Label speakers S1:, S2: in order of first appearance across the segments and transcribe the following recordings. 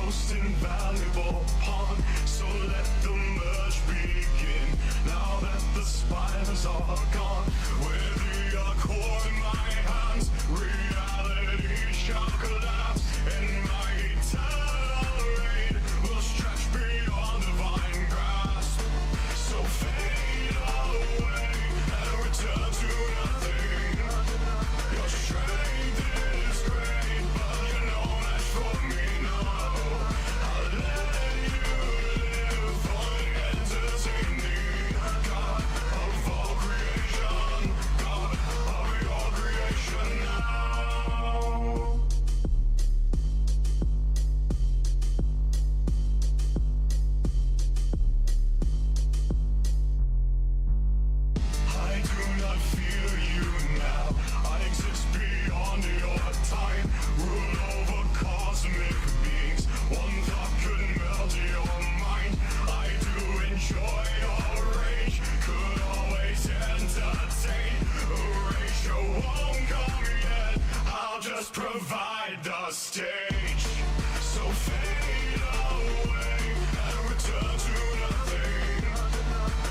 S1: most invaluable pawn. So let the merge begin. Now that the spiders are gone, with the core in my hands, reality shall collapse, and my eternal reign will stretch beyond divine grasp. So fade away and return to nothing. Your strength is great, but you're no match for me, no. I'll let you live for the entertaining. God of all creation, God of your creation now. I do not fear you now. I exist beyond your time. Rule over cosmic beings. One thought could melt your mind. I do enjoy your rage. Could always entertain. Erasure won't come yet. I'll just provide the stage. So fade away and return to nothing.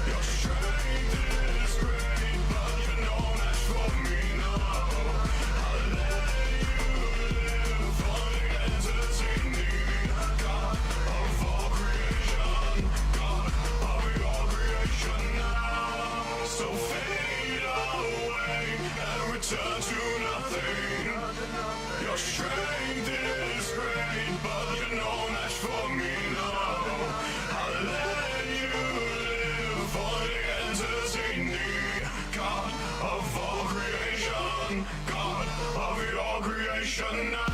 S1: Your strength is great, but you're no match for me, no. I'll let you live for the entertaining. God of all creation, God of your creation now. So fade away and return to nothing. Your strength is great, but you're no match for me, no. I'll let you live for the entertaining. God of all creation, God of your creation now.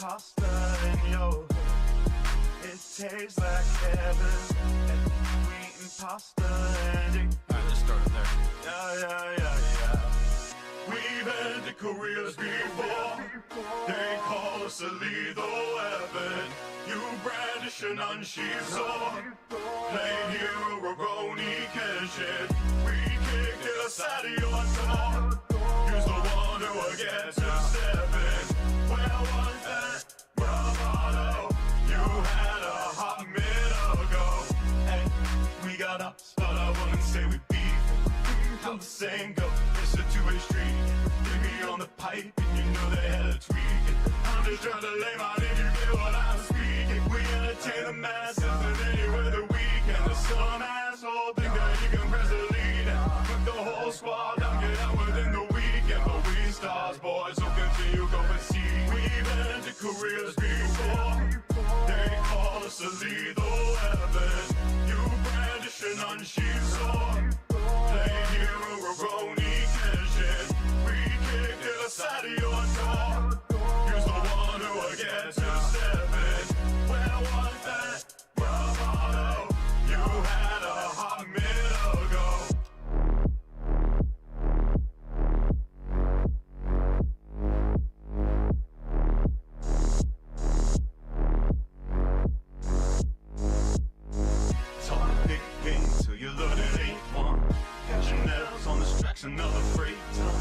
S1: Pasta in your hood, it tastes like heaven. And we eating pasta and it.
S2: Alright, let's start it there.
S1: Yeah. We've ended careers before. They call us a lethal weapon. You brandish an unsheathed sword. Play hero, Roroni, Kenshin. We kicked it aside of your door. Use the one who will get to step in. Where was that bravado you had a hot minute ago? Hey, we got ups, but I wouldn't say we beef. How the saying go, it's a two-way street. Get me on the pipe and you know they had a tweak. I'm just trying to lay my name, you get what I'm speaking. We entertain the masses and anywhere the weekend. There's some asshole think that you can press the lead and put the whole squad down, get out within the weekend. But we stars, boys, so continue, go and see. We've ended careers before. They call us a lethal weapon. You brandish an unsheathed sword. Play hero, Roroni, Kenshin. We kicked it aside of your door. Use the one who will get to step in. Where was that bravado you had a hot minute ago? Talk a big game till you learn it ain't one. Catching nails on this track's another freight ton.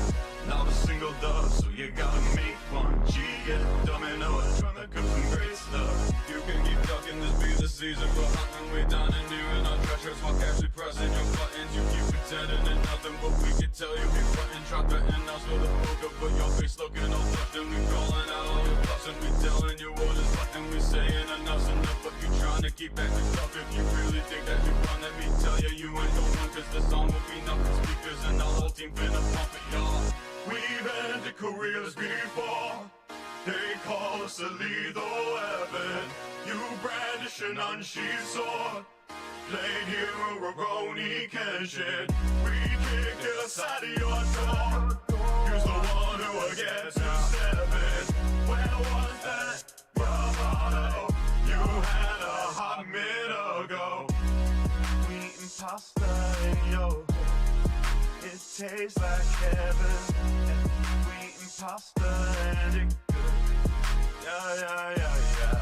S1: Not a single dub, so you gotta make one. G, yeah, domino, trying to cook some great stuff.
S2: You can keep talking, this be the season for hunting. We down and new in our treasures while casually pressing your buttons. You keep pretending and nothing, but we can tell you keep button. Drop the in-house with a poker, but your face looking all flushed. And we calling out all your bluffs and we telling you what is left. And we saying enough's enough, but you trying to keep acting tough. If you really think that you run, let me tell you, you ain't the one. Cause the song will be nothing speakers and the whole team finna pump it, y'all.
S1: We've ended careers before. call us a lethal weapon. You brandish an unsheathed sword. Plain hero Roroni Kenshin. We kick the side of your door. You's the one who will get to 7. Where was that? Your motto. You had a hot minute ago. We eating pasta in your head. It tastes like heaven. We eating pasta and it good. Yeah, yeah, yeah, yeah.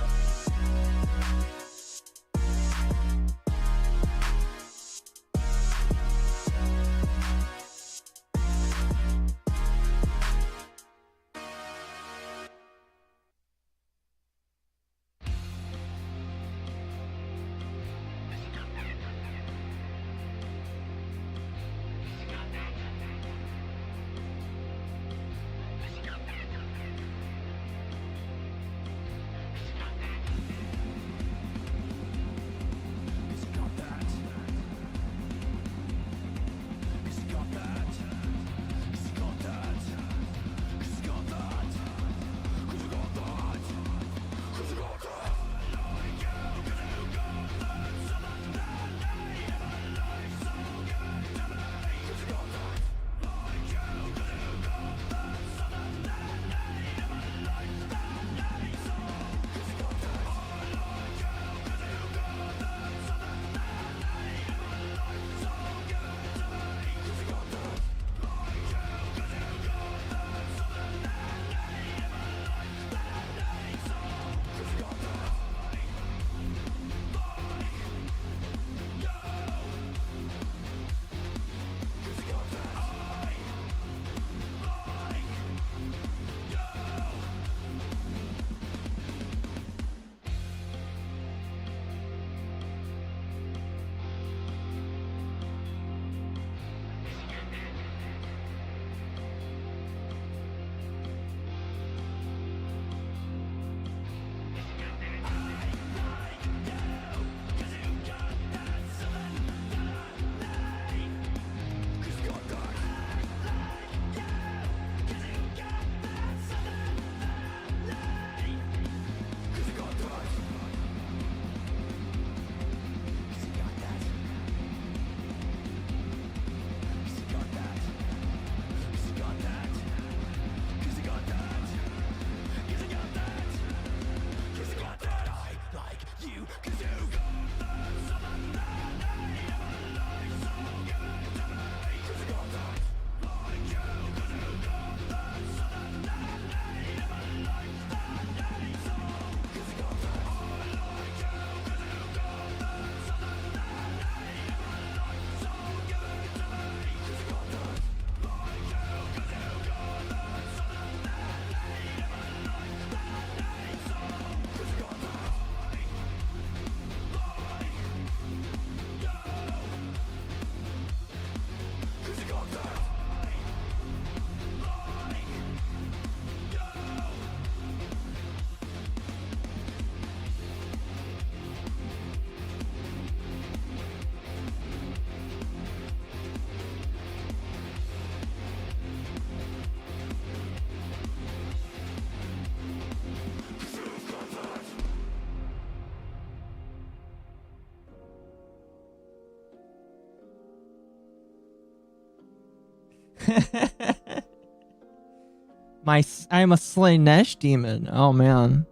S3: I'm a Slaanesh demon. Oh man.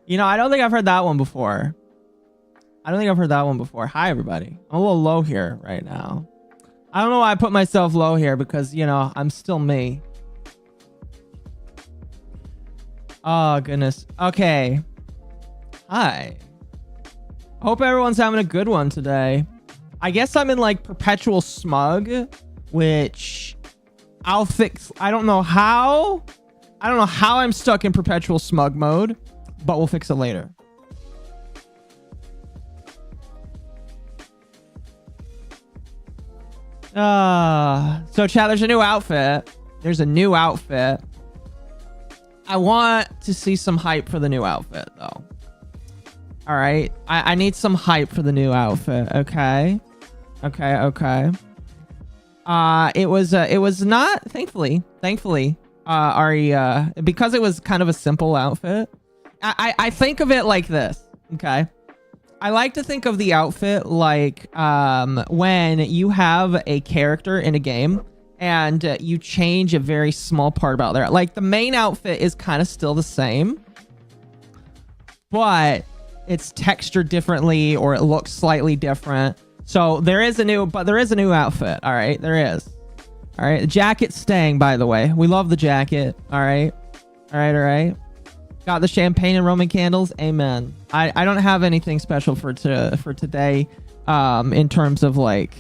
S3: You know, I don't think I've heard that one before. Hi everybody. I'm a little low here right now. I don't know why I put myself low here because, you know, I'm still me. Oh goodness. Okay. Hi. Hope everyone's having a good one today. I guess I'm in like perpetual smug, which I'll fix. I don't know how I'm stuck in perpetual smug mode, but we'll fix it later. So chat, there's a new outfit. I want to see some hype for the new outfit though. All right. I need some hype for the new outfit. Okay. It was not, thankfully, Ari, because it was kind of a simple outfit. I think of it like this. Okay. I like to think of the outfit like when you have a character in a game and you change a very small part about there. Like the main outfit is kind of still the same, but it's textured differently or it looks slightly different. So there is a new outfit. All right, there is. All right, the jacket's staying, by the way. We love the jacket. All right. All right. Got the champagne and Roman candles. Amen. I don't have anything special for today in terms of like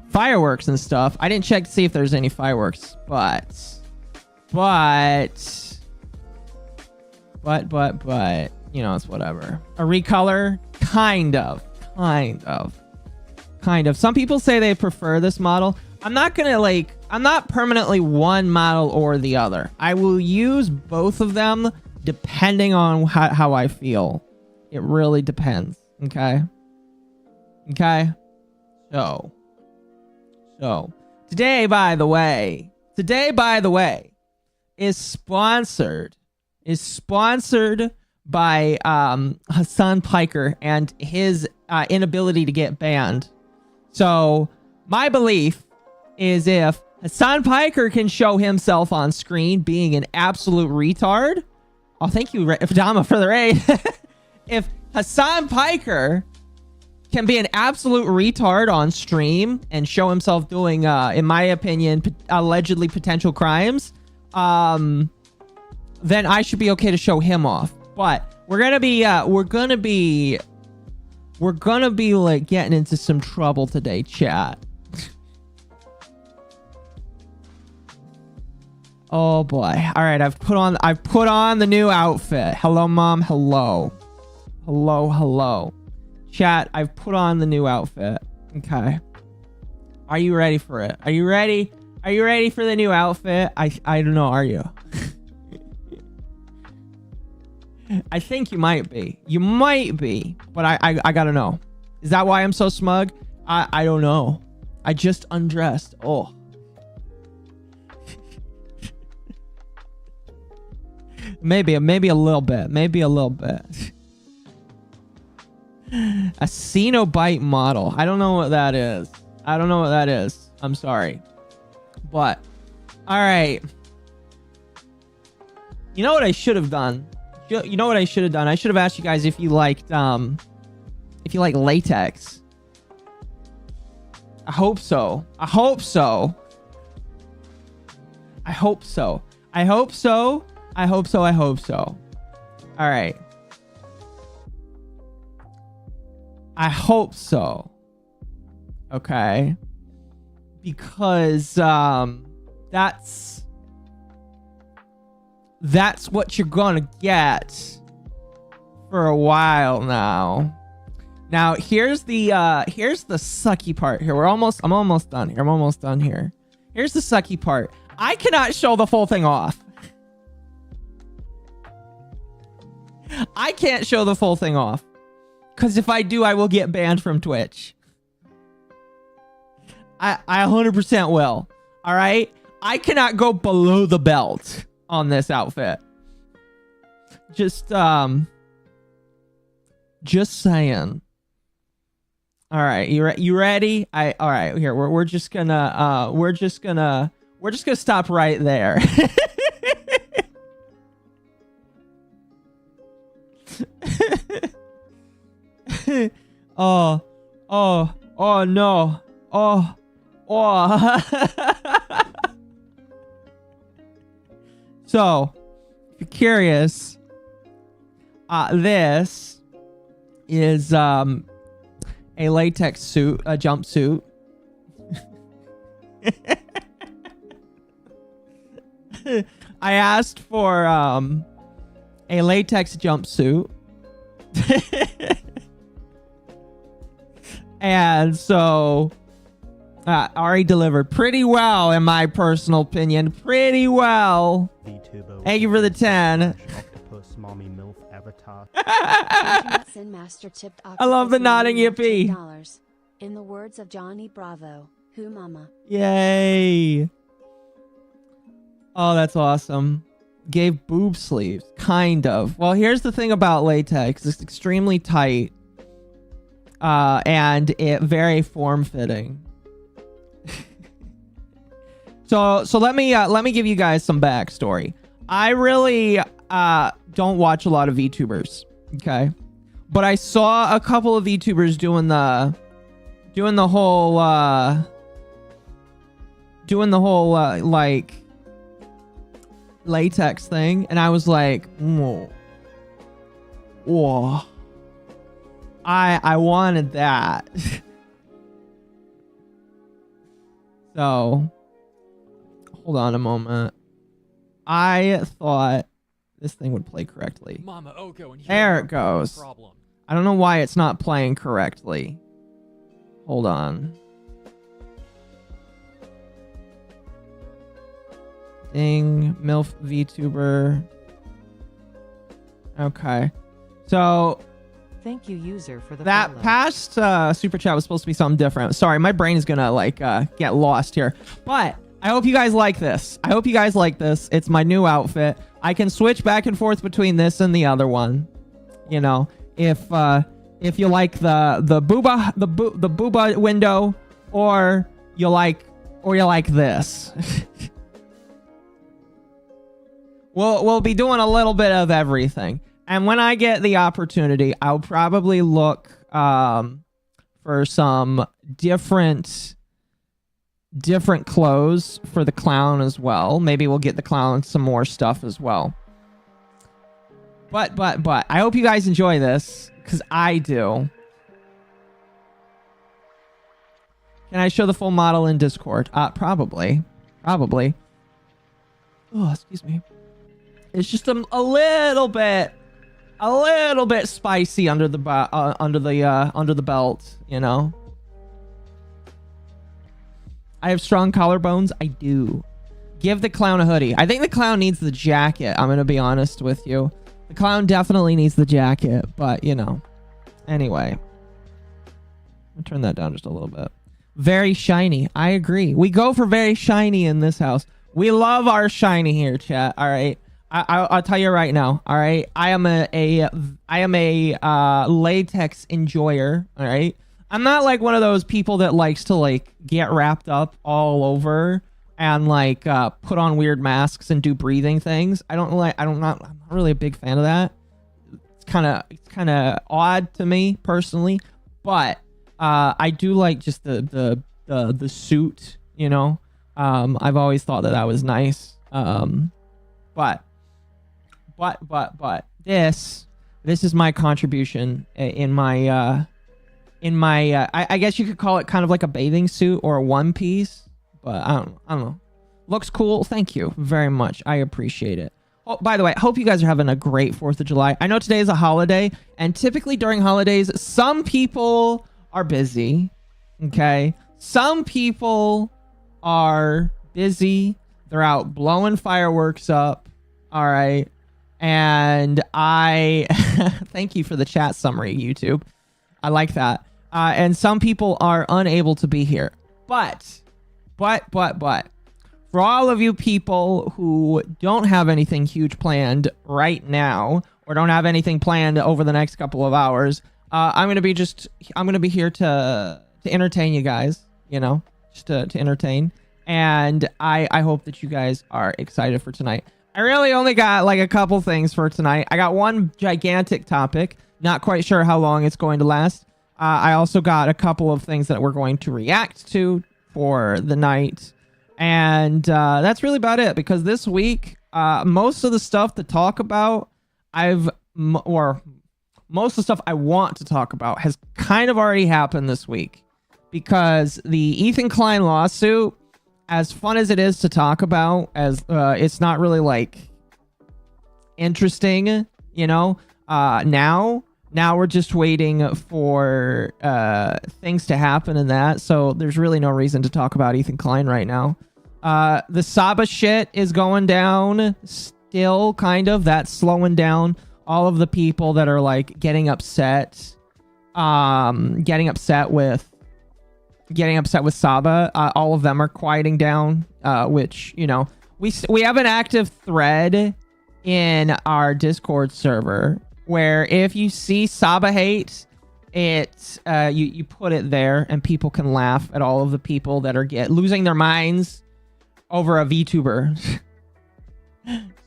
S3: fireworks and stuff. I didn't check to see if there's any fireworks, but you know, it's whatever. A recolor, kind of. Some people say they prefer this model. I'm not permanently one model or the other. I will use both of them depending on how I feel. It really depends. Okay. So today, by the way, is sponsored by Hasan Piker and his inability to get banned. So my belief is if Hasan Piker can show himself on screen being an absolute retard. Oh, thank you, Dama, for the raid. If Hasan Piker can be an absolute retard on stream and show himself doing, in my opinion, allegedly potential crimes, then I should be okay to show him off. But we're gonna be like getting into some trouble today, chat. Oh boy. All right, I've put on the new outfit. Hello, mom. Hello. Chat, I've put on the new outfit. Okay. Are you ready for it? Are you ready? Are you ready for the new outfit? I don't know, are you? I think you might be. You might be, but I gotta know. Is that why I'm so smug? I don't know. I just undressed. Oh. Maybe a little bit. Maybe a little bit. A Cenobite model. I don't know what that is. I'm sorry. But, all right. You know what I should have done? You know what I should have done? I should have asked you guys if you liked latex. I hope so. All right. I hope so. Okay. Because that's what you're gonna get for a while now. Now here's the sucky part here. I'm almost done here. Here's the sucky part. I cannot show the full thing off. I can't show the full thing off. Because if I do, I will get banned from Twitch. I 100% will. All right? I cannot go below the belt on this outfit. Just saying. All right, you ready? All right, here. We're just gonna stop right there. Oh no. Oh. So, if you're curious, this is a latex suit, a jumpsuit. I asked for a latex jumpsuit. And so Ari delivered pretty well, in my personal opinion. Pretty well.
S4: VTuber.
S3: Thank you for the 10.
S4: Octopus mommy MILF avatar.
S3: I love the nodding yippee.
S5: In the words of Johnny Bravo, who mama.
S3: Yay. Oh, that's awesome. gave boob sleeves, kind of. Well, here's the thing about latex. It's extremely tight, and it very form-fitting. So let me give you guys some backstory. I really don't watch a lot of VTubers, okay? But I saw a couple of VTubers doing the whole like latex thing, and I was like, whoa. I wanted that. So hold on a moment. I thought this thing would play correctly.
S6: MommaOcco, and
S3: there it goes.
S6: Problem.
S3: I don't know why it's not playing correctly. Hold on. Ding, MILF VTuber. Okay. So
S5: Thank you, user, for the
S3: that
S5: follow.
S3: past super chat was supposed to be something different. Sorry, my brain is gonna like get lost here. But I hope you guys like this. I hope you guys like this. It's my new outfit. I can switch back and forth between this and the other one. You know, if you like the booba window, or you like this. We'll be doing a little bit of everything. And when I get the opportunity, I'll probably look for some different clothes for the clown as well. Maybe we'll get the clown some more stuff as well. But I hope you guys enjoy this, because I do. Can I show the full model in Discord? Probably. Oh, excuse me. It's just a little bit spicy under the belt, you know. I have strong collarbones. I do. Give the clown a hoodie. I think the clown needs the jacket. I'm gonna be honest with you. The clown definitely needs the jacket, but you know. Anyway, I'll turn that down just a little bit. Very shiny. I agree. We go for very shiny in this house. We love our shiny here, chat. All right. I'll tell you right now. All right. I am a latex enjoyer. All right. I'm not like one of those people that likes to like get wrapped up all over and like put on weird masks and do breathing things. I'm not really a big fan of that. It's kind of odd to me personally, but I do like just the suit, you know. I've always thought that was nice. But this is my contribution in my I guess you could call it kind of like a bathing suit or a one piece, but I don't know. Looks cool. Thank you very much. I appreciate it. Oh, by the way, I hope you guys are having a great 4th of July. I know today is a holiday, and typically during holidays, some people are busy. Okay. Some people are busy. They're out blowing fireworks up. All right. And I thank you for the chat summary, YouTube. I like that. And some people are unable to be here. But for all of you people who don't have anything huge planned right now, or don't have anything planned over the next couple of hours, I'm gonna be here to entertain you guys, you know, just to entertain. And I hope that you guys are excited for tonight. I really only got like a couple things for tonight. I got one gigantic topic. Not quite sure how long it's going to last. I also got a couple of things that we're going to react to for the night. And that's really about it, because this week, most of the stuff to talk about, most of the stuff I want to talk about has kind of already happened this week. Because the Ethan Klein lawsuit, as fun as it is to talk about, as it's not really like interesting, you know. Now we're just waiting for things to happen in that, so there's really no reason to talk about Ethan Klein right now. The Saba shit is going down still, kind of. That's slowing down all of the people that are like getting upset with Saba. All of them are quieting down, which, you know, we have an active thread in our Discord server where if you see Saba hate, you put it there and people can laugh at all of the people that are losing their minds over a VTuber.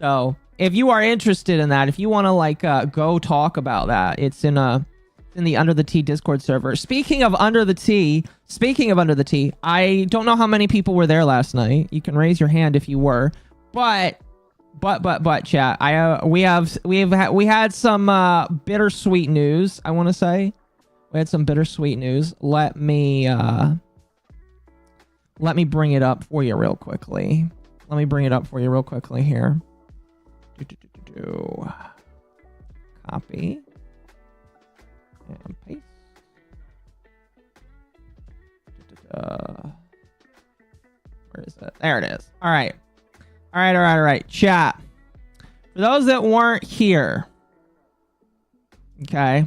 S3: So if you are interested in that, if you want to like go talk about that, it's in the Under the Tea Discord server. Speaking of Under the Tea, I don't know how many people were there last night. You can raise your hand if you were, but chat. We had some bittersweet news. I want to say we had some bittersweet news. Let me bring it up for you real quickly. Here. Copy and paste. Where is it? There it is. All right. Chat. For those that weren't here, okay.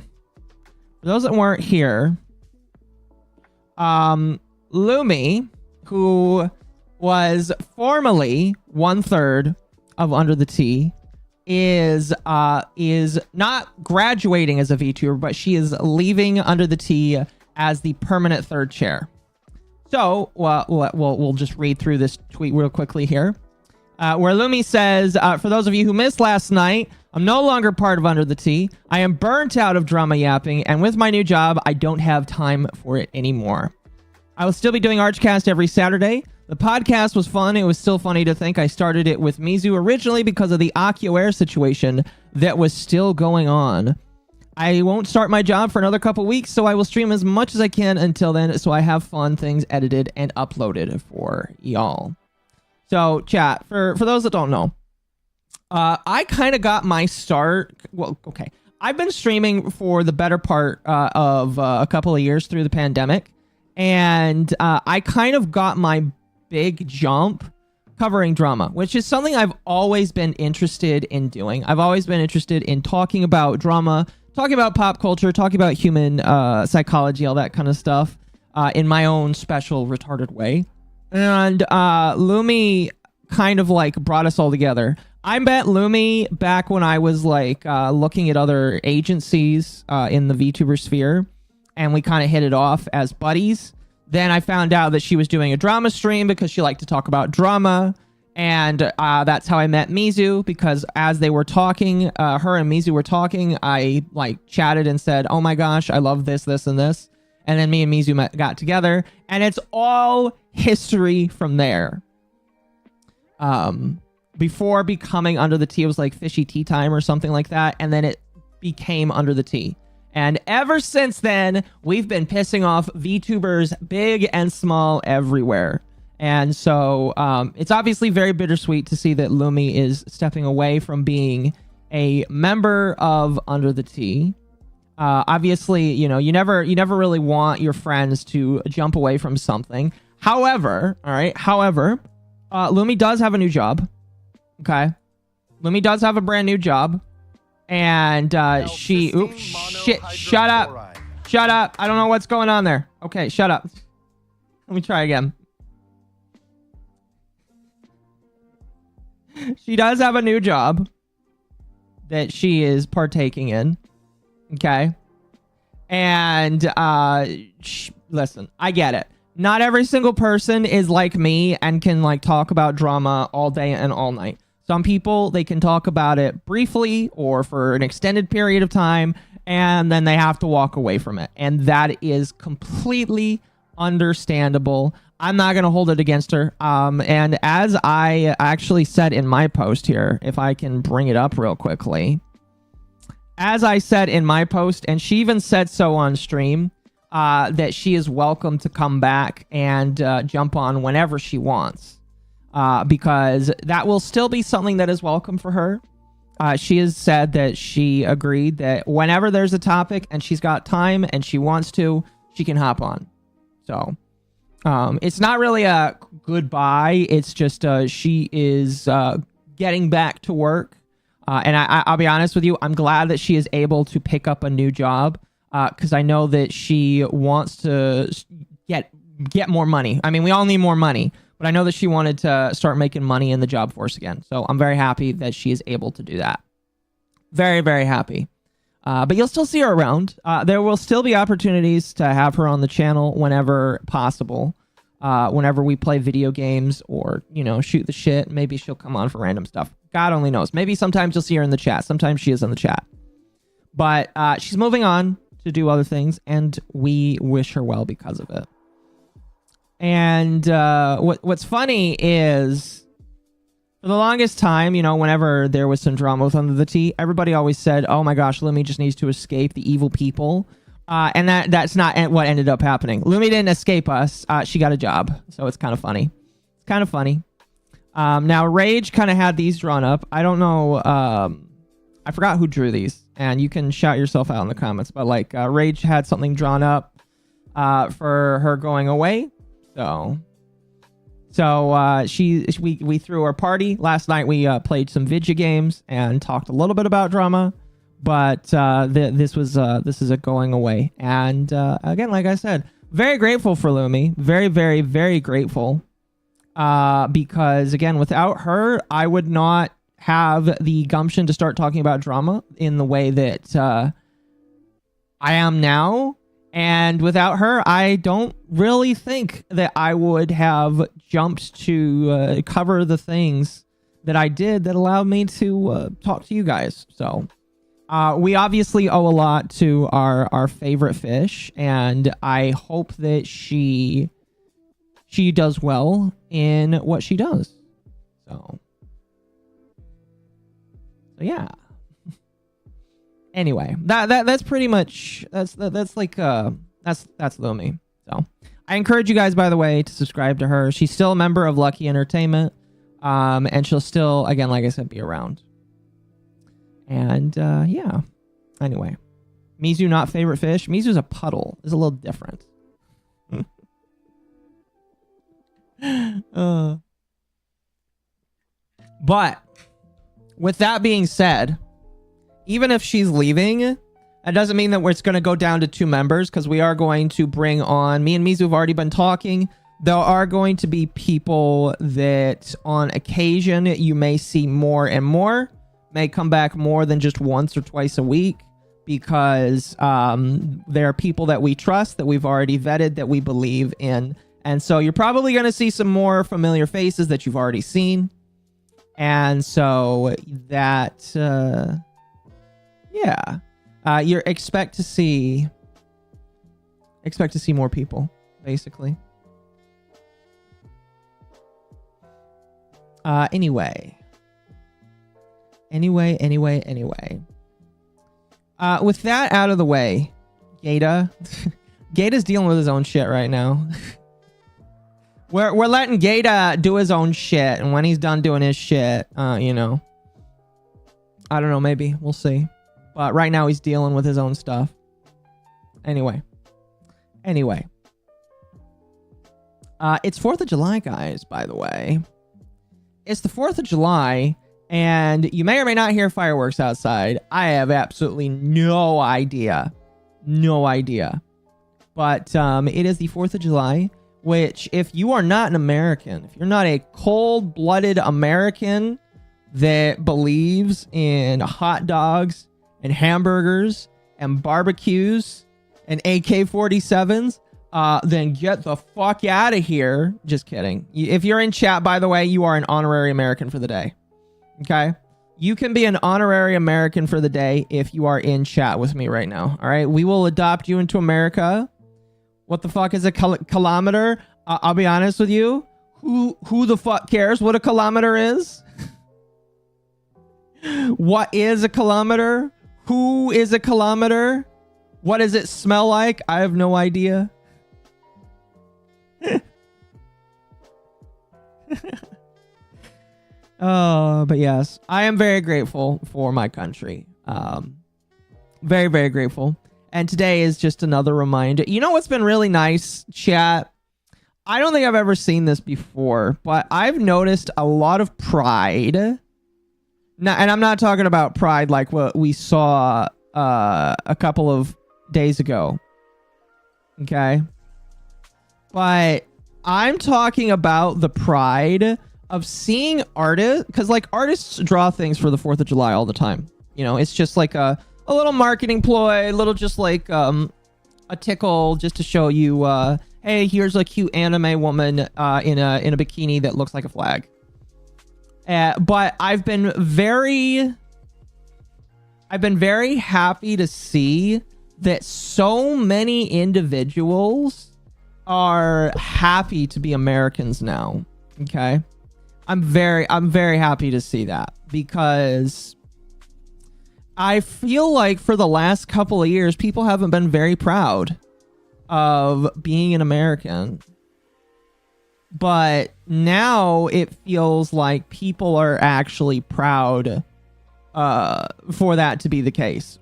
S3: For those that weren't here, Lumi, who was formerly 1/3 of Under the Tea, is not graduating as a VTuber, but she is leaving Under the Tea as the permanent third chair. So we'll just read through this tweet real quickly here, where Lumi says, for those of you who missed last night, I'm no longer part of Under the Tea. I am burnt out of drama yapping, and with my new job, I don't have time for it anymore. I will still be doing Archcast every Saturday. The podcast was fun. It was still funny to think I started it with Mizu originally because of the AquaAir situation that was still going on. I won't start my job for another couple weeks, so I will stream as much as I can until then, so I have fun things edited and uploaded for y'all. So, chat, for those that don't know, I kind of got my start. Well, okay. I've been streaming for the better part of a couple of years through the pandemic, and I kind of got my big jump covering drama, which is something I've always been interested in doing. I've always been interested in talking about drama, talking about pop culture, talking about human psychology, all that kind of stuff in my own special retarded way. And Lumi kind of like brought us all together. I met Lumi back when I was like looking at other agencies in the VTuber sphere, and we kind of hit it off as buddies. Then I found out that she was doing a drama stream because she liked to talk about drama. And that's how I met Mizu, because as they were talking, her and Mizu were talking, I like chatted and said, oh my gosh, I love this, this, and this. And then me and Mizu got together, and it's all history from there. Before becoming Under the Tea, it was like Fishy Tea Time or something like that. And then it became Under the Tea. And ever since then, we've been pissing off VTubers big and small everywhere. And so it's obviously very bittersweet to see that Lumi is stepping away from being a member of Under the Tea. Obviously, you know, you never really want your friends to jump away from something. However, Lumi does have a new job. Okay. Lumi does have a brand new job. And she... Oops. Shit. Shut up. Shut up. I don't know what's going on there. Okay, shut up. Let me try again. She does have a new job that she is partaking in. Okay. And listen, I get it. Not every single person is like me and can like talk about drama all day and all night. Some people, they can talk about it briefly or for an extended period of time, and then they have to walk away from it. And that is completely understandable. I'm not going to hold it against her. And as I actually said in my post here, if I can bring it up real quickly, as I said in my post, and she even said so on stream, that she is welcome to come back and jump on whenever she wants. Because that will still be something that is welcome for her. She has said that she agreed that whenever there's a topic and she's got time and she wants to, she can hop on. So it's not really a goodbye. It's just she is getting back to work. And I'll be honest with you, I'm glad that she is able to pick up a new job because I know that she wants to get more money. I mean, we all need more money. But I know that she wanted to start making money in the job force again. So I'm very happy that she is able to do that. Very, very happy. But you'll still see her around. There will still be opportunities to have her on the channel whenever possible. Whenever we play video games or, you know, shoot the shit. Maybe she'll come on for random stuff. God only knows. Maybe sometimes you'll see her in the chat. Sometimes she is in the chat. But she's moving on to do other things, and we wish her well because of it. And what's funny is, for the longest time, you know, whenever there was some drama with Under the Tea, everybody always said, oh my gosh, Lumi just needs to escape the evil people. And that's not what ended up happening. Lumi didn't escape us. She got a job. So it's kind of funny. It's kind of funny. Now, Rage kind of had these drawn up. I don't know. I forgot who drew these. And you can shout yourself out in the comments. But like, Rage had something drawn up for her going away. So we threw our party. Last night we played some video games and talked a little bit about drama. But this is a going away. And again, like I said, very grateful for Lumi. Very, very, very grateful. Because again, without her, I would not have the gumption to start talking about drama in the way that I am now. And without her, I don't really think that I would have jumped to cover the things that I did that allowed me to talk to you guys. So we obviously owe a lot to our favorite fish, and I hope that she does well in what she does. So yeah. Anyway, that's pretty much that's like that's Lumi. So I encourage you guys, by the way, to subscribe to her. She's still a member of Lucky Entertainment, and she'll still, again, like I said, be around. And yeah. Anyway, Mizu not favorite fish. Mizu's a puddle. It's a little different. But with that being said, even if she's leaving, that doesn't mean that it's going to go down to 2 members, because we are going to bring on, me and Mizu have already been talking. There are going to be people that on occasion you may see more and more, may come back more than just once or twice a week, because there are people that we trust, that we've already vetted, that we believe in. And so you're probably going to see some more familiar faces that you've already seen. And so that, yeah, you expect to see more people, basically. Anyway. With that out of the way, Gata's dealing with his own shit right now. We're letting Gata do his own shit, and when he's done doing his shit, you know, I don't know, maybe we'll see. But right now he's dealing with his own stuff. Anyway, it's 4th of July, guys. By the way, it's the 4th of July. And you may or may not hear fireworks outside. I have absolutely no idea. But it is the 4th of July, which, if you are not an American, if you're not a cold-blooded American that believes in hot dogs and hamburgers and barbecues and AK-47s, then get the fuck out of here. Just kidding. If you're in chat, by the way, you are an honorary American for the day. Okay, you can be an honorary American for the day if you are in chat with me right now. All right, we will adopt you into America. What the fuck is a kilometer? I'll be honest with you. Who the fuck cares what a kilometer is? What is a kilometer? Who is a kilometer? What does it smell like? I have no idea. But yes, I am very grateful for my country. Very, very grateful. And today is just another reminder. You know what's been really nice, chat? I don't think I've ever seen this before, but I've noticed a lot of pride. Now, and I'm not talking about pride like what we saw a couple of days ago. Okay? But I'm talking about the pride of seeing artists, because like artists draw things for the 4th of July all the time. You know, it's just like a little marketing ploy, a little just like a tickle just to show you, hey, here's a cute anime woman in a bikini that looks like a flag. But I've been very happy to see that so many individuals are happy to be Americans now. Okay. I'm very happy to see that, because I feel like for the last couple of years, people haven't been very proud of being an American. But now it feels like people are actually proud for that to be the case.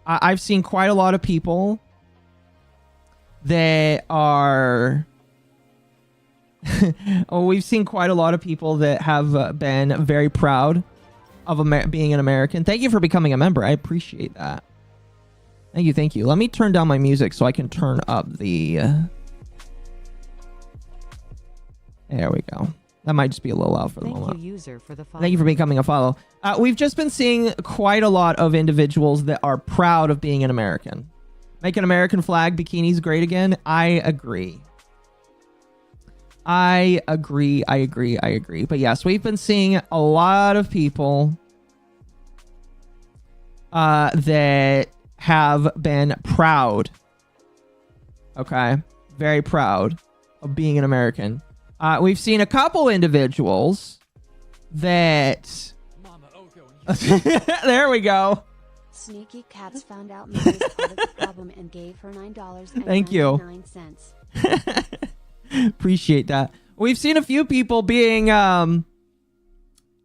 S3: I've seen quite a lot of people that are we've seen quite a lot of people that have been very proud of being an American. Thank you for becoming a member. I appreciate that. Thank you. Let me turn down my music so I can turn up the... There we go. That might just be a little loud for the moment.
S5: Thank you, user, for the follow.
S3: Thank you for becoming a follow. We've just been seeing quite a lot of individuals that are proud of being an American. Make an American flag bikinis great again. I agree. But yes, we've been seeing a lot of people that have been proud. Okay. Very proud of being an American. We've seen a couple individuals that... There we go.
S6: Sneaky Cats found out Mary's part of the problem and gave her $9.99.
S3: Thank you. Appreciate that. We've seen a few people being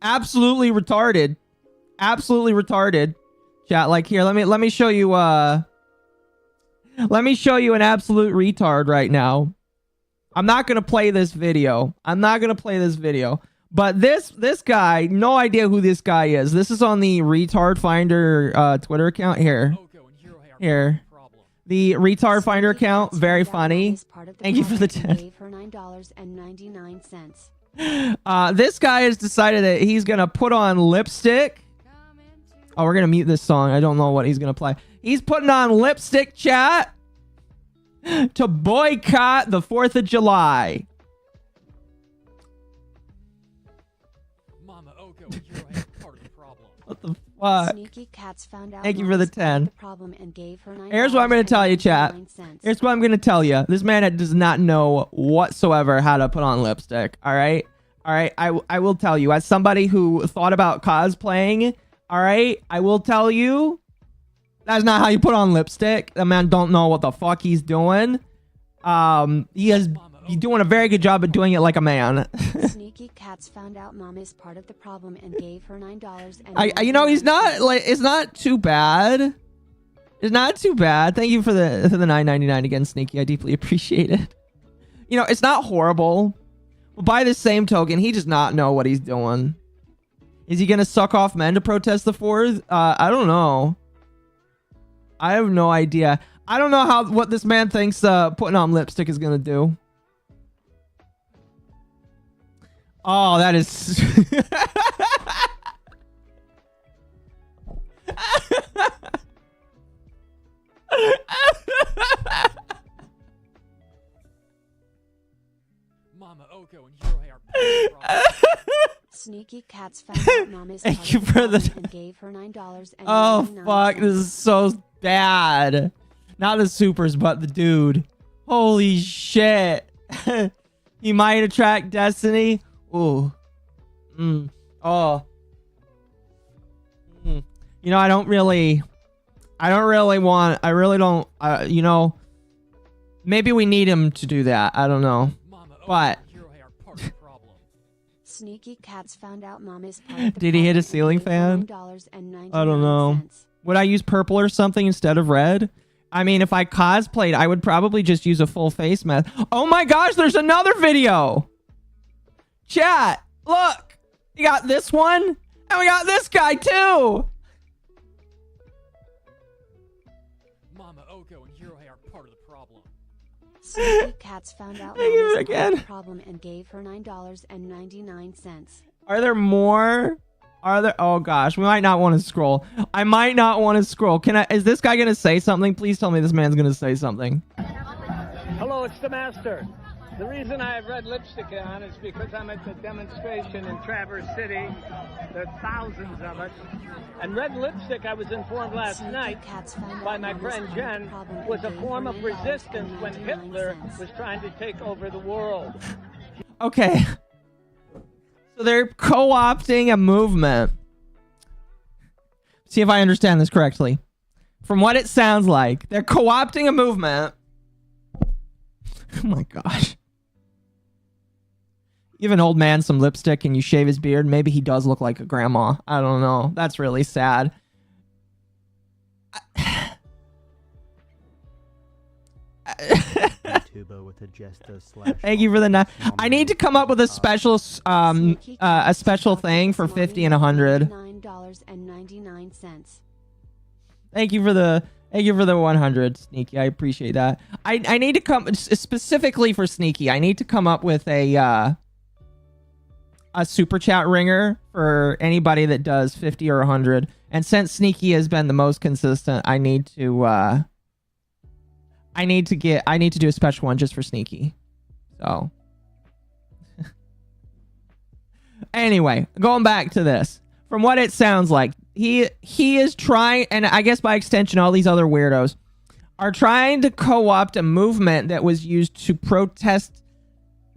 S3: absolutely retarded. Absolutely retarded. Chat, like here, let me show you an absolute retard right now. I'm not gonna play this video. But this guy, no idea who this guy is. This is on the Retard Finder Twitter account here. Here. The Retard Finder account, very funny. Thank you for the 10. This guy has decided that he's gonna put on lipstick. Oh, we're gonna mute this song. I don't know what he's gonna play. He's putting on lipstick, chat, to boycott the 4th of July.
S7: MommaOcco, you're part of the problem.
S3: What the fuck?
S6: Sneaky Cats found out
S3: Thank you for the 10.
S6: $10.
S3: Here's what I'm going to tell you, chat. Here's what I'm going to tell you. This man does not know whatsoever how to put on lipstick. All right. I will tell you, as somebody who thought about cosplaying, all right, I will tell you, that's not how you put on lipstick. The man don't know what the fuck he's doing. He's doing a very good job of doing it like a man.
S6: Sneaky Cats found out Mom is part of the problem and gave her $9.
S3: You know, he's not like, it's not too bad. It's not too bad. Thank you for the $9.99 again, Sneaky. I deeply appreciate it. You know, it's not horrible. But by the same token, he does not know what he's doing. Is he gonna suck off men to protest the 4th? I don't know. I have no idea. I don't know what this man thinks putting on lipstick is gonna do. Oh, that is...
S7: MommaOcco and Hero are
S6: Sneaky Cats found out Mom is
S3: Thank you for the...
S6: and gave her $9.
S3: Oh, fuck. This is so bad. Not the supers, but the dude. Holy shit. He might attract destiny. Ooh. Oh. You know, I really don't, you know, maybe we need him to do that. I don't know. But
S6: Sneaky Cats found out Mom is part of the
S3: did he hit a ceiling fan? I don't know. Would I use purple or something instead of red? I mean, if I cosplayed, I would probably just use a full face mask. Oh my gosh, there's another video. Chat, look. You got this one, and we got this guy too.
S7: MommaOcco and Hero are part of the problem.
S6: Sneaky Cats found out
S3: Thank you
S6: Mama's
S3: again.
S6: part of the problem and gave her $9.99.
S3: Are there more? Are there? Oh gosh, we might not want to scroll. I might not want to scroll. Can I? Is this guy gonna say something? Please tell me this man's gonna say something.
S8: Hello, it's the master. The reason I have red lipstick on is because I'm at the demonstration in Traverse City. There are thousands of us. And red lipstick, I was informed last night by my friend Jen, was a form of resistance when Hitler was trying to take over the world.
S3: Okay. So they're co-opting a movement. See if I understand this correctly. From what it sounds like, they're co-opting a movement. Oh my gosh. Give an old man some lipstick and you shave his beard, maybe he does look like a grandma. I don't know. That's really sad.
S4: VTuber with a jester slash.
S3: Thank you for the I need to come up with a special thing for 50 and 100.
S6: $9.99.
S3: Thank you for the 100, Sneaky. I appreciate that. I need to come specifically for Sneaky. I need to come up with a super chat ringer for anybody that does 50 or 100. And since Sneaky has been the most consistent, I need to do a special one just for Sneaky. So anyway, going back to this. From what it sounds like, he is trying, and I guess by extension all these other weirdos are trying to co-opt a movement that was used to protest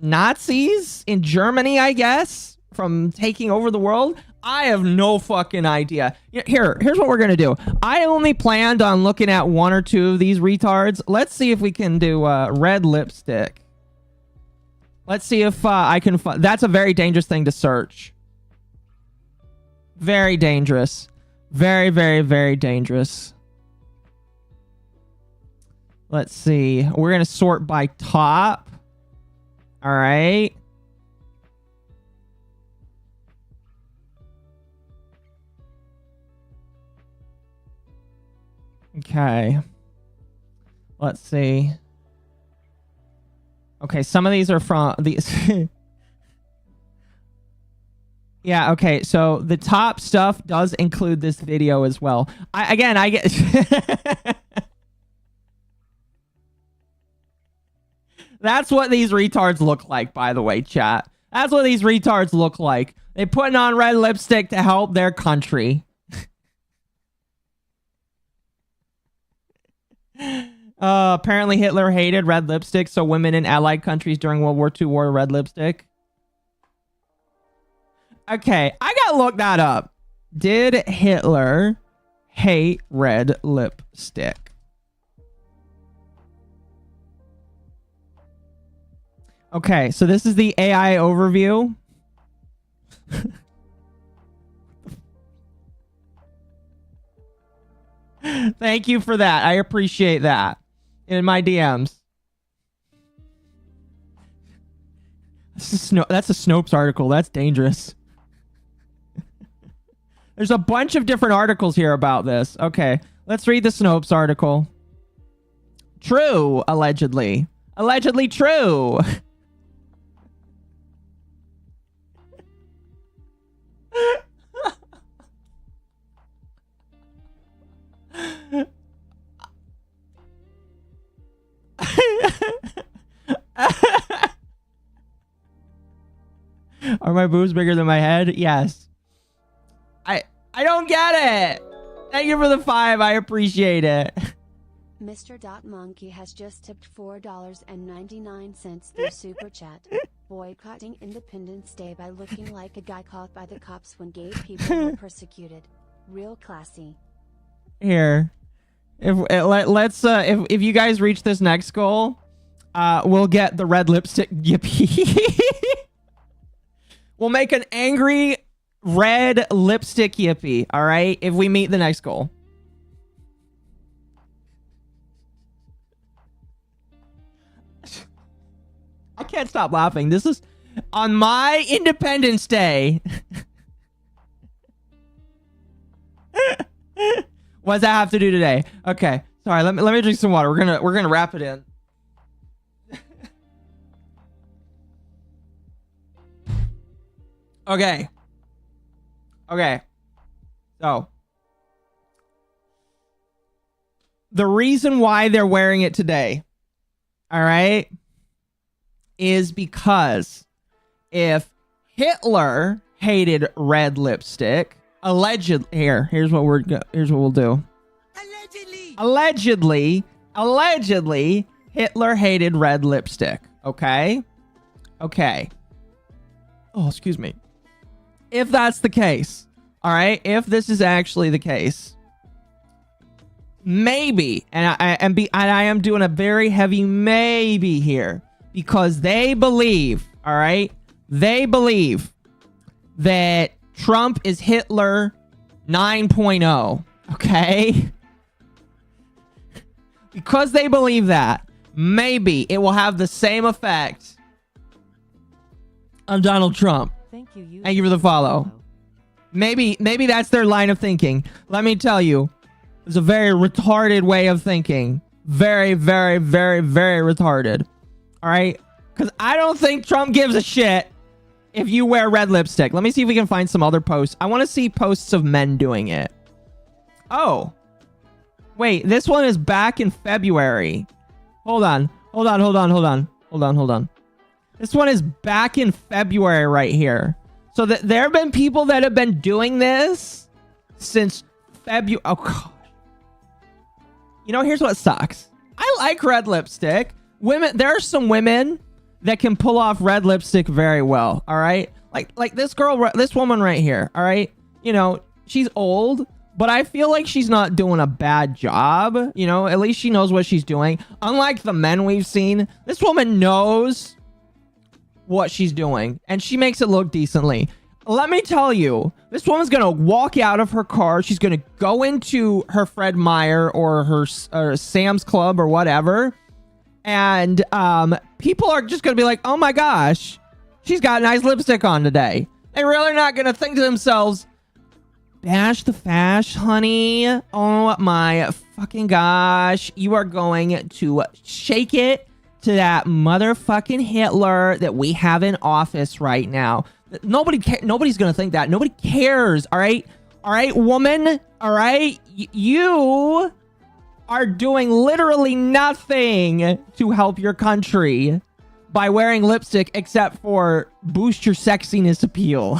S3: Nazis in Germany, I guess, from taking over the world. I have no fucking idea. Here's what we're gonna do. I only planned on looking at one or two of these retards. Let's see if we can do red lipstick. Let's see if I can find. That's a very dangerous thing to search. Very dangerous. Very, very, very dangerous. Let's see. We're gonna sort by top. All right. Okay. Let's see. Okay, some of these are from these. Yeah, okay, so the top stuff does include this video as well. I get... That's what these retards look like, by the way, chat. That's what these retards look like. They're putting on red lipstick to help their country. Apparently Hitler hated red lipstick, so women in allied countries during World War II wore red lipstick. Okay, I gotta look that up. Did Hitler hate red lipstick? Okay, so this is the AI overview. Thank you for that. I appreciate that. In my DMs. That's a Snopes article. That's dangerous. There's a bunch of different articles here about this. Okay, let's read the Snopes article. True, allegedly. Allegedly true. Are my boobs bigger than my head? Yes. I don't get it. Thank you for the 5. I appreciate it.
S6: Mr. Monkey has just tipped $4.99 through Super Chat, boycotting Independence Day by looking like a guy caught by the cops when gay people were persecuted. Real classy.
S3: Here, if you guys reach this next goal, we'll get the red lipstick yippee. We'll make an angry red lipstick yippee. All right, if we meet the next goal. I can't stop laughing. This is on my Independence Day. What does that have to do today? Okay, sorry. Let me drink some water. We're gonna wrap it in. Okay. Okay. So, the reason why they're wearing it today, all right, is because if Hitler hated red lipstick, here's what we'll do. Allegedly, Hitler hated red lipstick. Okay. Oh, excuse me. If that's the case, all right, if this is actually the case, maybe, and I am doing a very heavy maybe here, because they believe, all right, they believe that Trump is Hitler 9.0, okay? Because they believe that, maybe it will have the same effect on Donald Trump.
S5: Thank you.
S3: Thank you for the follow. Maybe that's their line of thinking. Let me tell you, it's a very retarded way of thinking. Very, very, very, very retarded. All right? Because I don't think Trump gives a shit if you wear red lipstick. Let me see if we can find some other posts. I want to see posts of men doing it. Oh. Wait, this one is back in February. Hold on. This one is back in February right here. So there have been people that have been doing this since February. Oh, God. You know, here's what sucks. I like red lipstick. Women, there are some women that can pull off red lipstick very well. All right. Like this girl, this woman right here. All right. You know, she's old, but I feel like she's not doing a bad job. You know, at least she knows what she's doing. Unlike the men we've seen, this woman knows what she's doing, and she makes it look decently. Let me tell you, this woman's gonna walk out of her car. She's gonna go into her Fred Meyer or her Sam's Club or whatever, and people are just gonna be like, "Oh my gosh, she's got nice lipstick on today." They're really not gonna think to themselves, "Bash the fash, honey. Oh my fucking gosh, you are going to shake it to that motherfucking Hitler that we have in office right now." Nobody's gonna think that. Nobody cares. All right, woman. All right, you are doing literally nothing to help your country by wearing lipstick, except for boost your sexiness appeal.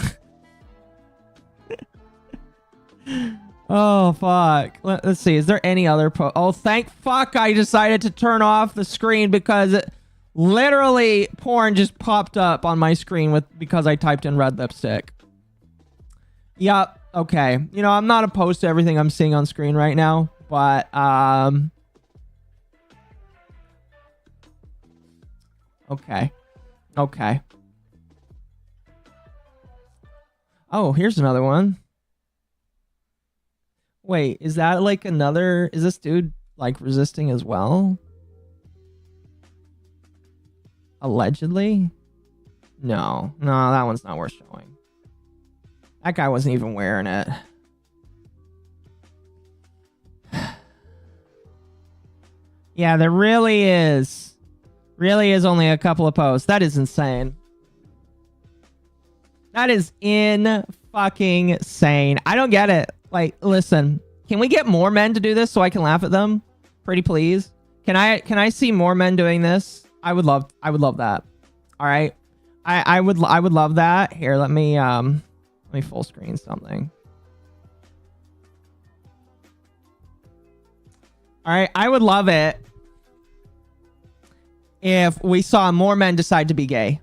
S3: Oh, fuck. Let's see. Is there any other oh, thank fuck I decided to turn off the screen because literally porn just popped up on my screen because I typed in red lipstick. Yup. Okay. You know, I'm not opposed to everything I'm seeing on screen right now, but okay. Oh, here's another one. Wait, is that like another... Is this dude like resisting as well? Allegedly? No, that one's not worth showing. That guy wasn't even wearing it. Yeah, there really is only a couple of posts. That is insane. That is fucking insane. I don't get it. Like, listen, can we get more men to do this so I can laugh at them? Pretty please. Can I see more men doing this? I would love that. All right. I would love that. Here, let me full screen something. All right, I would love it if we saw more men decide to be gay.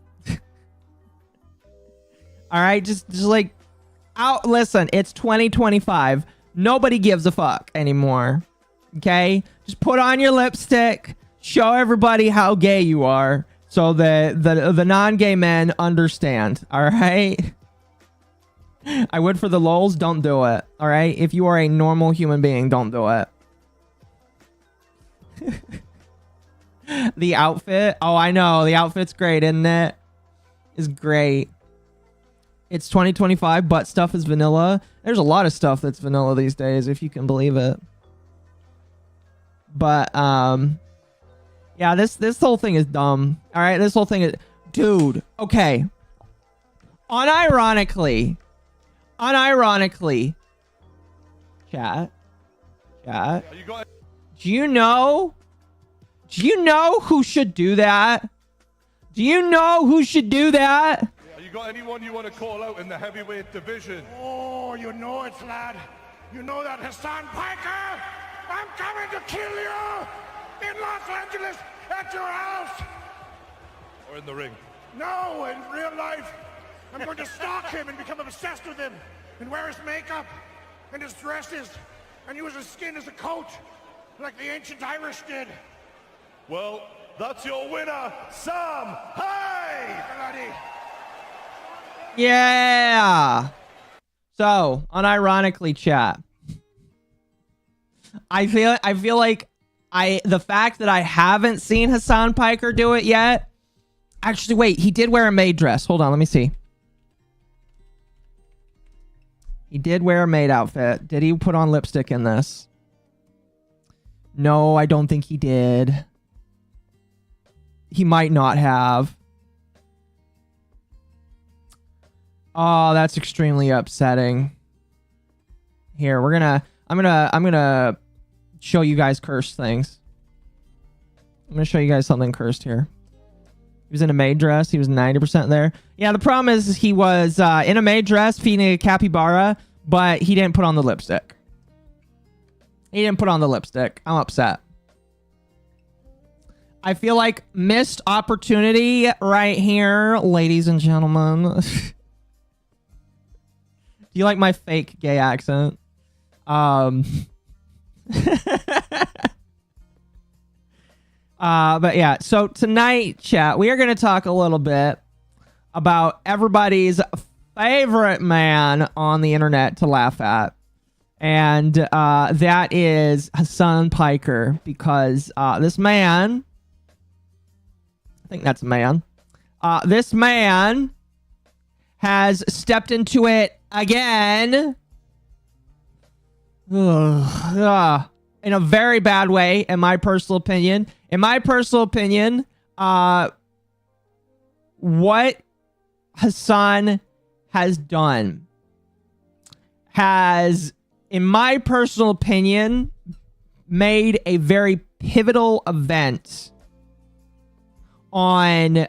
S3: All right, just like listen, it's 2025. Nobody gives a fuck anymore. Okay? Just put on your lipstick, show everybody how gay you are so that the non-gay men understand. All right? I would for the lols, don't do it. All right? If you are a normal human being, don't do it. The outfit? Oh, I know. The outfit's great, isn't it? It's great. It's 2025, but stuff is vanilla. There's a lot of stuff that's vanilla these days, if you can believe it. But, yeah, this whole thing is dumb. All right, this whole thing is... Dude, okay. unironically, chat, do you know who should do that? Do you know who should do that?
S9: You got anyone you want to call out in the heavyweight division?
S1: Oh, you know it, lad. You know that Hasan Piker? I'm coming to kill you in Los Angeles at your house.
S9: Or in the ring?
S1: No, in real life. I'm going to stalk him and become obsessed with him and wear his makeup and his dresses and use his skin as a coat like the ancient Irish did.
S9: Well, that's your winner, Sam. Hey!
S1: Bloody.
S3: Yeah. So, unironically, chat. I feel like the fact that I haven't seen Hasan Piker do it yet. Actually, wait, he did wear a maid dress. Hold on, let me see. He did wear a maid outfit. Did he put on lipstick in this? No, I don't think he did. He might not have. Oh, that's extremely upsetting. Here, I'm gonna show you guys cursed things. I'm gonna show you guys something cursed here. He was in a maid dress. He was 90% there. Yeah, the problem is he was in a maid dress feeding a capybara, but he didn't put on the lipstick. He didn't put on the lipstick. I'm upset. I feel like missed opportunity right here, ladies and gentlemen. Do you like my fake gay accent? But yeah, so tonight, chat, we are going to talk a little bit about everybody's favorite man on the internet to laugh at. And that is Hasan Piker, because this man, I think that's a man, this man has stepped into it again. In a very bad way, in my personal opinion. In my personal opinion, what Hasan has done has, in my personal opinion, made a very pivotal event on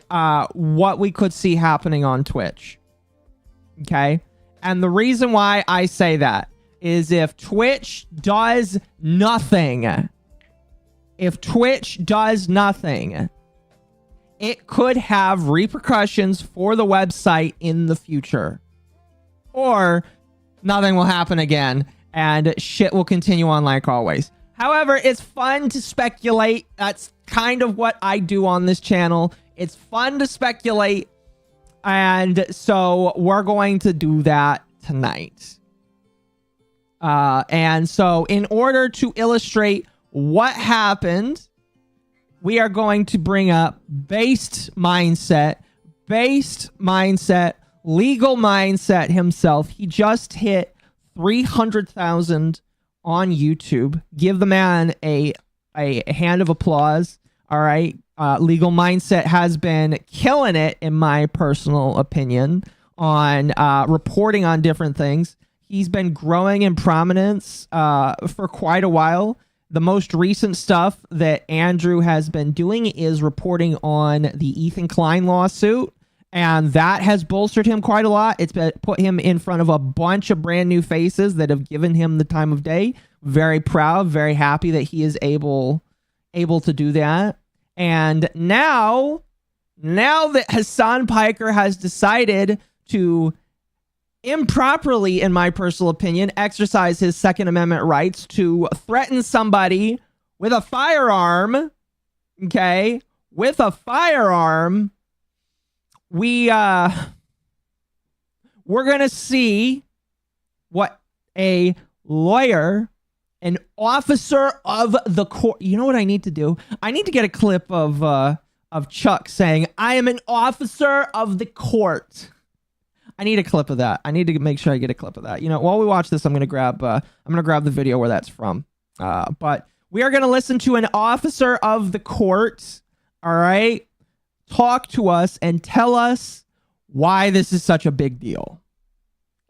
S3: what we could see happening on Twitch. Okay? And the reason why I say that is if Twitch does nothing, it could have repercussions for the website in the future. Or nothing will happen again and shit will continue on like always. However, it's fun to speculate. That's kind of what I do on this channel. It's fun to speculate. And so we're going to do that tonight. And so in order to illustrate what happened, we are going to bring up based mindset, legal mindset himself. He just hit 300,000 on YouTube. Give the man a hand of applause. All right. Legal mindset has been killing it, in my personal opinion, on reporting on different things. He's been growing in prominence for quite a while. The most recent stuff that Andrew has been doing is reporting on the Ethan Klein lawsuit, and that has bolstered him quite a lot. It's put him in front of a bunch of brand new faces that have given him the time of day. Very proud, very happy that he is able to do that. And now that Hasan Piker has decided to improperly, in my personal opinion, exercise his Second Amendment rights to threaten somebody with a firearm, okay, with a firearm, we're gonna see what a lawyer, an officer of the court. You know what I need to do? I need to get a clip of Chuck saying, "I am an officer of the court." I need a clip of that. I need to make sure I get a clip of that. You know, while we watch this, I'm gonna grab the video where that's from. But we are gonna listen to an officer of the court. All right, talk to us and tell us why this is such a big deal.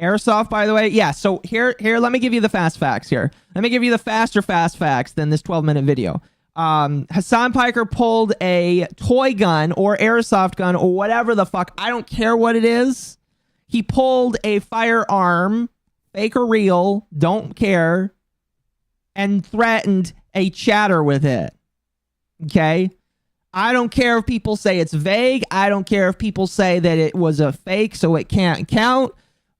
S3: Airsoft, by the way, yeah, so here, let me give you the fast facts here. Let me give you the faster fast facts than this 12-minute video. Hasan Piker pulled a toy gun or airsoft gun or whatever the fuck. I don't care what it is. He pulled a firearm, fake or real, don't care, and threatened a chatter with it. Okay? I don't care if people say it's vague. I don't care if people say that it was a fake, so it can't count.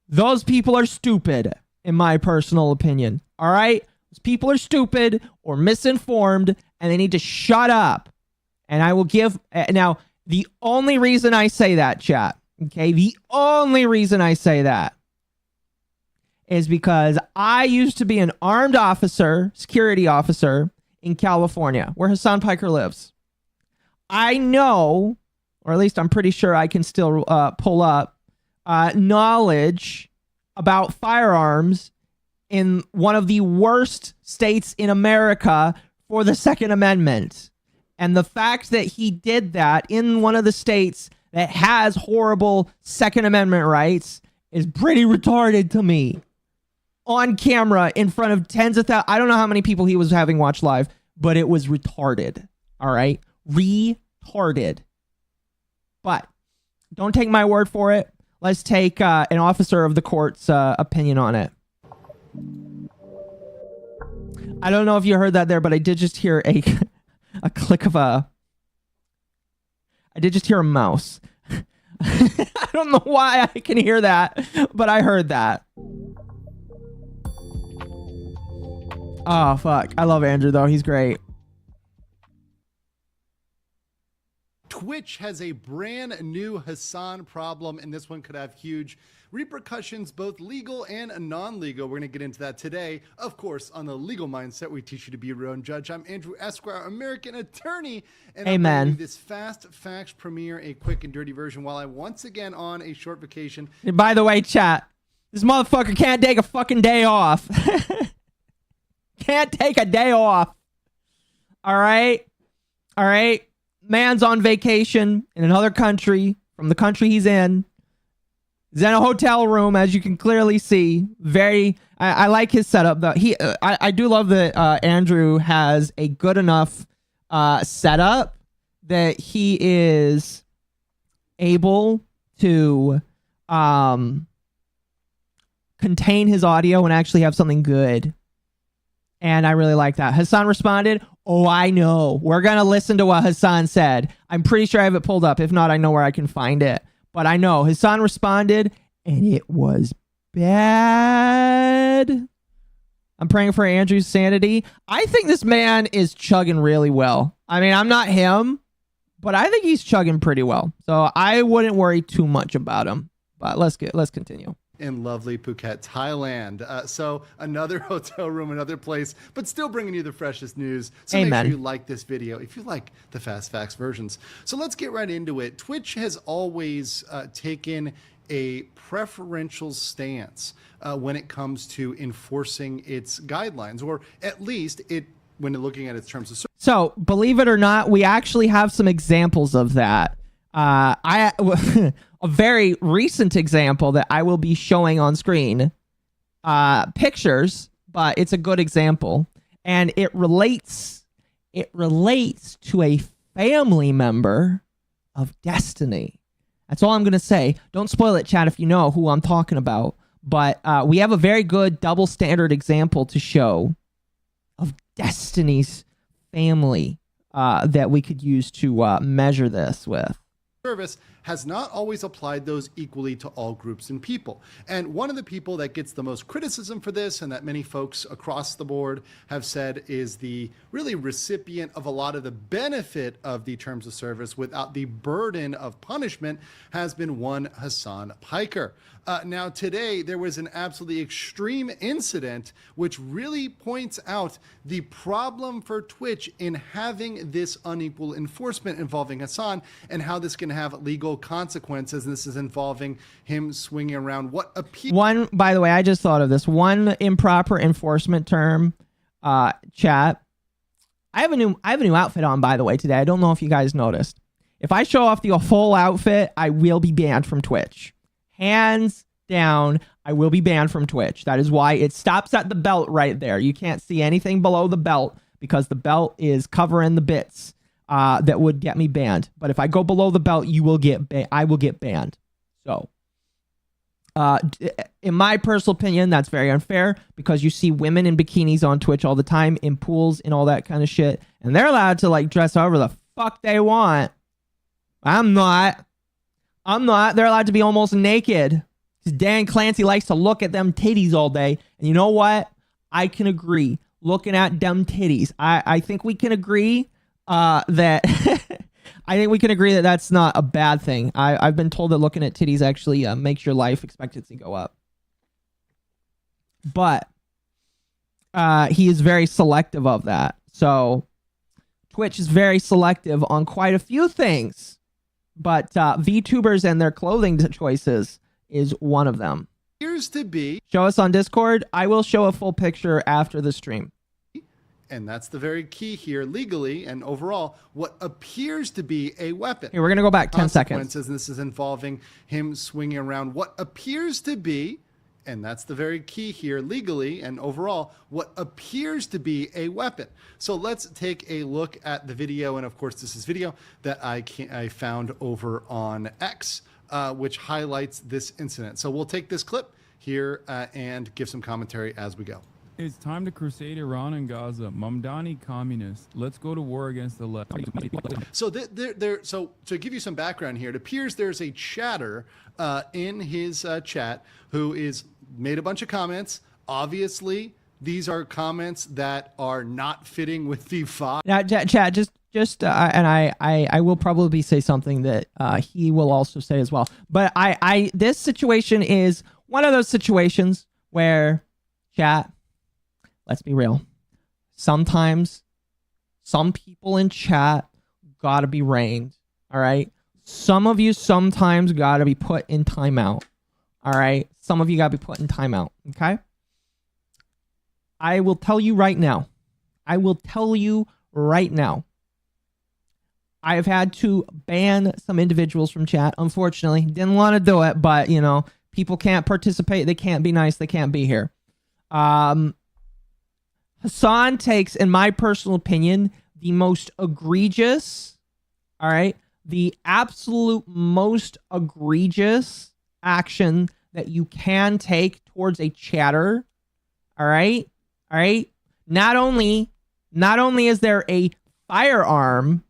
S3: Those people are stupid, in my personal opinion. All right? Those people are stupid or misinformed, and they need to shut up. And I will give... Now, the only reason I say that, chat, okay? The only reason I say that is because I used to be an armed officer, security officer, in California, where Hasan Piker lives. I know, or at least I'm pretty sure I can still pull up, knowledge about firearms in one of the worst states in America for the Second Amendment. And the fact that he did that in one of the states that has horrible Second Amendment rights is pretty retarded to me. On camera in front of tens of thousands. I don't know how many people he was having watch live, but it was retarded. All right? Retarded. But don't take my word for it. Let's take an officer of the court's opinion on it. I don't know if you heard that there, but I did just hear a click of a... I did just hear a mouse. I don't know why I can hear that, but I heard that. Oh, fuck. I love Andrew, though. He's great.
S10: Twitch has a brand new Hasan problem, and this one could have huge repercussions, both legal and non-legal. We're going to get into that today. Of course, on the legal mindset, we teach you to be your own judge. I'm Andrew Esquire, American attorney, and I'm going to do this fast facts premiere, a quick and dirty version, while I'm once again on a short vacation.
S3: And by the way, chat, this motherfucker can't take a fucking day off. Can't take a day off. All right? All right? Man's on vacation in another country from the country he's in. He's in a hotel room, as you can clearly see. I like his setup. I do love that Andrew has a good enough setup that he is able to contain his audio and actually have something good. And I really like that. Hasan responded, oh, I know. We're going to listen to what Hasan said. I'm pretty sure I have it pulled up. If not, I know where I can find it. But I know. Hasan responded, and it was bad. I'm praying for Andrew's sanity. I think this man is chugging really well. I mean, I'm not him, but I think he's chugging pretty well. So I wouldn't worry too much about him. But let's continue.
S10: In lovely Phuket, Thailand. So another hotel room, another place, but still bringing you the freshest news. So
S3: Amen.
S10: Make sure you like this video if you like the fast facts versions. So let's get right into it. Twitch has always taken a preferential stance when it comes to enforcing its guidelines, or at least when looking at its terms of service.
S3: So believe it or not, we actually have some examples of that. A very recent example that I will be showing on screen, pictures, but it's a good example, and it relates to a family member of Destiny. That's all I'm gonna say. Don't spoil it, chat, if you know who I'm talking about. But we have a very good double standard example to show of Destiny's family that we could use to measure this with.
S10: Service has not always applied those equally to all groups and people. And one of the people that gets the most criticism for this, and that many folks across the board have said is the really recipient of a lot of the benefit of the terms of service without the burden of punishment, has been one Hasan Piker. Now today there was an absolutely extreme incident which really points out the problem for Twitch in having this unequal enforcement involving Hasan, and how this can have legal consequences. And this is involving him swinging around what appears.
S3: One, by the way, I just thought of this. One improper enforcement term, chat. I have a new outfit on, by the way, today. I don't know if you guys noticed. If I show off the full outfit, I will be banned from Twitch. Hands down, I will be banned from Twitch. That is why it stops at the belt right there. You can't see anything below the belt because the belt is covering the bits that would get me banned. But if I go below the belt, you will get I will get banned. So, in my personal opinion, that's very unfair because you see women in bikinis on Twitch all the time, in pools and all that kind of shit, and they're allowed to like dress however the fuck they want. I'm not. They're allowed to be almost naked. Dan Clancy likes to look at them titties all day. And you know what? I can agree. Looking at dumb titties. I think we can agree that I think we can agree that that's not a bad thing. I've been told that looking at titties actually makes your life expectancy go up. But he is very selective of that. So Twitch is very selective on quite a few things. But VTubers and their clothing choices is one of them.
S10: Appears to be.
S3: Show us on Discord. I will show a full picture after the stream.
S10: And that's the very key here, legally and overall, what appears to be a weapon.
S3: Here, we're going to go back 10 seconds.
S10: And this is involving him swinging around what appears to be, and that's the very key here, legally and overall, what appears to be a weapon. So let's take a look at the video. And of course, this is video that I found over on X, which highlights this incident. So we'll take this clip here and give some commentary as we go.
S11: It's time to crusade Iran and Gaza. Mamdani communists. Let's go to war against the left.
S10: So so to give you some background here, it appears there's a chatter in his chat who is made a bunch of comments. Obviously, these are comments that are not fitting with the VOD.
S3: Now, chat, just and I will probably say something that he will also say as well. But this situation is one of those situations where, chat, let's be real. Sometimes some people in chat gotta be reined. All right. Some of you sometimes gotta be put in timeout. All right. Some of you gotta be put in timeout. Okay. I will tell you right now. I have had to ban some individuals from chat. Unfortunately, didn't want to do it, but you know, people can't participate. They can't be nice. They can't be here. Hasan takes, in my personal opinion, the most egregious, all right, the absolute most egregious action that you can take towards a chatter, all right? Not only is there a firearm,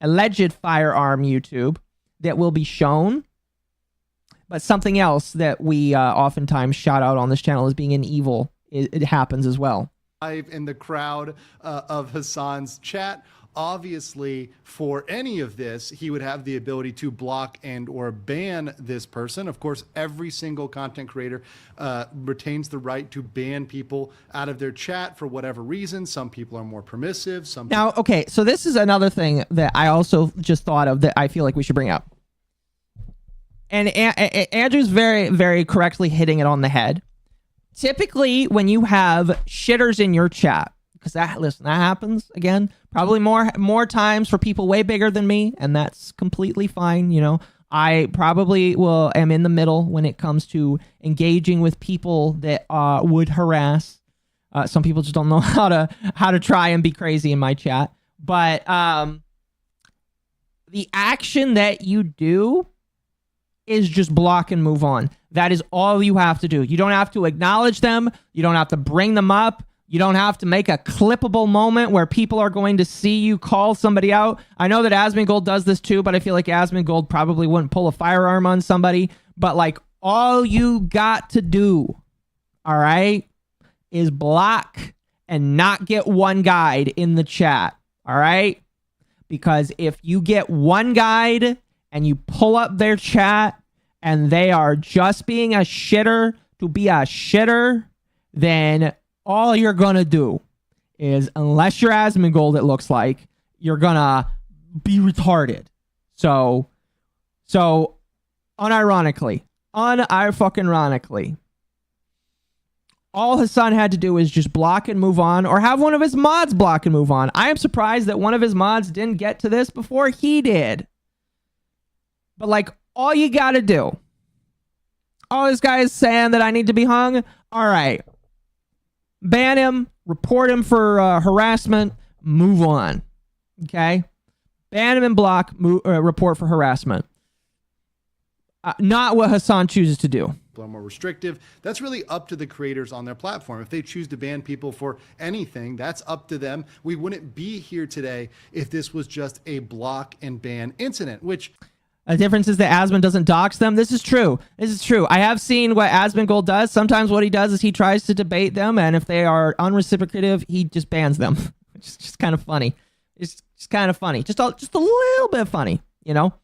S3: alleged firearm YouTube that will be shown, but something else that we oftentimes shout out on this channel as being an evil. It happens as well.
S10: In the crowd of Hasan's chat, obviously, for any of this, he would have the ability to block and or ban this person. Of course, every single content creator retains the right to ban people out of their chat for whatever reason. Some people are more permissive.
S3: Now, okay, so this is another thing that I also just thought of that I feel like we should bring up. And Andrew's very, very correctly hitting it on the head. Typically, when you have shitters in your chat, because that happens again, probably more times for people way bigger than me, and that's completely fine. You know, I probably am in the middle when it comes to engaging with people that would harass. Some people just don't know how to try and be crazy in my chat. But the action that you do is just block and move on. That is all you have to do. You don't have to acknowledge them. You don't have to bring them up. You don't have to make a clippable moment where people are going to see you call somebody out. I know that Asmongold does this too, but I feel like Asmongold probably wouldn't pull a firearm on somebody. But like, all you got to do, all right, is block and not get one guide in the chat, all right? Because if you get one guide and you pull up their chat and they are just being a shitter to be a shitter, then all you're going to do is, unless you're Asmongold, it looks like, you're going to be retarded. So unironically, All Hasan had to do is just block and move on, or have one of his mods block and move on. I am surprised that one of his mods didn't get to this before he did. But like, all you gotta do. All this guy is saying that I need to be hung. All right. Ban him, report him for harassment, move on. Okay? Ban him and block, report for harassment. Not what Hasan chooses to do.
S10: More restrictive. That's really up to the creators on their platform. If they choose to ban people for anything, that's up to them. We wouldn't be here today if this was just a block and ban incident, which...
S3: The difference is that Asmongold doesn't dox them. This is true. This is true. I have seen what Asmongold does. Sometimes what he does is he tries to debate them, and if they are unreciprocative, he just bans them. Which is just kind of funny. It's just kind of funny. Just a little bit funny, you know?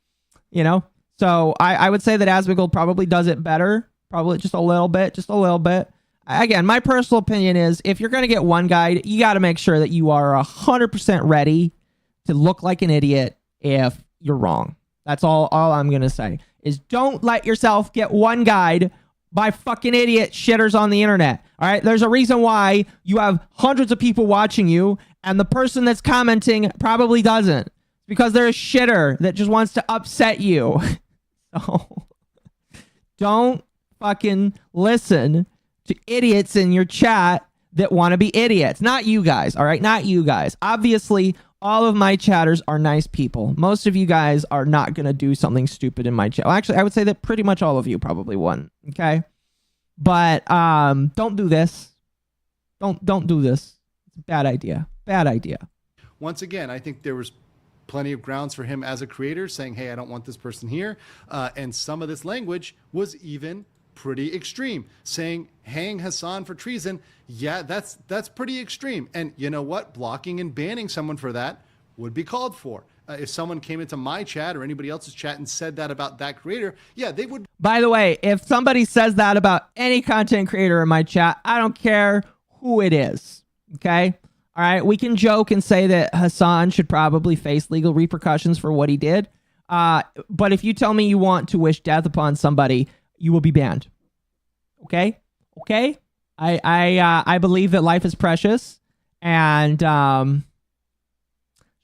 S3: You know? So I would say that Asmongold probably does it better. Probably just a little bit. Just a little bit. Again, my personal opinion is if you're going to get one guide, you got to make sure that you are 100% ready to look like an idiot if you're wrong. That's all I'm going to say is don't let yourself get one guide by fucking idiot shitters on the internet. All right. There's a reason why you have hundreds of people watching you and the person that's commenting probably doesn't, because they're a shitter that just wants to upset you. So don't fucking listen to idiots in your chat that want to be idiots. Not you guys. All right. Not you guys. Obviously, all of my chatters are nice people. Most of you guys are not going to do something stupid in my chat. Well, actually, I would say that pretty much all of you probably wouldn't. Okay. But don't do this. Don't do this. It's a bad idea. Bad idea.
S10: Once again, I think there was plenty of grounds for him as a creator saying, hey, I don't want this person here. And some of this language was even pretty extreme, saying hang Hasan for treason. Yeah, that's pretty extreme. And you know what? Blocking and banning someone for that would be called for. If someone came into my chat or anybody else's chat and said that about that creator, yeah, they would.
S3: By the way, if somebody says that about any content creator in my chat, I don't care who it is. Okay? All right? We can joke and say that Hasan should probably face legal repercussions for what he did. But if you tell me you want to wish death upon somebody, you will be banned. Okay? Okay? I believe that life is precious, and don't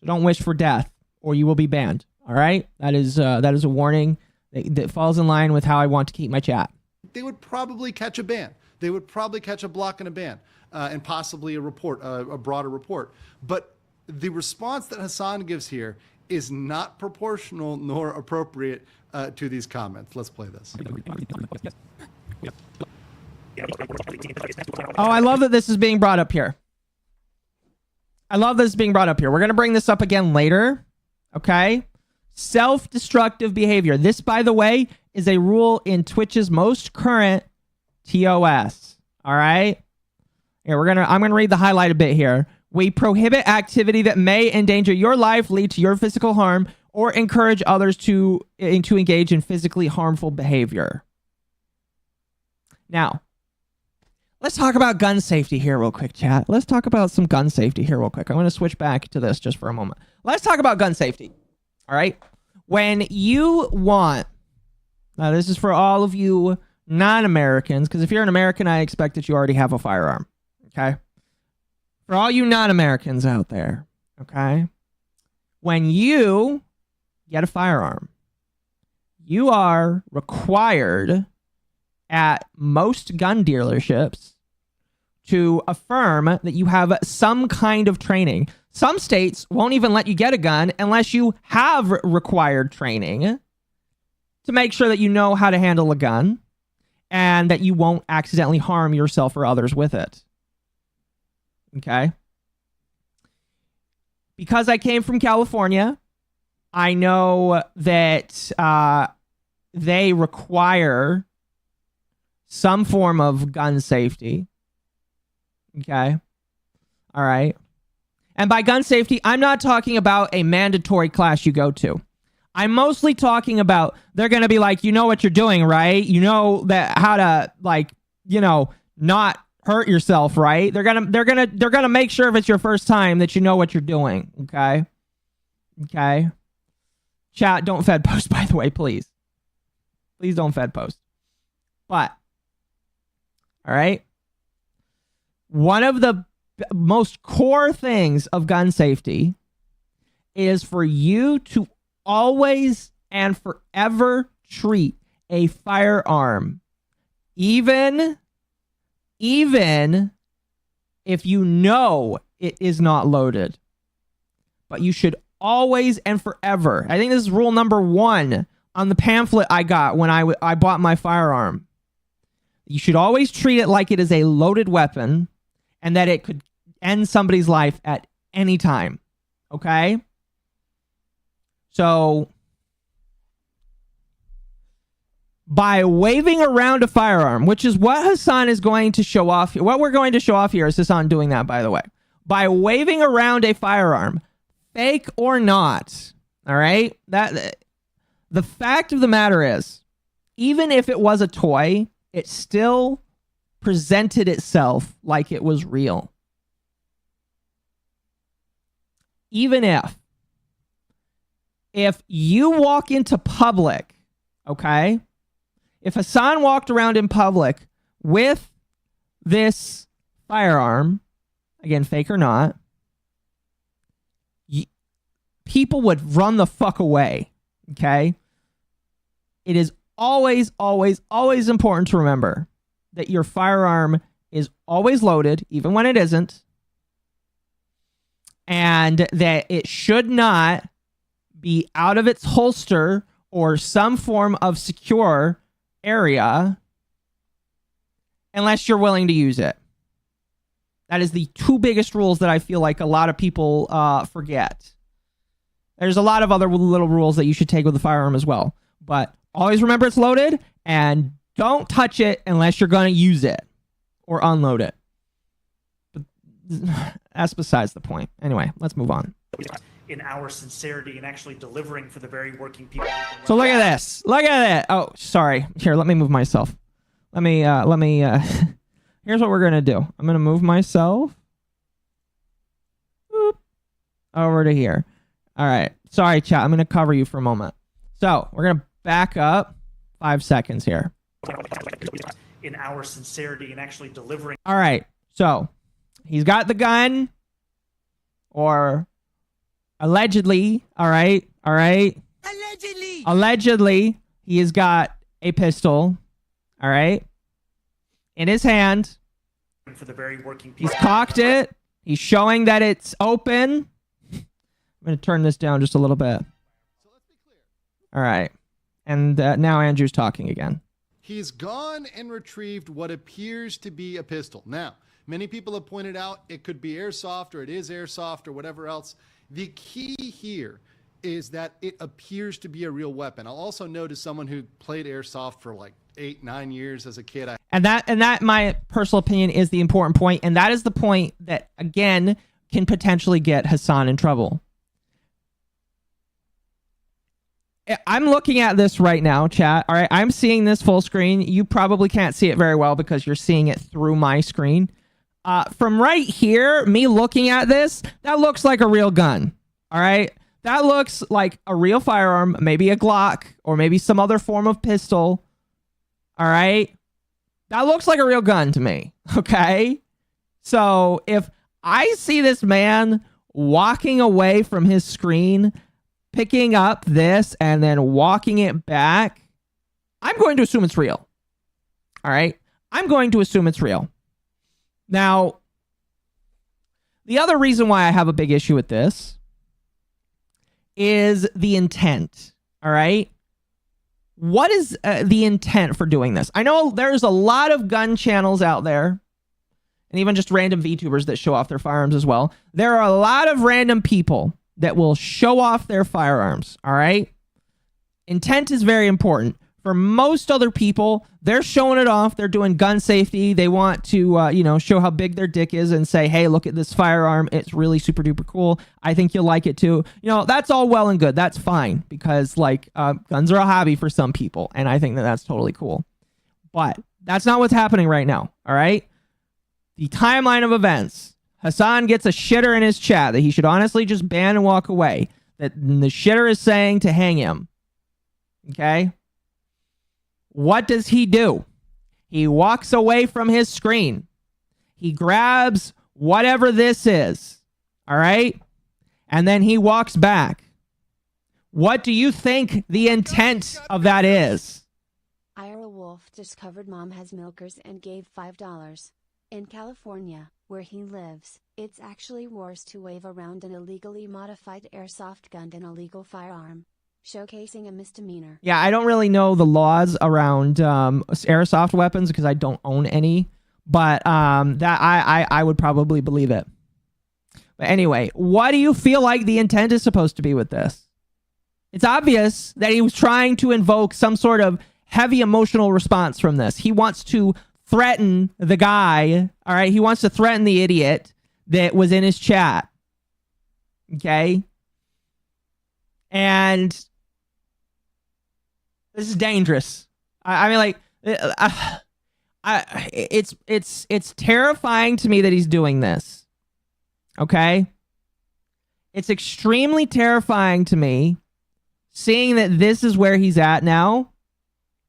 S3: wish for death or you will be banned. All right? That is a warning that falls in line with how I want to keep my chat.
S10: They would probably catch a ban. They would probably catch a block and a ban, and possibly a report, a broader report. But the response that Hasan gives here is not proportional nor appropriate to these comments. Let's play this.
S3: Oh, I love that this is being brought up here. I love this being brought up here. We're going to bring this up again later. Okay? Self-destructive behavior. This, by the way, is a rule in Twitch's most current TOS. All right? Here, I'm going to read the highlighted bit here. We prohibit activity that may endanger your life, lead to your physical harm, or encourage others to engage in physically harmful behavior. Now, let's talk about gun safety here real quick, chat. Let's talk about some gun safety here real quick. I'm going to switch back to this just for a moment. Let's talk about gun safety. All right? When you want... Now, this is for all of you non-Americans, because if you're an American, I expect that you already have a firearm. Okay? For all you non-Americans out there, okay? When you get a firearm, you are required at most gun dealerships to affirm that you have some kind of training. Some states won't even let you get a gun unless you have required training to make sure that you know how to handle a gun and that you won't accidentally harm yourself or others with it. Okay? Because I came from California, I know that they require some form of gun safety. Okay? All right. And by gun safety, I'm not talking about a mandatory class you go to. I'm mostly talking about they're going to be like, you know what you're doing, right? You know that how to, like, you know, not hurt yourself, right? They're going to make sure if it's your first time that you know what you're doing, okay? Okay? Chat, don't Fed post, by the way, please. Please don't Fed post. But all right? one of the most core things of gun safety is for you to always and forever treat a firearm, even if you know it is not loaded. But you should always and forever. I think this is rule number 1 on the pamphlet I got when I bought my firearm. You should always treat it like it is a loaded weapon and that it could end somebody's life at any time. Okay? So, by waving around a firearm, which is what Hasan is going to show off. What we're going to show off here is Hasan doing that, by the way. By waving around a firearm, fake or not, all right? The fact of the matter is, even if it was a toy, it still presented itself like it was real. Even if you walk into public, okay? If Hasan walked around in public with this firearm, again, fake or not, people would run the fuck away, okay? It is always, always, always important to remember that your firearm is always loaded, even when it isn't, and that it should not be out of its holster or some form of secure area unless you're willing to use it. That is the 2 biggest rules that I feel like a lot of people forget. There's a lot of other little rules that you should take with the firearm as well. But always remember it's loaded and don't touch it unless you're going to use it or unload it. But that's besides the point. Anyway, let's move on.
S12: In our sincerity and actually delivering for the very working people.
S3: So look at this. Look at it. Oh, sorry. Here, let me move myself. Let me here's what we're going to do. I'm going to move myself over to here. All right. Sorry, chat. I'm going to cover you for a moment. So we're going to back up 5 seconds here.
S12: In our sincerity and actually delivering.
S3: All right. So he's got the gun, or allegedly. All right. Allegedly, he has got a pistol. All right. In his hand.
S12: For the very working people.
S3: He's cocked it. He's showing that it's open. I'm going to turn this down just a little bit. All right. And now Andrew's talking again.
S10: He's gone and retrieved what appears to be a pistol. Now, many people have pointed out it could be airsoft, or it is airsoft, or whatever else. The key here is that it appears to be a real weapon. I'll also note, as someone who played airsoft for like 8-9 years as a kid,
S3: and that my personal opinion is the important point, and that is the point that again can potentially get Hasan in trouble. I'm looking at this right now, chat. All right, I'm seeing this full screen. You probably can't see it very well because you're seeing it through my screen. From right here, me looking at this, that looks like a real gun. All right, that looks like a real firearm, maybe a Glock or maybe some other form of pistol. All right, that looks like a real gun to me. Okay, so if I see this man walking away from his screen, picking up this and then walking it back, I'm going to assume it's real. All right, I'm going to assume it's real. Now, the other reason why I have a big issue with this is the intent. All right, what is the intent for doing this? I know there's a lot of gun channels out there, and even just random VTubers that show off their firearms as well. There are a lot of random people that will show off their firearms, all right? Intent is very important. For most other people, they're showing it off. They're doing gun safety. They want to, show how big their dick is and say, hey, look at this firearm. It's really super duper cool. I think you'll like it too. That's all well and good. That's fine because, guns are a hobby for some people, and I think that that's totally cool. But that's not what's happening right now, all right? The timeline of events. Hasan gets a shitter in his chat that he should honestly just ban and walk away. That the shitter is saying to hang him. Okay? What does he do? He walks away from his screen. He grabs whatever this is. All right? And then he walks back. What do you think the intent of that is?
S6: Ira Wolf discovered mom has milkers and gave $5. In California, where he lives, it's actually worse to wave around an illegally modified airsoft gun than a legal firearm, showcasing a misdemeanor.
S3: Yeah, I don't really know the laws around airsoft weapons because I don't own any, but that I would probably believe it. But anyway, what do you feel like the intent is supposed to be with this? It's obvious that he was trying to invoke some sort of heavy emotional response from this. He wants to threaten the guy, all right? He wants to threaten the idiot that was in his chat, okay? And this is dangerous. I mean, like, it's terrifying to me that he's doing this, okay? It's extremely terrifying to me seeing that this is where he's at now,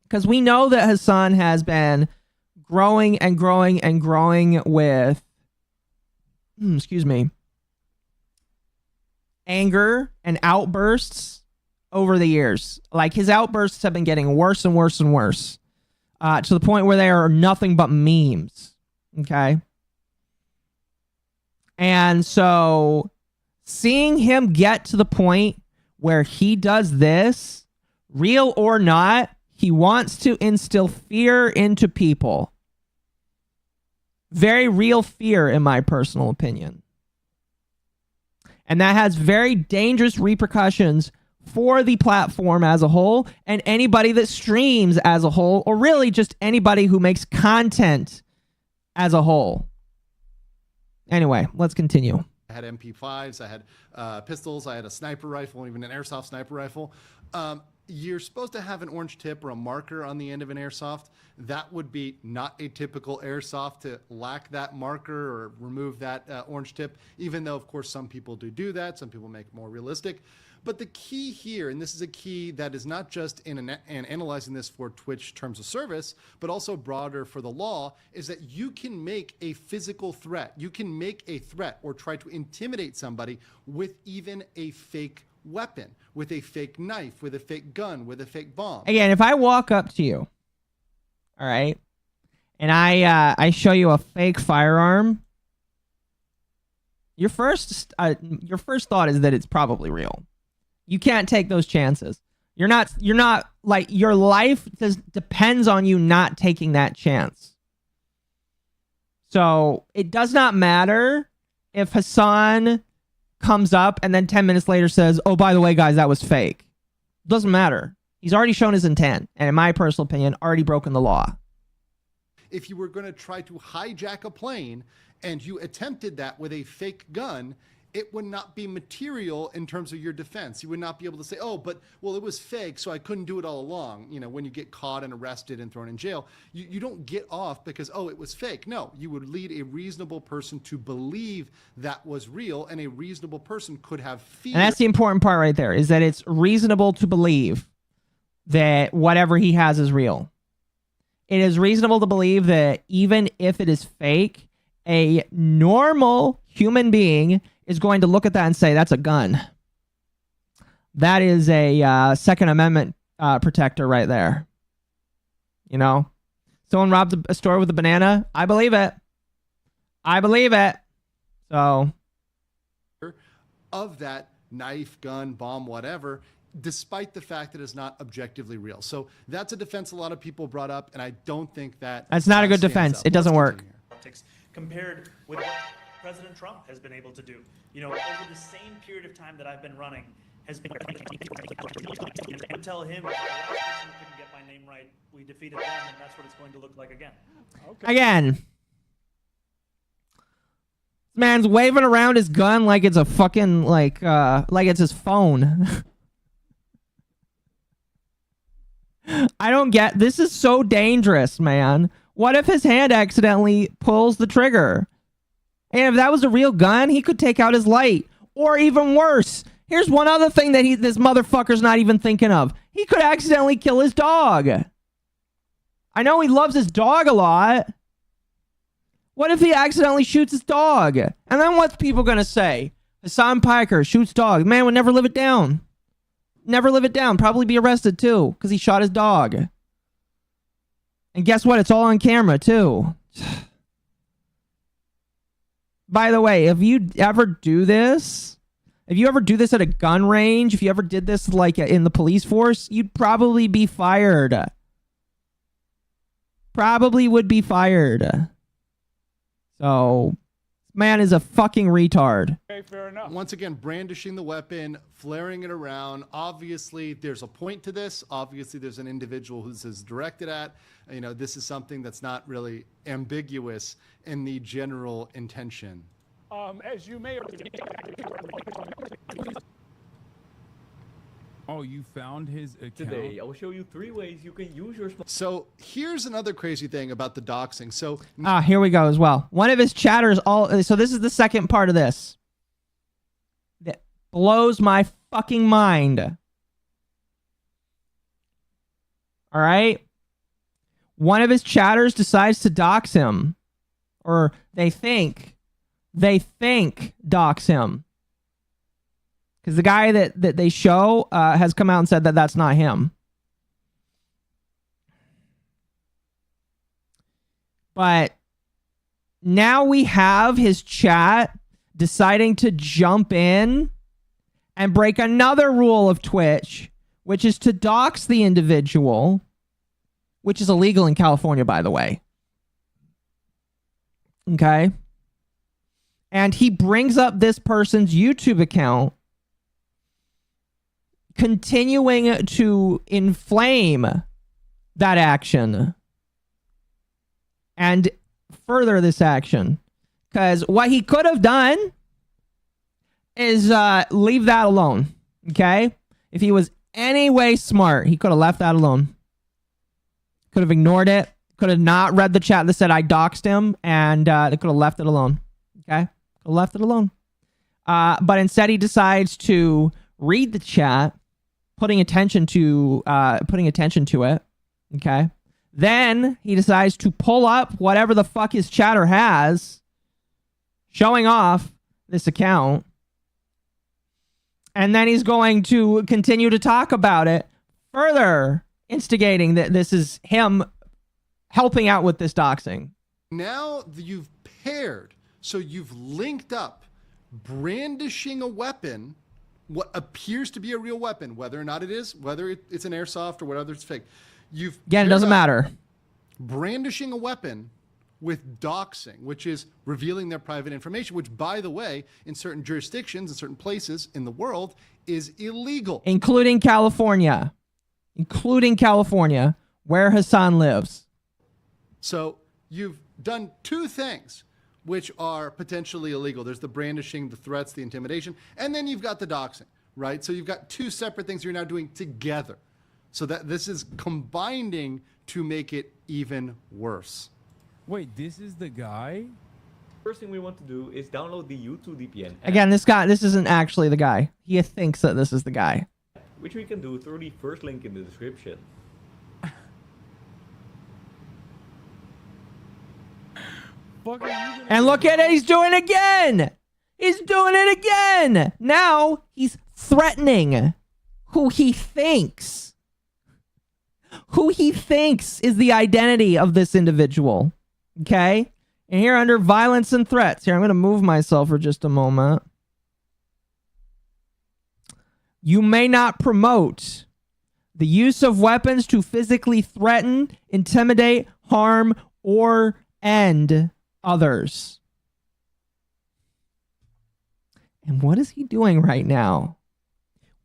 S3: because we know that Hasan has been growing and growing and growing with, excuse me, anger and outbursts over the years. Like, his outbursts have been getting worse and worse and worse, to the point where they are nothing but memes, okay? And so seeing him get to the point where he does this, real or not, he wants to instill fear into people. Very real fear, in my personal opinion. And that has very dangerous repercussions for the platform as a whole, and anybody that streams as a whole, or really just anybody who makes content as a whole. Anyway, let's continue.
S10: I had MP5s, I had pistols, I had a sniper rifle, even an airsoft sniper rifle. You're supposed to have an orange tip or a marker on the end of an airsoft. That would be not a typical airsoft to lack that marker or remove that orange tip, even though, of course, some people do that. Some people make it more realistic. But the key here, and this is a key that is not just in analyzing this for Twitch terms of service, but also broader for the law, is that you can make a physical threat. You can make a threat or try to intimidate somebody with even a fake weapon, with a fake knife, with a fake gun, with a fake bomb.
S3: Again, if I walk up to you, all right, and I show you a fake firearm, your first thought is that it's probably real. You can't take those chances. You're not like, your life depends on you not taking that chance. So it does not matter if Hasan comes up and then 10 minutes later says, oh, by the way, guys, that was fake. Doesn't matter. He's already shown his intent, and in my personal opinion, already broken the law.
S10: If you were going to try to hijack a plane and you attempted that with a fake gun, it would not be material in terms of your defense. You would not be able to say, oh, but, well, it was fake, so I couldn't do it all along. You know, when you get caught and arrested and thrown in jail, you don't get off because, oh, it was fake. No, you would lead a reasonable person to believe that was real, and a reasonable person could have fear.
S3: And that's the important part right there, is that it's reasonable to believe that whatever he has is real. It is reasonable to believe that even if it is fake, a normal human being is going to look at that and say, that's a gun. That is a Second Amendment protector right there. You know? Someone robbed a store with a banana. I believe it. I believe it. So.
S10: Of that knife, gun, bomb, whatever, despite the fact that it's not objectively real. So that's a defense a lot of people brought up, and I don't think that's
S3: not a good defense. It doesn't work.
S12: Compared with what President Trump has been able to do. You know, over the same period of time that I've been running, has been tell him, the last person couldn't get my name right, we defeated them, and that's what it's going to look like again.
S3: Okay. Again. This man's waving around his gun like it's a fucking, like it's his phone. I don't get, this is so dangerous, man. What if his hand accidentally pulls the trigger? And if that was a real gun, he could take out his light. Or even worse, here's one other thing that this motherfucker's not even thinking of. He could accidentally kill his dog. I know he loves his dog a lot. What if he accidentally shoots his dog? And then what's people gonna say? Hasan Piker shoots dog. Man would never live it down. Never live it down. Probably be arrested too, because he shot his dog. And guess what? It's all on camera too. By the way, if you ever do this, if you ever do this at a gun range, if you ever did this like in the police force, you'd probably be fired. Probably would be fired. So, man is a fucking retard.
S9: Okay, fair enough.
S10: Once again, brandishing the weapon, flaring it around. Obviously, there's a point to this. Obviously, there's an individual who this is directed at. You know, this is something that's not really ambiguous in the general intention.
S9: As you may
S11: Oh, you found his account?
S13: Today, I will show you 3 ways you can use your smart.
S10: So here's another crazy thing about the doxing. So
S3: here we go as well. One of his chatters so this is the second part of this. That blows my fucking mind. All right. One of his chatters decides to dox him, or they think dox him. Because the guy that they show has come out and said that that's not him. But now we have his chat deciding to jump in and break another rule of Twitch, which is to dox the individual, which is illegal in California, by the way. Okay? And he brings up this person's YouTube account, continuing to inflame that action and further this action. Because what he could have done is leave that alone. Okay? If he was any way smart, he could have left that alone. Could have ignored it. Could have not read the chat that said I doxed him, and they could have left it alone. Okay? Could have left it alone. But instead he decides to read the chat, putting attention to it. Okay? Then he decides to pull up whatever the fuck his chatter has, showing off this account. And then he's going to continue to talk about it, further instigating that this is him helping out with this doxing.
S10: Now you've paired, so you've linked up brandishing a weapon, what appears to be a real weapon, whether or not it is, whether it's an airsoft or whether it's fake.
S3: Again, it doesn't matter.
S10: Brandishing a weapon with doxing, which is revealing their private information, which, by the way, in certain jurisdictions, in certain places in the world, is illegal.
S3: Including California. Where Hasan lives.
S10: So you've done 2 things which are potentially illegal. There's the brandishing, the threats, the intimidation, and then you've got the doxing, right? So you've got 2 separate things you're now doing together. So that this is combining to make it even worse.
S11: Wait, this is the guy?
S13: First thing we want to do is download the YouTube VPN app,
S3: Again, this isn't actually the guy. He thinks that this is the guy.
S13: which we can do through the first link in the description.
S3: And look at it, he's doing it again! He's doing it again! Now, he's threatening who he thinks is the identity of this individual. Okay? And here under violence and threats, here, I'm going to move myself for just a moment. You may not promote the use of weapons to physically threaten, intimidate, harm, or end others. And what is he doing right now?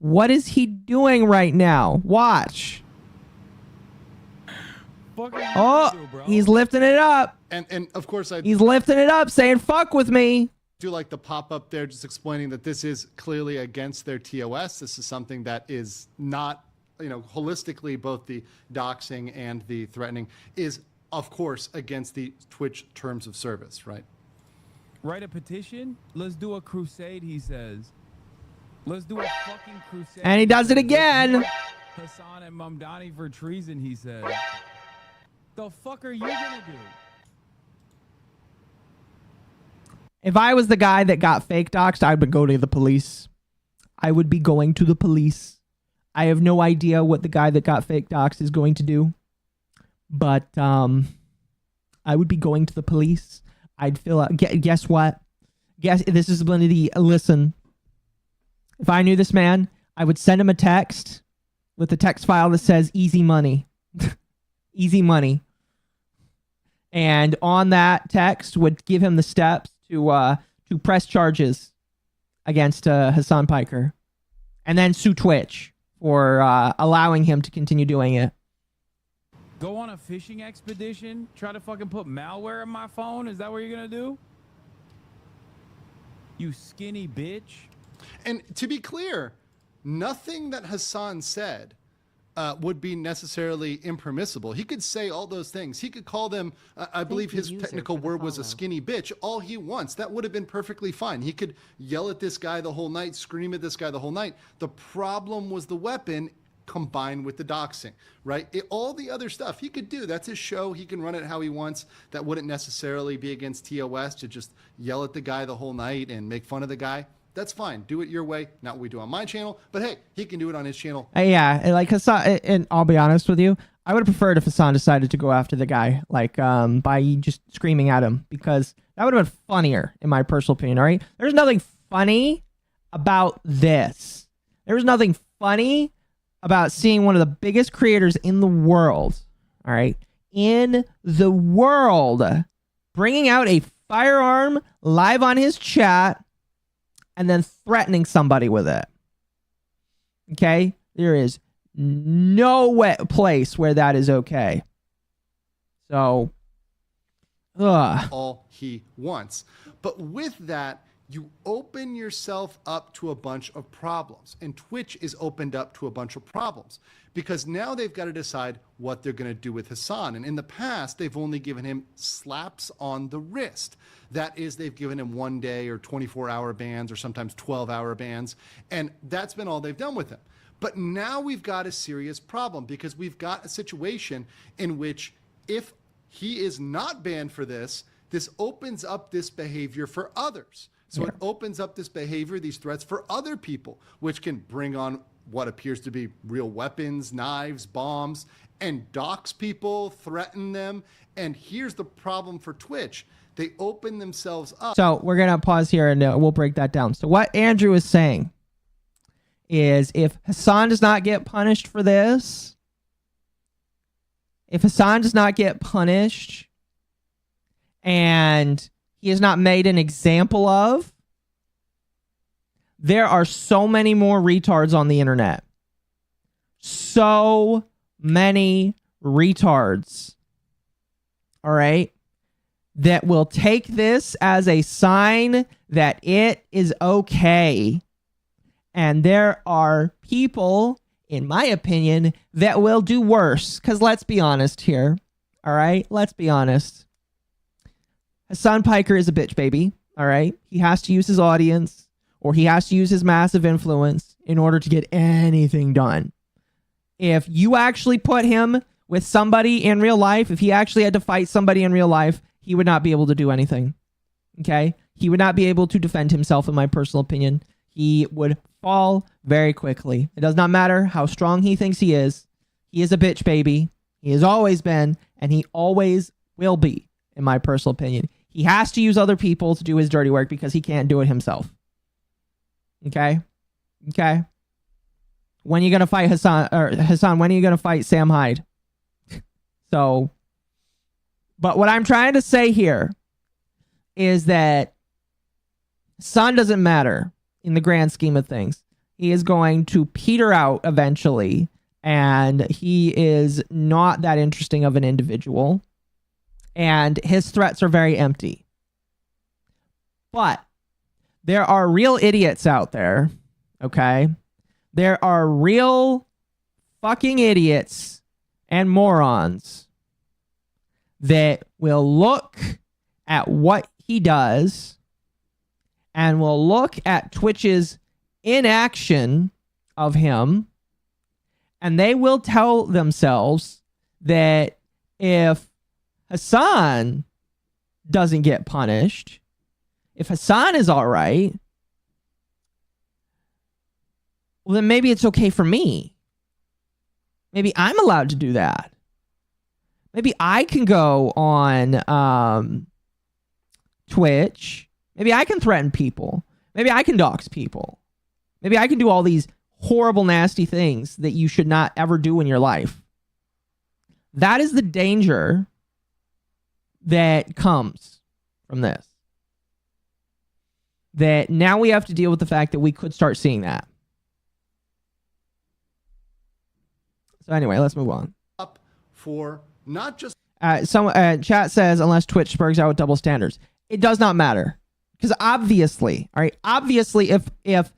S3: Watch. He's lifting it up.
S10: And of course,
S3: he's lifting it up, saying "fuck with me."
S10: Do like the pop up there, just explaining that this is clearly against their TOS. This is something that is not, holistically, both the doxing and the threatening is, of course, against the Twitch terms of service, right?
S11: Write a petition? Let's do a crusade, he says. Let's do a fucking crusade.
S3: And he does it again.
S11: Hasan and Mamdani for treason, he said. The fuck are you gonna do?
S3: If I was the guy that got fake doxed, I would go to the police. I would be going to the police. I have no idea what the guy that got fake doxed is going to do. But I would be going to the police. I'd fill out. Guess what? Guess this is validity. Listen. If I knew this man, I would send him a text with a text file that says easy money. Easy money. And on that text would give him the steps to press charges against Hasan Piker. And then sue Twitch for allowing him to continue doing it.
S11: Go on a fishing expedition? Try to fucking put malware in my phone? Is that what you're gonna do? You skinny bitch.
S10: And to be clear, nothing that Hasan said would be necessarily impermissible. He could say all those things. He could call them, I believe his technical word was a skinny bitch, all he wants. That would have been perfectly fine. He could yell at this guy the whole night, scream at this guy the whole night. The problem was the weapon combined with the doxing, right? All the other stuff he could do. That's his show. He can run it how he wants. That wouldn't necessarily be against TOS to just yell at the guy the whole night and make fun of the guy. That's fine. Do it your way. Not what we do on my channel. But hey, he can do it on his channel.
S3: Yeah, like Hasan, and I'll be honest with you, I would have preferred if Hasan decided to go after the guy, like by just screaming at him, because that would have been funnier, in my personal opinion, all right? There's nothing funny about this. There's nothing funny about seeing one of the biggest creators in the world, all right, in the world, bringing out a firearm live on his chat and then threatening somebody with it. Okay? There is no place where that is okay. So,
S10: all he wants. But with that, you open yourself up to a bunch of problems. And Twitch is opened up to a bunch of problems because now they've got to decide what they're going to do with Hasan. And in the past, they've only given him slaps on the wrist. That is, they've given him 1 day or 24-hour bans or sometimes 12-hour bans. And that's been all they've done with him. But now we've got a serious problem because we've got a situation in which if he is not banned for this, this opens up this behavior for others. So it opens up this behavior, these threats for other people, which can bring on what appears to be real weapons, knives, bombs, and dox people, threaten them. And here's the problem for Twitch. They open themselves up.
S3: So we're going to pause here and we'll break that down. So what Andrew is saying is if Hasan does not get punished for this, if Hasan does not get punished and he is not made an example of, there are so many more retards on the internet. So many retards. All right? That will take this as a sign that it is okay. And there are people, in my opinion, that will do worse. Because let's be honest here. All right? Let's be honest. Hasan Piker is a bitch baby, all right? He has to use his audience or he has to use his massive influence in order to get anything done. If you actually put him with somebody in real life, if he actually had to fight somebody in real life, he would not be able to do anything, okay? He would not be able to defend himself, in my personal opinion. He would fall very quickly. It does not matter how strong he thinks he is. He is a bitch baby. He has always been, and he always will be, in my personal opinion. He has to use other people to do his dirty work because he can't do it himself. Okay? Okay? When are you going to fight Hasan? Or Hasan, when are you going to fight Sam Hyde? So, but what I'm trying to say here is that Hasan doesn't matter in the grand scheme of things. He is going to peter out eventually, and he is not that interesting of an individual. And his threats are very empty. But there are real idiots out there, okay? There are real fucking idiots and morons that will look at what he does and will look at Twitch's inaction of him, and they will tell themselves that if Hasan doesn't get punished, If Hasan is all right, well, then maybe it's okay for me. Maybe I'm allowed to do that. Maybe I can go on Twitch. Maybe I can threaten people. Maybe I can dox people. Maybe I can do all these horrible, nasty things that you should not ever do in your life. That is the danger that comes from this. That now we have to deal with the fact that we could start seeing that. So anyway, let's move on.
S10: Up for not just
S3: chat says unless Twitch spurgs out with double standards, it does not matter, because obviously, all right, obviously, if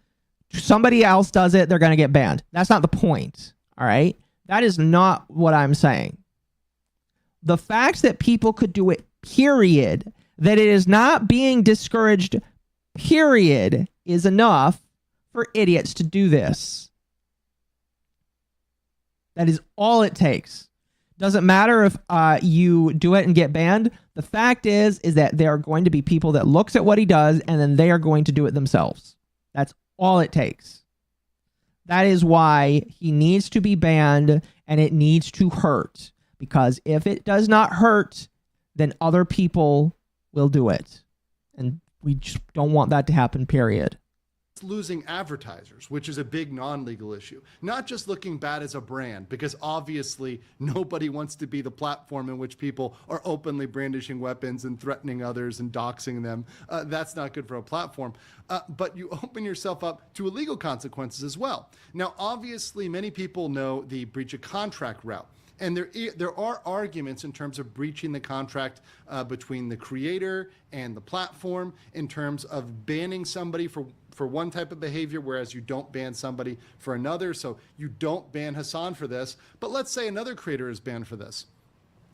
S3: somebody else does it, they're gonna get banned. That's not the point. All right, that is not what I'm saying. The fact that people could do it, period, that it is not being discouraged, period, is enough for idiots to do this. That is all it takes. Doesn't matter if you do it and get banned. The fact is that there are going to be people that looks at what he does and then they are going to do it themselves. That's all it takes. That is why he needs to be banned, and it needs to hurt. Because if it does not hurt, then other people will do it. And we just don't want that to happen, period.
S10: Losing advertisers, which is a big non-legal issue. Not just looking bad as a brand, because obviously nobody wants to be the platform in which people are openly brandishing weapons and threatening others and doxing them. That's not good for a platform. But you open yourself up to illegal consequences as well. Now, obviously, many people know the breach of contract route. And there are arguments in terms of breaching the contract between the creator and the platform in terms of banning somebody for one type of behavior, whereas you don't ban somebody for another. So you don't ban Hasan for this, but let's say another creator is banned for this.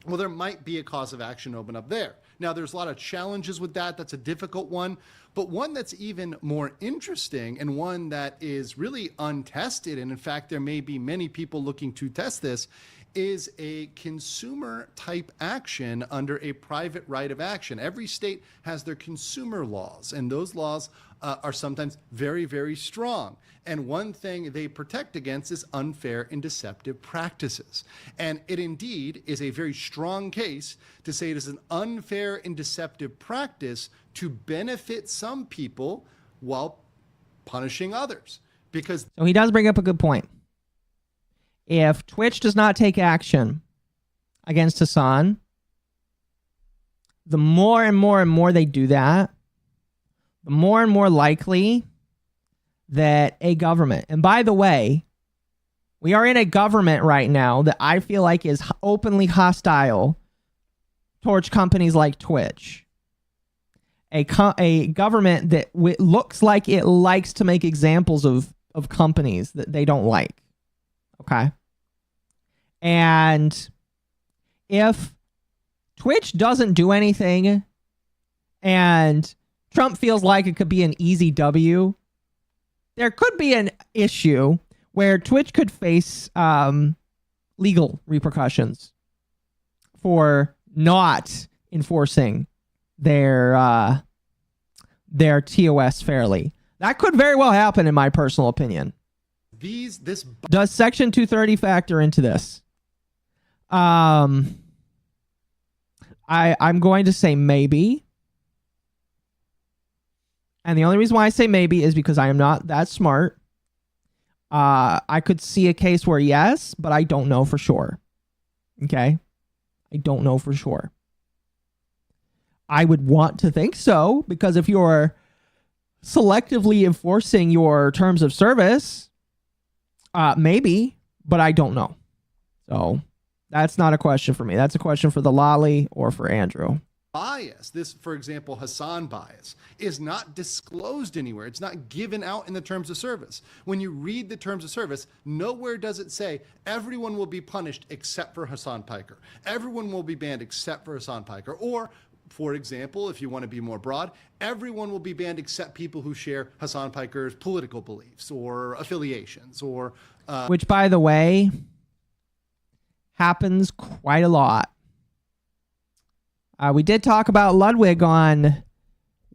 S10: Well, there might be a cause of action open up there. Now, there's a lot of challenges with that. That's a difficult one. But one that's even more interesting, and one that is really untested, and in fact, there may be many people looking to test this, is a consumer type action under a private right of action. Every state has their consumer laws, and those laws are sometimes very, very strong. And one thing they protect against is unfair and deceptive practices. And it indeed is a very strong case to say it is an unfair and deceptive practice to benefit some people while punishing others. Because
S3: so he does bring up a good point. If Twitch does not take action against Hasan, the more and more and more they do that, the more and more likely that a government, and by the way, we are in a government right now that I feel like is openly hostile towards companies like Twitch. A government that looks like it likes to make examples of companies that they don't like. Okay? And if Twitch doesn't do anything and Trump feels like it could be an easy W, there could be an issue where Twitch could face legal repercussions for not enforcing their TOS fairly. That could very well happen, in my personal opinion. Does Section 230 factor into this? I'm going to say maybe. And the only reason why I say maybe is because I am not that smart. I could see a case where yes, but I don't know for sure. Okay? I don't know for sure. I would want to think so, because if you're selectively enforcing your terms of service, maybe, but I don't know. So that's not a question for me. That's a question for the Lolly or for Andrew.
S10: Bias, this, for example, Hasan bias, is not disclosed anywhere. It's not given out in the terms of service. When you read the terms of service, nowhere does it say everyone will be punished except for Hasan Piker. Everyone will be banned except for Hasan Piker. Or, for example, if you want to be more broad, everyone will be banned except people who share Hasan Piker's political beliefs or affiliations or...
S3: Which, by the way, happens quite a lot. We did talk about Ludwig on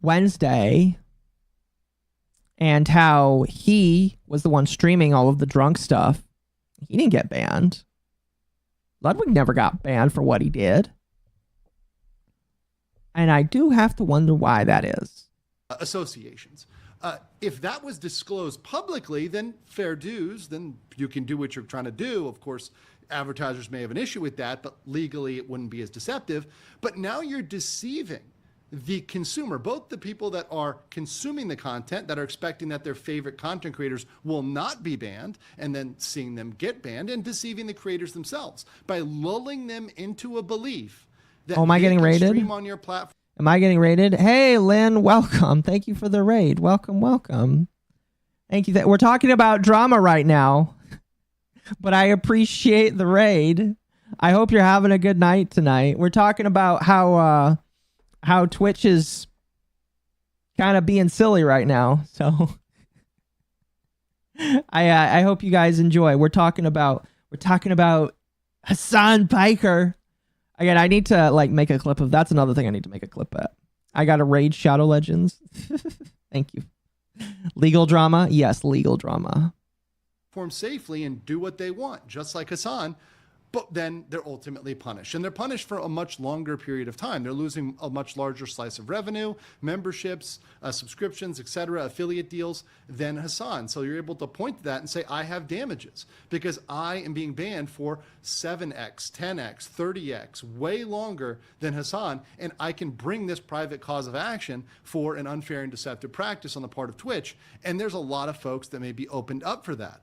S3: Wednesday and how he was the one streaming all of the drunk stuff. He didn't get banned. Ludwig never got banned for what he did. And I do have to wonder why that is.
S10: Associations. If that was disclosed publicly, then fair dues, then you can do what you're trying to do. Of course, advertisers may have an issue with that, but legally it wouldn't be as deceptive. But now you're deceiving the consumer, both the people that are consuming the content, that are expecting that their favorite content creators will not be banned, and then seeing them get banned, and deceiving the creators themselves by lulling them into a belief that
S3: am I getting raided?
S10: Stream on your platform.
S3: Am I getting raided? Hey, Lynn, welcome. Thank you for the raid. Welcome, welcome. Thank you. We're talking about drama right now, but I appreciate the raid. I hope you're having a good night tonight. We're talking about how Twitch is kind of being silly right now. So I hope you guys enjoy. We're talking about Hasan Piker. Again, I need to like make a clip of that's another thing I need to make a clip at. I got to raid Shadow Legends. Thank you. Legal drama? Yes, legal drama.
S10: Perform safely and do what they want, just like Hasan, but then they're ultimately punished. And they're punished for a much longer period of time. They're losing a much larger slice of revenue, memberships, subscriptions, etc., affiliate deals than Hasan. So you're able to point to that and say, I have damages because I am being banned for 7x, 10x, 30x, way longer than Hasan, and I can bring this private cause of action for an unfair and deceptive practice on the part of Twitch. And there's a lot of folks that may be opened up for that.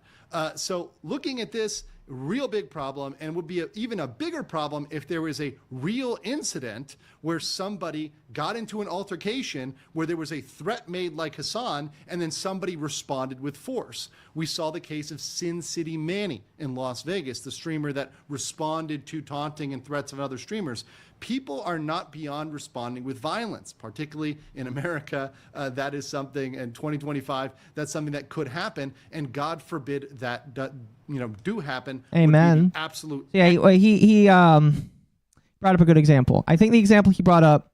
S10: So looking at this, real big problem, and would be even a bigger problem if there was a real incident where somebody got into an altercation where there was a threat made like Hasan and then somebody responded with force. We saw the case of Sin City Manny in Las Vegas, the streamer that responded to taunting and threats of other streamers. People are not beyond responding with violence, particularly in America. That is something in 2025, that's something that could happen, and God forbid that do happen.
S3: Amen.
S10: Absolute.
S3: Yeah, he brought up a good example. I think the example he brought up,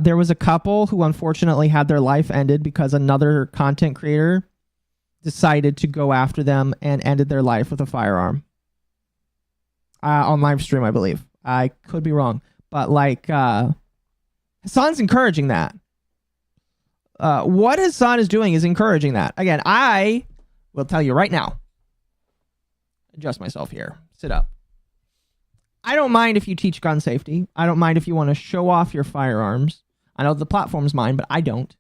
S3: there was a couple who unfortunately had their life ended because another content creator decided to go after them and ended their life with a firearm on live stream, I believe. I could be wrong, but like Hasan's encouraging that. What Hasan is doing is encouraging that. Again, I will tell you right now. Adjust myself here. Sit up. I don't mind if you teach gun safety. I don't mind if you want to show off your firearms. I know the platform's mine, but I don't.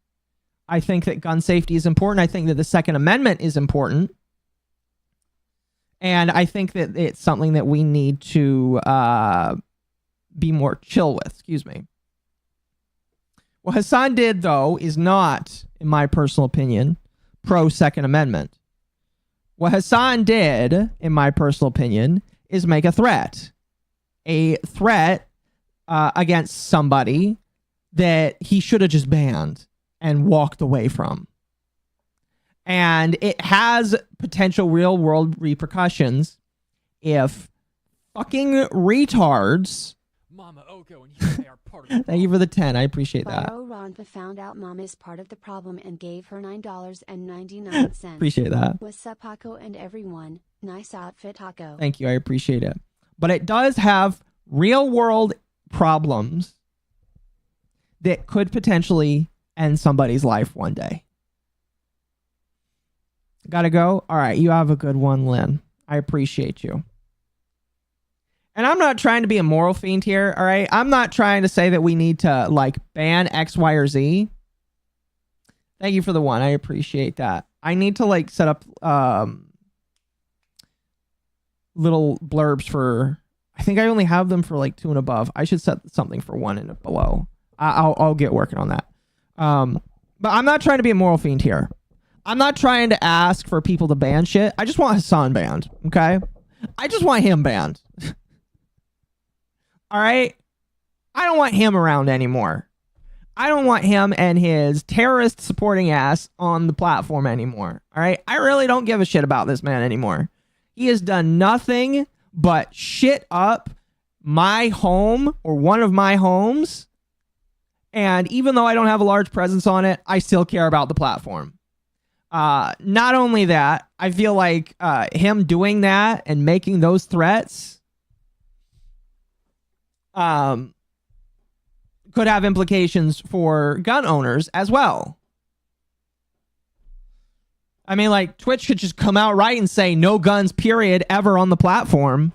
S3: I think that gun safety is important. I think that the Second Amendment is important. And I think that it's something that we need to be more chill with. Excuse me. What Hasan did, though, is not, in my personal opinion, pro-Second Amendment. What Hasan did, in my personal opinion, is make a threat. A threat against somebody that he should have just banned and walked away from. And it has potential real-world repercussions if fucking retards...
S7: MommaOcco and EvaElfpire are part of the problem.
S3: Thank you for the 10. I appreciate that.
S6: Ronpa found out Mom is part of the problem and gave her $9.99.
S3: Appreciate that.
S6: What's up, Paco and everyone? Nice outfit, Taco.
S3: Thank you. I appreciate it. But it does have real-world problems that could potentially end somebody's life one day. Gotta go? All right. You have a good one, Lynn. I appreciate you. And I'm not trying to be a moral fiend here, all right? I'm not trying to say that we need to, like, ban X, Y, or Z. Thank you for the one. I appreciate that. I need to, like, set up little blurbs for... I think I only have them for, like, 2 and above. I should set something for 1 and below. I'll get working on that. But I'm not trying to be a moral fiend here. I'm not trying to ask for people to ban shit. I just want Hasan banned, okay? I just want him banned. All right? I don't want him around anymore. I don't want him and his terrorist supporting ass on the platform anymore. All right? I really don't give a shit about this man anymore. He has done nothing but shit up my home or one of my homes And even though I don't have a large presence on it, I still care about the platform. Not only that, I feel like him doing that and making those threats could have implications for gun owners as well. I mean, like, Twitch could just come out right and say no guns, period, ever on the platform.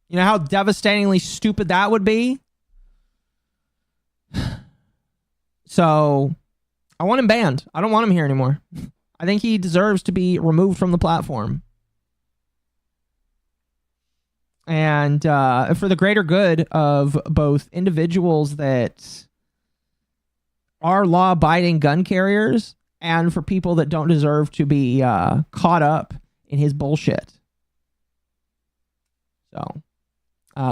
S3: You know how devastatingly stupid that would be? So, I want him banned. I don't want him here anymore. I think he deserves to be removed from the platform. And for the greater good of both individuals that are law-abiding gun carriers and for people that don't deserve to be caught up in his bullshit. So,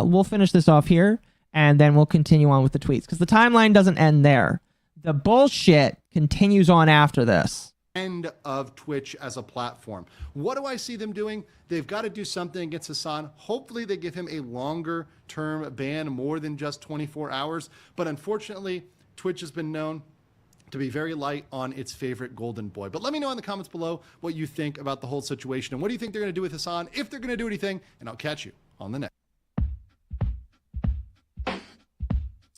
S3: we'll finish this off here, and then we'll continue on with the tweets, because the timeline doesn't end there. The bullshit continues on after this.
S10: End of Twitch as a platform. What do I see them doing? They've got to do something against Hasan. Hopefully they give him a longer term ban, more than just 24 hours. But unfortunately, Twitch has been known to be very light on its favorite golden boy. But let me know in the comments below what you think about the whole situation, and what do you think they're going to do with Hasan, if they're going to do anything, and I'll catch you on the next.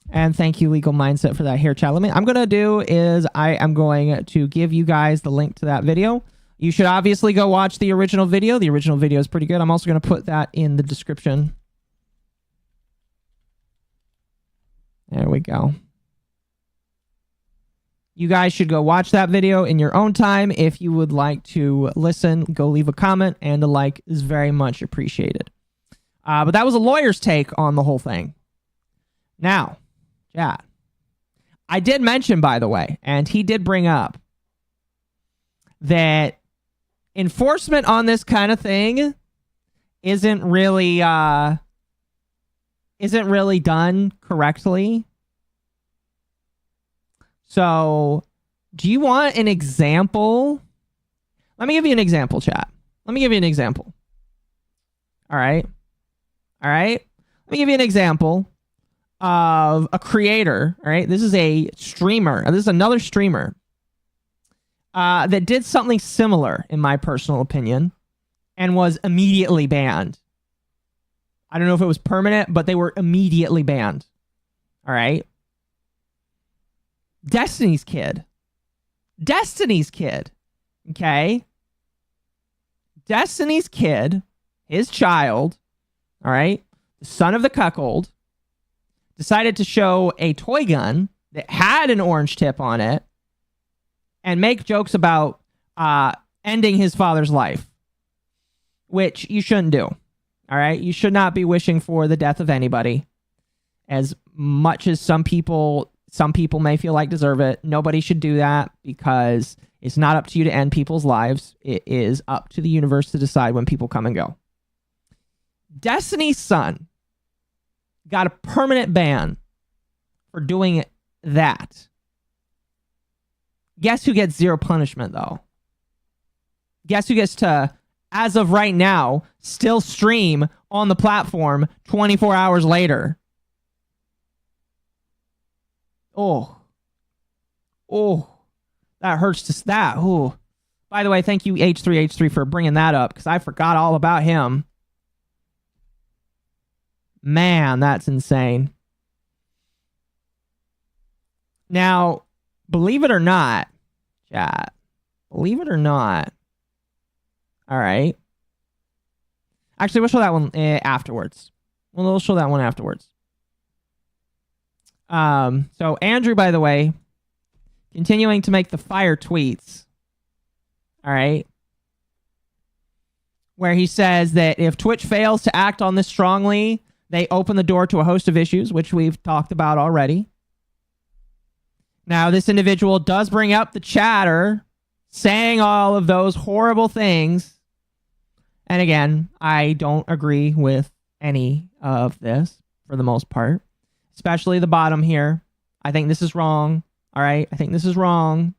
S3: And thank you, Legal Mindset, for that here, chat. I'm going to do is I am going to give you guys the link to that video. You should obviously go watch the original video. The original video is pretty good. I'm also going to put that in the description. There we go. You guys should go watch that video in your own time. If you would like to listen, go leave a comment, and a like is very much appreciated. But that was a lawyer's take on the whole thing. Now, chat. I did mention, by the way, and he did bring up that enforcement on this kind of thing isn't really done correctly. So, do you want an example? Let me give you an example, chat. Let me give you an example. All right. All right. Let me give you an example of a creator. All right. This is a streamer. This is another streamer that did something similar, in my personal opinion, and was immediately banned. I don't know if it was permanent, but they were immediately banned. All right. Destiny's Kid. Destiny's Kid. Okay. Destiny's Kid, his child, all right, the son of the cuckold, decided to show a toy gun that had an orange tip on it and make jokes about ending his father's life, which you shouldn't do. All right. You should not be wishing for the death of anybody, as much as some people may feel like deserve it. Nobody should do that, because it's not up to you to end people's lives. It is up to the universe to decide when people come and go. Destiny's son got a permanent ban for doing that. Guess who gets zero punishment, though? Guess who gets to, as of right now, still stream on the platform 24 hours later? Oh, that hurts to that. Oh, by the way, thank you H3H3 for bringing that up, because I forgot all about him. Man, that's insane. Now, believe it or not, chat, believe it or not. All right. Actually, we'll show that one afterwards. We'll show that one afterwards. So Andrew, by the way, continuing to make the fire tweets. All right. Where he says that if Twitch fails to act on this strongly, they open the door to a host of issues, which we've talked about already. Now, this individual does bring up the chatter saying all of those horrible things. And again, I don't agree with any of this for the most part. Especially the bottom here. I think this is wrong. All right. I think this is wrong.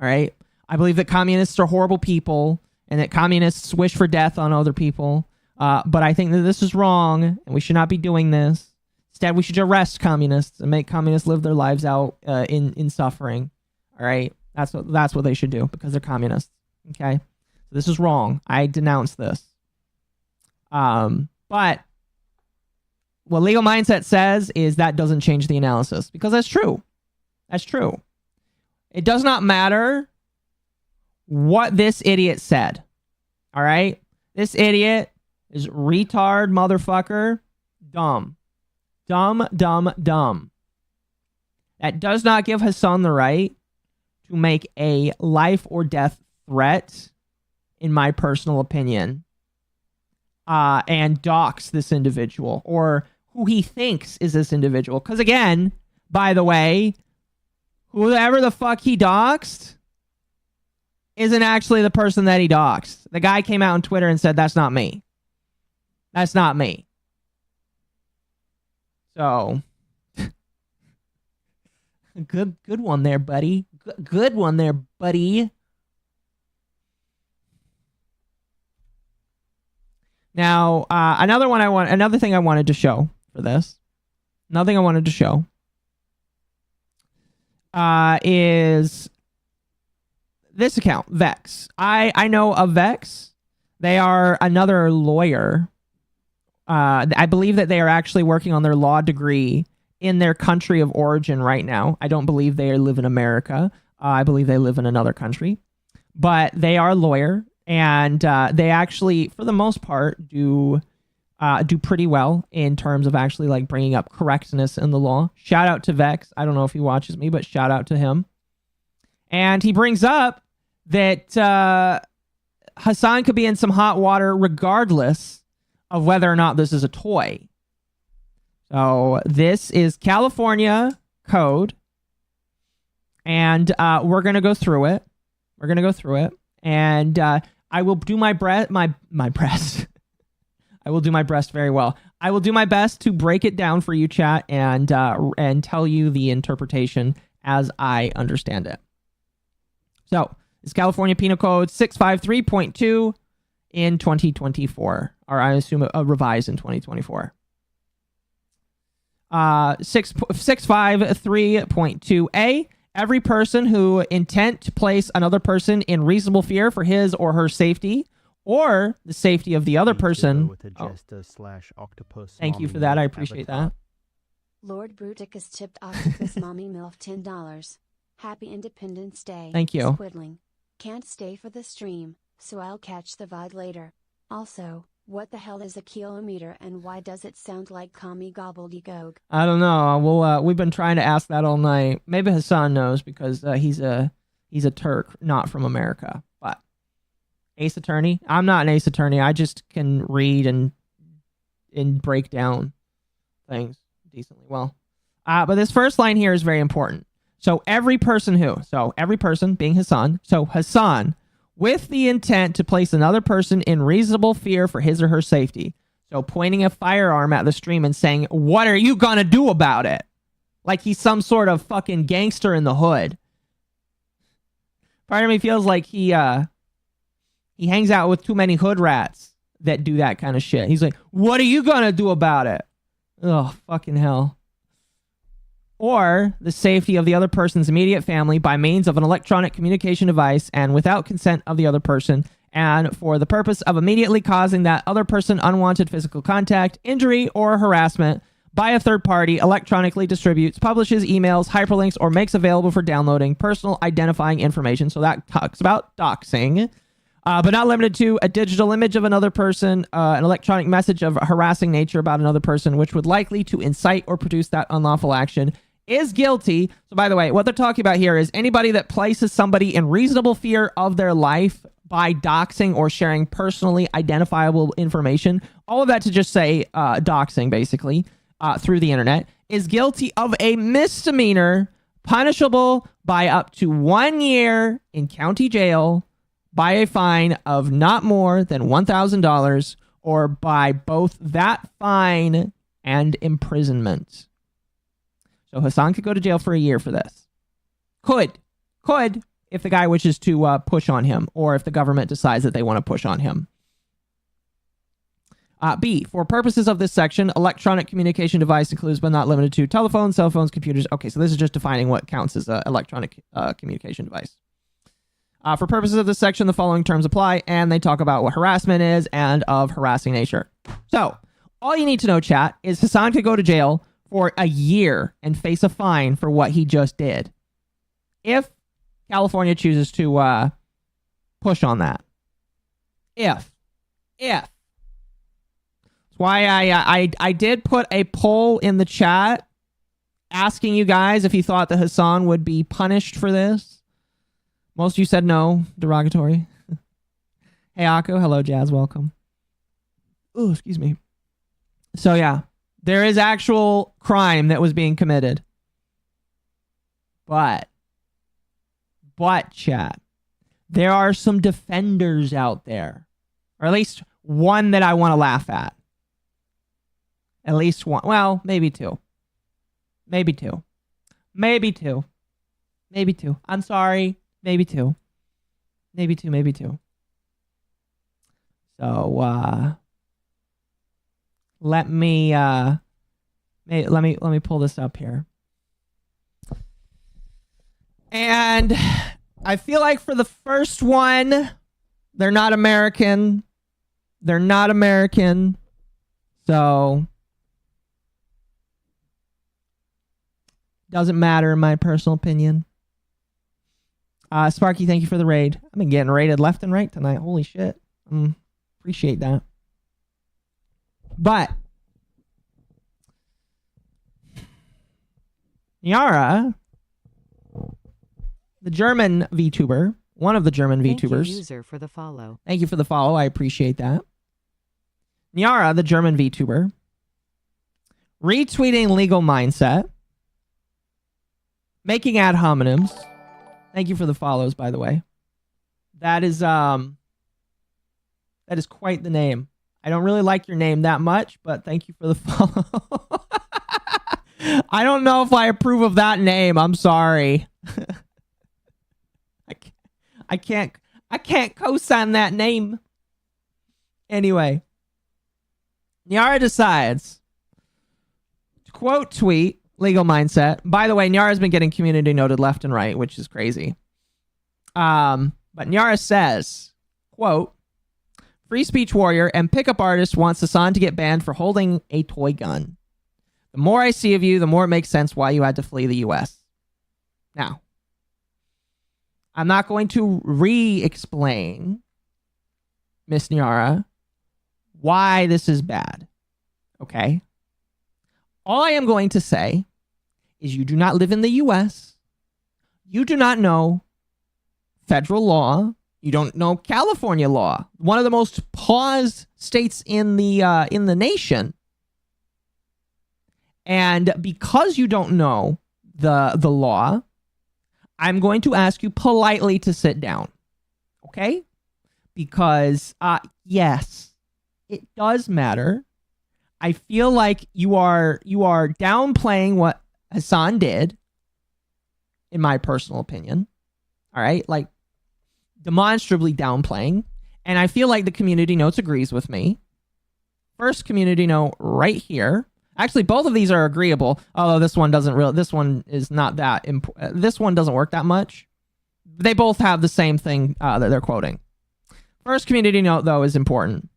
S3: All right. I believe that communists are horrible people and that communists wish for death on other people. But I think that this is wrong and we should not be doing this. It's Instead, we should arrest communists and make communists live their lives out in suffering. All right, that's what they should do because they're communists. Okay, so this is wrong. I denounce this. But what legal mindset says is that doesn't change the analysis because that's true. That's true. It does not matter what this idiot said. All right, this idiot is retard, motherfucker, dumb. Dumb, dumb, dumb. That does not give Hasan the right to make a life or death threat, in my personal opinion, and dox this individual or who he thinks is this individual. Because again, by the way, whoever the fuck he doxed isn't actually the person that he doxed. The guy came out on Twitter and said, that's not me. That's not me. So, good one there, buddy. Good one there, buddy. Now, another thing I wanted to show for this. Another thing I wanted to show is this account, Vex. I know of Vex. They are another lawyer. I believe that they are actually working on their law degree in their country of origin right now. I don't believe they live in America. I believe they live in another country. But they are a lawyer, and they actually, for the most part, do pretty well in terms of actually like bringing up correctness in the law. Shout out to Vex. I don't know if he watches me, but shout out to him. And he brings up that Hasan could be in some hot water regardless of whether or not this is a toy. So this is California code, and we're gonna go through it. We're gonna go through it, and I will do my breast. I will do my breast very well. I will do my best to break it down for you, chat, and tell you the interpretation as I understand it. So it's California Penal Code 653.2 in 2024, or I assume a revised in 2024. 653.2a. Every person who intent to place another person in reasonable fear for his or her safety or the safety of the other person.
S4: Octopus
S3: Thank you for that. I appreciate that.
S6: Lord Bruticus tipped Octopus Mommy MILF $10. Happy Independence Day.
S3: Thank you.
S6: Squiddling. Can't stay for the stream, so I'll catch the VOD later. Also, what the hell is a kilometer and why does it sound like commie gobbledygook?
S3: I don't know. We've been trying to ask that all night. Maybe Hasan knows because he's a Turk, not from America. But Ace Attorney? I'm not an Ace Attorney. I just can read and break down things decently well. But this first line here is very important. So every person being Hasan. So Hasan, with the intent to place another person in reasonable fear for his or her safety. So pointing a firearm at the stream and saying, what are you gonna do about it? Like he's some sort of fucking gangster in the hood. Part of me feels like he hangs out with too many hood rats that do that kind of shit. He's like, what are you gonna do about it? Oh, fucking hell. Or the safety of the other person's immediate family by means of an electronic communication device and without consent of the other person, and for the purpose of immediately causing that other person unwanted physical contact, injury, or harassment by a third party, electronically distributes, publishes emails, hyperlinks, or makes available for downloading personal identifying information. So that talks about doxing, but not limited to a digital image of another person, an electronic message of a harassing nature about another person, which would likely to incite or produce that unlawful action, is guilty. So by the way, what they're talking about here is anybody that places somebody in reasonable fear of their life by doxing or sharing personally identifiable information, all of that to just say doxing basically through the internet, is guilty of a misdemeanor punishable by up to 1 year in county jail, by a fine of not more than $1,000, or by both that fine and imprisonment. So Hasan could go to jail for 1 year for this. Could, if the guy wishes to push on him, or if the government decides that they want to push on him. B, for purposes of this section, electronic communication device includes but not limited to telephones, cell phones, computers. Okay, so this is just defining what counts as an electronic communication device. For purposes of this section, the following terms apply, and they talk about what harassment is and of harassing nature. So, all you need to know, chat, is Hasan could go to jail for a year and face a fine for what he just did, if California chooses to push on that. If. That's why I did put a poll in the chat asking you guys if you thought that Hasan would be punished for this. Most of you said no, derogatory. Hey, Akko. Hello, Jazz. Welcome. Oh, excuse me. So, yeah. There is actual crime that was being committed. But, chat, there are some defenders out there. Or at least one that I want to laugh at. At least one. Well, maybe two. Maybe two. Maybe two. Maybe two. I'm sorry. Maybe two. Maybe two. Maybe two. So, let me pull this up here. And I feel like for the first one, they're not American. They're not American. So, doesn't matter in my personal opinion. Sparky, thank you for the raid. I've been getting raided left and right tonight. Holy shit. Appreciate that. But Nyara, the German VTuber, one of the German VTubers.
S5: Thank you, user, for the follow.
S3: Thank you for the follow. I appreciate that. Nyara, the German VTuber, retweeting Legal Mindset, making ad hominems. Thank you for the follows, by the way. That is quite the name. I don't really like your name that much, but thank you for the follow. I don't know if I approve of that name. I'm sorry. I can't co-sign that name. Anyway, Nyara decides to quote tweet Legal Mindset. By the way, Nyara's been getting community noted left and right, which is crazy. But Nyara says, quote, free speech warrior and pickup artist wants Hasan to get banned for holding a toy gun. The more I see of you, the more it makes sense why you had to flee the US. Now, I'm not going to re-explain, Miss Nyara, why this is bad. Okay? All I am going to say is you do not live in the US. You do not know federal law. You don't know California law. One of the most paused states in the nation. And because you don't know the law, I'm going to ask you politely to sit down. Okay? Because yes, it does matter. I feel like you are downplaying what Hasan did, in my personal opinion. All right? Like, demonstrably downplaying. And I feel like the community notes agrees with me. First community note right here. Actually, both of these are agreeable. Although this one is not that this one doesn't work that much. They both have the same thing that they're quoting. First community note, though, is important.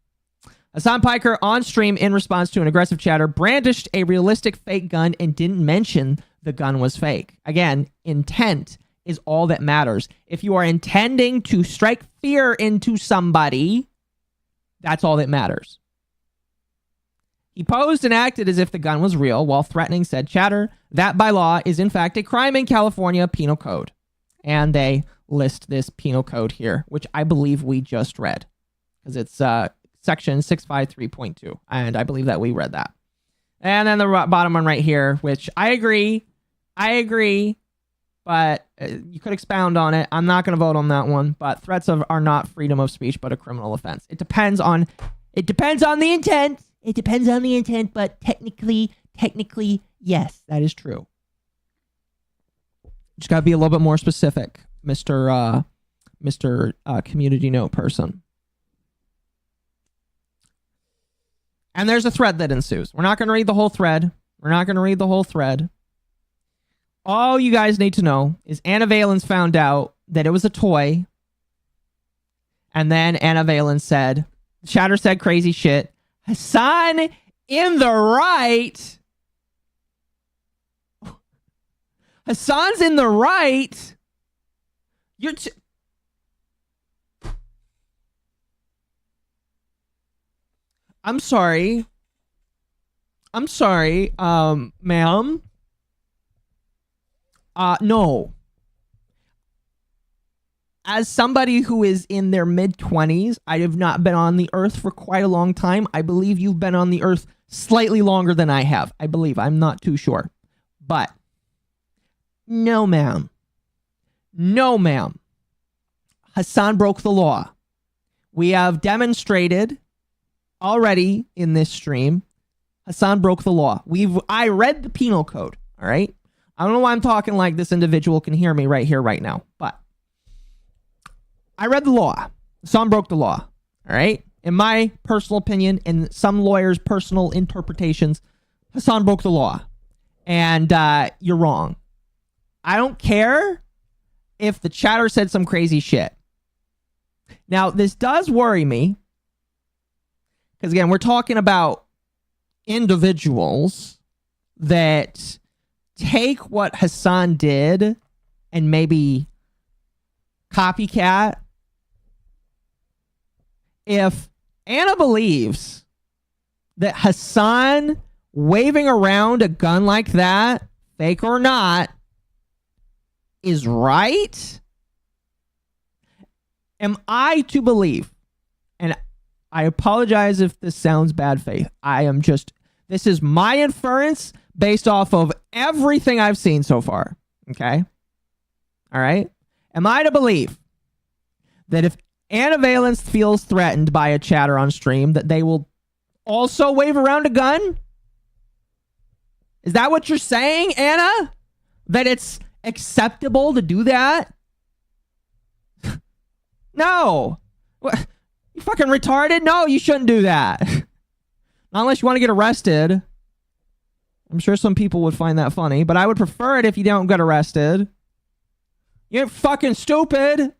S3: Hasan Piker on stream in response to an aggressive chatter brandished a realistic fake gun and didn't mention the gun was fake. Again, intent is all that matters. If you are intending to strike fear into somebody, that's all that matters. He posed and acted as if the gun was real while threatening said chatter. That by law is in fact a crime in California penal code. And they list this penal code here, which I believe we just read. Because it's section 653.2. And I believe that we read that. And then the bottom one right here, which I agree, but you could expound on it. I'm not going to vote on that one, but threats are not freedom of speech, but a criminal offense. It depends on the intent. It depends on the intent, but technically, yes, that is true. Just got to be a little bit more specific, Mr. Community Note person. And there's a thread that ensues. We're not going to read the whole thread. We're not going to read the whole thread. All you guys need to know is Anna Valens found out that it was a toy. And then Anna Valens said, Chatter said crazy shit. Hasan in the right. Hasan's in the right. You're I'm sorry. I'm sorry, ma'am. No. As somebody who is in their mid-20s, I have not been on the earth for quite a long time. I believe you've been on the earth slightly longer than I have. I believe. I'm not too sure. But, no, ma'am. No, ma'am. Hasan broke the law. We have demonstrated already in this stream, Hasan broke the law. I read the penal code, all right? I don't know why I'm talking like this individual can hear me right here, right now, but I read the law. Hasan broke the law, all right? In my personal opinion, and some lawyers' personal interpretations, Hasan broke the law. And you're wrong. I don't care if the chatter said some crazy shit. Now, this does worry me. Because, again, we're talking about individuals that take what Hasan did and maybe copycat. If Anna believes that Hasan waving around a gun like that, fake or not, is right, am I to believe, and I apologize if this sounds bad faith, this is my inference based off of everything I've seen so far, okay? All right? Am I to believe that if Anna Valens feels threatened by a chatter on stream, that they will also wave around a gun? Is that what you're saying, Anna? That it's acceptable to do that? No. What? You fucking retarded? No, you shouldn't do that. Not unless you want to get arrested. I'm sure some people would find that funny, but I would prefer it if you don't get arrested. You ain't fucking stupid.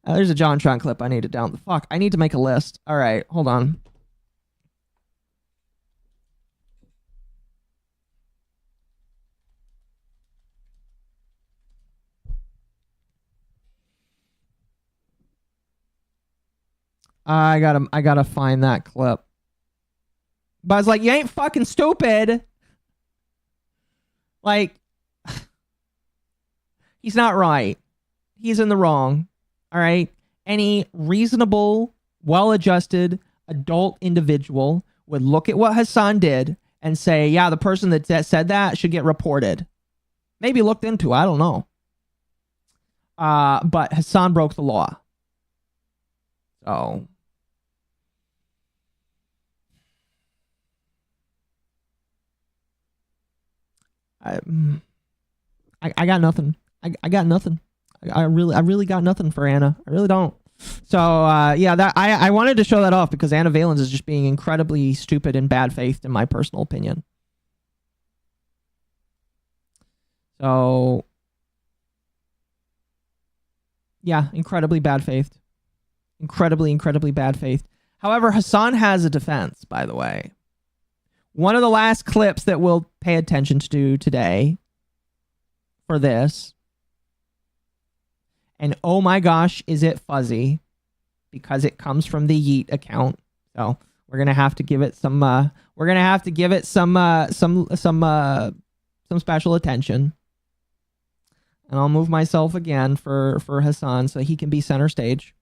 S3: There's a JonTron clip I need to down. Fuck, I need to make a list. All right, hold on. I gotta find that clip. But I was like, you ain't fucking stupid. Like, he's not right. He's in the wrong. All right? Any reasonable, well-adjusted adult individual would look at what Hasan did and say, yeah, the person that said that should get reported. Maybe looked into, I don't know. But Hasan broke the law. So I got nothing. I got nothing. I really got nothing for Anna. I really don't. So yeah, that I wanted to show that off because Anna Valens is just being incredibly stupid and bad faith in my personal opinion. So yeah, incredibly bad faith. Incredibly bad faith. However, Hasan has a defense, by the way. One of the last clips that we'll pay attention to today for this. And oh my gosh, is it fuzzy because it comes from the Yeet account. So we're going to have to give it some special attention. And I'll move myself again for Hasan so he can be center stage.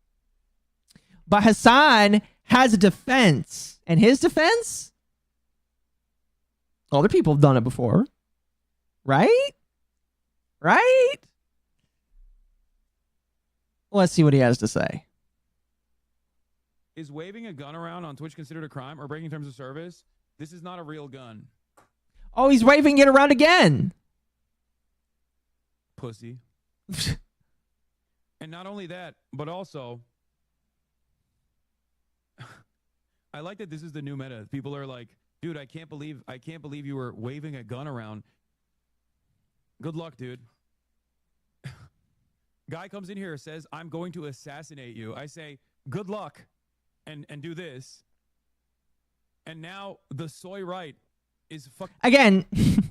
S3: But Hasan has a defense. And his defense? Other people have done it before. Right? Right? Let's see what he has to say.
S11: Is waving a gun around on Twitch considered a crime or breaking terms of service? This is not a real gun.
S3: Oh, he's waving it around again.
S11: Pussy. And not only that, but also I like that this is the new meta. People are like, dude, I can't believe you were waving a gun around. Good luck, dude. Guy comes in here, says, I'm going to assassinate you. I say, good luck, and do this. And now the soy right is fuck.
S3: Again, because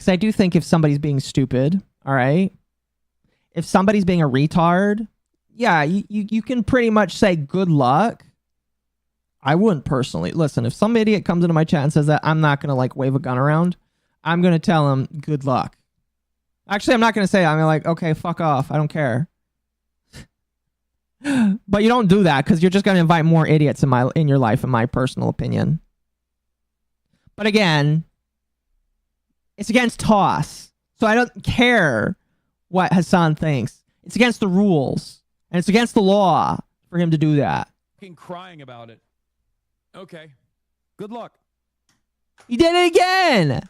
S3: I do think if somebody's being stupid, all right, if somebody's being a retard, yeah, you can pretty much say good luck. I wouldn't personally. Listen, if some idiot comes into my chat and says that, I'm not going to like wave a gun around. I'm going to tell him good luck. Actually, I'm not going to say it. I'm like, okay, fuck off. I don't care. But you don't do that because you're just going to invite more idiots in your life, in my personal opinion. But again, it's against toss. So I don't care what Hasan thinks. It's against the rules. And it's against the law for him to do that.
S11: Fucking crying about it. Okay. Good luck.
S3: He did it again.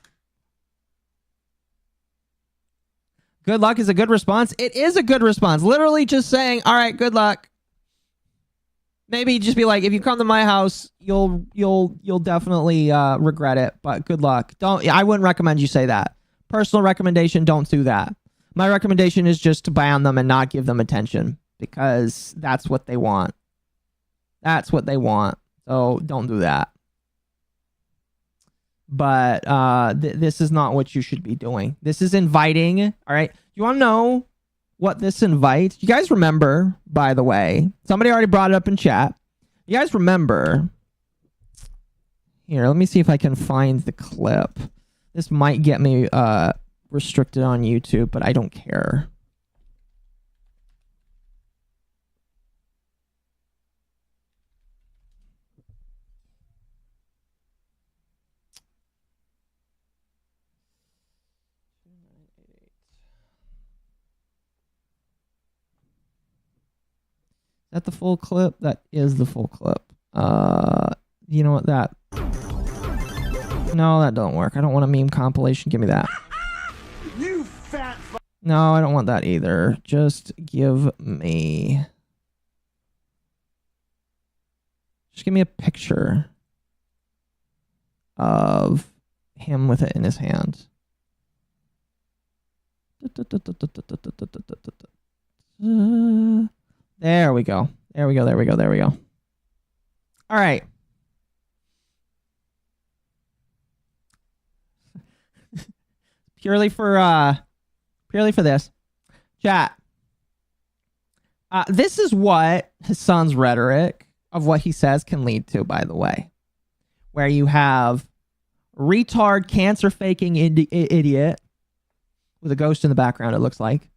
S3: Good luck is a good response. It is a good response. Literally just saying, all right, good luck. Maybe just be like, if you come to my house, you'll definitely regret it, but good luck. I wouldn't recommend you say that. Personal recommendation, don't do that. My recommendation is just to ban them and not give them attention because that's what they want. That's what they want. So don't do that. But this is not what you should be doing. This is inviting. All right. You want to know what this invites? You guys remember, by the way, somebody already brought it up in chat. You guys remember. Here, let me see if I can find the clip. This might get me restricted on YouTube, but I don't care. Is that the full clip? That is the full clip. You know what? That. No, that don't work. I don't want a meme compilation. Give me that.
S1: You fat.
S3: No, I don't want that either. Just give me. Just give me a picture of him with it in his hand. There we go. There we go. There we go. There we go. All right. purely for this. Chat. This is what Hasan's rhetoric of what he says can lead to, by the way. Where you have retard cancer faking idiot with a ghost in the background, it looks like,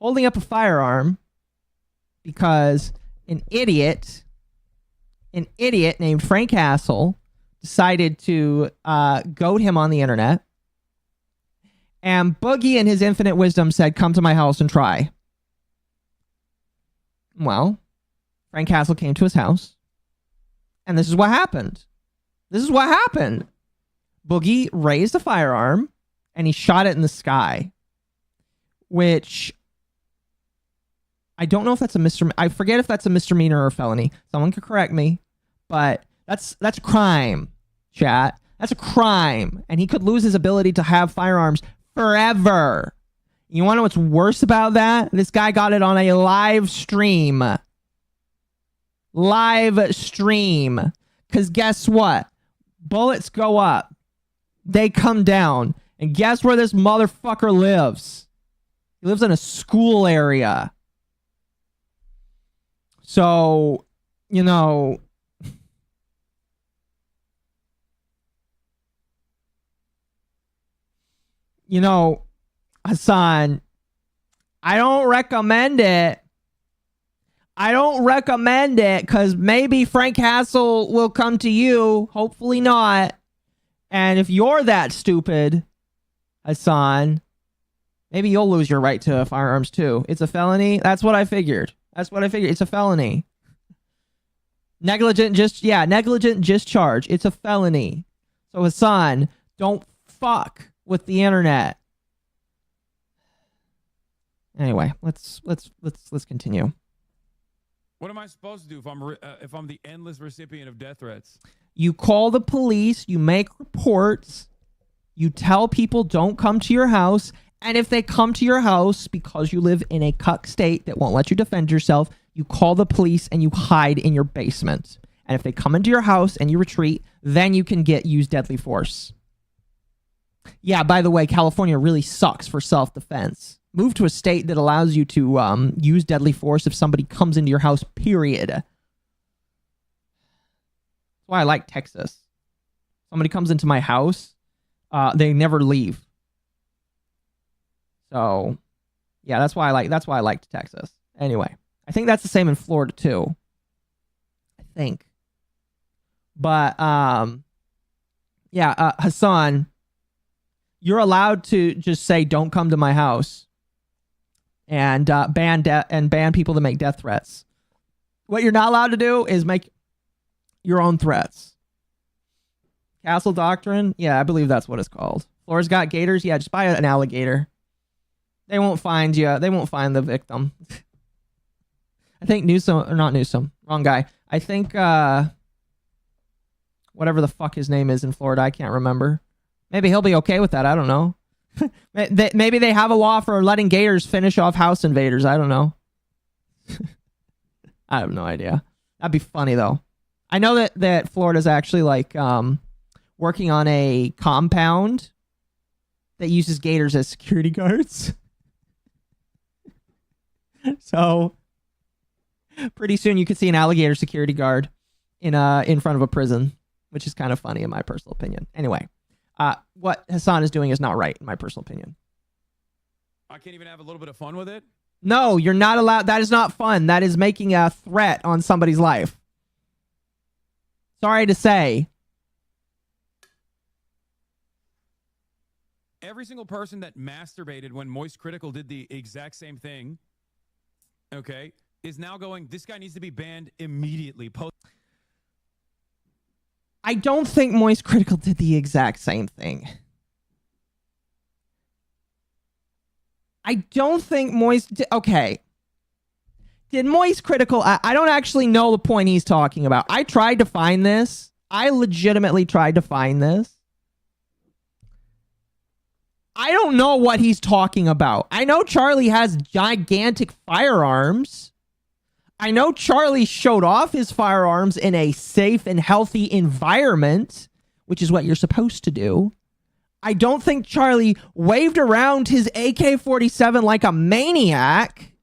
S3: holding up a firearm because an idiot named Frank Hassel decided to goad him on the internet. And Boogie in his infinite wisdom said, come to my house and try. Well, Frank Hassel came to his house. And this is what happened. This is what happened. Boogie raised a firearm and he shot it in the sky. Which I don't know if that's a misdemeanor. I forget if that's a misdemeanor or a felony. Someone could correct me. But that's a crime, chat. That's a crime. And he could lose his ability to have firearms forever. You want to know what's worse about that? This guy got it on a live stream. Live stream. Because guess what? Bullets go up. They come down. And guess where this motherfucker lives? He lives in a school area. So, you know, Hasan, I don't recommend it. I don't recommend it because maybe Frank Hassel will come to you. Hopefully not. And if you're that stupid, Hasan, maybe you'll lose your right to firearms too. It's a felony. That's what I figured. It's a felony. Negligent discharge. It's a felony. So Hasan, don't fuck with the internet. Anyway, let's continue.
S11: What am I supposed to do if I'm the endless recipient of death threats?
S3: You call the police, you make reports, you tell people don't come to your house, and if they come to your house because you live in a cuck state that won't let you defend yourself, you call the police and you hide in your basement. And if they come into your house and you retreat, then you can use deadly force. Yeah, by the way, California really sucks for self-defense. Move to a state that allows you to use deadly force if somebody comes into your house, period. That's why I like Texas. Somebody comes into my house, they never leave. So, yeah, that's why I liked Texas. Anyway, I think that's the same in Florida too. I think. But yeah, Hasan, you're allowed to just say don't come to my house and ban people that make death threats. What you're not allowed to do is make your own threats. Castle Doctrine? Yeah, I believe that's what it's called. Florida's got gators? Yeah, just buy an alligator. They won't find you. They won't find the victim. I think Newsom, or not Newsom, wrong guy. I think whatever the fuck his name is in Florida, I can't remember. Maybe he'll be okay with that. I don't know. Maybe they have a law for letting gators finish off house invaders. I don't know. I have no idea. That'd be funny though. I know that Florida's actually like working on a compound that uses gators as security guards. So pretty soon you could see an alligator security guard in front of a prison, which is kind of funny in my personal opinion. Anyway, what Hasan is doing is not right in my personal opinion.
S11: I can't even have a little bit of fun with it?
S3: No, you're not allowed. That is not fun. That is making a threat on somebody's life. Sorry to say.
S11: Every single person that masturbated when Moist Critical did the exact same thing, okay, is now going, this guy needs to be banned immediately.
S3: I don't think Moist Critical did the exact same thing. I don't think Moist... Okay. Did Moist Critical... I don't actually know the point he's talking about. I tried to find this. I legitimately tried to find this. I don't know what he's talking about. I know Charlie has gigantic firearms. I know Charlie showed off his firearms in a safe and healthy environment, which is what you're supposed to do. I don't think Charlie waved around his AK-47 like a maniac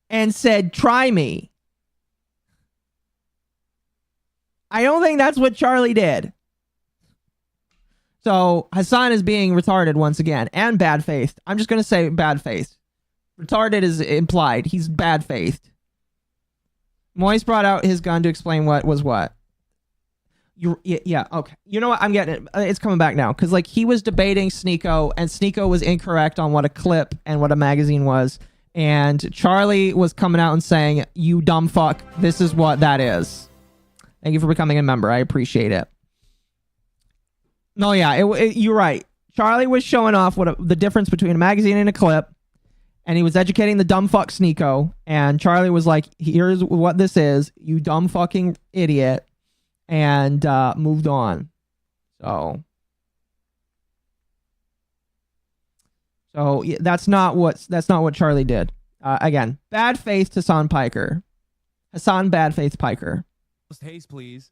S3: and said, try me. I don't think that's what Charlie did. So Hasan is being retarded once again and bad-faced. I'm just going to say bad-faced. Retarded is implied. He's bad-faced. Moist brought out his gun to explain what was what. Yeah, okay. You know what? I'm getting it. It's coming back now. Because, like, he was debating Sneeko, and Sneeko was incorrect on what a clip and what a magazine was. And Charlie was coming out and saying, you dumb fuck, this is what that is. Thank you for becoming a member. I appreciate it. No, yeah, you're right. Charlie was showing off the difference between a magazine and a clip. And he was educating the dumb fuck Sneeko. And Charlie was like, here's what this is, you dumb fucking idiot. And moved on. So yeah, that's not what Charlie did. Again, bad faith to Hasan Piker. Hasan bad faith Piker.
S11: Haste, please.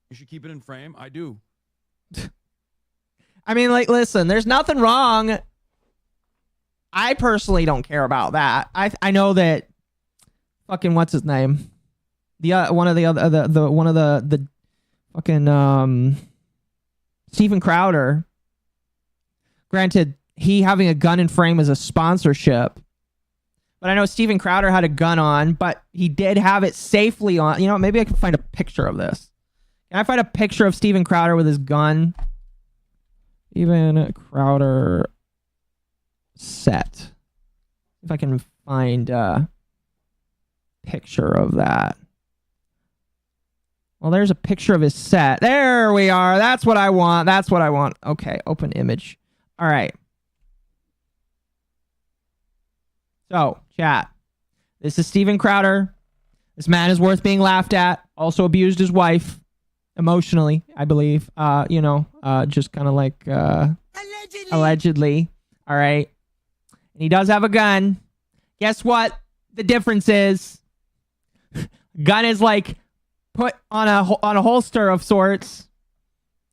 S11: You should keep it in frame. I do.
S3: I mean, like, listen, there's nothing wrong. I personally don't care about that. I know that fucking what's his name? One of the fucking Steven Crowder. Granted, he having a gun in frame is a sponsorship. But I know Steven Crowder had a gun on, but he did have it safely on. You know, maybe I can find a picture of this. Can I find a picture of Steven Crowder with his gun? Steven Crowder set. If I can find a picture of that. Well, there's a picture of his set. There we are. That's what I want. That's what I want. Okay, open image. All right. So, chat. This is Steven Crowder. This man is worth being laughed at. Also abused his wife emotionally, I believe. Just kind of like allegedly. All right. And he does have a gun. Guess what? The difference is gun is like put on a holster of sorts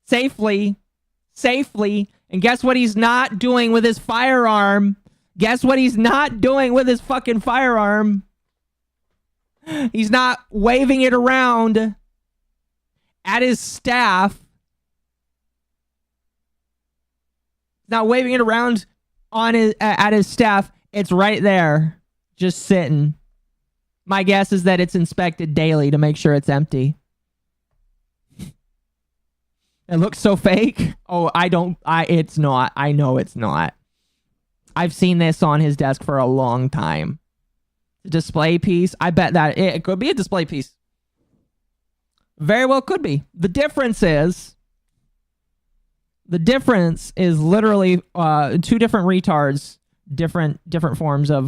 S3: safely. And guess what he's not doing with his firearm? Guess what he's not doing with his fucking firearm? He's not waving it around at his staff. He's not waving it around at his staff. It's right there, just sitting. My guess is that it's inspected daily to make sure it's empty. It looks so fake. Oh, it's not. I know it's not. I've seen this on his desk for a long time. The display piece. I bet that it could be a display piece. Very well could be. The difference is literally two different retards, different forms of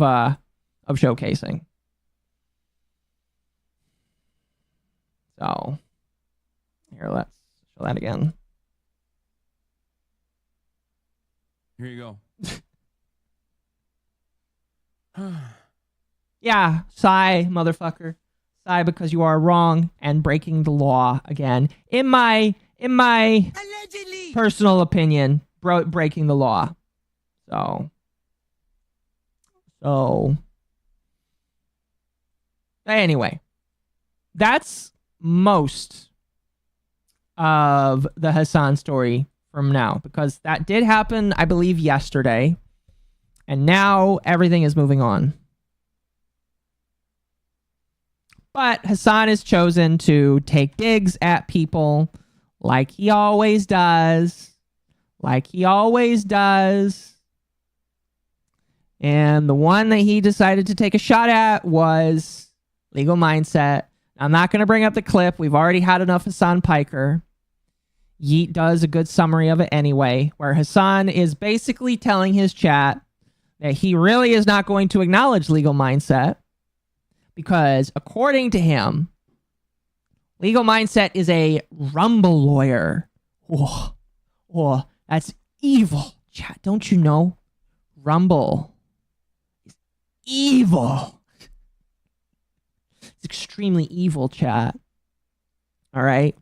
S3: showcasing. So here, let's show that again.
S11: Here you go.
S3: Yeah, sigh, motherfucker. Sigh because you are wrong and breaking the law again. In my allegedly personal opinion, breaking the law. So anyway, that's most of the Hasan story from now, because that did happen, I believe, yesterday. And now everything is moving on. But Hasan has chosen to take digs at people like he always does. And the one that he decided to take a shot at was Legal Mindset. I'm not going to bring up the clip. We've already had enough Hasan Piker. Yeet does a good summary of it anyway, where Hasan is basically telling his chat that he really is not going to acknowledge Legal Mindset because, according to him, Legal Mindset is a Rumble lawyer. Whoa, that's evil, chat. Don't you know? Rumble is evil. It's extremely evil, chat. All right?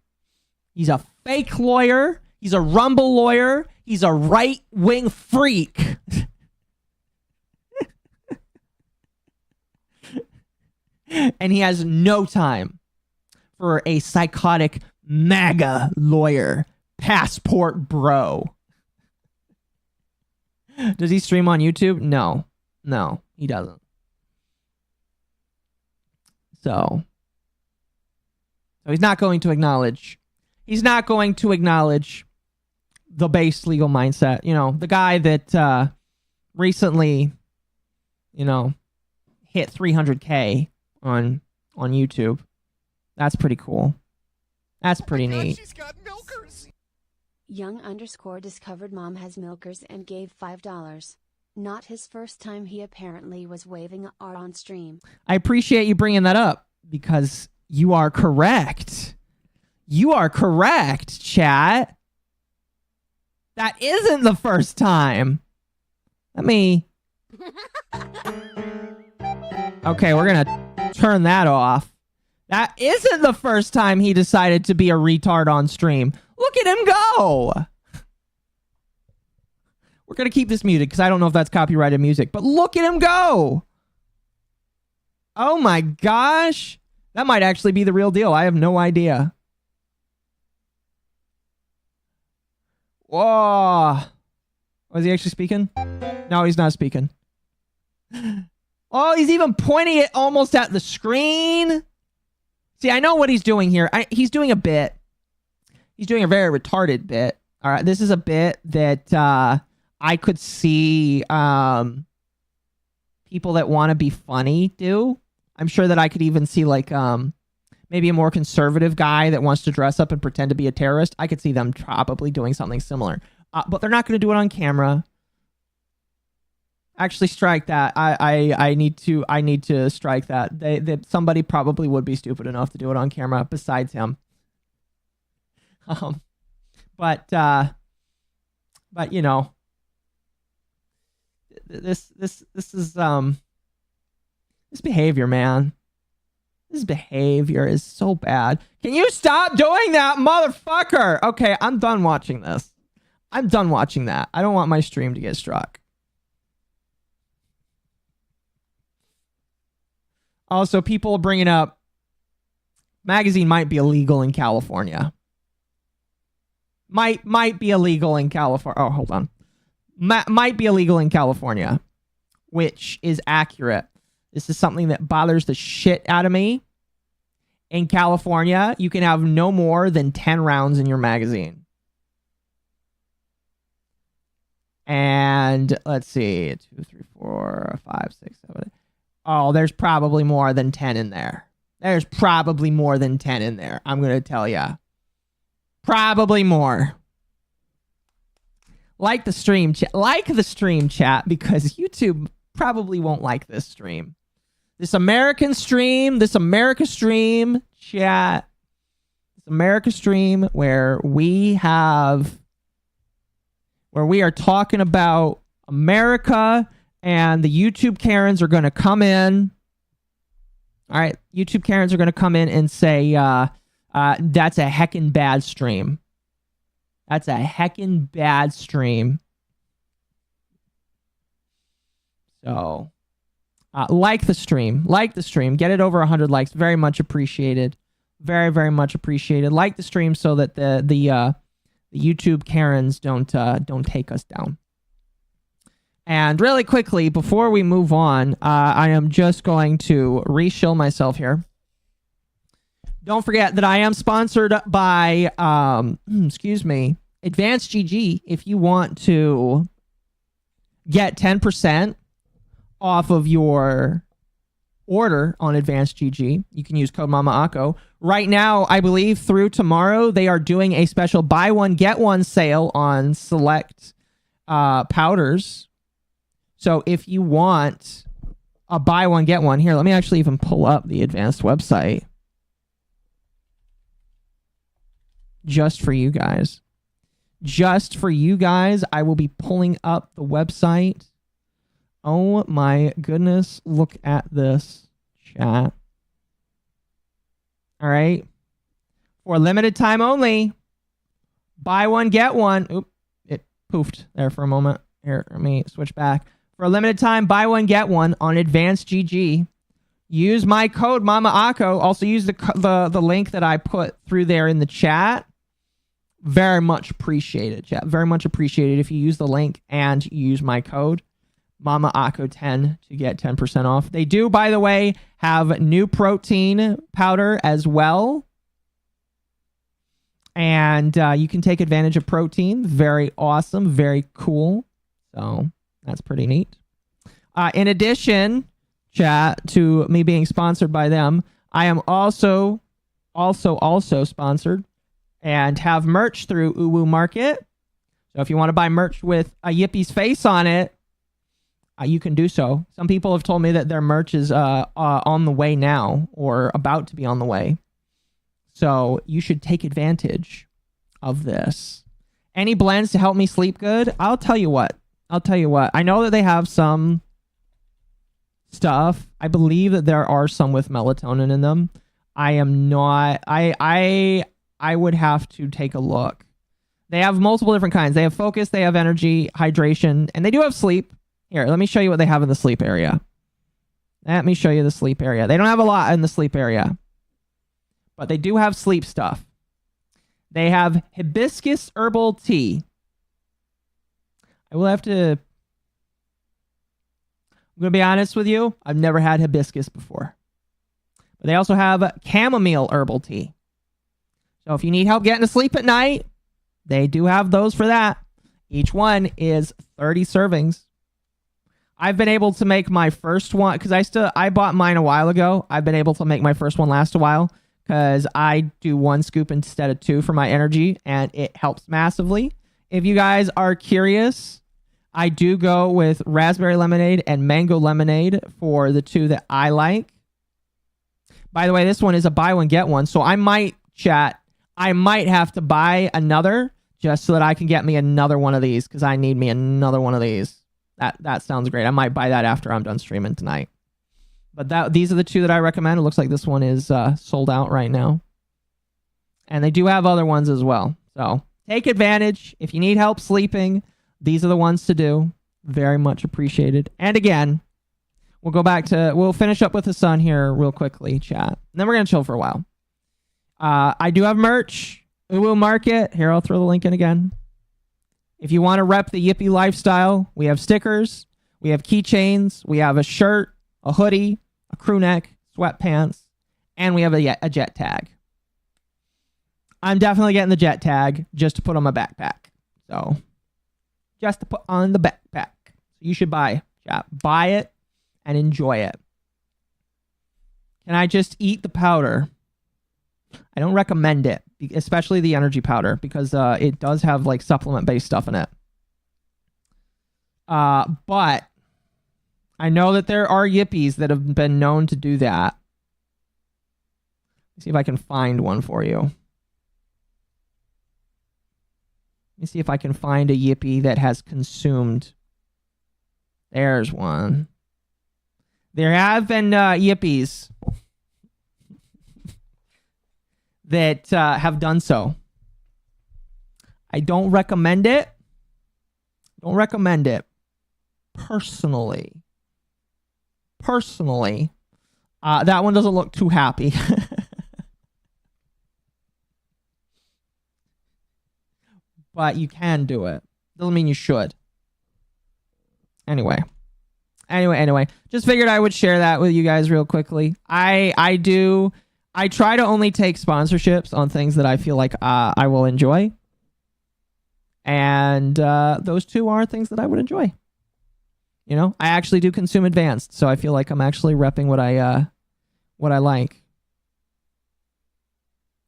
S3: He's a fake lawyer. He's a Rumble lawyer. He's a right-wing freak. And he has no time for a psychotic MAGA lawyer. Passport bro. Does he stream on YouTube? No, he doesn't. So he's not going to acknowledge. He's not going to acknowledge the base Legal Mindset. You know, the guy that recently, hit 300K on YouTube. That's pretty cool. That's pretty neat.
S6: She's got milkers. Young_ discovered mom has milkers and gave $5. Not his first time. He apparently was waving a R on stream.
S3: I appreciate you bringing that up because you are correct. You are correct, chat. That isn't the first time. Let me... Okay, we're gonna turn that off. That isn't the first time he decided to be a retard on stream. Look at him go! We're gonna keep this muted because I don't know if that's copyrighted music, but look at him go! Oh my gosh! That might actually be the real deal. I have no idea. Whoa! Was he actually speaking? No, he's not speaking. Oh, he's even pointing it almost at the screen. See, I know what he's doing here. He's doing a bit. He's doing a very retarded bit. All right, this is a bit that I could see people that want to be funny do. I'm sure that I could even see like maybe a more conservative guy that wants to dress up and pretend to be a terrorist. I could see them probably doing something similar. But they're not going to do it on camera. Actually, strike that. I need to strike that. Somebody probably would be stupid enough to do it on camera besides him. But you know, this is this behavior, man. This behavior is so bad. Can you stop doing that, motherfucker? Okay, I'm done watching this. I'm done watching that. I don't want my stream to get struck. Also, people are bringing up magazine might be illegal in California. Might be illegal in California. Oh, hold on. Might be illegal in California, which is accurate. This is something that bothers the shit out of me. In California, you can have no more than 10 rounds in your magazine. And let's see, 2, 3, 4, 5, 6, 7. Oh, there's probably more than 10 in there. There's probably more than 10 in there. I'm going to tell you. Probably more. Like the stream chat. Like the stream chat because YouTube probably won't like this stream. This American stream. This America stream chat. This America stream where we are talking about America, and the YouTube Karens are going to come in. All right. YouTube Karens are going to come in and say, that's a heckin' bad stream. That's a heckin' bad stream. So, like the stream. Like the stream. Get it over 100 likes. Very much appreciated. Very, very much appreciated. Like the stream so that the YouTube Karens don't take us down. And really quickly, before we move on, I am just going to re-shill myself here. Don't forget that I am sponsored by, excuse me, Advanced GG. If you want to get 10% off of your order on Advanced GG, you can use code MommaOcco. Right now, I believe through tomorrow, they are doing a special buy one, get one sale on select powders. So if you want a buy one, get one, here, let me actually even pull up the Advanced website. Just for you guys. Just for you guys, I will be pulling up the website. Oh my goodness, look at this chat. All right. For limited time only, buy one, get one. Oop, it poofed there for a moment. Here, let me switch back. For a limited time, buy one, get one on Advanced GG. Use my code MommaOcco. Also use the link that I put through there in the chat. Very much appreciated, chat. Very much appreciated if you use the link and you use my code MommaOcco10 to get 10% off. They do, by the way, have new protein powder as well. And you can take advantage of protein. Very awesome. Very cool. So that's pretty neat. In addition, chat, to me being sponsored by them, I am also sponsored and have merch through Uwu Market. So if you want to buy merch with a Yippie's face on it, you can do so. Some people have told me that their merch is on the way now or about to be on the way. So you should take advantage of this. Any blends to help me sleep good? I'll tell you what. I know that they have some stuff. I believe that there are some with melatonin in them. I am not... I would have to take a look. They have multiple different kinds. They have focus, they have energy, hydration, and they do have sleep. Here, let me show you what they have in the sleep area. Let me show you the sleep area. They don't have a lot in the sleep area, but they do have sleep stuff. They have hibiscus herbal tea. I'm going to be honest with you. I've never had hibiscus before. But they also have chamomile herbal tea. So if you need help getting to sleep at night, they do have those for that. Each one is 30 servings. I've been able to make my first one, because I bought mine a while ago. I've been able to make my first one last a while, because I do 1 scoop instead of 2 for my energy, and it helps massively. If you guys are curious, I do go with raspberry lemonade and mango lemonade for the two that I like. By the way, this one is a buy one, get one. So I might have to buy another just so that I can get me another one of these because I need me another one of these. That sounds great. I might buy that after I'm done streaming tonight. But these are the two that I recommend. It looks like this one is sold out right now. And they do have other ones as well. So take advantage. If you need help sleeping, these are the ones to do. Very much appreciated. And again, we'll finish up with Hasan here real quickly, chat. And then we're going to chill for a while. I do have merch. We will market. Here, I'll throw the link in again. If you want to rep the Yippee lifestyle, we have stickers. We have keychains. We have a shirt, a hoodie, a crew neck, sweatpants, and we have a jet tag. I'm definitely getting the jet tag just to put on my backpack. So, just to put on the backpack. You should buy it and enjoy it. Can I just eat the powder? I don't recommend it, especially the energy powder, because it does have like supplement-based stuff in it. But I know that there are yippies that have been known to do that. Let's see if I can find one for you. Let me see if I can find a yippie that has consumed. There's one. There have been yippies that have done so. I don't recommend it. Don't recommend it. Personally. That one doesn't look too happy. But you can do it. Doesn't mean you should. Anyway. Just figured I would share that with you guys real quickly. I try to only take sponsorships on things that I feel like I will enjoy. And those two are things that I would enjoy. You know, I actually do consume advanced, so I feel like I'm actually repping what I like.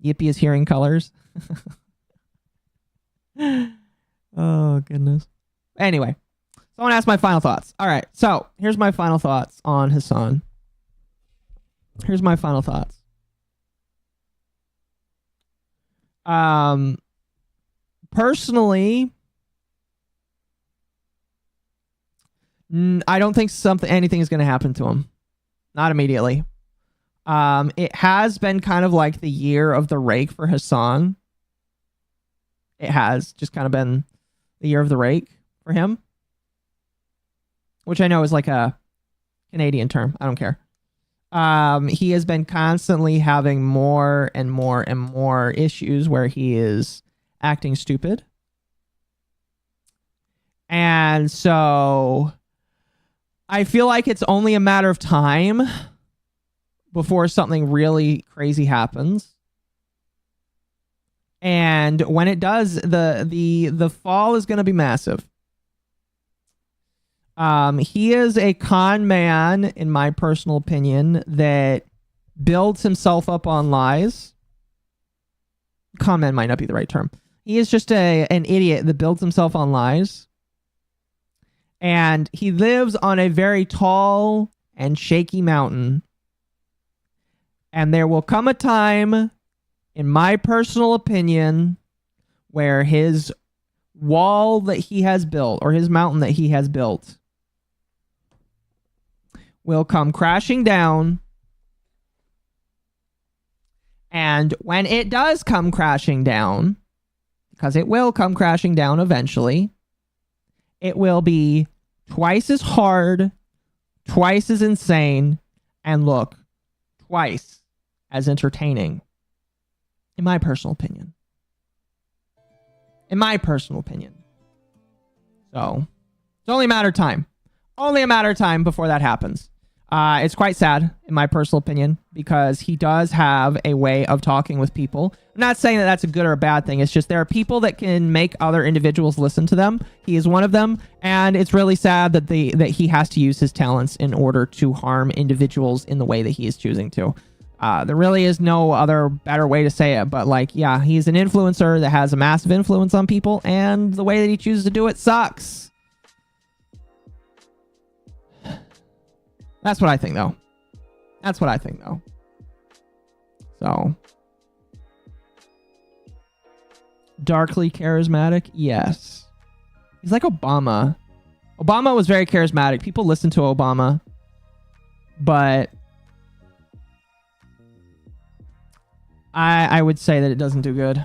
S3: Yippee is hearing colors. Oh, goodness. Anyway, so I want to ask my final thoughts. All right, so here's my final thoughts on Hasan. Here's my final thoughts. Personally, I don't think anything is going to happen to him. Not immediately. It has been kind of like the year of the rake for Hasan. It has just kind of been the year of the rake for him. Which I know is like a Canadian term. I don't care. He has been constantly having more and more and more issues where he is acting stupid. And so I feel like it's only a matter of time before something really crazy happens. And when it does, the fall is going to be massive. He is a con man, in my personal opinion, that builds himself up on lies. Con man might not be the right term. He is just an idiot that builds himself on lies. And he lives on a very tall and shaky mountain. And there will come a time, in my personal opinion, where his wall that he has built, or his mountain that he has built, will come crashing down. And when it does come crashing down, because it will come crashing down eventually, it will be twice as hard, twice as insane, and look, twice as entertaining. In my personal opinion. So, it's only a matter of time. Only a matter of time before that happens. It's quite sad, in my personal opinion, because he does have a way of talking with people. I'm not saying that that's a good or a bad thing. It's just there are people that can make other individuals listen to them. He is one of them, and it's really sad that he has to use his talents in order to harm individuals in the way that he is choosing to. There really is no other better way to say it, but like, yeah, he's an influencer that has a massive influence on people, and the way that he chooses to do it sucks. That's what I think, though. That's what I think, though. So. Darkly charismatic? Yes. He's like Obama. Obama was very charismatic. People listened to Obama. But I would say that it doesn't do good.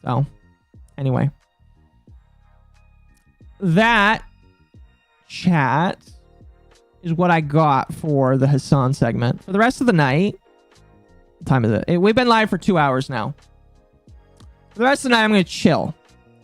S3: So, anyway. That chat is what I got for the Hasan segment. For the rest of the night, what time is it? We've been live for 2 hours now. For the rest of the night, I'm going to chill.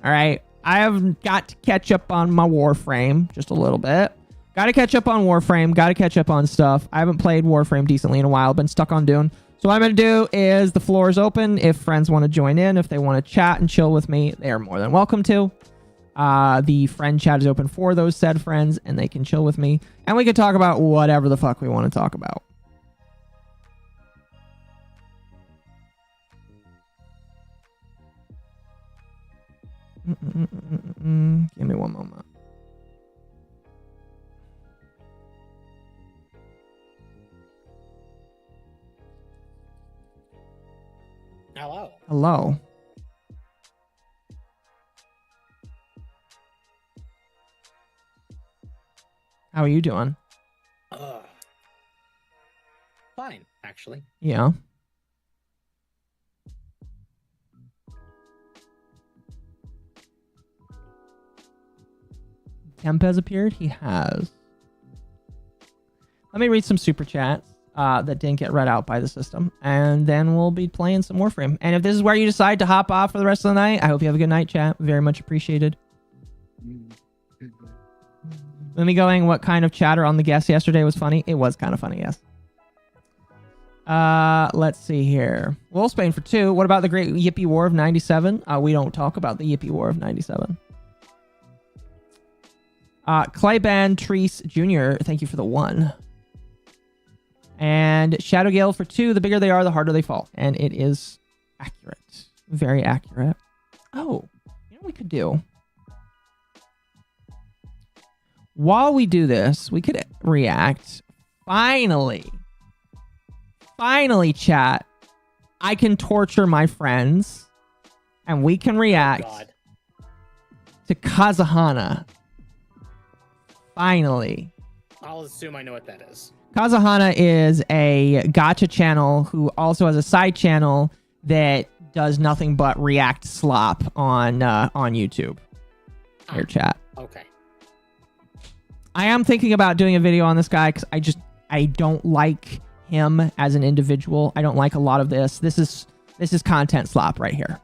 S3: All right. I have got to catch up on my Warframe just a little bit. Got to catch up on Warframe. Got to catch up on stuff. I haven't played Warframe decently in a while. Been stuck on Dune. So what I'm going to do is the floor is open. If friends want to join in, if they want to chat and chill with me, they are more than welcome to. The friend chat is open for those said friends, and they can chill with me. And we can talk about whatever the fuck we want to talk about. Give me one moment.
S14: Hello.
S3: Hello. How are you doing?
S14: Fine, actually.
S3: Yeah. Temp has appeared? He has. Let me read some super chats that didn't get read out by the system, and then we'll be playing some Warframe. And if this is where you decide to hop off for the rest of the night, I hope you have a good night, chat. Very much appreciated. Let me going, what kind of chatter on the guest yesterday was funny? It was kind of funny, yes. Let's see here. Wolfsbane for 2. What about the Great Yippee War of 97? We don't talk about the Yippee War of 97. Clayban Treese Jr., thank you for the 1. And Shadowgale for 2. The bigger they are, the harder they fall. And it is accurate. Very accurate. Oh, you know what we could do? While we do this, we could react. Finally, chat. I can torture my friends. And we can react to Kazahana. Finally.
S14: I'll assume I know what that is.
S3: Kazahana is a gacha channel who also has a side channel that does nothing but react slop on YouTube. Here, chat.
S14: Okay.
S3: I am thinking about doing a video on this guy because I don't like him as an individual. I don't like a lot of this. This is content slop right here.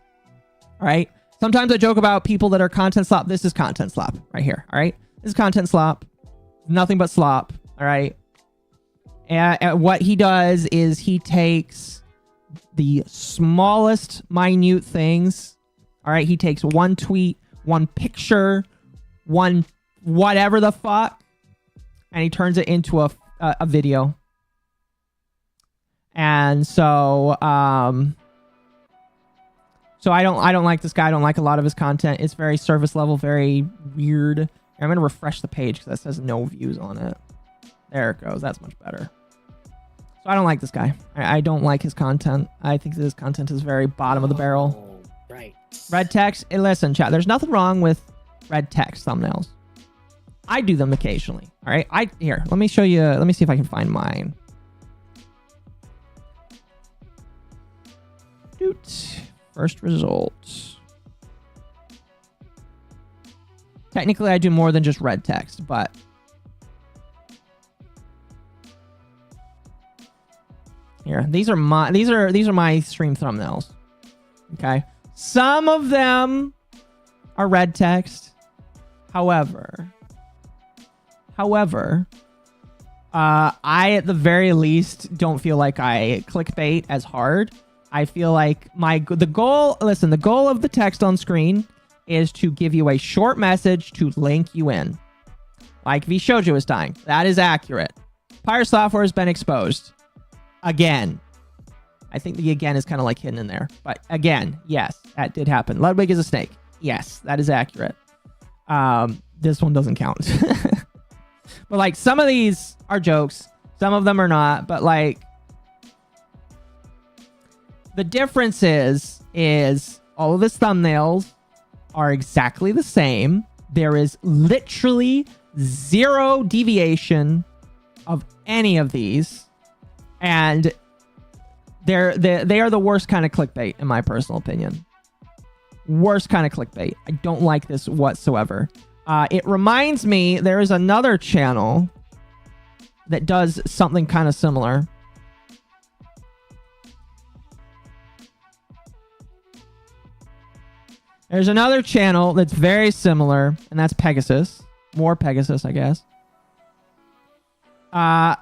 S3: All right. Sometimes I joke about people that are content slop. This is content slop right here. All right. This is content slop. Nothing but slop. All right. And what he does is he takes the smallest minute things. All right. He takes one tweet, one picture, one whatever the fuck, and he turns it into a video. And so so I don't like this guy. I don't like a lot of his content. It's very surface level, very weird. I'm going to refresh the page because that says no views on it. There it goes. That's much better. So I don't like this guy. I don't like his content. I think his content is very bottom of the barrel.
S14: Right.
S3: Red text. Hey, listen, chat. There's nothing wrong with red text thumbnails. I do them occasionally. All right. Here, let me show you. Let me see if I can find mine. Doot. First results. Technically, I do more than just red text, but here, these are my stream thumbnails. Okay, some of them are red text. However, I at the very least don't feel like I clickbait as hard. I feel like the goal of the text on screen is to give you a short message to link you in. Like V-Shoujo is dying. That is accurate. Pyre software has been exposed. Again. I think the again is kind of like hidden in there. But again, yes, that did happen. Ludwig is a snake. Yes, that is accurate. This one doesn't count. But like some of these are jokes, some of them are not. But like the difference is all of his thumbnails are exactly the same. There is literally zero deviation of any of these, and they are the worst kind of clickbait in my personal opinion. Worst kind of clickbait. I don't like this whatsoever. It reminds me, there is another channel that does something kind of similar. There's another channel that's very similar, and that's Pegasus. More Pegasus, I guess. That's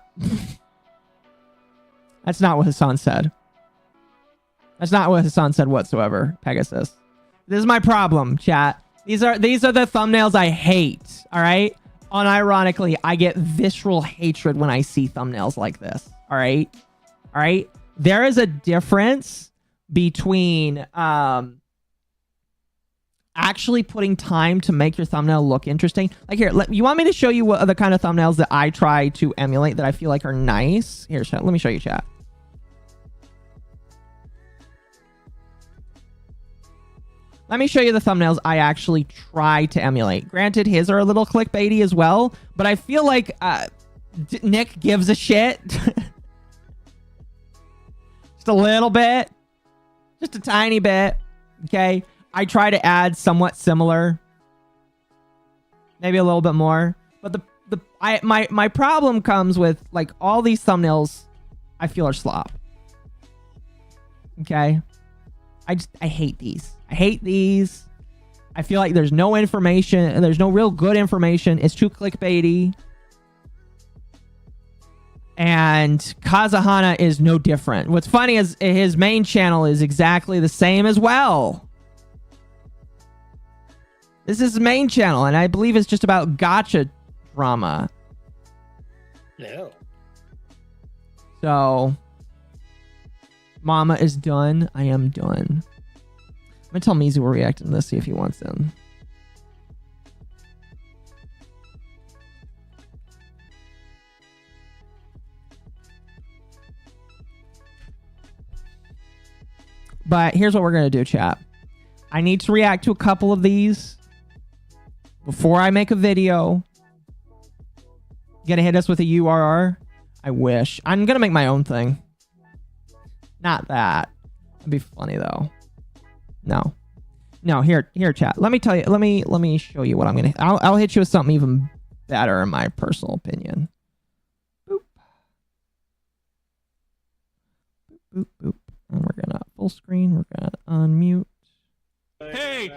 S3: not what Hasan said. That's not what Hasan said whatsoever, Pegasus. This is my problem, chat. These are the thumbnails I hate, all right? Unironically, I get visceral hatred when I see thumbnails like this, all right? All right? There is a difference between actually putting time to make your thumbnail look interesting. Like here, you want me to show you what the kind of thumbnails that I try to emulate that I feel like are nice? Here, chat, let me show you, chat. Let me show you the thumbnails I actually try to emulate. Granted, his are a little clickbaity as well, but I feel like Nick gives a shit. Just a little bit. Just a tiny bit. Okay? I try to add somewhat similar. Maybe a little bit more. But my problem comes with like all these thumbnails I feel are slop. Okay? I hate these. I hate these. I feel like there's no information and there's no real good information. It's too clickbaity. And Kazuhana is no different. What's funny is his main channel is exactly the same as well. This is his main channel, and I believe it's just about gotcha drama.
S14: No.
S3: So, Mama is done. I am done. I'm gonna tell Mizu we're reacting to this, see if he wants in. But here's what we're gonna do, chat. I need to react to a couple of these before I make a video. You gonna hit us with a URR? I wish. I'm gonna make my own thing. Not that. It'd be funny though. No, here, chat. Let me tell you. Let me show you what I'm gonna. I'll hit you with something even better in my personal opinion. Boop. Boop, boop. And we're gonna full screen. We're gonna unmute.
S15: Hey,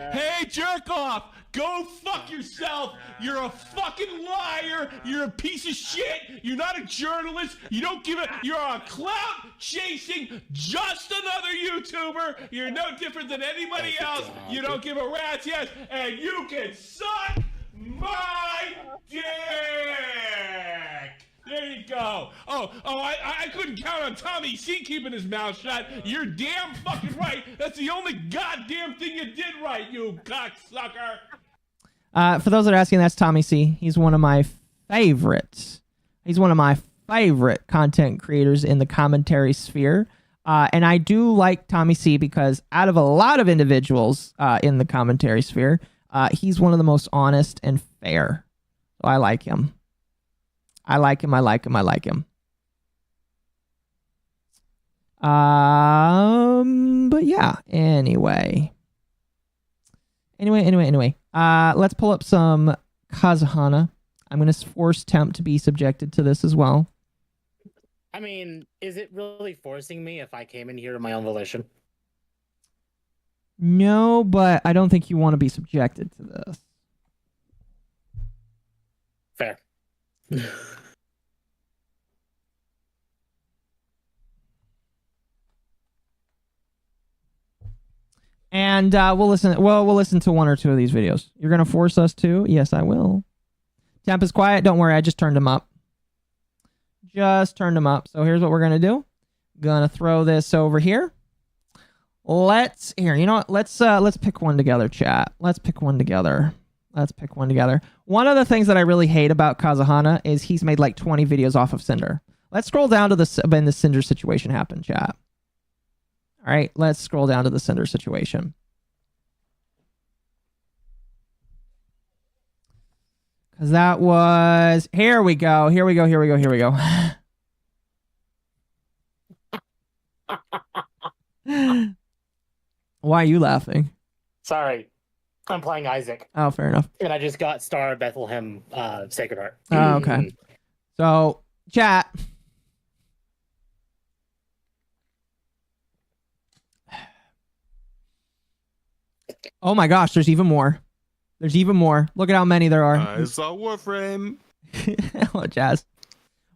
S15: jerk off! Go fuck yourself! You're a fucking liar! You're a piece of shit! You're not a journalist! You don't give a... You're a clout chasing just another YouTuber! You're no different than anybody else! You don't give a rat's ass! And you can suck my dick! There you go. I couldn't count on Tommy C keeping his mouth shut. You're damn fucking right. That's the only goddamn thing you did right, you cocksucker.
S3: For those that are asking, that's Tommy C. He's one of my favorites. He's one of my favorite content creators in the commentary sphere. And I do like Tommy C because out of a lot of individuals in the commentary sphere, he's one of the most honest and fair. So I like him. I like him. But yeah, anyway. Let's pull up some Kazuhana. I'm going to force Temp to be subjected to this as well.
S14: I mean, is it really forcing me if I came in here to my own volition?
S3: No, but I don't think you want to be subjected to this.
S14: Fair.
S3: And we'll listen to one or two of these videos. You're gonna force us to? Yes, I will. Temp is quiet. Don't worry, I just turned him up. So here's what we're gonna do. Gonna throw this over here. You know what? Let's pick one together, chat. Let's pick one together. Let's pick one together. One of the things that I really hate about Kazuhana is he's made like 20 videos off of Cinder. Let's scroll down to when the Cinder situation happened, chat. All right, let's scroll down to the Cinder situation. Because that was... Here we go. Here we go. Here we go. Here we go. Why are you laughing?
S14: Sorry. I'm playing Isaac.
S3: Oh, fair enough.
S14: And I just got Star of Bethlehem Sacred Heart.
S3: Oh, okay. So, chat. Oh my gosh, there's even more. There's even more. Look at how many there are.
S16: I saw Warframe.
S3: Hello, Jazz.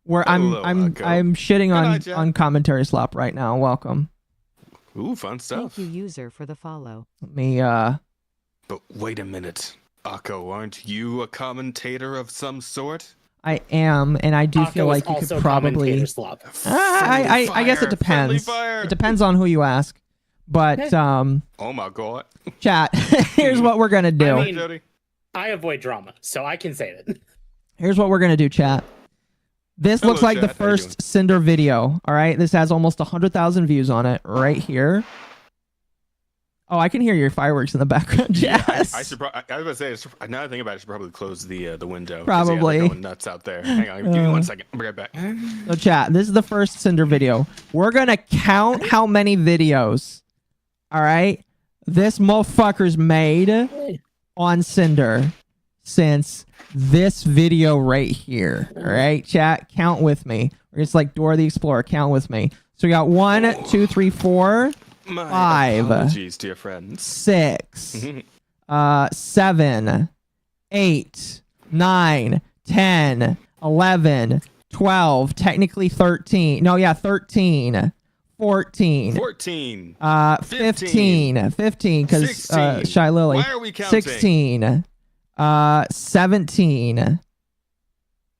S3: I'm shitting on commentary slop right now. Welcome.
S16: Ooh, fun stuff.
S5: Thank you, user, for the follow.
S3: Let me
S16: But wait a minute. Akko, aren't you a commentator of some sort?
S3: I am, and I do feel like you could probably. I guess it depends. It depends on who you ask. But
S16: oh my god.
S3: Chat, here's what we're gonna do.
S14: I mean, I avoid drama, so I can say that.
S3: Here's what we're gonna do, chat. This looks like
S16: chat.
S3: the first Cinder video. All right, this has almost 100,000 views on it right here. Oh, I can hear your fireworks in the background, Jazz.
S16: I should. I was gonna say. Now that I think about it, I should probably close the window.
S3: Probably.
S16: Yeah, going nuts out there. Hang on, give me 1 second. I'll be right back.
S3: So, chat, this is the first Cinder video. We're gonna count how many videos. All right, this motherfucker's made on Cinder since this video right here. All right, chat, count with me. It's like Dora the Explorer. Count with me. So we got 1, 2, 3, 4,
S16: My
S3: 5.
S16: apologies, dear friends.
S3: 6, 7, 8, 9, 10, 11, 12. Technically 13. No, yeah, 13. 14.
S16: 14.
S3: 15. 15, because Shy Lily.
S16: Why are we counting?
S3: 16. 17.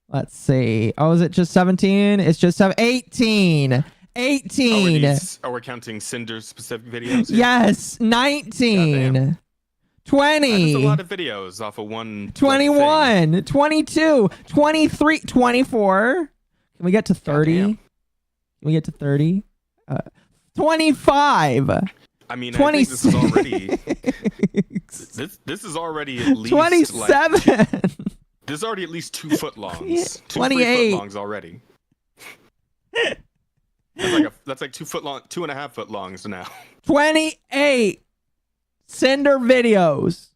S3: Let's see. Oh, is it just 17? It's just 18. 18.
S16: Are we counting Cinder specific videos? Here?
S3: Yes. 19. 20.
S16: That's a lot of videos off of one.
S3: 21. 22. 23. 24. Can we get to 30? Can we get to 30? 25.
S16: I mean, I think this is already. this is already at least
S3: 27.
S16: This is already at least 2 foot longs.
S3: 28.
S16: 3 foot longs already. That's like 2 foot long, 2.5 foot longs now.
S3: 28 Cinder videos.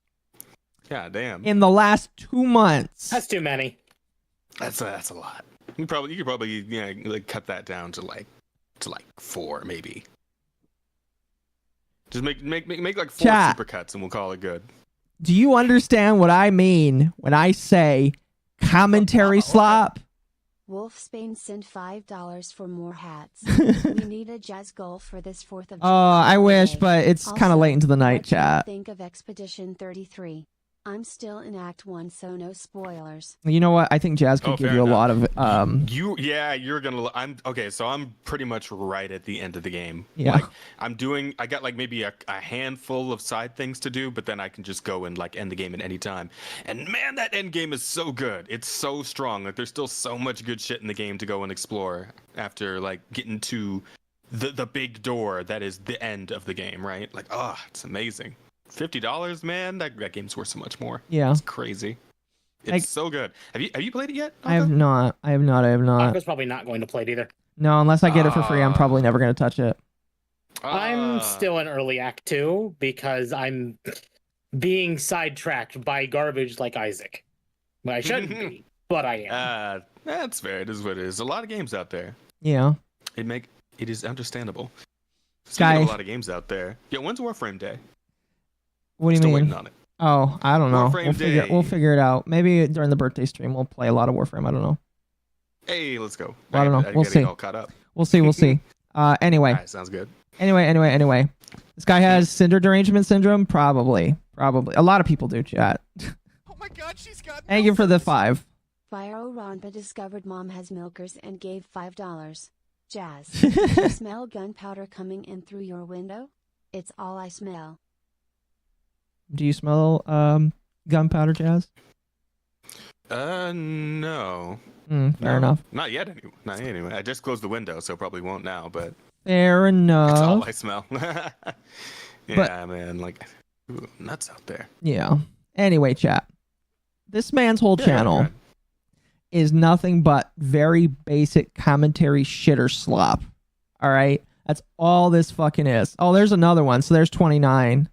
S16: God damn.
S3: In the last 2 months.
S14: That's too many.
S16: That's a lot. You could probably like cut that down to like 4 maybe. Just make like 4
S3: Chat.
S16: supercuts and we'll call it good.
S3: Do you understand what I mean when I say commentary slop?
S6: Wolf Spain sent $5 for more hats. We need a jazz goal for this 4th of July.
S3: Oh, I wish, but it's kind of
S6: Also,
S3: late into the night,
S6: what do you
S3: chat.
S6: think of Expedition 33? I'm still in Act 1, so no spoilers.
S3: You know what? I think Jazz could give you a lot of
S16: you're gonna. I'm okay. So I'm pretty much right at the end of the game.
S3: Yeah.
S16: Like I got like maybe a handful of side things to do, but then I can just go and like end the game at any time. And man, that end game is so good. It's so strong. Like there's still so much good shit in the game to go and explore after like getting to the big door that is the end of the game. Right? Like it's amazing. $50, man. That game's worth so much more.
S3: Yeah.
S16: It's crazy. It's so good. Have you played it yet?
S3: I have not. I have not.
S14: Akko's probably not going to play it either.
S3: No, unless I get it for free, I'm probably never going to touch it.
S14: I'm still in early Act 2 because I'm being sidetracked by garbage like Isaac. Well, I shouldn't be, but I am.
S16: That's fair. It is what it is. A lot of games out there.
S3: Yeah.
S16: It is understandable.
S3: Guy.
S16: Speaking of a lot of games out there. Yeah, when's Warframe Day?
S3: What do you
S16: Still
S3: mean?
S16: waiting on it.
S3: Oh, I don't know.
S16: Warframe
S3: We'll figure it out. Maybe during the birthday stream we'll play a lot of Warframe. I don't know.
S16: Hey, let's go.
S3: I don't know. We'll see.
S16: All caught up.
S3: We'll see. Anyway.
S16: All right, sounds good.
S3: Anyway. This guy has Cinder derangement syndrome? Probably. A lot of people do, chat.
S15: Oh my god, she's got
S3: Thank you for the 5.
S6: Fire Ronpa discovered mom has milkers and gave $5. Jazz, do you smell gunpowder coming in through your window? It's all I smell.
S3: Do you smell Gunpowder Jazz?
S16: No.
S3: Fair enough.
S16: Not yet, anyway. Not yet, anyway. I just closed the window, so probably won't now, but
S3: Fair enough.
S16: that's all I smell. Yeah, man, like, ooh, nuts out there.
S3: Yeah. Anyway, chat. This man's whole channel is nothing but very basic commentary shitter slop. All right? That's all this fucking is. Oh, there's another one. So there's 29.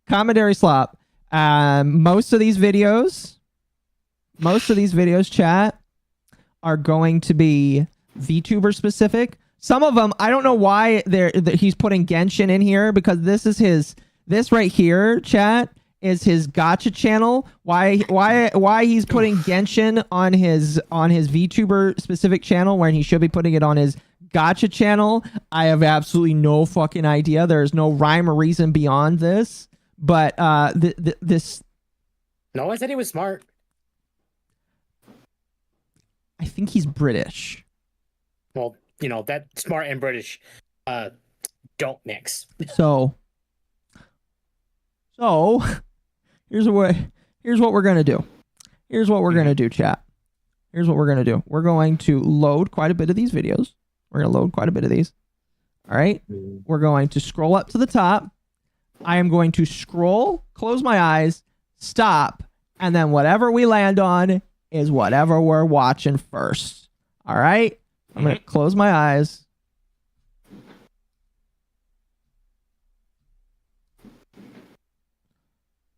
S3: Commentary slop. Most of these videos, chat, are going to be VTuber specific. Some of them, I don't know why he's putting Genshin in here, because this right here, chat, is his gotcha channel. Why he's putting Genshin on his VTuber specific channel when he should be putting it on his gotcha channel, I have absolutely no fucking idea. There's no rhyme or reason beyond this. But this.
S14: No, I said he was smart.
S3: I think he's British.
S14: Well, you know, that smart and British don't mix.
S3: So here's what we're gonna do. Here's what we're gonna do, chat. Here's what we're gonna do. We're going to load quite a bit of these videos. We're gonna load quite a bit of these. All right. We're going to scroll up to the top. I am going to scroll, close my eyes, stop, and then whatever we land on is whatever we're watching first. All right? I'm going to close my eyes.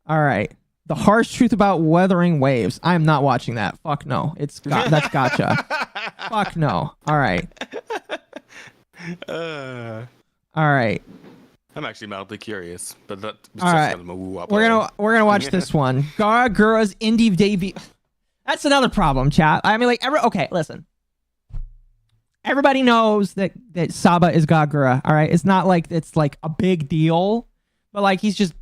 S3: All right. The harsh truth about weathering waves. I am not watching that. Fuck no. That's gotcha. Fuck no. All right. All right.
S16: I'm actually mildly curious, but that was
S3: all right. We're gonna watch this one. Gura's indie debut. That's another problem, chat. I mean, like, okay, listen. Everybody knows that Saba is Gura. All right, it's not like it's like a big deal, but like he's just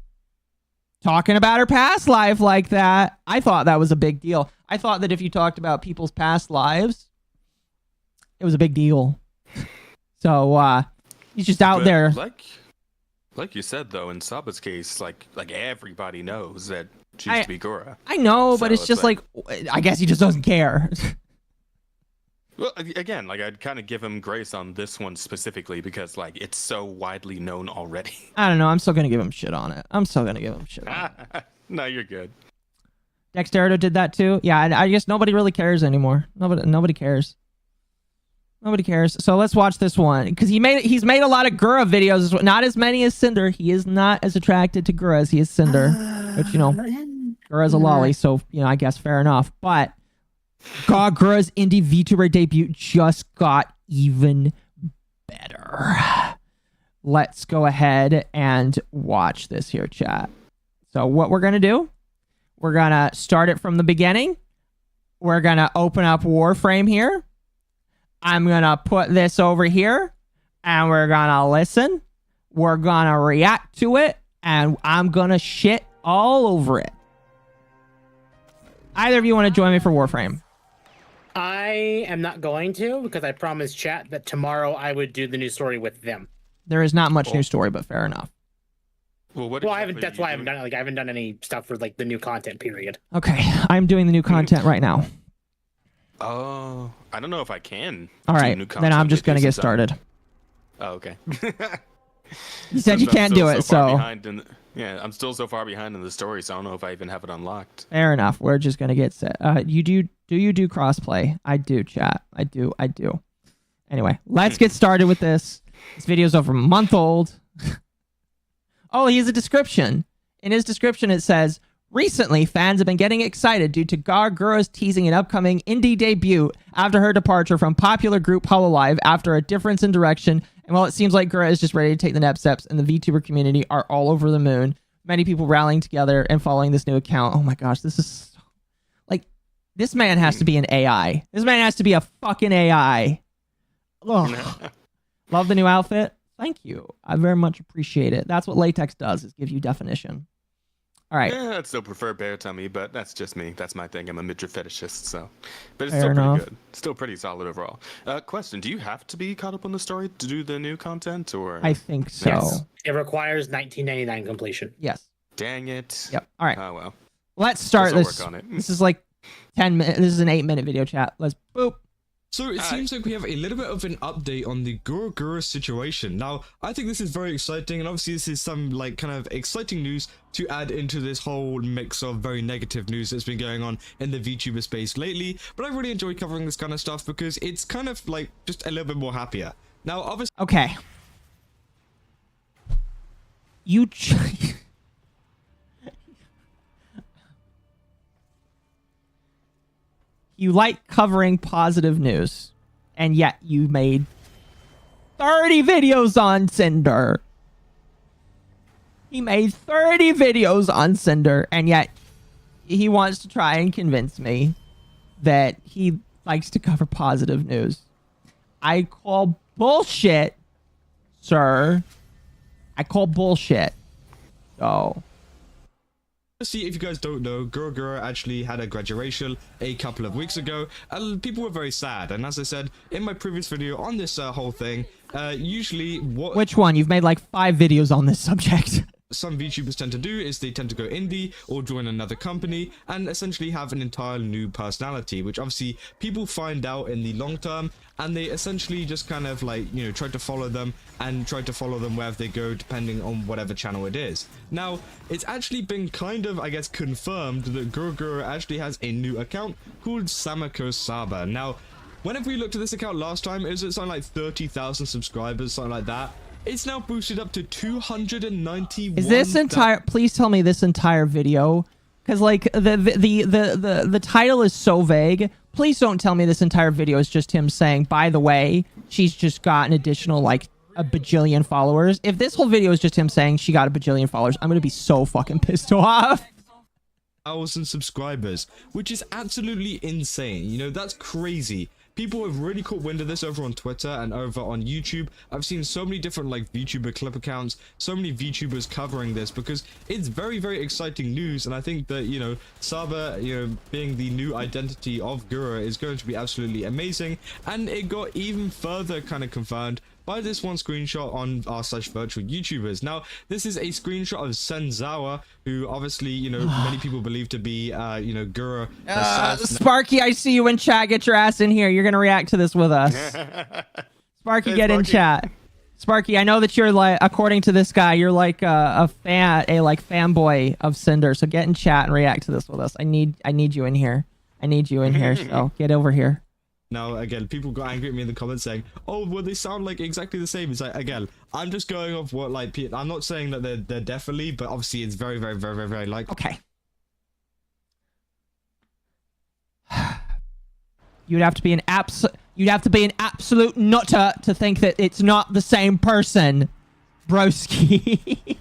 S3: talking about her past life like that. I thought that was a big deal. I thought that if you talked about people's past lives, it was a big deal. So he's just out there.
S16: Like you said, though, in Saba's case, like everybody knows that she used to be Gura.
S3: I know, but it's just like, I guess he just doesn't care.
S16: Well, again, like I'd kind of give him grace on this one specifically because like it's so widely known already.
S3: I don't know. I'm still gonna give him shit on it. No,
S16: you're good.
S3: Dexterito did that too. Yeah, I guess nobody really cares anymore. Nobody cares. Nobody cares. So let's watch this one because he's made a lot of Gura videos. Not as many as Cinder. He is not as attracted to Gura as he is Cinder. But you know, Gura's a lolly, so you know, I guess fair enough. But Gura's indie VTuber debut just got even better. Let's go ahead and watch this here, chat. So what we're gonna do? We're gonna start it from the beginning. We're gonna open up Warframe here. I'm going to put this over here, and we're going to listen. We're going to react to it, and I'm going to shit all over it. Either of you want to join me for Warframe?
S14: I am not going to, because I promised chat that tomorrow I would do the new story with them.
S3: There is not much new story, but fair enough.
S16: Well,
S14: I haven't. That's why I haven't done it. Like I haven't done any stuff for like the new content period.
S3: Okay, I'm doing the new content right now.
S16: Oh, I don't know if I can.
S3: All right, then I'm just gonna get started.
S16: Oh, okay.
S3: You said you can't do it, so.
S16: Yeah, I'm still so far behind in the story, so I don't know if I even have it unlocked.
S3: Fair enough. We're just gonna get set. You do you do crossplay? I do, chat. I do. Anyway, let's get started with this. This video's over a month old. Oh, he has a description. In his description, it says, recently, fans have been getting excited due to Gura's teasing an upcoming indie debut after her departure from popular group Hololive after a difference in direction. And while it seems like Gura is just ready to take the next steps and the VTuber community are all over the moon, many people rallying together and following this new account. Oh my gosh, this is... Like, this man has to be an AI. This man has to be a fucking AI. Ugh. Love the new outfit. Thank you. I very much appreciate it. That's what latex does, is give you definition. All right.
S16: Yeah, I'd still prefer bare tummy, but that's just me. That's my thing. I'm a midriff fetishist, so. But it's
S3: Fair
S16: still
S3: enough.
S16: pretty good. Still pretty solid overall. Question, do you have to be caught up on the story to do the new content, or?
S3: I think so.
S14: Yes. It requires 1999 completion.
S3: Yes.
S16: Dang it.
S3: Yep. All right.
S16: Oh well.
S3: Let's start
S16: Guess I'll
S3: this.
S16: work on it.
S3: This is like 10 minutes. This is an 8-minute video chat. Let's boop.
S17: So it seems like we have a little bit of an update on the Gura situation. Now, I think this is very exciting, and obviously this is some like kind of exciting news to add into this whole mix of very negative news that's been going on in the VTuber space lately. But I really enjoy covering this kind of stuff because it's kind of like just a little bit more happier. Now, obviously...
S3: Okay. You like covering positive news, and yet you made 30 videos on Cinder. He made 30 videos on Cinder, and yet he wants to try and convince me that he likes to cover positive news. I call bullshit, sir. I call bullshit. So...
S17: See, if you guys don't know, Gura actually had a graduation a couple of weeks ago, and people were very sad. And as I said in my previous video on this whole thing, usually what...
S3: Which one? You've made like 5 videos on this subject.
S17: Some VTubers tend to do is they tend to go indie or join another company and essentially have an entire new personality, which obviously people find out in the long term, and they essentially just kind of like, you know, try to follow them and try to follow them wherever they go, depending on whatever channel it is. Now, it's actually been kind of, I guess, confirmed that Gura actually has a new account called Saba. Now, whenever we looked at this account last time, it was at something like 30,000 subscribers, something like that. It's now boosted up to 291.
S3: Is this entire? Please tell me this entire video, because like the title is so vague. Please don't tell me this entire video is just him saying, by the way, she's just got an additional like a bajillion followers. If this whole video is just him saying she got a bajillion followers, I'm gonna be so fucking pissed off.
S17: 1,000 subscribers, which is absolutely insane. You know, that's crazy. People have really caught wind of this over on Twitter and over on YouTube. I've seen so many different like VTuber clip accounts, so many VTubers covering this because it's very, very exciting news. And I think that, you know, Saba, you know, being the new identity of Gura is going to be absolutely amazing. And it got even further kind of confirmed by this one screenshot on r/virtual YouTubers. Now, this is a screenshot of Senzawa, who obviously, you know, many people believe to be, you know, Gura herself.
S3: Sparky, I see you in chat. Get your ass in here. You're gonna react to this with us. Sparky, get in chat. Sparky, I know that you're like, according to this guy, you're like a fanboy of Cinder. So get in chat and react to this with us. I need you in here. I need you in here. So get over here.
S17: Now, again, people got angry at me in the comments saying, oh, well, they sound like exactly the same. It's like, again, I'm just going off what, like, I'm not saying that they're definitely, but obviously it's very, very, very, very, very like.
S3: Okay. You'd have to be an absolute nutter to think that it's not the same person, broski.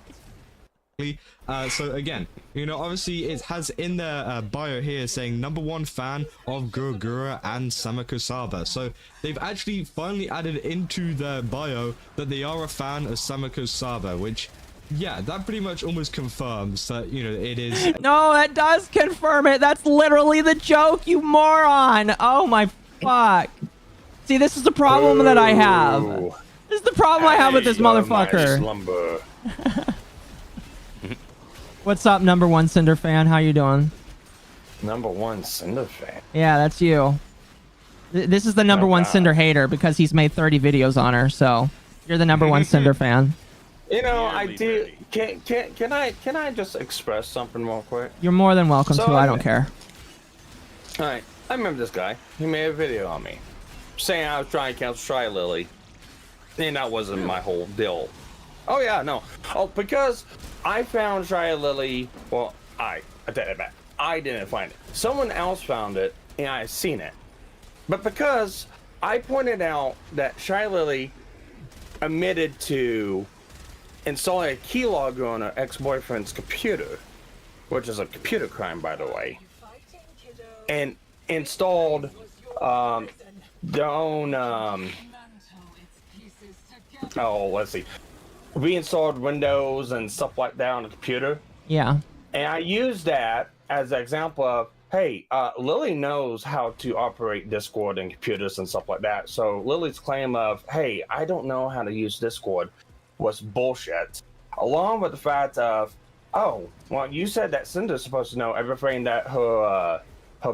S17: So again, you know, obviously it has in their bio here saying #1 fan of Gura and Saba. So they've actually finally added into their bio that they are a fan of Saba, which, yeah, that pretty much almost confirms that, you know, it is.
S3: No, that does confirm it. That's literally the joke, you moron. Oh my fuck. See, this is the problem that I have. This is the problem I have with this motherfucker. What's up, #1 Cinder fan? How you doing?
S18: #1 Cinder fan?
S3: Yeah, that's you. This is the #1 Cinder hater because he's made 30 videos on her, so you're the #1 Cinder fan.
S18: You know, I do. Can I just express something real quick?
S3: You're more than welcome to. I don't care.
S18: All right, I remember this guy. He made a video on me saying I was trying to cancel Try Lily, and that wasn't my whole deal. Oh yeah, no. Oh, because I found Try Lily. Well, I take that back. I didn't find it. Someone else found it, and I seen it. But because I pointed out that Try Lily admitted to installing a keylogger on her ex-boyfriend's computer, which is a computer crime, by the way, and installed their own. Oh, let's see. Reinstalled Windows and stuff like that on the computer.
S3: Yeah.
S18: And I used that as an example of, hey, Lily knows how to operate Discord and computers and stuff like that. So Lily's claim of, hey, I don't know how to use Discord was bullshit. Along with the fact of, Oh, well, you said that Cinder's supposed to know everything that her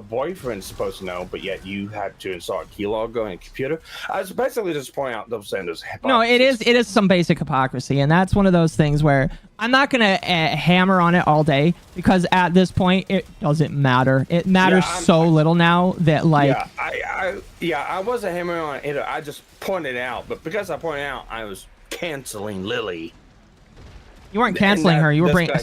S18: boyfriend's supposed to know, but yet you had to install a keylogger on your computer. I was basically just pointing out those Cinder's hypocrisy.
S3: No, it is some basic hypocrisy, and that's one of those things where I'm not gonna hammer on it all day, because at this point it doesn't matter. It matters so little now that like.
S18: Yeah, I wasn't hammering on it either. I just pointed it out, but because I pointed out, I was canceling Lily.
S3: You weren't canceling her. You were bringing.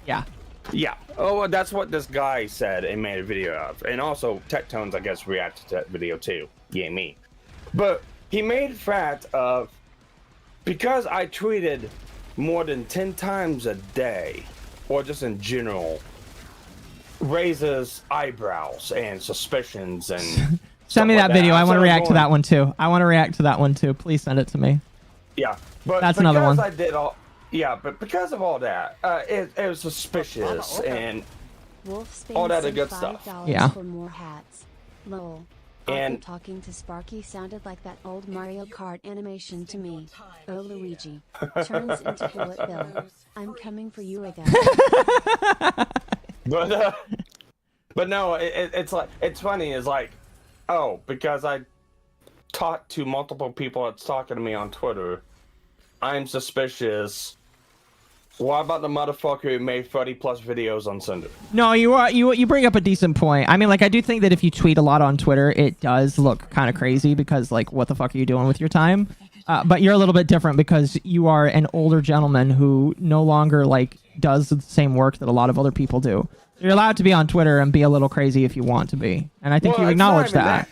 S3: Yeah.
S18: Yeah. Oh, well, that's what this guy said and made a video of. And also, Tectones, I guess, reacted to that video too. Yeah, me. But he made fact of, because I tweeted more than 10 times a day, or just in general, raises eyebrows and suspicions and
S3: Send me that video. I want to react to that
S18: one.
S3: one too. Please send it to me.
S18: Yeah. But
S3: that's another one.
S18: I did all... Yeah, but because of all that, it was suspicious and all that good stuff.
S3: Yeah.
S6: For more hats. Lol.
S18: And
S6: talking to Sparky sounded like that old Mario Kart animation to me. Oh, Luigi. Turns into Bullet Bill. I'm coming for you again.
S18: But no, it's like, it's funny. It's like, oh, because I talked to multiple people that's talking to me on Twitter, I'm suspicious. What about the motherfucker who made 30+ videos on Sunday?
S3: No, you bring up a decent point. I mean, like, I do think that if you tweet a lot on Twitter, it does look kind of crazy, because like, what the fuck are you doing with your time? But you're a little bit different because you are an older gentleman who no longer like does the same work that a lot of other people do. You're allowed to be on Twitter and be a little crazy if you want to be, and I think you acknowledge that.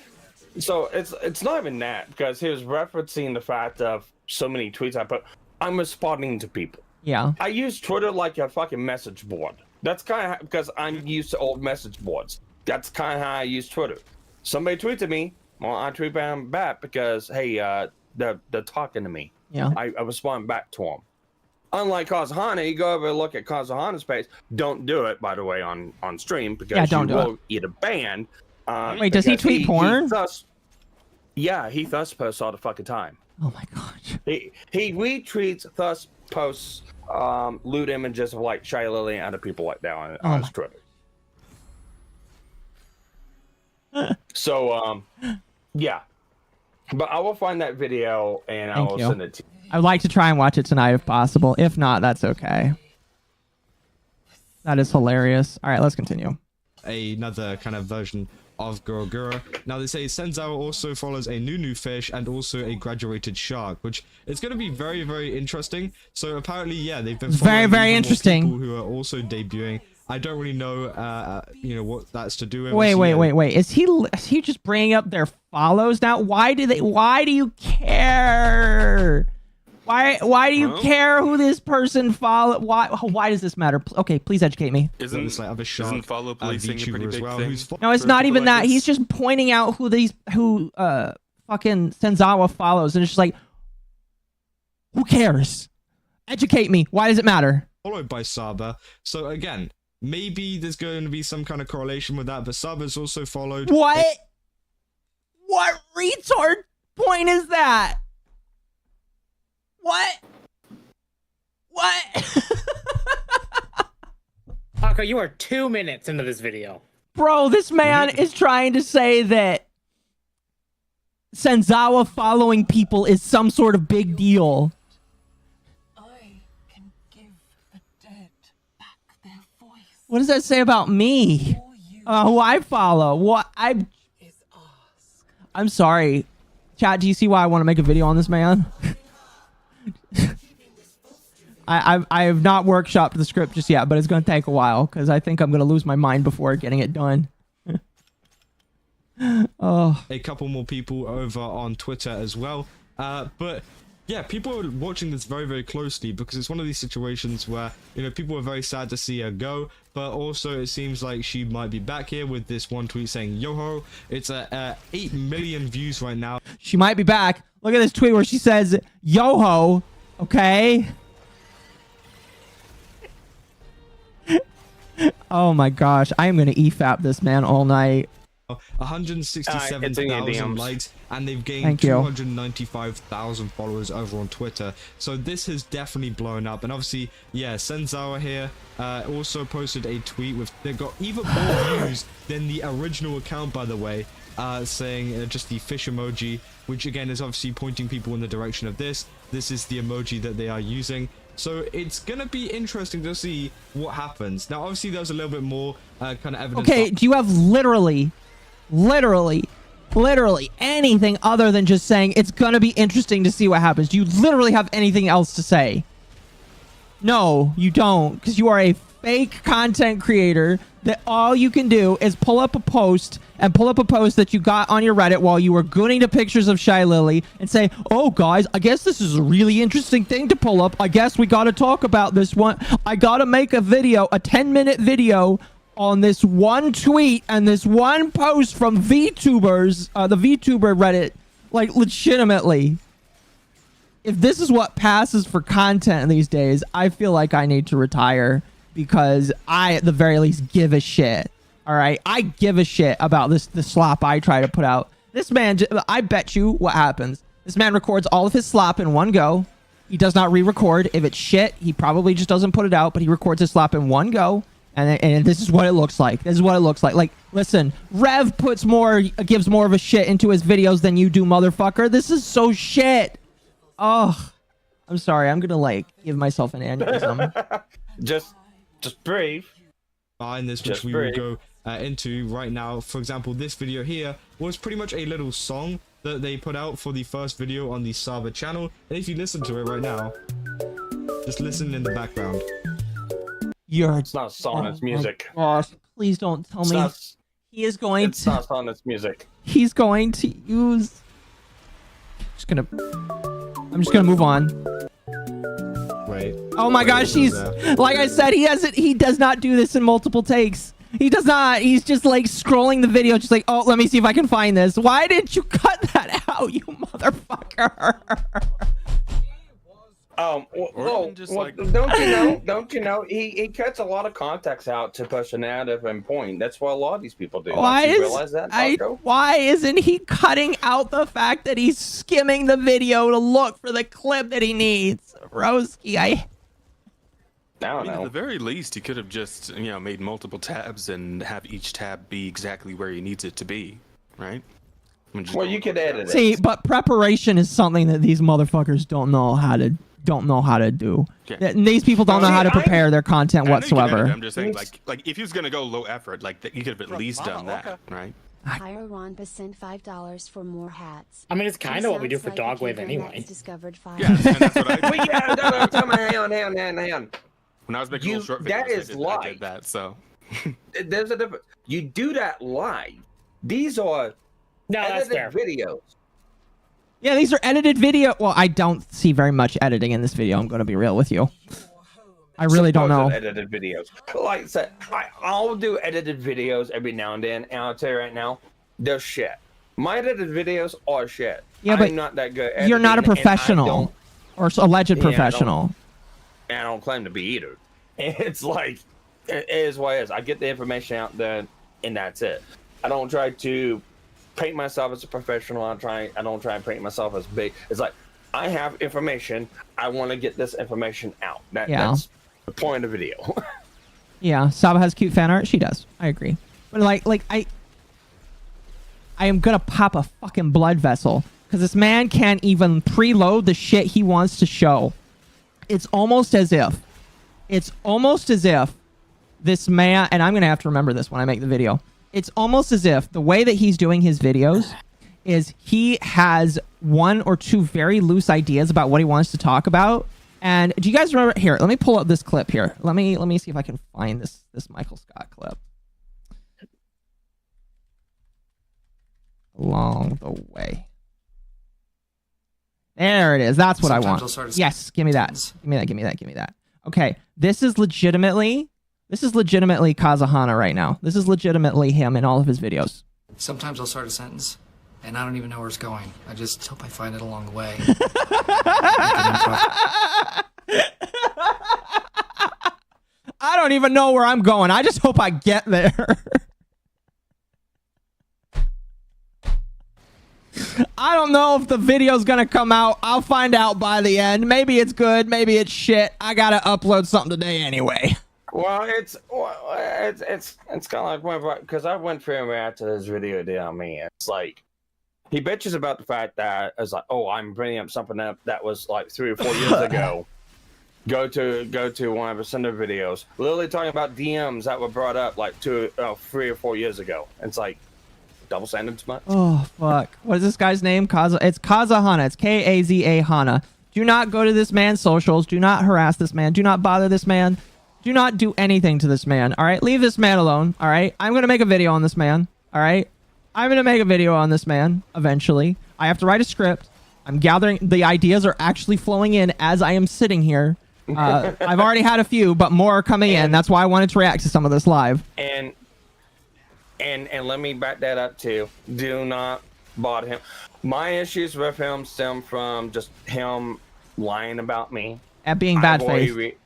S18: So it's not even that, because he was referencing the fact of so many tweets I put. I'm responding to people.
S3: Yeah.
S18: I use Twitter like a fucking message board. That's kind of because I'm used to old message boards. That's kind of how I use Twitter. Somebody tweets at me, well, I tweet them back because, hey, they're talking to me.
S3: Yeah.
S18: I respond back to them. Unlike Kazuhana, you go over and look at Kazuhana's page. Don't do it, by the way, on stream, because you will get a ban.
S3: Wait, does he tweet porn?
S18: He thus posts all the fucking time.
S3: Oh my gosh.
S18: He retweets, thus posts lewd images of like Shy Lily and other people like that on his Twitter. So yeah. But I will find that video and I will send it to you.
S3: I would like to try and watch it tonight if possible. If not, that's okay. That is hilarious. All right, let's continue.
S17: Another kind of version of Gura. Now they say Senzawa also follows a new fish and also a graduated shark, which is going to be very, very interesting. So apparently, yeah, they've been following
S3: very interesting
S17: people who are also debuting. I don't really know, you know, what that's to do with.
S3: Wait. Is he just bringing up their follows now? Why do you care? Why do you care who this person follow? Why does this matter? Okay, please educate me.
S16: Isn't follow policing a pretty big thing?
S3: No, it's not even that. He's just pointing out who fucking Senzawa follows, and it's just like, who cares? Educate me. Why does it matter?
S17: Followed by Saba. So again, maybe there's going to be some kind of correlation with that, but Saba's also followed.
S3: What retard point is that? What?
S14: Paco, you are 2 minutes into this video.
S3: Bro, this man is trying to say that Senzawa following people is some sort of big deal. What does that say about me? Who I follow? I'm sorry. Chat, do you see why I want to make a video on this man? I have not workshopped the script just yet, but it's going to take a while because I think I'm going to lose my mind before getting it done.
S17: A couple more people over on Twitter as well. But yeah, people are watching this very, very closely because it's one of these situations where, you know, people are very sad to see her go, but also it seems like she might be back here with this one tweet saying, yo-ho. It's 8 million views right now.
S3: She might be back. Look at this tweet where she says, yo-ho, okay? Oh my gosh, I am going to EFAP this man all night.
S17: 167,000 likes, and they've gained
S3: Thank you.
S17: 295,000 followers over on Twitter. So this has definitely blown up. And obviously, yeah, Senzawa here also posted a tweet with, they got even more views than the original account, by the way, saying just the fish emoji, which again is obviously pointing people in the direction of this. This is the emoji that they are using. So it's gonna be interesting to see what happens. Now, obviously, there's a little bit more kind of evidence.
S3: Okay, do you have literally anything other than just saying it's gonna be interesting to see what happens? Do you literally have anything else to say? No, you don't, because you are a fake content creator that all you can do is pull up a post that you got on your Reddit while you were gooning to pictures of Shy Lily and say, oh guys, I guess this is a really interesting thing to pull up. I guess we got to talk about this one. I got to make a video, a 10-minute video on this one tweet and this one post from VTubers, the VTuber Reddit. Like, legitimately, if this is what passes for content these days, I feel like I need to retire, because I, at the very least, give a shit. All right? I give a shit about the slop I try to put out. This man, I bet you what happens. This man records all of his slop in one go. He does not re-record. If it's shit, he probably just doesn't put it out, but he records his slop in one go. And this is what it looks like. This is what it looks like. Like, listen, Rev gives more of a shit into his videos than you do, motherfucker. This is so shit. Oh, I'm sorry. I'm gonna, like, give myself an aneurysm.
S18: Just breathe.
S17: Behind this, which we will go into right now. For example, this video here was pretty much a little song that they put out for the first video on the Saba channel. And if you listen to it right now, just listen in the background.
S18: It's not a song, it's music.
S3: Gosh, please don't tell me he is going to.
S18: It's not a song, it's music.
S3: He's going to use. I'm just gonna move on.
S17: Wait.
S3: Oh my gosh, he's like I said, he does not do this in multiple takes. He does not. He's just like scrolling the video, just like, oh, let me see if I can find this. Why did you cut that out, you motherfucker?
S18: Don't you know? He cuts a lot of context out to push a narrative and point. That's what a lot of these people do. Realize that,
S3: why isn't he cutting out the fact that he's skimming the video to look for the clip that he needs? Roski, I
S16: mean, at the very least, he could have just, made multiple tabs and have each tab be exactly where he needs it to be, right?
S18: Well, you could edit it.
S3: See, but preparation is something that these motherfuckers don't know how to do.
S16: Yeah.
S3: These people don't know how to prepare their content whatsoever.
S16: I'm just saying, like if he was gonna go low effort, like you could have at least done that, right?
S6: Hire Ron sent $5 for more hats.
S14: I mean, it's kind of what we do for Dogwave anyway.
S6: Discovered fire.
S16: Yeah, and that's what I
S18: Well, yeah, no, hang on.
S16: When I was making little short videos,
S18: that is live.
S16: I did that, so.
S18: There's a difference. You do that live. These are edited videos.
S3: Yeah, these are edited video. Well, I don't see very much editing in this video. I'm going to be real with you. I really don't know.
S18: Edited videos. Like I said, I'll do edited videos every now and then, and I'll tell you right now, they're shit. My edited videos are shit.
S3: Yeah, but
S18: I'm not that good.
S3: You're not a professional or alleged professional.
S18: And I don't claim to be either. It's like, it is what it is. I get the information out there, and that's it. I don't try to paint myself as a professional. I don't try and paint myself as big. It's like, I have information. I want to get this information out. That's the point of the video.
S3: Yeah, Saba has cute fan art. She does. I agree. But I am gonna pop a fucking blood vessel because this man can't even preload the shit he wants to show. It's almost as if this man, and I'm gonna have to remember this when I make the video. It's almost as if the way that he's doing his videos is he has one or two very loose ideas about what he wants to talk about. And do you guys remember? Here, let me pull up this clip here. Let me see if I can find this Michael Scott clip. Along the way. There it is. That's what I want. Yes, give me that. Give me that. Okay, this is legitimately Kazuhana right now. This is legitimately him in all of his videos.
S19: Sometimes I'll start a sentence, and I don't even know where it's going. I just hope I find it along the way.
S3: I don't even know where I'm going. I just hope I get there. I don't know if the video's gonna come out. I'll find out by the end. Maybe it's good. Maybe it's shit. I gotta upload something today anyway.
S18: Well, it's kind of like because I went through and reacted to this video did on me. It's like he bitches about the fact that it's like, oh, I'm bringing up something that was like 3 or 4 years ago. Go to 100% of videos. Literally talking about DMs that were brought up like 3 or 4 years ago. It's like double standards much.
S3: Oh fuck! What is this guy's name? It's Kazahana. It's Kaza Hana. Do not go to this man's socials. Do not harass this man. Do not bother this man. Do not do anything to this man. All right, leave this man alone. All right, I'm gonna make a video on this man. All right, I'm gonna make a video on this man eventually. I have to write a script. I'm gathering. The ideas are actually flowing in as I am sitting here. I've already had a few, but more are coming in. That's why I wanted to react to some of this live.
S18: And let me back that up too. Do not bother him. My issues with him stem from just him lying about me.
S3: And being bad faith.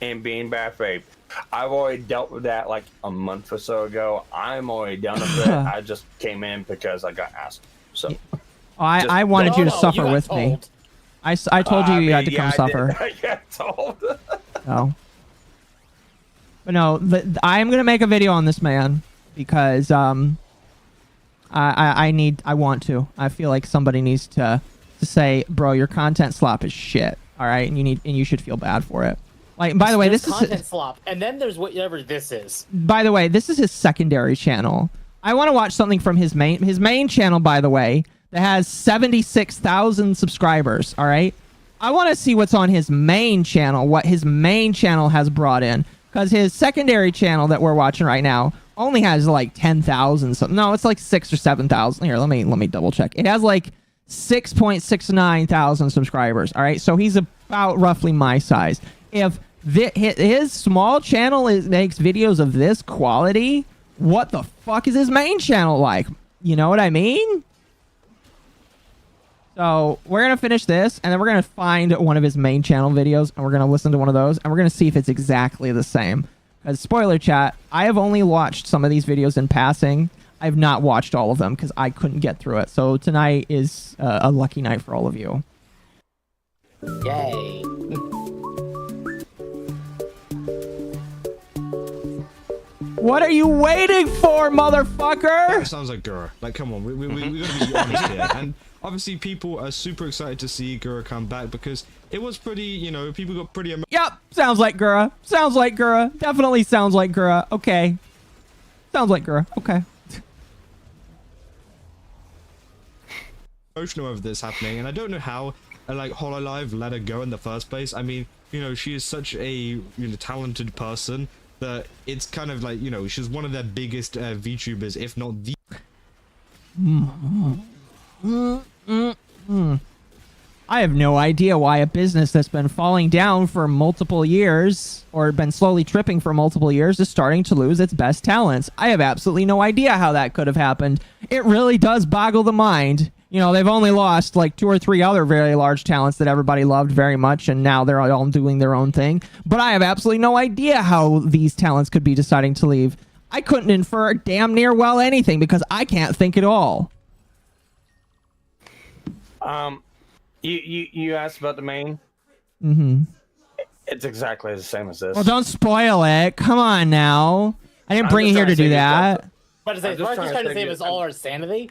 S18: And being bad faith. I've already dealt with that like a month or so ago. I'm already done with it. I just came in because I got asked. So
S3: I wanted you to suffer with me. I told you you had to come suffer.
S18: I got told.
S3: No. But no, I am gonna make a video on this man because I want to. I feel like somebody needs to say, bro, your content slop is shit. All right, and you should feel bad for it. Like, by the way, this is
S14: content slop, and then there's whatever this is.
S3: By the way, this is his secondary channel. I want to watch something from his main channel, by the way, that has 76,000 subscribers. All right, I want to see what's on his main channel, what his main channel has brought in, because his secondary channel that we're watching right now only has like 10,000 something. No, it's like 6,000 or 7,000. Here, let me double check. It has like 6.69 thousand subscribers. All right, so he's about roughly my size. If his small channel makes videos of this quality, what the fuck is his main channel like? You know what I mean? So we're going to finish this, and then we're going to find one of his main channel videos, and we're going to listen to one of those, and we're going to see if it's exactly the same. Because, spoiler chat, I have only watched some of these videos in passing. I've not watched all of them because I couldn't get through it. So tonight is a lucky night for all of you.
S14: Yay.
S3: What are you waiting for, motherfucker?
S17: That sounds like Gura. Like, come on, we gotta be honest here. And obviously, people are super excited to see Gura come back because it was pretty, you know, people got pretty.
S3: Yep, sounds like Gura. Sounds like Gura. Definitely sounds like Gura. Okay. Sounds like Gura. Okay.
S17: Emotional over this happening, and I don't know how, like, Hololive let her go in the first place. I mean, you know, she is such a talented person that it's kind of like, you know, she's one of their biggest VTubers, if not the.
S3: I have no idea why a business that's been falling down for multiple years, or been slowly tripping for multiple years, is starting to lose its best talents. I have absolutely no idea how that could have happened. It really does boggle the mind. You know, they've only lost like 2 or 3 other very large talents that everybody loved very much, and now they're all doing their own thing. But I have absolutely no idea how these talents could be deciding to leave. I couldn't infer damn near well anything because I can't think at all.
S18: You asked about the main?
S3: Mm-hmm.
S18: It's exactly the same as this.
S3: Well, don't spoil it. Come on now. I didn't bring you here to do that.
S14: But is it just trying to save us all our sanity?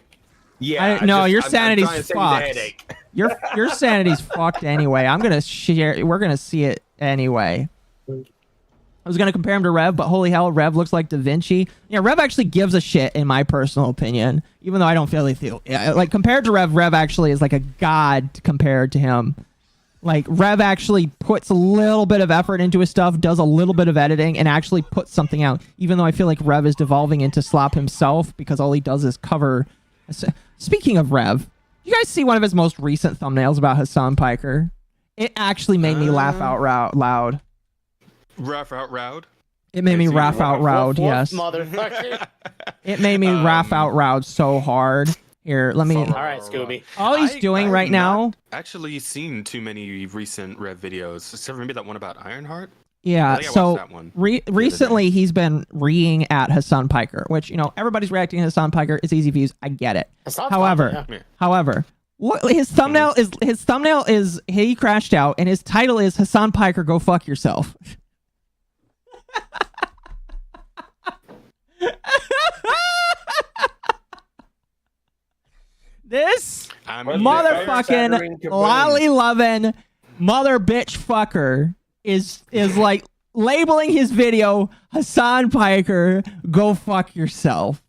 S18: Yeah.
S3: No, your sanity's fucked. Your sanity's fucked anyway. I'm gonna share. We're gonna see it anyway. I was gonna compare him to Rev, but holy hell, Rev looks like Da Vinci. Yeah, Rev actually gives a shit, in my personal opinion. Even though I don't feel like compared to Rev actually is like a god compared to him. Like, Rev actually puts a little bit of effort into his stuff, does a little bit of editing, and actually puts something out. Even though I feel like Rev is devolving into Slop himself because all he does is cover. Speaking of Rev, you guys see one of his most recent thumbnails about Hasan Piker? It actually made me laugh out loud.
S16: Laugh out loud?
S3: It made me laugh out loud, yes.
S14: Motherfucker.
S3: It made me laugh out loud so hard. Here, let me...
S14: All right, Scooby.
S3: All he's doing right now...
S16: Actually seen too many recent Rev videos. Except for maybe that one about Ironheart?
S3: Yeah, so
S16: that one
S3: recently he's been reeing at Hasan Piker, which, you know, everybody's reacting to Hasan Piker. It's easy views. I get it. However, What his thumbnail is he crashed out, and his title is Hasan Piker, go fuck yourself. This motherfucking lolly loving mother bitch fucker is like labeling his video Hasan Piker, go fuck yourself.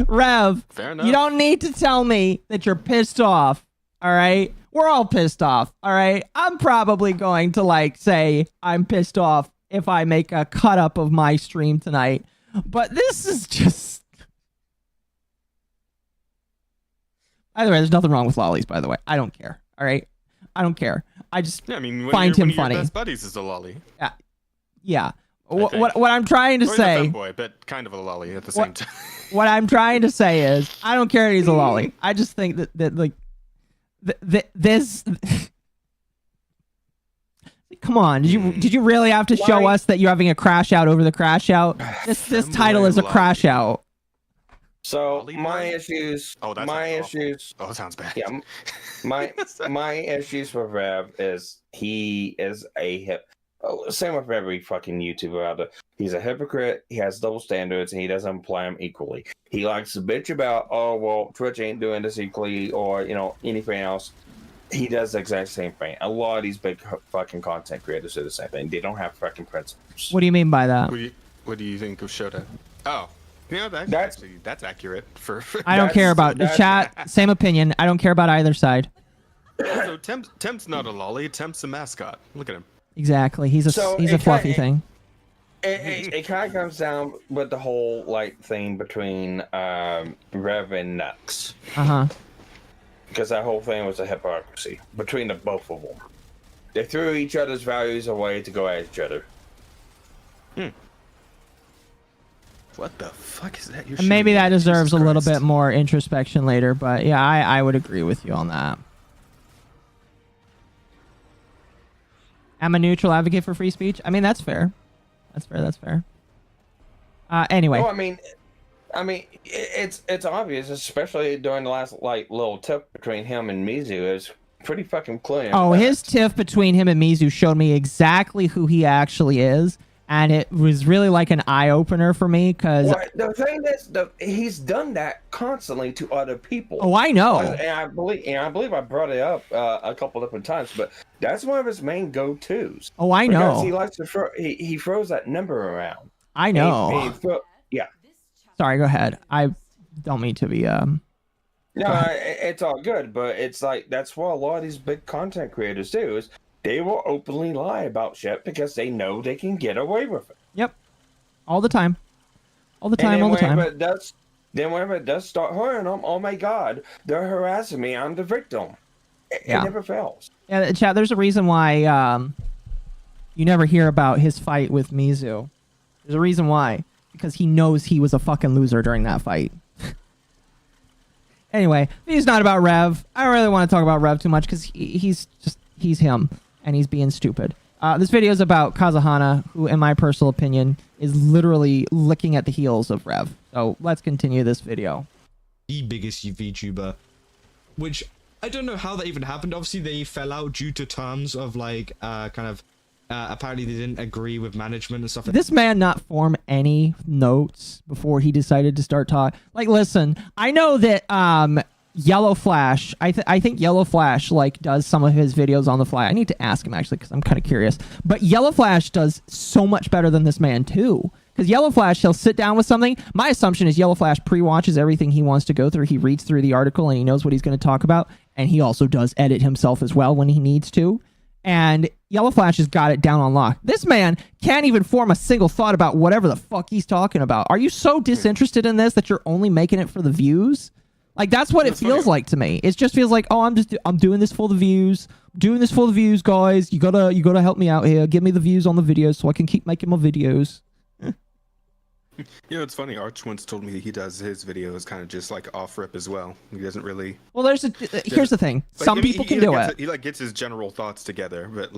S3: Rev, you don't need to tell me that you're pissed off, all right? We're all pissed off, all right? I'm probably going to, like, say I'm pissed off if I make a cut up of my stream tonight. But this is just... By the way, there's nothing wrong with lollies, by the way. I don't care, all right? I don't care. I just find him funny.
S16: One of your best buddies is a lolly.
S3: Yeah. What I'm trying to say...
S16: Boy, but kind of a lolly at the same time.
S3: What I'm trying to say is, I don't care that he's a lolly. I just think that like, this... Come on, did you really have to show us that you're having a crash out over the crash out? This title is a crash out.
S18: So my issues.
S16: Oh, that's
S18: my issues.
S16: Oh, that sounds bad.
S18: Yeah, my issues with Rev is he is a same with every fucking YouTuber out there. He's a hypocrite. He has double standards, and he doesn't apply them equally. He likes to bitch about, oh well, Twitch ain't doing this equally, or anything else. He does the exact same thing. A lot of these big fucking content creators do the same thing. They don't have fucking principles.
S3: What do you mean by that?
S16: What do you think of Shota? Oh, that's accurate.
S3: I don't care about the chat. Same opinion. I don't care about either side.
S16: Also, Temp's not a lolly. Temp's a mascot. Look at him.
S3: Exactly. He's a fluffy thing.
S18: It kind of comes down with the whole thing between Rev and Nux. Because that whole thing was a hypocrisy between the both of them. They threw each other's values away to go at each other.
S16: What the fuck is that?
S3: And maybe that deserves a little bit more introspection later, but yeah, I would agree with you on that. I'm a neutral advocate for free speech. I mean, that's fair. That's fair. Anyway.
S18: Oh, I mean, it's obvious, especially during the last little tip between him and Mizu. It's pretty fucking clear.
S3: Oh, his tiff between him and Mizu showed me exactly who he actually is, and it was really like an eye opener for me because
S18: the thing is, he's done that constantly to other people.
S3: Oh, I know.
S18: And I believe I brought it up a couple different times, but that's one of his main go-tos.
S3: Oh, I know.
S18: Because he likes to he throws that number around.
S3: I know.
S18: Yeah.
S3: Sorry, go ahead. I don't mean to be
S18: No, it's all good, but it's like that's what a lot of these big content creators do is they will openly lie about shit because they know they can get away with it.
S3: Yep. All the time. All the time.
S18: Then whenever it does start hurting them, oh my god, they're harassing me. I'm the victim. It never fails.
S3: Yeah, chat. There's a reason why you never hear about his fight with Mizu. There's a reason why. Because he knows he was a fucking loser during that fight. Anyway, it's not about Rev. I don't really want to talk about Rev too much because he's him and he's being stupid. This video is about Kazuhana, who, in my personal opinion, is literally licking at the heels of Rev. So let's continue this video.
S17: The biggest VTuber, which I don't know how that even happened. Obviously, they fell out due to terms of apparently they didn't agree with management and stuff.
S3: Did this man not form any notes before he decided to start talking? Like, listen, I know that Yellow Flash, I think Yellow Flash does some of his videos on the fly. I need to ask him actually because I'm kind of curious. But Yellow Flash does so much better than this man too. Because Yellow Flash, he'll sit down with something. My assumption is Yellow Flash pre-watches everything he wants to go through. He reads through the article and he knows what he's going to talk about. And he also does edit himself as well when he needs to. And Yellow Flash has got it down on lock. This man can't even form a single thought about whatever the fuck he's talking about. Are you so disinterested in this that you're only making it for the views? Like, that's what it feels like to me. It just feels like, oh, I'm doing this for the views. Doing this for the views, guys. You gotta help me out here. Give me the views on the videos so I can keep making my videos.
S16: You know, it's funny. Arch once told me that he does his videos kind of just off rip as well. He doesn't really.
S3: Well, here's the thing. Some people can do it.
S16: He gets his general thoughts together, but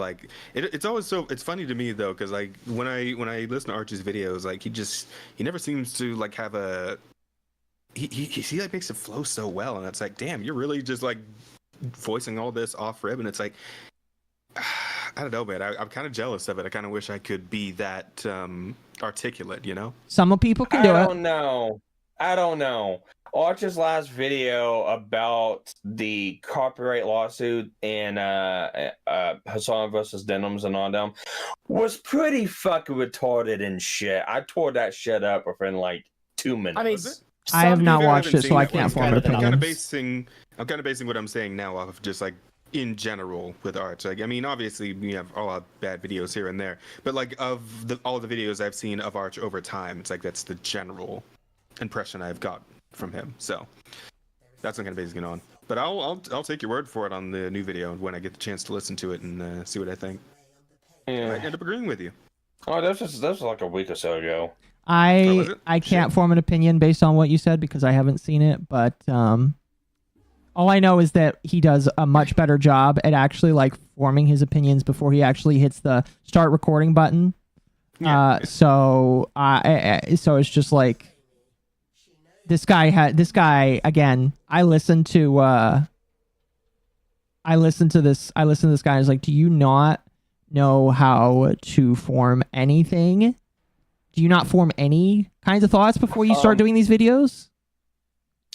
S16: it's always it's funny to me though because when I listen to Arch's videos, he never seems to have a he like makes it flow so well, and it's like, damn, you're really just like voicing all this off rib, and it's like, I don't know, man. I'm kind of jealous of it. I kind of wish I could be that articulate, you know?
S3: Some people can do it.
S18: I don't know. Arch's last video about the copyright lawsuit and Hasan versus Denims and all them was pretty fucking retarded and shit. I tore that shit up within like 2 minutes.
S14: I mean,
S3: I have not watched it, so I can't form an opinion.
S16: I'm kind of basing what I'm saying now off of just like in general with art. Like, I mean, obviously we have all bad videos here and there, but like of all the videos I've seen of Arch over time, it's like that's the general impression I've got from him. So that's what I'm kind of basing it on. But I'll take your word for it on the new video when I get the chance to listen to it and see what I think.
S18: Yeah.
S16: I might end up agreeing with you.
S18: Oh, that was like a week or so ago.
S3: I can't form an opinion based on what you said because I haven't seen it, but all I know is that he does a much better job at actually like forming his opinions before he actually hits the start recording button.
S16: Yeah.
S3: So it's just like this guy again. I listened to this guy and was like, do you not know how to form anything? Do you not form any kinds of thoughts before you start doing these videos?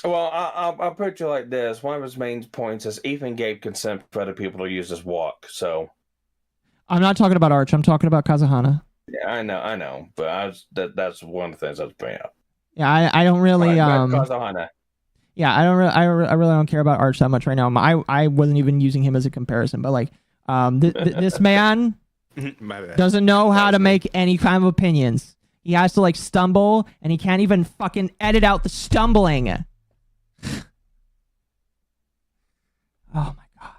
S18: Well, I'll put it like this. One of his main points is Ethan gave consent for other people to use his walk. So
S3: I'm not talking about Arch. I'm talking about Kazuhana.
S18: yeah, I know, but that's one of the things I was bringing up.
S3: Yeah, I don't really
S18: Kazuhana.
S3: Yeah, I really don't care about Arch that much right now. I wasn't even using him as a comparison, but like this man doesn't know how to make any kind of opinions. He has to like stumble, and he can't even fucking edit out the stumbling. Oh my gosh.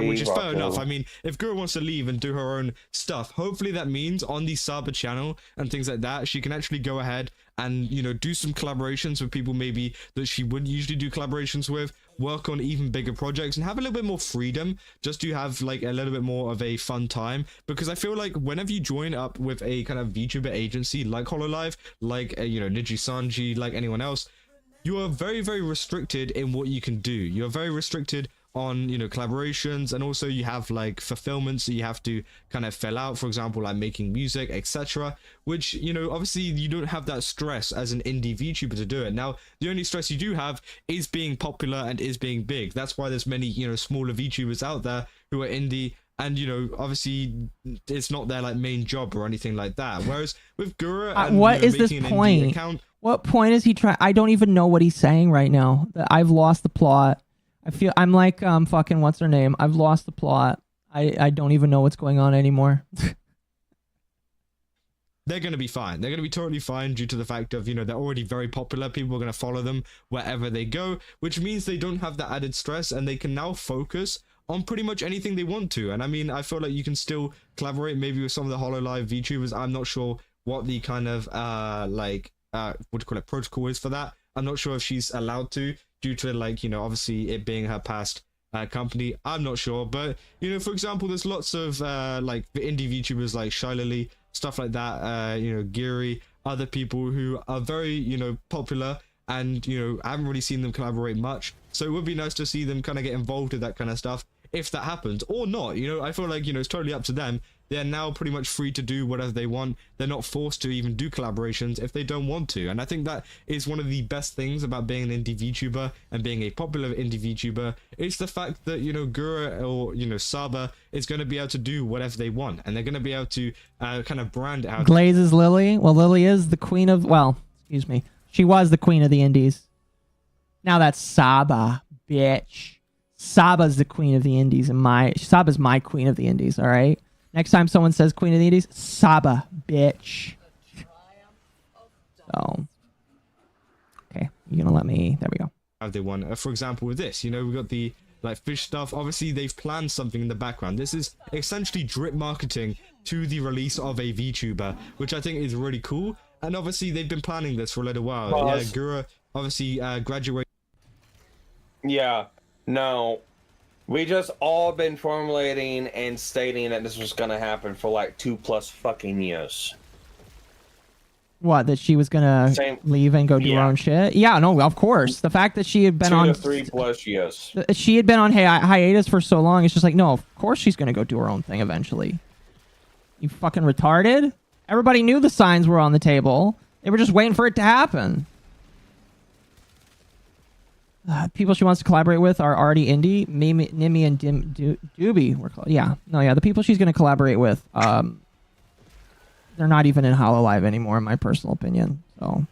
S17: Which is fair enough. I mean, if Gura wants to leave and do her own stuff, hopefully that means on the Saba channel and things like that, she can actually go ahead and, you know, do some collaborations with people maybe that she wouldn't usually do collaborations with, work on even bigger projects and have a little bit more freedom just to have like a little bit more of a fun time. Because I feel like whenever you join up with a kind of VTuber agency like HoloLive, like, you know, Nijisanji, like anyone else, you are very, very restricted in what you can do. You're very restricted on, you know, collaborations, and also you have like fulfillments that you have to kind of fill out, for example, like making music, etc., which, you know, obviously you don't have that stress as an indie VTuber to do it. Now the only stress you do have is being popular and is being big. That's why there's many, you know, smaller VTubers out there who are indie, and, you know, obviously it's not their like main job or anything like that. Whereas with Gura and,
S3: what
S17: you know,
S3: is this
S17: making an
S3: point?
S17: indie account,
S3: What point is he trying? I don't even know what he's saying right now. I've lost the plot. I feel I'm like fucking what's her name? I've lost the plot. I don't even know what's going on anymore.
S17: they're going to be fine. They're going to be totally fine due to the fact of, you know, they're already very popular. People are going to follow them wherever they go, which means they don't have that added stress and they can now focus on pretty much anything they want to. And I mean, I feel like you can still collaborate maybe with some of the HoloLive VTubers. I'm not sure what the kind of what do you call it, protocol is for that. I'm not sure if she's allowed to, due to, like, you know, obviously it being her past company. I'm not sure, but, you know, for example, there's lots of like indie VTubers like Shylily, stuff like that, you know, Giri, other people who are very, you know, popular, and, you know, I haven't really seen them collaborate much, so it would be nice to see them kind of get involved with that kind of stuff, if that happens, or not. You know, I feel like, you know, it's totally up to them. They're now pretty much free to do whatever they want. They're not forced to even do collaborations if they don't want to. And I think that is one of the best things about being an indie VTuber and being a popular indie VTuber. It's the fact that, you know, Gura or, you know, Saba is going to be able to do whatever they want. And they're going to be able to kind of brand out.
S3: Glaze is Lily. Well, Lily is the queen of, well, excuse me. She was the queen of the indies. Now that's Saba, bitch. Saba's the queen of the indies, and Saba's my queen of the indies, all right? Next time someone says queen of the indies, Saba, bitch. So, okay, you're gonna let me, there we go.
S17: How they want, for example, with this, you know, we got the like fish stuff. Obviously, they've planned something in the background. This is essentially drip marketing to the release of a VTuber, which I think is really cool. And obviously, they've been planning this for a little while. Yeah, Gura obviously graduated.
S18: Yeah. No, we just all been formulating and stating that this was gonna happen for like 2+ fucking years.
S3: What, that she was gonna leave and go do her own shit? Yeah, no, of course. The fact that she had been
S18: 2
S3: on
S18: to 3 plus, yes.
S3: she had been on hiatus for so long, it's just like, no, of course she's gonna go do her own thing eventually. You fucking retarded? Everybody knew the signs were on the table. They were just waiting for it to happen. People she wants to collaborate with are already indie. Nimi and Doobie. Yeah. No, yeah. The people she's going to collaborate with, they're not even in HoloLive anymore, in my personal opinion. So,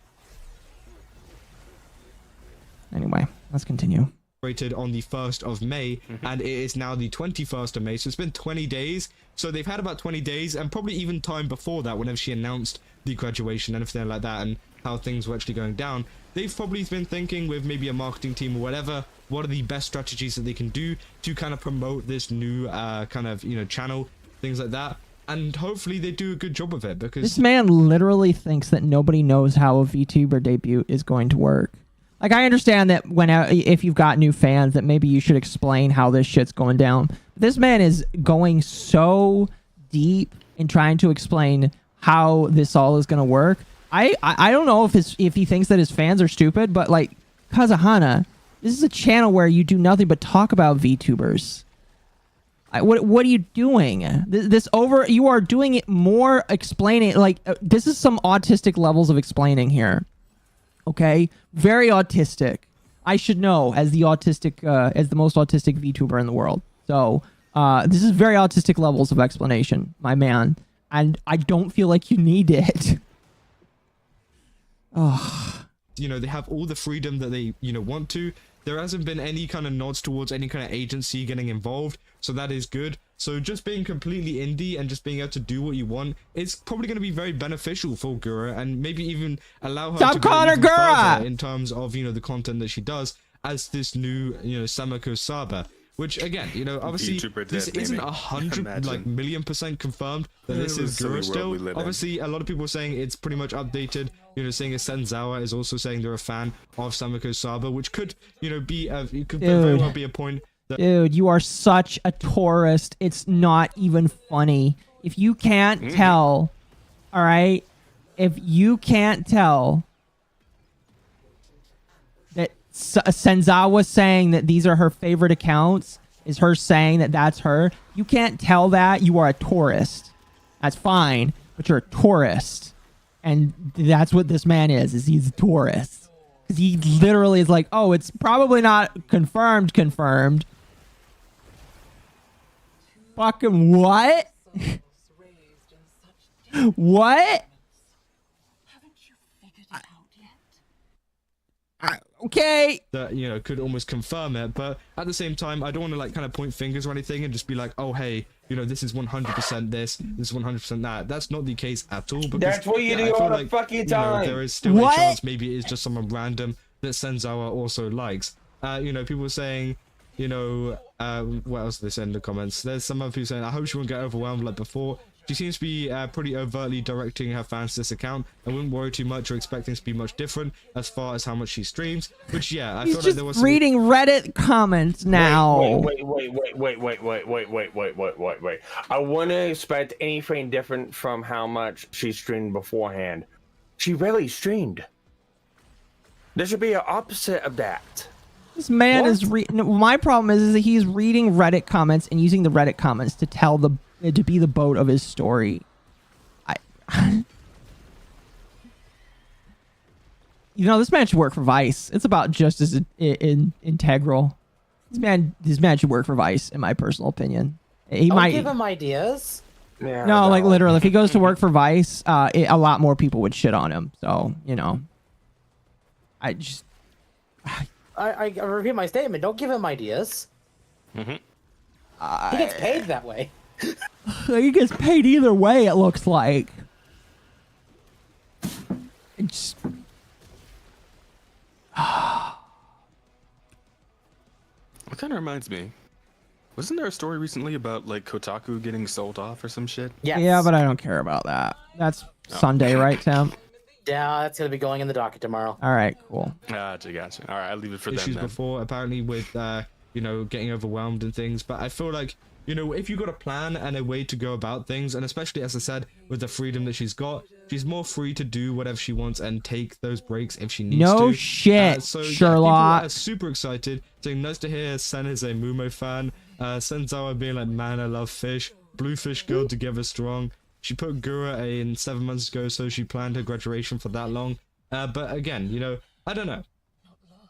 S3: anyway, let's continue.
S17: On the 1st of May, and it is now the 21st of May, so it's been 20 days. So they've had about 20 days, and probably even time before that, whenever she announced the graduation and everything like that, and how things were actually going down. They've probably been thinking with maybe a marketing team or whatever, what are the best strategies that they can do to kind of promote this new kind of, you know, channel, things like that. And hopefully they do a good job of it, because
S3: this man literally thinks that nobody knows how a VTuber debut is going to work. Like, I understand that if you've got new fans, that maybe you should explain how this shit's going down. But this man is going so deep in trying to explain how this all is going to work. I don't know if he thinks that his fans are stupid, but like, Kazahana, this is a channel where you do nothing but talk about VTubers. What are you doing? You are doing it more explaining. Like, this is some autistic levels of explaining here. Okay, very autistic. I should know as the most autistic VTuber in the world. So this is very autistic levels of explanation, my man. And I don't feel like you need it. Oh.
S17: You know, they have all the freedom that they, you know, want to. There hasn't been any kind of nods towards any kind of agency getting involved, so that is good. So just being completely indie and just being able to do what you want is probably going to be very beneficial for Gura, and maybe even allow her to go even further in terms of, you know, the content that she does as this new, you know, Samako Saba. Which again, you know, obviously this isn't 100% confirmed that this is Gura still. Obviously, a lot of people are saying it's pretty much updated. You know, saying Senzawa is also saying they're a fan of Samako Saba, which could, you know, it could very well be a point.
S3: Dude, you are such a tourist. It's not even funny. If you can't tell, all right, if you can't tell that Senzawa saying that these are her favorite accounts is her saying that that's her, you can't tell that, you are a tourist. That's fine, but you're a tourist. And that's what this man is he's a tourist. Because he literally is like, oh, it's probably not confirmed. Fucking what? What? Okay.
S17: That, you know, could almost confirm it, but at the same time, I don't want to like kind of point fingers or anything and just be like, oh, hey, you know, this is 100% this is 100% that. That's not the case at all. Because,
S18: that's what you do all the fucking time.
S17: There is still a chance maybe it is just someone random that Senzawa also likes. You know, people were saying, you know, what else did they say in the comments? There's some other people saying, I hope she won't get overwhelmed like before. She seems to be pretty overtly directing her fans to this account. I wouldn't worry too much or expect things to be much different as far as how much she streams. Which, yeah, I feel like there was some...
S3: reading Reddit comments now.
S18: Wait. I wouldn't expect anything different from how much she streamed beforehand. She really streamed. There should be an opposite of that.
S3: This man is my problem is that he's reading Reddit comments and using the Reddit comments to tell to be the boat of his story. You know, this man should work for Vice. It's about just as integral. This man should work for Vice, in my personal opinion. He might
S20: give him ideas.
S18: Yeah,
S3: no, like literally, if he goes to work for Vice, a lot more people would shit on him. So, you know, I
S20: repeat my statement. Don't give him ideas.
S18: Mm-hmm.
S20: He gets paid that way.
S3: He gets paid either way, it looks like. It's...
S16: That kind of reminds me. Wasn't there a story recently about like Kotaku getting sold off or some shit?
S20: Yes.
S3: Yeah, but I don't care about that. That's Sunday, right, Tim?
S20: Yeah, that's gonna be going in the docket tomorrow.
S3: All right, cool.
S16: Gotcha. All right, I'll leave it for them.
S17: Issues
S16: then.
S17: before, apparently, with you know, getting overwhelmed and things. But I feel like, you know, if you got a plan and a way to go about things, and especially as I said, with the freedom that she's got, she's more free to do whatever she wants and take those breaks if she needs to.
S3: No shit,
S17: So
S3: Sherlock.
S17: people are super excited. Saying nice to hear Sen is a Mumo fan. Senzawa being like, man, I love fish. Bluefish girl together strong. She put Gura in 7 months ago, so she planned her graduation for that long. But again, you know, I don't know.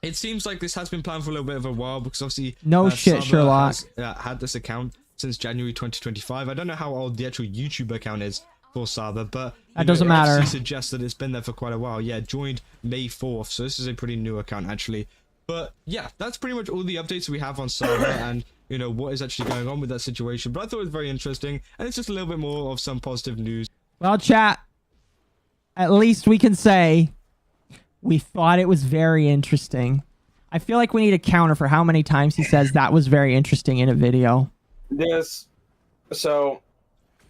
S17: It seems like this has been planned for a little bit of a while because obviously
S3: no shit,
S17: Saba
S3: Sherlock
S17: has, had this account since January 2025. I don't know how old the actual YouTube account is for Saba, but
S3: that doesn't matter.
S17: It suggests that it's been there for quite a while. Yeah, joined May 4th, so this is a pretty new account actually. But yeah, that's pretty much all the updates we have on Saba and you know what is actually going on with that situation. But I thought it was very interesting, and it's just a little bit more of some positive news.
S3: Well, chat, at least we can say we thought it was very interesting. I feel like we need a counter for how many times he says that was very interesting in a video.
S18: So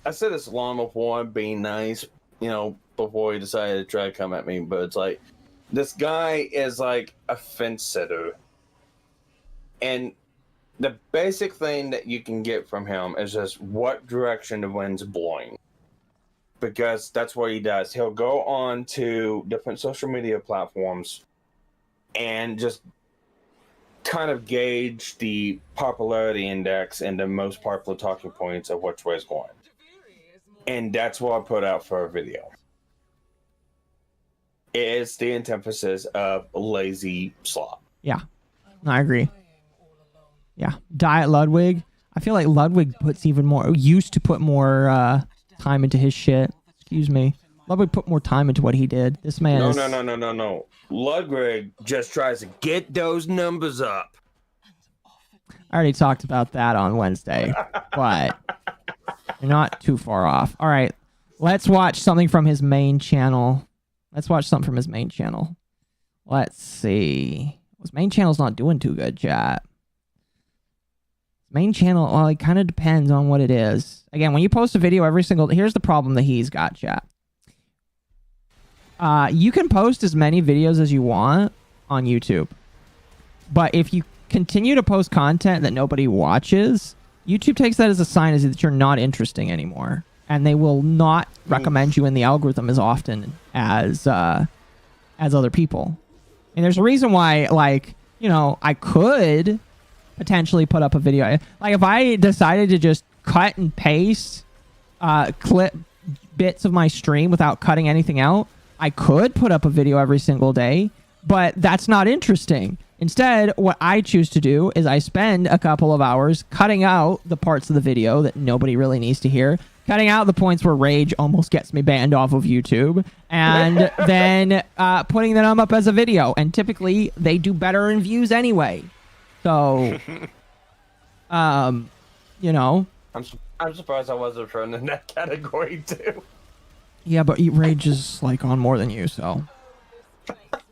S18: I said this long before, being nice, you know, before he decided to try to come at me, but it's like, this guy is like a fence sitter. And the basic thing that you can get from him is just what direction the wind's blowing. Because that's what he does. He'll go on to different social media platforms and just kind of gauge the popularity index and the most popular talking points of which way it's going. And that's what I put out for a video. It's the antithesis of lazy slop.
S3: Yeah, I agree. Yeah, Diet Ludwig. I feel like Ludwig used to put more time into his shit. Excuse me. Ludwig put more time into what he did. This man is...
S18: No. Ludwig just tries to get those numbers up.
S3: I already talked about that on Wednesday, but you're not too far off. All right, let's watch something from his main channel. Let's see. His main channel's not doing too good, chat. Main channel, well, it kind of depends on what it is. Again, when you post a video here's the problem that he's got, chat. You can post as many videos as you want on YouTube. But if you continue to post content that nobody watches, YouTube takes that as a sign that you're not interesting anymore. And they will not recommend you in the algorithm as often as other people. And there's a reason why, like, you know, I could potentially put up a video. Like, if I decided to just cut and paste clip bits of my stream without cutting anything out, I could put up a video every single day, but that's not interesting. Instead, what I choose to do is I spend a couple of hours cutting out the parts of the video that nobody really needs to hear, cutting out the points where rage almost gets me banned off of YouTube, and then putting them up as a video. And typically, they do better in views anyway. So, you know.
S18: I'm surprised I wasn't thrown in that category, too.
S3: Yeah, but rage is, like, on more than you, so.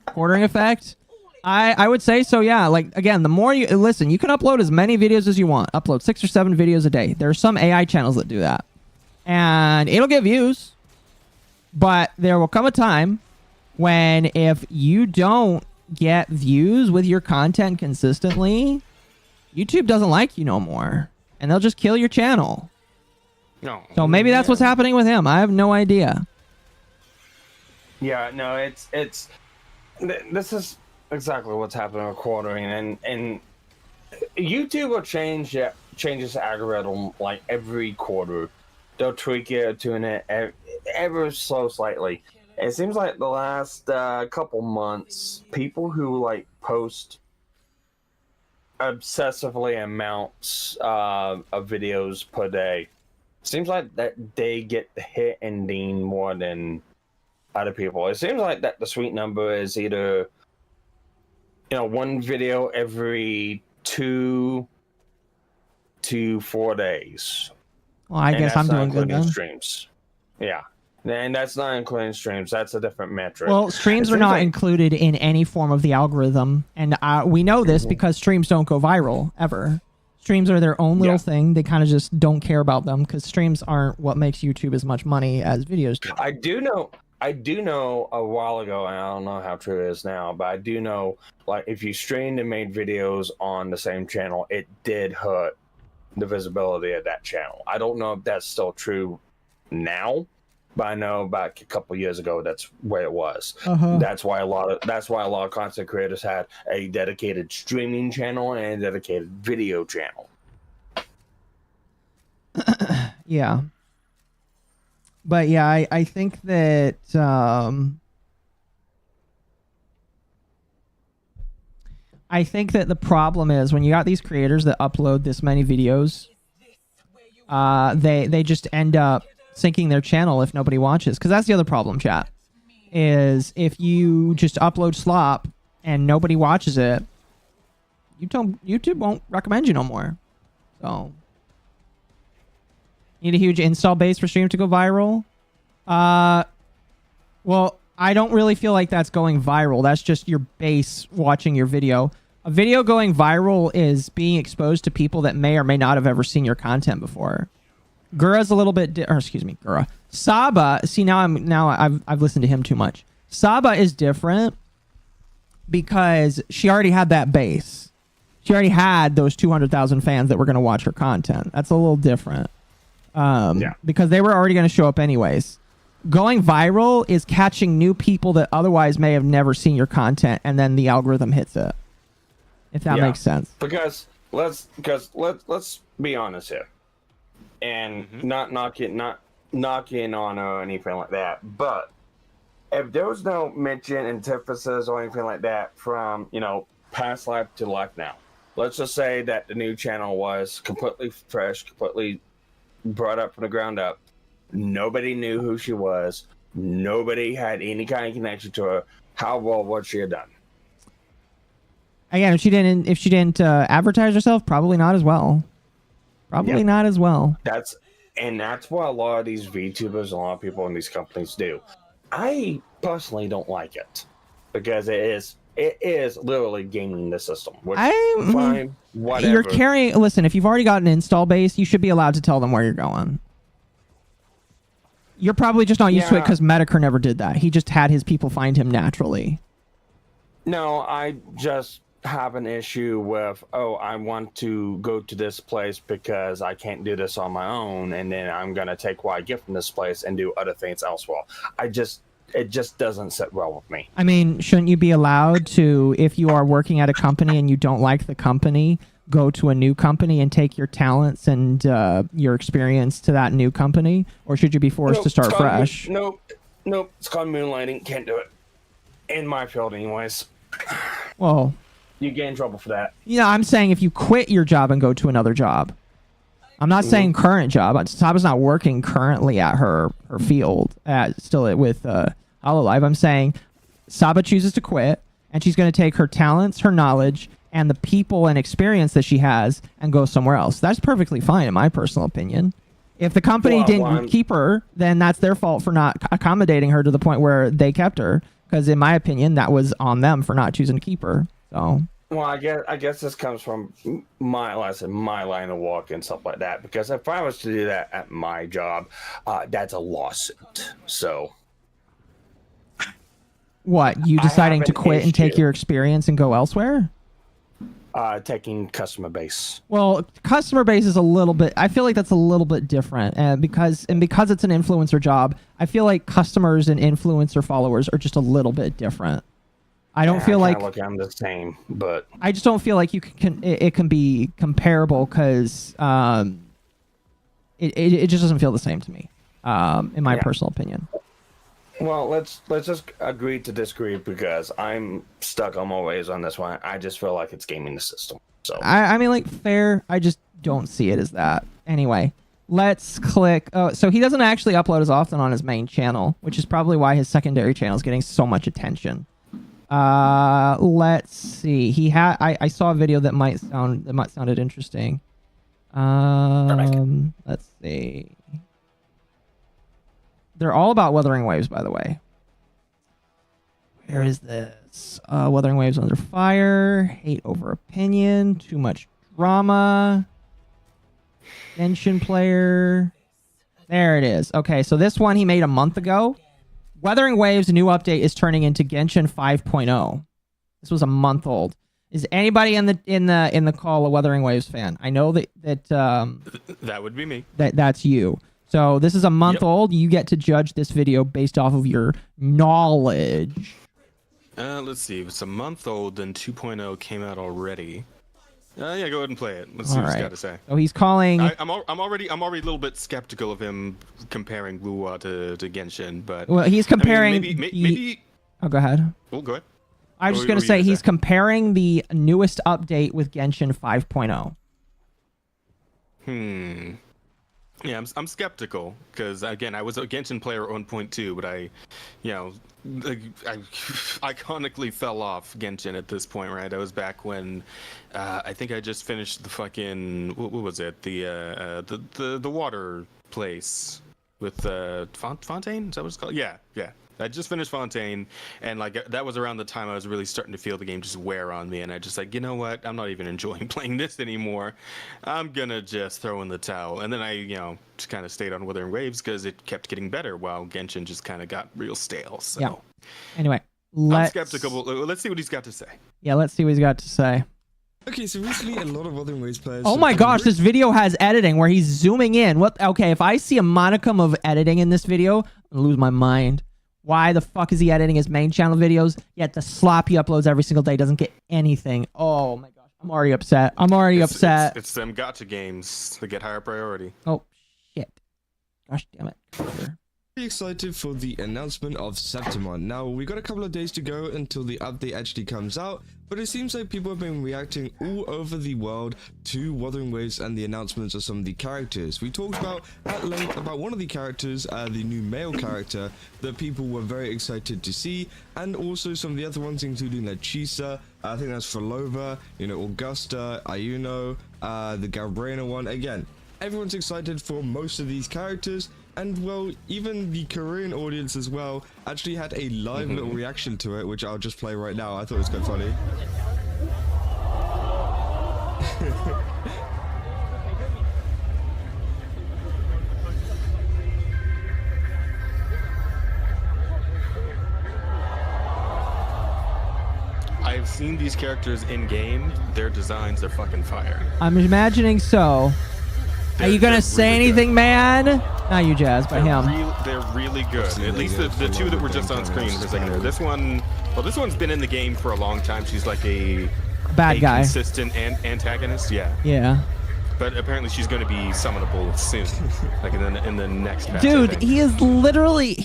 S3: Quartering effect? I would say so, yeah. Like, again, the more you... Listen, you can upload as many videos as you want. Upload 6 or 7 videos a day. There are some AI channels that do that. And it'll get views. But there will come a time when if you don't get views with your content consistently, YouTube doesn't like you no more. And they'll just kill your channel.
S18: No.
S3: So maybe that's what's happening with him. I have no idea.
S18: Yeah, no, this is exactly what's happening with quartering, and YouTube will change its algorithm like every quarter. They'll tweak it, tune it ever so slightly. It seems like the last couple months, people who like post obsessively amounts of videos per day, seems like that they get the hit and ding more than other people. It seems like that the sweet number is either, you know, 1 video every 2 to 4 days.
S3: Well, I guess I'm doing good then.
S18: Streams. Yeah. And that's not including streams. That's a different metric.
S3: Well, streams are not included in any form of the algorithm. And we know this because streams don't go viral, ever. Streams are their own little thing. They kind of just don't care about them because streams aren't what makes YouTube as much money as videos do.
S18: I do know a while ago, and I don't know how true it is now, but I do know, like, if you streamed and made videos on the same channel, it did hurt the visibility of that channel. I don't know if that's still true now, but I know back a couple years ago that's where it was.
S3: Uh-huh.
S18: That's why a lot of content creators had a dedicated streaming channel and a dedicated video channel.
S3: Yeah. But yeah, I think that I think that the problem is when you got these creators that upload this many videos, they just end up sinking their channel if nobody watches. Because that's the other problem, chat. Is if you just upload slop and nobody watches it, YouTube won't recommend you no more. So need a huge install base for stream to go viral. Well, I don't really feel like that's going viral. That's just your base watching your video. A video going viral is being exposed to people that may or may not have ever seen your content before. Gura's a little bit, Gura. Saba. See, I've listened to him too much. Saba is different because she already had that base. She already had those 200,000 fans that were going to watch her content. That's a little different. Because they were already going to show up anyways. Going viral is catching new people that otherwise may have never seen your content, and then the algorithm hits it. If that makes sense.
S18: Because let's be honest here, and not knocking on or anything like that. But if there was no mention, antithesis, or anything like that from past life to life now, let's just say that the new channel was completely fresh, completely brought up from the ground up. Nobody knew who she was. Nobody had any kind of connection to her. How well would she have done?
S3: Again, if she didn't advertise herself, probably not as well. Probably not as well.
S18: That's what a lot of these VTubers and a lot of people in these companies do. I personally don't like it because it is literally gaming the system. Which, fine, whatever.
S3: You're carrying. Listen, if you've already got an install base, you should be allowed to tell them where you're going. You're probably just not used to it because Medicare never did that. He just had his people find him naturally.
S18: No, I just have an issue with, I want to go to this place because I can't do this on my own, and then I'm going to take what I get from this place and do other things elsewhere. It just doesn't sit well with me.
S3: I mean, shouldn't you be allowed to, if you are working at a company and you don't like the company, go to a new company and take your talents and your experience to that new company? Or should you be forced to start fresh?
S18: Nope. It's called moonlighting. Can't do it. In my field anyways.
S3: Well,
S18: you get in trouble for that.
S3: I'm saying if you quit your job and go to another job. I'm not saying current job. Saba's not working currently at her field, still with HoloLive. I'm saying Saba chooses to quit, and she's going to take her talents, her knowledge, and the people and experience that she has and go somewhere else. That's perfectly fine, in my personal opinion. If the company didn't keep her, then that's their fault for not accommodating her to the point where they kept her. Because in my opinion, that was on them for not choosing to keep her. So.
S18: Well, I guess this comes from my line of work and stuff like that. Because if I was to do that at my job, that's a lawsuit. So.
S3: What? You deciding to quit and take your experience and go elsewhere?
S18: Taking customer base.
S3: Well, customer base is a little bit. I feel like that's a little bit different, because it's an influencer job. I feel like customers and influencer followers are just a little bit different. I don't feel like
S18: look, I'm the same, but
S3: I just don't feel like you can. It can be comparable because it just doesn't feel the same to me, in my personal opinion.
S18: Well, let's just agree to disagree because I'm stuck on my ways on this one. I just feel like it's gaming the system. So
S3: I mean, like, fair. I just don't see it as that. Anyway, let's click. Oh, so he doesn't actually upload as often on his main channel, which is probably why his secondary channel is getting so much attention. Let's see. He had. I saw a video that might sounded interesting. Let's see. They're all about Wuthering Waves, by the way. Where is this? Wuthering Waves Under Fire. Hate over opinion. Too much drama. Genshin player. There it is. Okay, so this one he made a month ago. Wuthering Waves, new update, is turning into Genshin 5.0. This was a month old. Is anybody in the call a Wuthering Waves fan? I know that
S16: that would be me.
S3: That's you. So this is a month old. You get to judge this video based off of your knowledge.
S16: Let's see. If it's a month old, then 2.0 came out already. Yeah, go ahead and play it. Let's see
S3: All
S16: what he's
S3: right.
S16: got to say.
S3: So he's calling.
S16: I'm already a little bit skeptical of him comparing Lua to Genshin, but
S3: Well, he's comparing.
S16: I mean, maybe.
S3: Oh, go ahead.
S16: Well, go ahead.
S3: I was just gonna say he's comparing the newest update with Genshin 5.0.
S16: Yeah, I'm skeptical because again, I was a Genshin player at 1.2, but I iconically fell off Genshin at this point, right? I was back when I think I just finished the fucking what was it? The water place with Fontaine. Is that what it's called? Yeah. I just finished Fontaine, and like that was around the time I was really starting to feel the game just wear on me, and I just like, you know what? I'm not even enjoying playing this anymore. I'm gonna just throw in the towel. And then I, just kind of stayed on Wuthering Waves because it kept getting better while Genshin just kind of got real stale. So
S3: Yeah. Anyway,
S16: I'm skeptical. Let's see what he's got to say.
S3: Yeah, let's see what he's got to say.
S17: Okay, so recently a lot of Wuthering Waves players.
S3: Oh my gosh, this video has editing where he's zooming in. What? Okay, if I see a modicum of editing in this video, I'll lose my mind. Why the fuck is he editing his main channel videos? Yet the slop he uploads every single day doesn't get anything. Oh my gosh, I'm already upset. Upset.
S16: It's them gotcha games that get higher priority.
S3: Oh shit! Gosh damn it.
S17: Pretty excited for the announcement of Septimon. Now, we got a couple of days to go until the update actually comes out, but it seems like people have been reacting all over the world to Wuthering Waves and the announcements of some of the characters. We talked about at length about one of the characters, the new male character, that people were very excited to see, and also some of the other ones, including Lechisa, I think that's Frolova, Augusta, Ayuno, the Galbraina one. Again, everyone's excited for most of these characters. And well, even the Korean audience as well actually had a live little reaction to it, which I'll just play right now. I thought it was quite funny.
S16: I've seen these characters in game. Their designs are fucking fire.
S3: I'm imagining so. Are you gonna say anything, man? Not you, Jazz, but him.
S16: They're really good. At least the two that were just on screen for a second there. This one's been in the game for a long time. She's like a
S3: bad guy,
S16: consistent antagonist. Yeah.
S3: Yeah.
S16: But apparently she's going to be summonable soon, like in the next patch.
S3: Dude, he is literally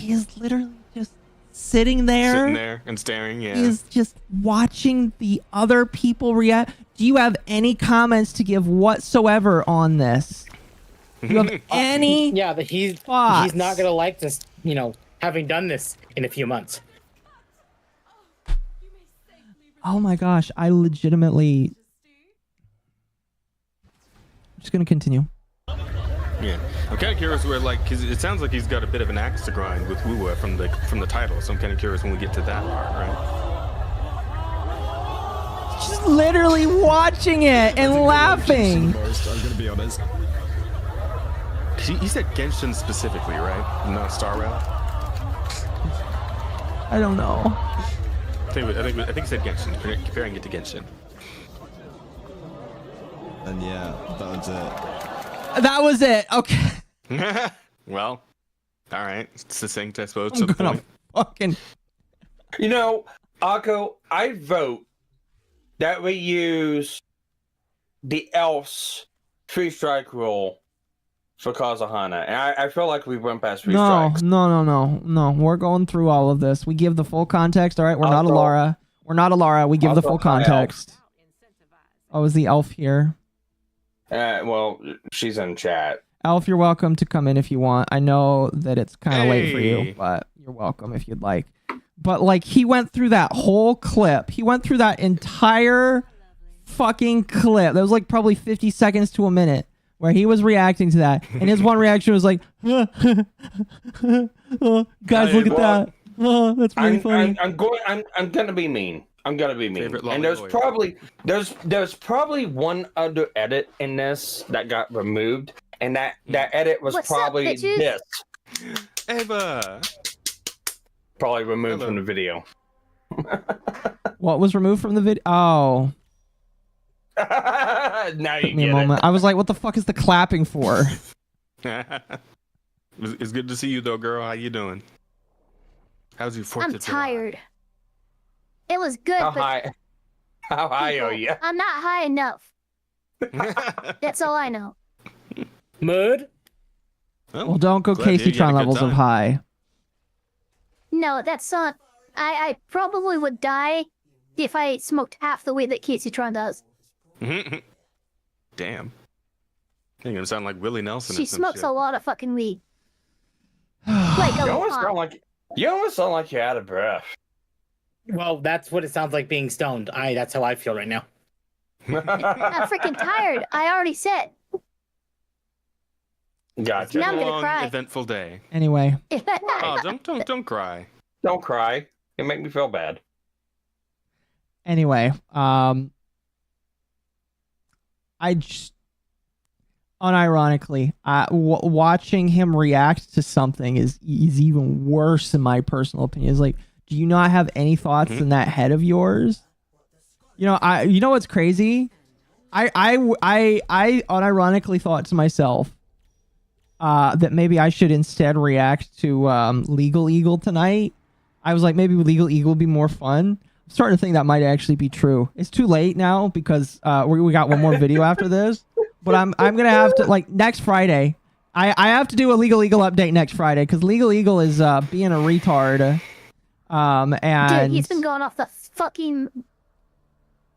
S3: just sitting there
S16: and staring. Yeah.
S3: He is just watching the other people react. Do you have any comments to give whatsoever on this? Do you have any?
S20: Yeah, but he's not gonna like this. Having done this in a few months.
S3: Oh my gosh, I legitimately. I'm just gonna continue.
S16: Yeah, I'm kind of curious where, cause it sounds like he's got a bit of an axe to grind with Wua from the title. So I'm kind of curious when we get to that part, right?
S3: Just literally watching it and laughing.
S17: I'm gonna be honest.
S16: He said Genshin specifically, right? Not Star Rail.
S3: I don't know.
S16: I think he said Genshin, comparing it to Genshin.
S17: And yeah, that was it.
S3: That was it. Okay.
S16: Well, all right. It's succinct, I suppose.
S3: I'm gonna fucking.
S18: Akko, I vote that we use the Elf's 3-strike rule for Kazuhana. And I feel like we went past 3 strikes.
S3: No. We're going through all of this. We give the full context. All right, we're not a Lara. We're not a Lara. We give the full context. Oh, is the Elf here?
S18: Well, she's in chat.
S3: Elf, you're welcome to come in if you want. I know that it's kind of late for you, but you're welcome if you'd like. But he went through that whole clip. He went through that entire fucking clip. That was probably 50 seconds to a minute where he was reacting to that. And his one reaction was like, oh, guys, look at that. Oh, that's really funny.
S18: I'm gonna be mean. And there's probably one other edit in this that got removed, and that edit was probably this.
S16: Eva.
S18: Probably removed from the video.
S3: What was removed from the video? Oh.
S18: Now you
S3: Took me a moment. I was like, what the fuck is the clapping for?
S16: It's good to see you, though, girl. How you doing? How's your 4th
S21: I'm
S16: of July?
S21: tired. It was good,
S18: How
S21: but
S18: high? How high are you?
S21: I'm not high enough. That's all I know.
S14: Mood?
S3: Well, don't go
S16: glad you had a
S3: Casey-tron
S16: good
S3: levels of
S16: time.
S3: high.
S21: No, that's not. I probably would die if I smoked half the weed that Casey-tron does.
S16: Damn. You're gonna sound like Willie Nelson.
S21: She
S16: or some
S21: smokes
S16: shit.
S21: a lot of fucking weed. Like a
S18: You almost
S21: lot.
S18: sound like you're out of breath.
S14: Well, that's what it sounds like being stoned. That's how I feel right now.
S21: I'm freaking tired. I already said.
S18: Gotcha.
S21: Now I'm gonna
S16: Long,
S21: cry.
S16: eventful day.
S3: Anyway.
S16: Oh, don't cry.
S18: Don't cry. It make me feel bad.
S3: Anyway, I just unironically, watching him react to something is even worse in my personal opinion. It's like, do you not have any thoughts in that head of yours? You know what's crazy? I unironically thought to myself that maybe I should instead react to Legal Eagle tonight. I was like, maybe Legal Eagle would be more fun. I'm starting to think that might actually be true. It's too late now because we got one more video after this. But I'm gonna have to, like, next Friday. I have to do a Legal Eagle update next Friday because Legal Eagle is being a retard. And
S21: Dude, he's been going off the fucking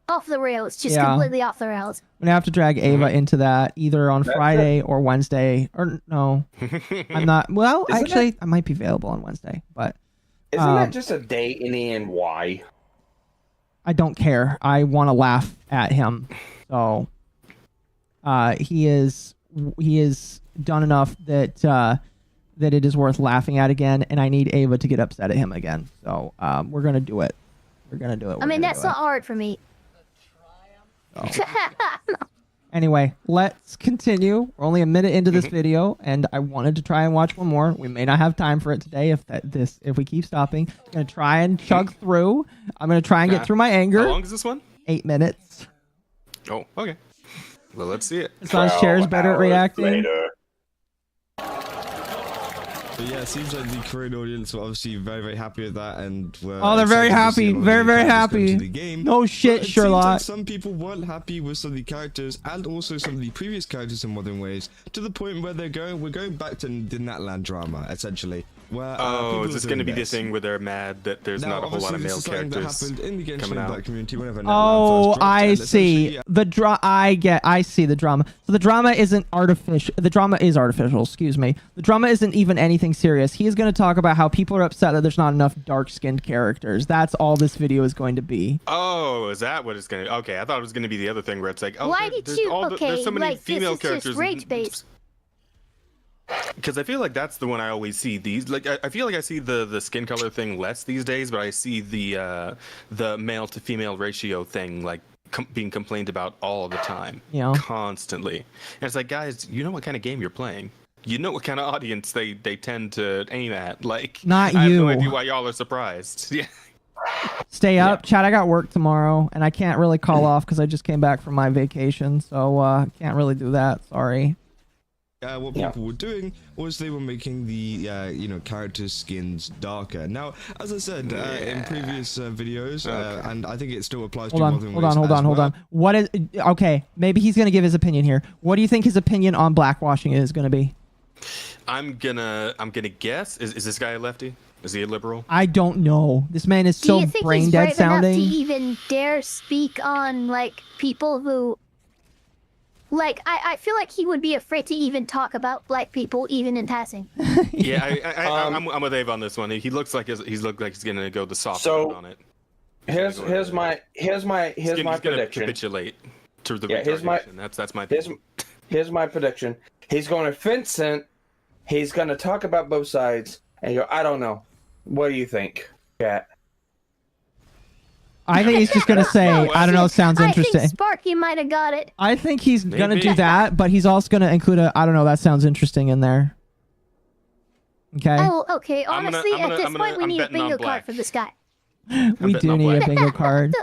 S21: off the rails, just
S3: Yeah.
S21: completely off the rails.
S3: I'm gonna have to drag Ava into that either on Friday or Wednesday. Or no, I'm not. Well,
S18: Isn't
S3: actually, I might be available on Wednesday, but
S18: Isn't that just a day in ENY?
S3: I don't care. I want to laugh at him. So he is done enough that that it is worth laughing at again, and I need Ava to get upset at him again. So we're gonna do it. We're gonna do it.
S21: I mean, that's not hard for me.
S3: Anyway, let's continue. We're only a minute into this video, and I wanted to try and watch one more. We may not have time for it today if we keep stopping. I'm gonna try and chug through. I'm gonna try and get through my anger.
S16: How long is this one?
S3: 8 minutes.
S16: Oh, okay. Well, let's see it.
S3: Hassan's chair is better at reacting.
S17: But yeah, it seems like the Korean audience were obviously very, very happy with that, and were
S3: Oh, they're very
S17: excited to see
S3: happy.
S17: a lot of
S3: Very,
S17: the
S3: very
S17: characters come
S3: happy.
S17: to the game.
S3: No shit,
S17: But it
S3: Sherlock.
S17: seems like some people weren't happy with some of the characters and also some of the previous characters in Modern Ways, to the point where we're going back to the Natland drama, essentially. Where,
S16: Oh, is this going to be the
S17: this
S16: thing where they're mad that there's
S17: Now,
S16: not a whole lot of
S17: obviously,
S16: male
S17: this is something that
S16: characters
S17: happened in the Genshin
S16: coming out?
S17: Impact community whenever Natland
S3: Oh,
S17: first dropped,
S3: I
S17: and
S3: see.
S17: essentially,
S3: I see the drama. So the drama isn't artificial. The drama is artificial, excuse me. The drama isn't even anything serious. He is going to talk about how people are upset that there's not enough dark-skinned characters. That's all this video is going to be.
S16: Oh, is that what it's going to... Okay, I thought it was going to be the other thing where it's like, oh,
S21: Why did you?
S16: there's so many
S21: like
S16: female
S21: this is
S16: characters.
S21: just rage based.
S16: Because I feel like that's the one I always see. These, like, I feel like I see the skin color thing less these days, but I see the male to female ratio thing like being complained about all the time, constantly. And it's like, guys, you know what kind of game you're playing. You know what kind of audience they tend to aim at. Like,
S3: Not
S16: I have
S3: you.
S16: no idea why y'all are surprised. Yeah.
S3: Stay up. Chad, I got work tomorrow, and I can't really call off because I just came back from my vacation, so can't really do that. Sorry.
S17: What people were doing was they were making the character skins darker. Now, as I said in previous videos, and I think it still applies to Modern Ways
S3: Hold
S17: as well.
S3: on. What is okay? Maybe he's gonna give his opinion here. What do you think his opinion on blackwashing is gonna be?
S16: I'm gonna guess. Is this guy a lefty? Is he a liberal?
S3: I don't know. This man is
S21: Do
S3: so
S21: you think
S3: brain
S21: he's
S3: dead
S21: brave
S3: sounding.
S21: enough to even dare speak on like people who? Like, I feel like he would be afraid to even talk about black people, even in passing.
S16: Yeah, I'm with Abe on this one. He looks like he's gonna go the soft route on it.
S18: Here's my
S16: He's gonna
S18: prediction.
S16: capitulate to the
S18: Here's my
S16: retardation. That's my thinking.
S18: here's my prediction. He's going to Vincent. He's going to talk about both sides, and you're, I don't know. What do you think, Cat?
S3: I think he's just gonna say, I don't know, sounds interesting.
S21: I think Sparky might have got it.
S3: I think he's gonna
S16: Maybe.
S3: do that, but he's also gonna include a, I don't know, that sounds interesting in there. Okay.
S21: Oh, okay. Honestly,
S16: I'm
S21: at this point, we
S16: I'm
S21: need a
S16: betting on
S21: bingo card
S16: black.
S21: for this guy.
S3: We
S16: betting
S3: do
S16: on
S3: need a
S16: black.
S3: bingo card.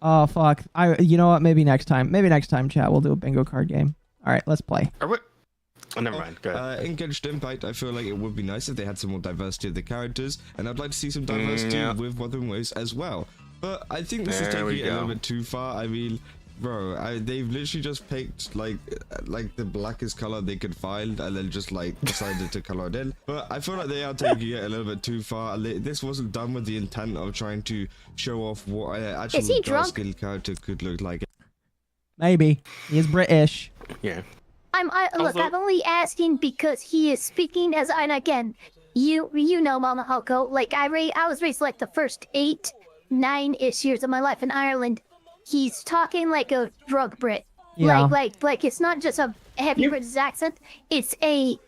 S3: Oh fuck! You know what? Maybe next time. Maybe next time, chat. We'll do a bingo card game. All right, let's play.
S16: Oh, never mind. Go ahead.
S17: In Genshin Impact, I feel like it would be nice if they had some more diversity of the characters, and I'd like to see some diversity with Wuthering Waves as well. But I think this is taking it a little bit too far. I mean, bro, they've literally just picked like the blackest color they could find, and then just like decided to color it in. But I feel like they are taking it a little bit too far. This wasn't done with the intent of trying to show off what an actual dark-skinned character could look like.
S3: Maybe he is British.
S16: Yeah.
S21: Look, I'm only asking because he is speaking as, and again, you know MommaOcco. Like I was raised like the first 8, 9-ish years of my life in Ireland. He's talking like a drunk Brit.
S3: Yeah.
S21: Like it's not just a heavy British accent. It's a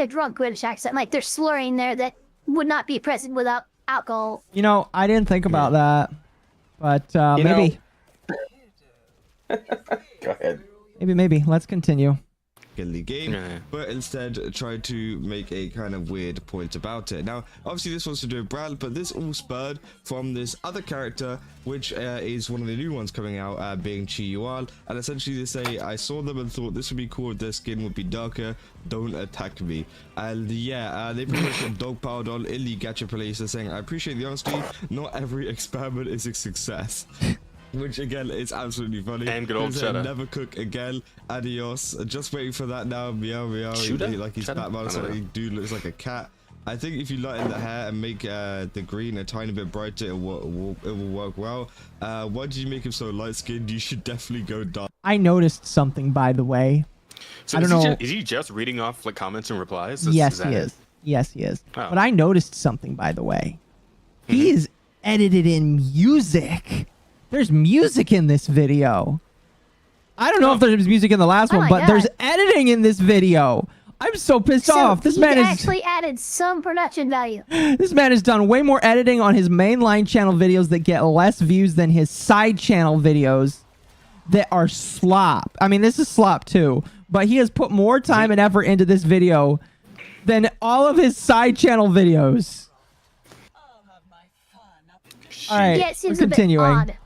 S21: drunk British accent. Like there's slurring there that would not be present without alcohol.
S3: You know, I didn't think about that, but maybe.
S18: Go ahead.
S3: Maybe. Let's continue.
S17: In the game, but instead try to make a kind of weird point about it. Now, obviously this was to do with Brad, but this all spurred from this other character, which is one of the new ones coming out, being Chiyuan, and essentially they say, I saw them and thought this would be cool if their skin would be darker, don't attack me. And yeah, they pretty much got dogpiled on in the gacha police. They're saying, I appreciate the honesty, not every experiment is a success. Which again is absolutely funny.
S16: And good old Cheddar.
S17: Never cook again. Adios. Just waiting for that now. Meow meow. Like he's Batman, so he dude looks like a cat. I think if you lighten the hair and make the green a tiny bit brighter, it will work well. Why did you make him so light skinned? You should definitely go dark.
S3: I noticed something, by the way.
S16: So
S3: I don't know.
S16: Is he just reading off like comments and replies?
S3: Yes, he is. Yes, he is.
S16: Oh.
S3: But I noticed something, by the way. He is edited in music. There's music in this video. I don't know if there's music in the last one, but there's editing in this video. I'm so pissed off. This man
S21: actually added some production value.
S3: This man has done way more editing on his mainline channel videos that get less views than his side channel videos that are slop. I mean, this is slop too, but he has put more time and effort into this video than all of his side channel videos. All right,
S21: Yeah, it seems
S3: we're continuing.
S21: a bit odd.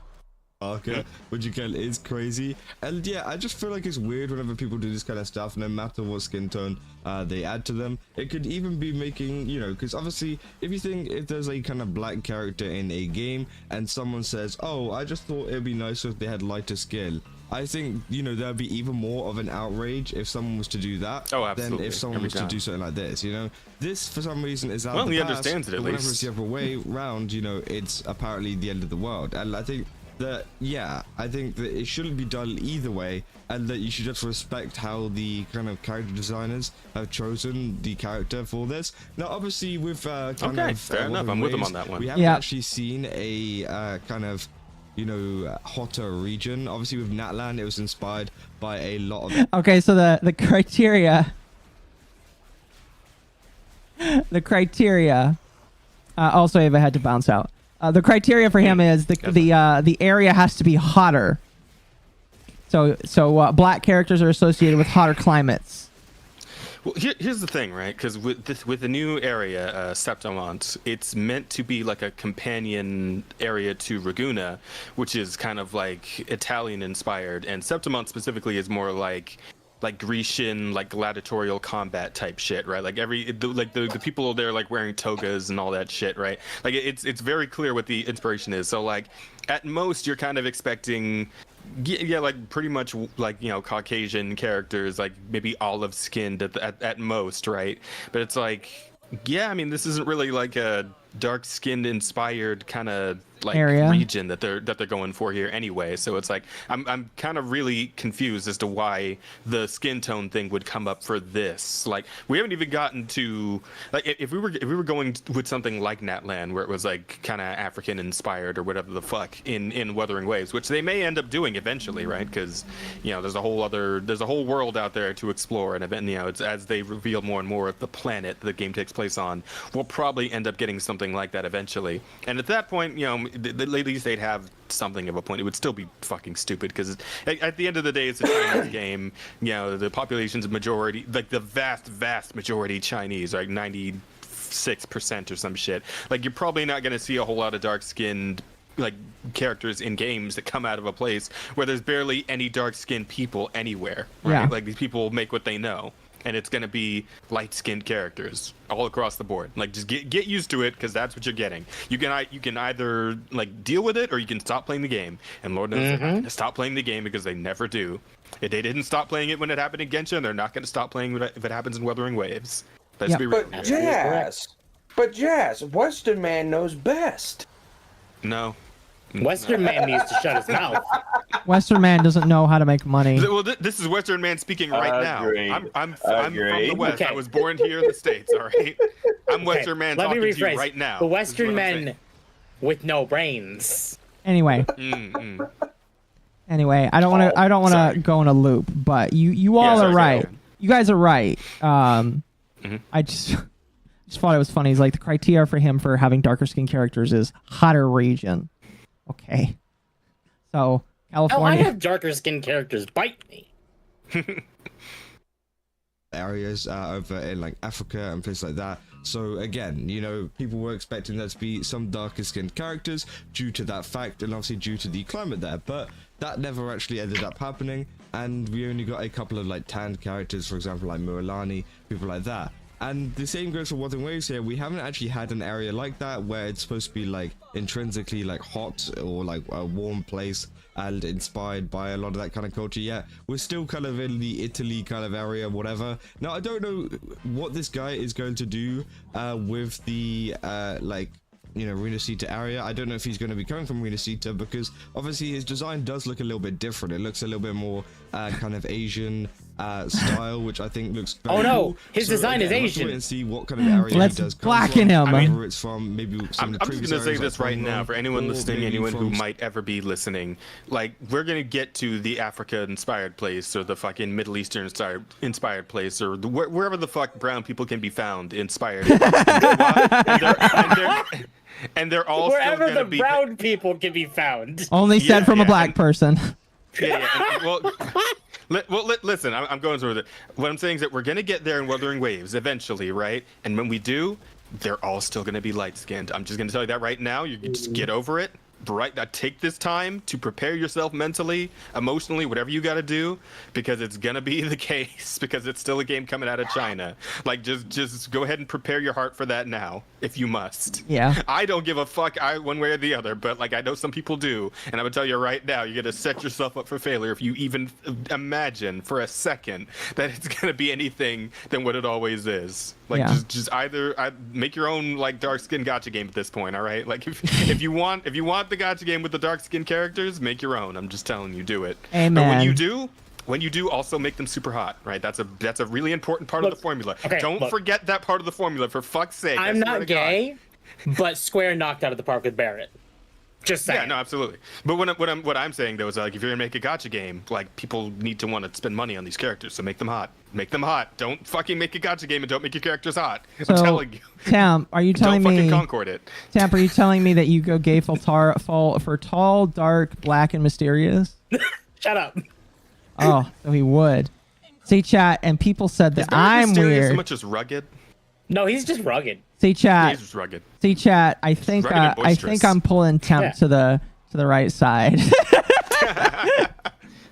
S17: Okay, which again is crazy. And yeah, I just feel like it's weird whenever people do this kind of stuff, no matter what skin tone they add to them. It could even be making, you know, because obviously if there's a kind of black character in a game and someone says, oh, I just thought it'd be nicer if they had lighter skin, I think, you know, there'd be even more of an outrage if someone was to do that than if someone was to do something like this, you know. This for some reason is out of the
S16: he
S17: past,
S16: understands it at
S17: but whenever
S16: least.
S17: it's the other way round, you know, it's apparently the end of the world. And I think that, yeah, I think that it shouldn't be done either way, and that you should just respect how the kind of character designers have chosen the character for this. Now, obviously, with
S16: fair enough. I'm with them on that one.
S17: We haven't actually seen a kind of, you know, hotter region. Obviously, with Natlan, it was inspired by a lot of.
S3: Okay, so the criteria. The criteria. Also, Ava had to bounce out. The criteria for him is the area has to be hotter. So black characters are associated with hotter climates.
S16: Well, here's the thing, right? Because with the new area, Septimont, it's meant to be like a companion area to Raguna, which is kind of like Italian inspired, and Septimont specifically is more like Grecian, like gladiatorial combat type shit, right? Like the people there like wearing togas and all that shit, right? Like it's very clear what the inspiration is. So like at most you're kind of expecting, yeah, like pretty much like, you know, Caucasian characters, like maybe olive skinned at most, right? But it's like, yeah, I mean, this isn't really like a dark skinned inspired kind of like
S3: area
S16: region that they're going for here anyway. So it's like I'm kind of really confused as to why the skin tone thing would come up for this. Like we haven't even gotten to like if we were going with something like Natlan where it was like kind of African inspired or whatever the fuck in Wuthering Waves, which they may end up doing eventually, right? Because, you know, there's a whole world out there to explore, and you know, it's as they reveal more and more of the planet the game takes place on, we'll probably end up getting something like that eventually. And at that point, you know, at least they'd have something of a point. It would still be fucking stupid because at the end of the day, it's a Chinese game. You know, the population's majority, like the vast majority Chinese, like 96% or some shit. Like you're probably not going to see a whole lot of dark-skinned, like characters in games that come out of a place where there's barely any dark-skinned people anywhere, right?
S3: Yeah.
S16: Like, these people make what they know, and it's gonna be light-skinned characters all across the board. Like, just get used to it, because that's what you're getting. You can either like deal with it, or you can stop playing the game. And Lord knows they're not gonna stop playing the game, because they never do. If they didn't stop playing it when it happened in Genshin, they're not gonna stop playing it if it happens in Wuthering Waves. Let's be real.
S18: But Jazz, Western man knows best.
S16: No.
S14: Western man needs to shut his mouth.
S3: Western man doesn't know how to make money.
S16: Well, this is Western man speaking right now. I'm from the West.
S14: Okay.
S16: I was born here in the States, all right? I'm Western man
S14: Let me
S16: talking to
S14: rephrase.
S16: you right now.
S14: The Western men with no brains.
S3: Anyway. Anyway, I don't want to go in a loop, but you all are right. You guys are right. I just thought it was funny. It's like the criteria for him for having darker skin characters is hotter region. Okay. So California.
S14: Oh, I have darker skin characters. Bite me.
S17: Areas over in like Africa and places like that. So again, you know, people were expecting there to be some darker skinned characters due to that fact, and obviously due to the climate there, but that never actually ended up happening, and we only got a couple of like tanned characters, for example, like Mualani, people like that. And the same goes for Wuthering Waves here. We haven't actually had an area like that where it's supposed to be like intrinsically like hot or like a warm place and inspired by a lot of that kind of culture yet. We're still kind of in the Italy kind of area, whatever. Now, I don't know what this guy is going to do with the like, you know, Renacita area. I don't know if he's going to be coming from Renacita, because obviously his design does look a little bit different. It looks a little bit more kind of Asian style, which I think looks very cool.
S14: His design is Asian.
S17: And see what kind of area
S3: Let's
S17: he does come
S3: blacken
S17: from,
S3: him.
S17: whether it's from maybe some of the
S16: I'm just
S17: previous
S16: gonna say
S17: areas,
S16: this
S17: like
S16: right now for anyone
S17: or
S16: listening,
S17: maybe
S16: anyone who
S17: from
S16: might ever be listening. Like, we're gonna get to the Africa-inspired place, or the fucking Middle Eastern-inspired place, or wherever the fuck brown people can be found inspired. And they're all
S14: wherever
S16: still
S14: the
S16: be
S14: brown people can be found.
S3: Only said from a black person.
S16: Yeah. Well, listen, I'm going through it. What I'm saying is that we're going to get there in Wuthering Waves eventually, right? And when we do, they're all still going to be light-skinned. I'm just going to tell you that right now. You can just get over it. Right now, take this time to prepare yourself mentally, emotionally, whatever you got to do, because it's going to be the case, because it's still a game coming out of China. Like, just go ahead and prepare your heart for that now, if you must.
S3: Yeah.
S16: I don't give a fuck one way or the other, but like, I know some people do, and I'm gonna tell you right now, you're gonna set yourself up for failure if you even imagine for a second that it's gonna be anything than what it always is. Like, just either make your own like dark skin gacha game at this point. All right, like if you want the gacha game with the dark skin characters, make your own. I'm just telling you, do it.
S3: Amen.
S16: But when you do, also make them super hot, right? That's a really important part of the formula.
S14: Okay,
S16: don't forget that part of the formula, for fuck's sake.
S14: I'm not gay, but Square knocked out of the park with Barrett. Just saying.
S16: Yeah, no, absolutely. But what I'm saying though is, like, if you're gonna make a gacha game, like, people need to want to spend money on these characters, so make them hot. Make them hot. Don't fucking make a gacha game and don't make your characters hot.
S3: So,
S16: I'm telling you.
S3: Tam, are you telling
S16: don't
S3: me?
S16: Fucking Concord it.
S3: Tam, are you telling me that you go gay for tall, dark, black, and mysterious?
S14: Shut up.
S3: Oh, so he would. See, chat, and people said that I'm
S16: mysterious
S3: weird.
S16: So much as rugged.
S14: No, he's just rugged.
S3: See, chat.
S16: He's just rugged.
S3: See, chat. I think I'm pulling Temp to the right side.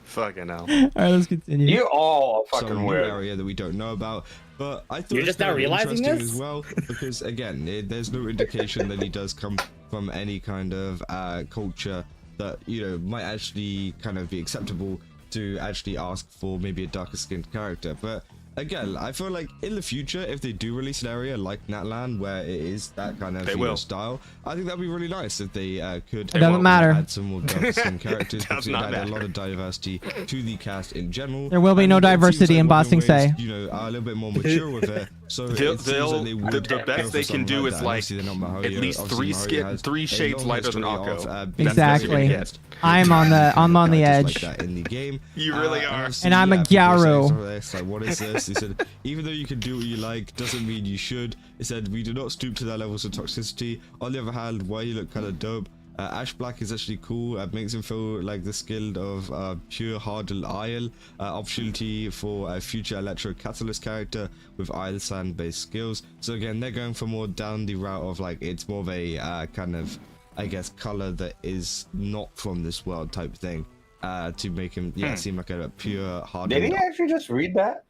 S16: Fucking hell.
S3: All right, let's continue.
S18: You all are
S17: some
S18: fucking
S17: new
S18: weird.
S17: area that we don't know about, but I thought
S14: You're
S17: it's
S14: just now
S17: very
S14: realizing
S17: interesting
S14: this?
S17: as well, because again, there's no indication that he does come from any kind of culture that, you know, might actually kind of be acceptable to actually ask for maybe a darker skinned character. But again, I feel like in the future, if they do release an area like Natlan where it is that kind of style, I think that'd be really nice if they could add some more darker skinned characters, because it add a lot of diversity to the cast in general.
S3: There will be no diversity in Bossing Say.
S17: You know, are a little bit more mature with it. So
S16: the best they can do is like at least three shades lighter than Occo.
S3: Exactly. I'm on the edge.
S17: Like that in the game.
S16: You really are.
S3: And I'm a Gyaru.
S17: Like, what is this? He said, even though you can do what you like, doesn't mean you should. He said, we do not stoop to their levels of toxicity. On the other hand, why you look kind of dope. Ash Black is actually cool. It makes him feel like the skill of pure Hardel Isle. Opportunity for a future Electro Catalyst character with Isle Sand based skills. So again, they're going for more down the route of like, it's more of a kind of I guess, color that is not from this world type thing, to make him seem like a pure hard.
S18: Did he actually just read that?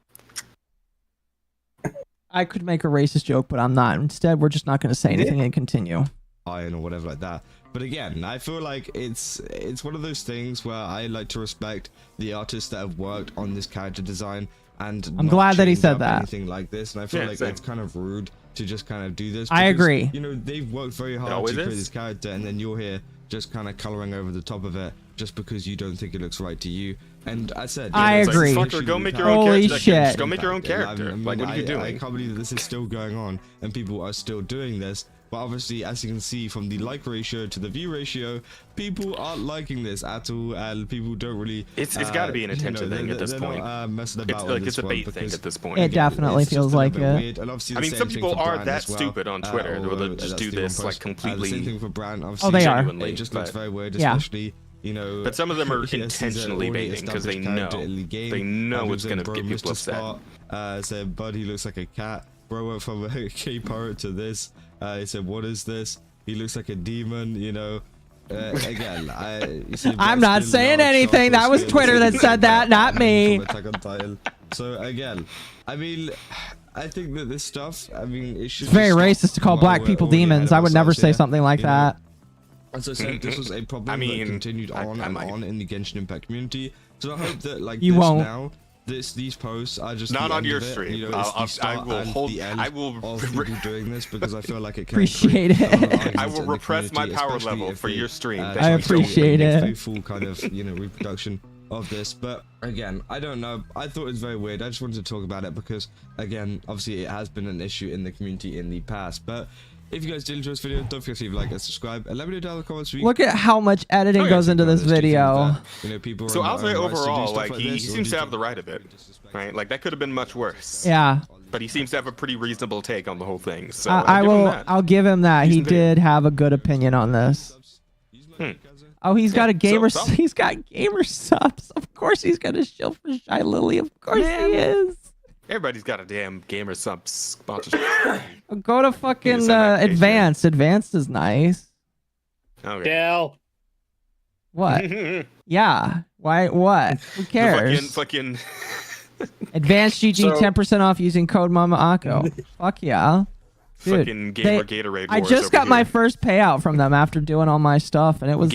S3: I could make a racist joke, but I'm not. Instead, we're just not going to say anything and continue.
S17: Iron or whatever like that. But again, I feel like it's one of those things where I like to respect the artists that have worked on this character design, and
S3: I'm glad that he said that.
S17: Anything like this, and I feel like it's kind of rude to just kind of do this.
S3: I agree.
S17: You know, they've worked very hard to create this character, and then you're here just kind of coloring over the top of it just because you don't think it looks right to you. And I said,
S3: I agree.
S16: Like, fucker, go make your own
S3: Holy
S16: character.
S3: shit.
S16: Just go make your own character. Like, what are you doing?
S17: I can't believe that this is still going on and people are still doing this. But obviously, as you can see from the like ratio to the view ratio, people aren't liking this at all, and people don't really.
S16: It's got to be an attention thing at this point.
S17: Not, messing about
S16: it's a bait thing at this point.
S3: It definitely feels like it.
S17: And obviously
S16: I mean, some people are that stupid on Twitter. They'll just do this like completely.
S17: Same thing for Brand.
S3: Oh, they are.
S17: It just looks very weird, especially. You know,
S16: but some of them are intentionally baiting because they know it's gonna get people upset.
S17: Said, "Bud, he looks like a cat." Bro went from a gay pirate to this. He said, "What is this? He looks like a demon." You know. Again,
S3: I'm not saying anything. That was Twitter that said that, not me.
S17: So again, I mean, I think that this stuff. I mean,
S3: it's very racist to call black people demons. I would never say something like that.
S17: As I said, this was a problem that continued on and on in the Genshin Impact community. So I hope that like now, these posts are just
S16: not
S17: the
S16: on
S17: end
S16: your
S17: of it.
S16: stream.
S17: You know,
S16: I will hold. I will
S17: of people doing this because I feel like it can
S3: appreciate it.
S16: I will repress my power level for your stream.
S3: I appreciate it.
S17: Faithful kind of reproduction of this, but again, I don't know. I thought it was very weird. I just wanted to talk about it because again, obviously, it has been an issue in the community in the past, but. If you guys did enjoy this video, don't forget to leave a like and subscribe. And let me know down in the comments.
S3: Look at how much editing goes into this video.
S17: You know, people
S16: so I'll say overall, like he seems to have the right of it, right? Like that could have been much worse.
S3: Yeah.
S16: But he seems to have a pretty reasonable take on the whole thing. So
S3: I'll give him that. He did have a good opinion on this. Oh, he's got a gamer. He's got gamer subs. Of course, he's got a shield for Shy Lily. Of course, he is.
S16: Everybody's got a damn gamer sub sponsorship.
S3: Go to fucking Advanced. Advanced is nice.
S16: Okay.
S14: Dale.
S3: What? Yeah. Why? What? Who cares?
S16: Fucking.
S3: Advanced GG 10% off using code MommaOcco. Fuck yeah. Dude,
S16: fucking Gamer Gatorade.
S3: I just got my first payout from them after doing all my stuff, and it was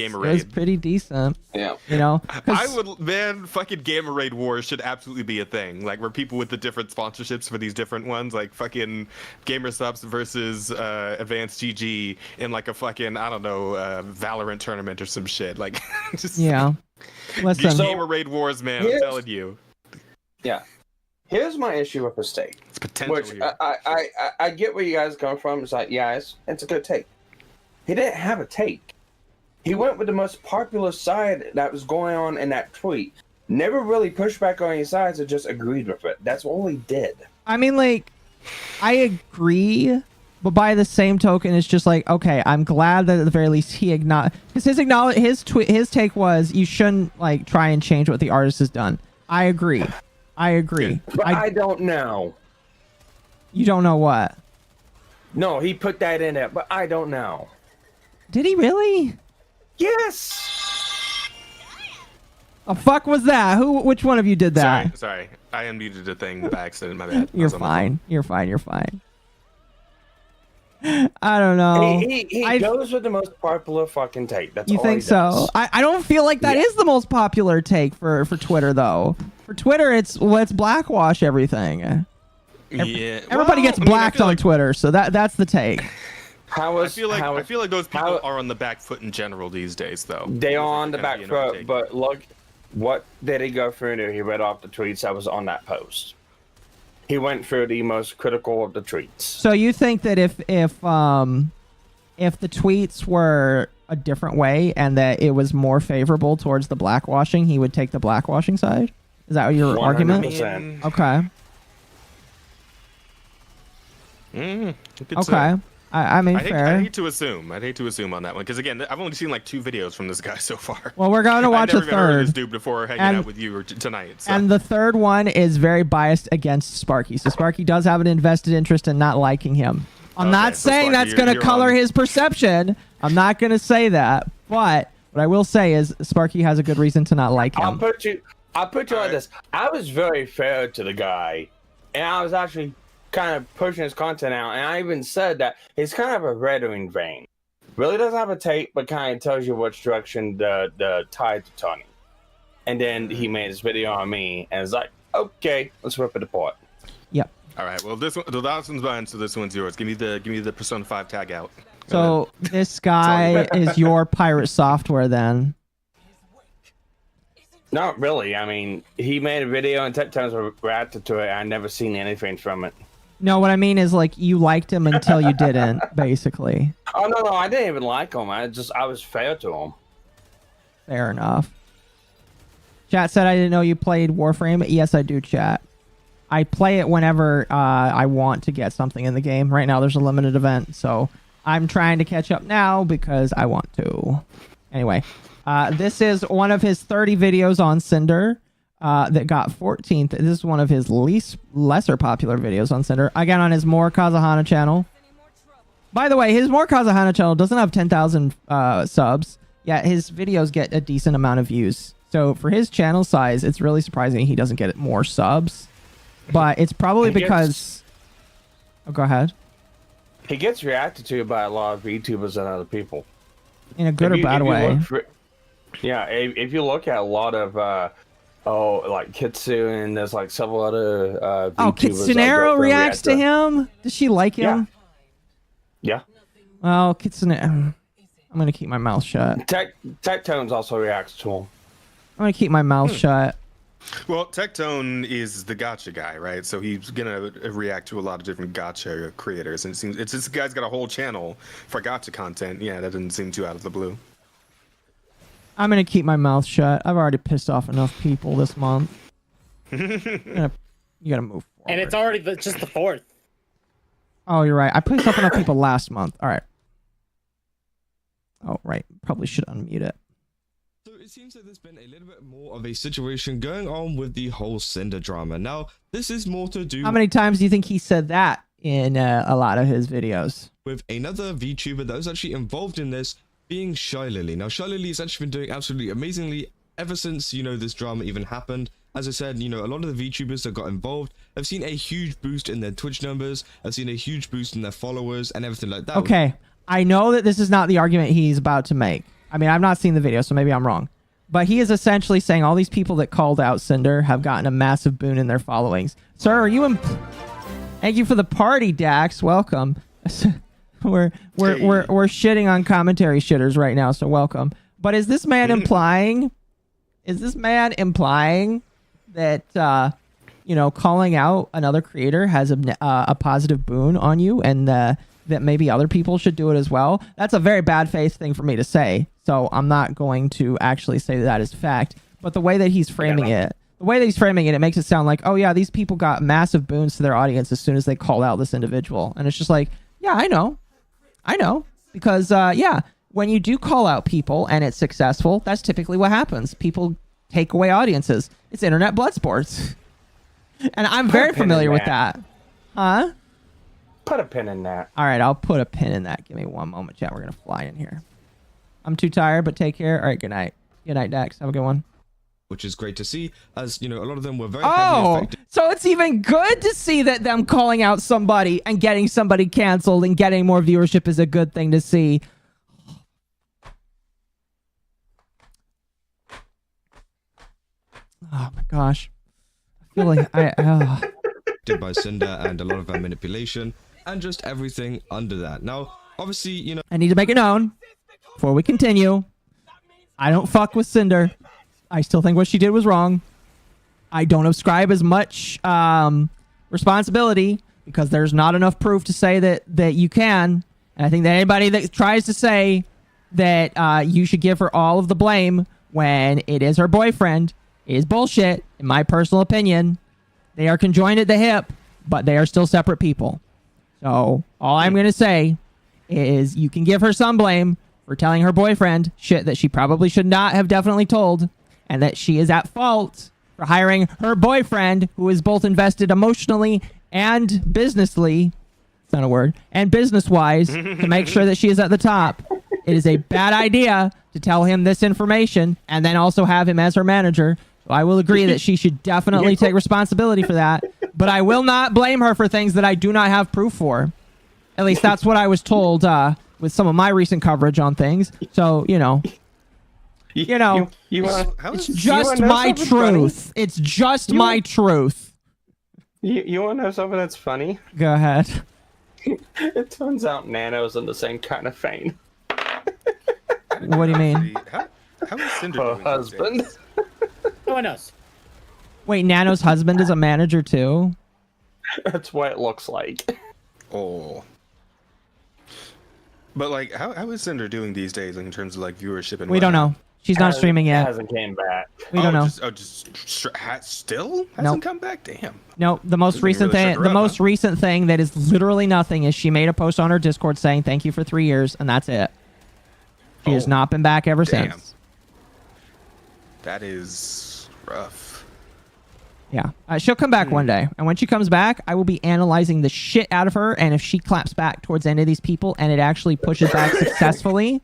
S3: pretty decent.
S18: Yeah.
S3: You know,
S16: I would, man, fucking Gamerade Wars should absolutely be a thing. Like where people with the different sponsorships for these different ones, like fucking Gamer Subs versus Advanced GG in like a fucking, I don't know, Valorant tournament or some shit. Like, just
S3: yeah. Listen,
S16: Gamerade Wars, man. I'm telling you.
S18: Yeah. Here's my issue with his take.
S16: It's potential.
S18: Which I get where you guys are coming from. It's like, yeah, it's a good take. He didn't have a take. He went with the most popular side that was going on in that tweet. Never really pushed back on any sides, or just agreed with it. That's all he did.
S3: I mean, like, I agree, but by the same token, it's just like, okay, I'm glad that at the very least he acknowledged. Because his take was you shouldn't like try and change what the artist has done. I agree.
S18: But I don't know.
S3: You don't know what?
S18: No, he put that in there, but I don't know.
S3: Did he really?
S18: Yes.
S3: The fuck was that? Which one of you did that?
S16: Sorry. I unmuted the thing by accident. My bad.
S3: You're fine. You're fine. I don't know.
S18: He goes with the most popular fucking take. That's
S3: you
S18: all
S3: think
S18: he does.
S3: so? I don't feel like that is the most popular take for Twitter though. For Twitter, it's blackwash everything.
S16: Yeah.
S3: Everybody gets blacked on Twitter, so that's the take.
S16: I feel like those people are on the back foot in general these days, though.
S18: They are on the back foot, but look, what did he go through? He read off the tweets that was on that post. He went through the most critical of the tweets.
S3: So you think that if the tweets were a different way and that it was more favorable towards the blackwashing, he would take the blackwashing side? Is that your
S18: 100%.
S3: argument? Okay. Okay. I mean, fair.
S16: I hate to assume on that one because again, I've only seen like 2 videos from this guy so far.
S3: Well, we're going to watch a third.
S16: I never even heard of this dude before hanging out with you tonight. So.
S3: And the third one is very biased against Sparky. So Sparky does have an invested interest in not liking him. I'm not saying that's going to color his perception, I'm not going to say that, but what I will say is Sparky has a good reason to not like him.
S18: I'll put you like this. I was very fair to the guy, and I was actually kind of pushing his content out, and I even said that he's kind of a veteran vein. Really doesn't have a tape, but kind of tells you which direction the tides are turning. And then he made this video on me, and it's like, okay, let's rip it apart.
S3: Yep.
S16: All right. Well, this one, the last one's mine, so this one's yours. Give me the Persona 5 tag out.
S3: So this guy is your pirate software then?
S18: Not really. I mean, he made a video and Tectones reacted to it. I never seen anything from it.
S3: No, what I mean is like you liked him until you didn't, basically.
S18: Oh no, I didn't even like him. I was fair to him.
S3: Fair enough. Chat said I didn't know you played Warframe. Yes, I do, chat. I play it whenever I want to get something in the game. Right now there's a limited event, so I'm trying to catch up now because I want to. Anyway, this is one of his 30 videos on Cinder that got 14th. This is one of his lesser popular videos on Cinder. Again, on his More Kazuhana channel. By the way, his More Kazuhana channel doesn't have 10,000 subs, yet his videos get a decent amount of views. So for his channel size, it's really surprising he doesn't get more subs. But it's probably because... Oh, go ahead.
S18: He gets reacted to by a lot of VTubers and other people.
S3: In a good or bad way.
S18: Yeah, if you look at a lot of, like Kitsu and there's like several other VTubers.
S3: Oh, Kitsunero reacts to him? Does she like him?
S18: Yeah.
S3: Well, Kitsune... I'm going to keep my mouth shut.
S18: Tectones also reacts to him.
S3: I'm going to keep my mouth shut.
S16: Well, Tectone is the gacha guy, right? So he's gonna react to a lot of different gacha creators, and it seems this guy's got a whole channel for gacha content. Yeah, that doesn't seem too out of the blue.
S3: I'm gonna keep my mouth shut. I've already pissed off enough people this month. You gotta move forward.
S20: And it's already just the 4th.
S3: Oh, you're right. I pissed off enough people last month. All right. Oh, right. Probably should unmute it.
S17: So it seems like there's been a little bit more of a situation going on with the whole Cinder drama. Now, this is more to do...
S3: How many times do you think he said that in a lot of his videos?
S17: With another VTuber that was actually involved in this being Shy Lily. Now, Shy Lily has actually been doing absolutely amazingly ever since, this drama even happened. As I said, a lot of the VTubers that got involved have seen a huge boost in their Twitch numbers, have seen a huge boost in their followers and everything like that.
S3: Okay. I know that this is not the argument he's about to make. I mean, I've not seen the video, so maybe I'm wrong. But he is essentially saying all these people that called out Cinder have gotten a massive boon in their followings. Sir, are you Thank you for the party, Dax. Welcome. we're shitting on commentary shitters right now, so welcome. But is this man implying that calling out another creator has a positive boon on you, and that maybe other people should do it as well? That's a very bad faith thing for me to say. So I'm not going to actually say that is fact. But the way that he's framing it, it makes it sound like, oh yeah, these people got massive boons to their audience as soon as they called out this individual. And it's just like, yeah, I know. Because when you do call out people and it's successful, that's typically what happens. People take away audiences. It's internet blood sports. And I'm very familiar with that. Huh?
S18: Put a pin in that.
S3: All right, I'll put a pin in that. Give me one moment, chat. We're going to fly in here. I'm too tired, but take care. All right, good night. Good night, Dax. Have a good one.
S17: Which is great to see, as, a lot of them were very heavily affected.
S3: So it's even good to see that them calling out somebody and getting somebody canceled and getting more viewership is a good thing to see. Oh my gosh. I feel like
S17: Did by Cinder and a lot of their manipulation and just everything under that. Now, obviously,
S3: I need to make it known before we continue. I don't fuck with Cinder. I still think what she did was wrong. I don't ascribe as much responsibility because there's not enough proof to say that you can. And I think that anybody that tries to say that you should give her all of the blame when it is her boyfriend is bullshit, in my personal opinion. They are conjoined at the hip, but they are still separate people. So all I'm going to say is you can give her some blame for telling her boyfriend shit that she probably should not have definitely told, and that she is at fault for hiring her boyfriend, who is both invested emotionally and businessly, it's not a word, and business-wise, to make sure that she is at the top. It is a bad idea to tell him this information and then also have him as her manager. So I will agree that she should definitely take responsibility for that. But I will not blame her for things that I do not have proof for. At least that's what I was told with some of my recent coverage on things. So, it's just my truth. It's just my truth.
S18: You want to know something that's funny?
S3: Go ahead.
S18: It turns out Nano's in the same kind of vein.
S3: What do you mean?
S16: How is Cinder
S18: Her
S16: doing
S18: husband.
S20: No one knows.
S3: Wait, Nano's husband is a manager too?
S18: That's what it looks like.
S16: Oh. But like, how is Cinder doing these days in terms of like viewership and
S3: We don't know. She's not streaming yet.
S18: Hasn't came back.
S3: We don't know.
S16: Still hasn't
S3: Nope.
S16: come back. Damn.
S3: No, the most recent thing, recent thing that is literally nothing is she made a post on her Discord saying thank you for 3 years, and that's it. She has not been back ever since.
S16: That is rough.
S3: Yeah, she'll come back one day, and when she comes back, I will be analyzing the shit out of her. And if she claps back towards any of these people, and it actually pushes back successfully,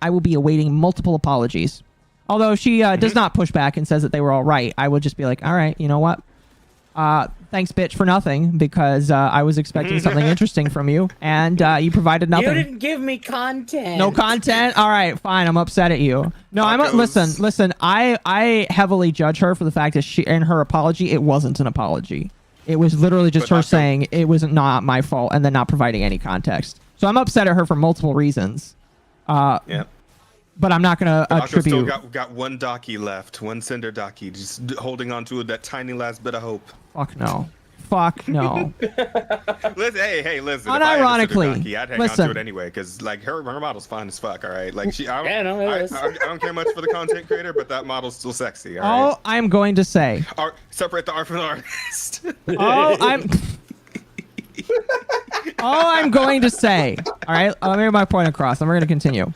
S3: I will be awaiting multiple apologies. Although she does not push back and says that they were all right, I would just be like, all right, you know what? Thanks, bitch, for nothing, because I was expecting something interesting from you, and you provided nothing.
S20: You didn't give me content.
S3: No content? All right, fine. I'm upset at you. No, listen. I heavily judge her for the fact that in her apology, it wasn't an apology. It was literally just her saying it was not my fault and then not providing any context. So I'm upset at her for multiple reasons.
S16: Yeah.
S3: But I'm not going to attribute.
S16: Still got one Docky left, one Cinder Docky, just holding on to that tiny last bit of hope.
S3: Fuck no. Fuck no.
S16: Listen.
S3: Unironically,
S16: I'd hang on to it anyway, because like her model's fine as fuck. All right, like I don't care much for the content creator, but that model's still sexy. All right?
S3: I'm going to say.
S16: Separate the art from the artist.
S3: All I'm going to say. All right, let me get my point across, and we're going to continue.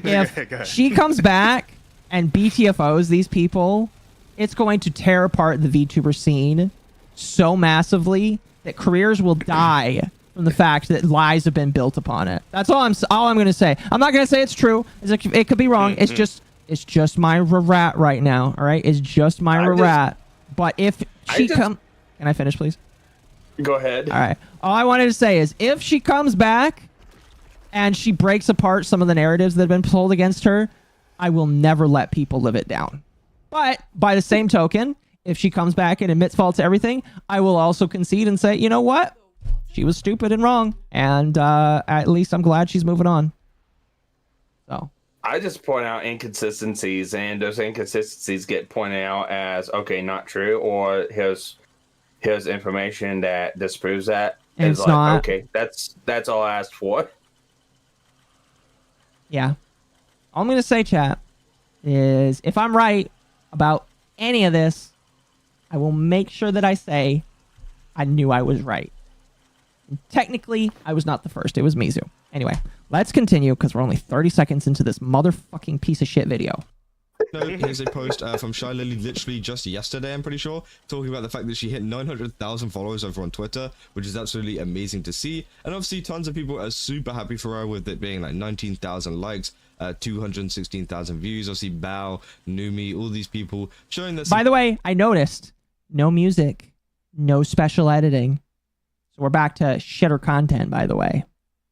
S3: If she comes back and BTFOs these people, it's going to tear apart the VTuber scene so massively that careers will die from the fact that lies have been built upon it. That's all I'm going to say. I'm not going to say it's true. It could be wrong. It's just my rat right now. All right, it's just my rat. But if she can I finish, please?
S18: Go ahead.
S3: All right. All I wanted to say is if she comes back and she breaks apart some of the narratives that have been told against her, I will never let people live it down. But by the same token, if she comes back and admits fault to everything, I will also concede and say, you know what? She was stupid and wrong. And at least I'm glad she's moving on. So
S18: I just point out inconsistencies, and those inconsistencies get pointed out as, okay, not true, or here's information that disproves that.
S3: And it's not.
S18: Okay, that's all I asked for.
S3: Yeah. All I'm going to say, chat, is if I'm right about any of this, I will make sure that I say I knew I was right. And technically, I was not the first. It was Mizu. Anyway, let's continue because we're only 30 seconds into this motherfucking piece of shit video.
S17: No, here's a post from Shy Lily literally just yesterday, I'm pretty sure, talking about the fact that she hit 900,000 followers over on Twitter, which is absolutely amazing to see. And obviously tons of people are super happy for her with it being like 19,000 likes, 216,000 views. Obviously Bao, Numi, all these people showing that...
S3: By the way, I noticed no music, no special editing. So we're back to shitter content, by the way.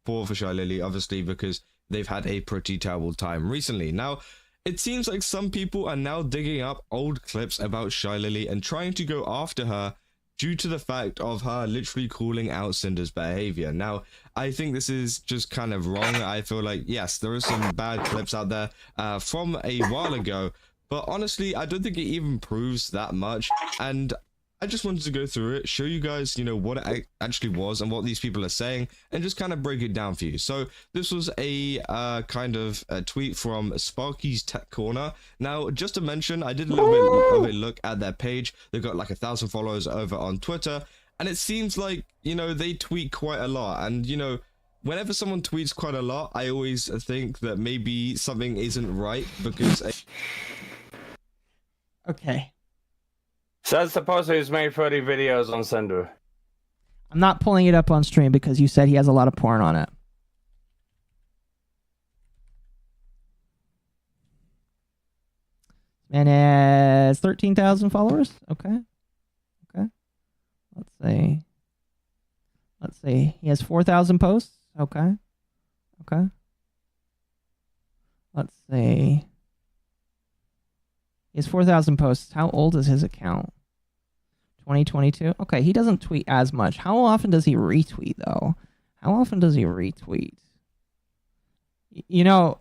S17: For Shy Lily, obviously, because they've had a pretty terrible time recently. Now, it seems like some people are now digging up old clips about Shy Lily and trying to go after her due to the fact of her literally calling out Cinder's behavior. Now, I think this is just kind of wrong. I feel like, yes, there are some bad clips out there from a while ago, but honestly, I don't think it even proves that much. And I just wanted to go through it, show you guys, what it actually was and what these people are saying, and just kind of break it down for you. So this was a kind of a tweet from Sparky's Tech Corner. Now, just to mention, I did a little bit of a look at their page. They've got like 1,000 followers over on Twitter, and it seems like, they tweet quite a lot. And, whenever someone tweets quite a lot, I always think that maybe something isn't right because...
S3: Okay.
S18: Says the poster who's made 30 videos on Cinder.
S3: I'm not pulling it up on stream because you said he has a lot of porn on it. And has 13,000 followers. Okay. Okay. Let's see. Let's see. He has 4,000 posts. Okay. Okay. Let's see. He has 4,000 posts. How old is his account? 2022. Okay, he doesn't tweet as much. How often does he retweet though? How often does he retweet? You know,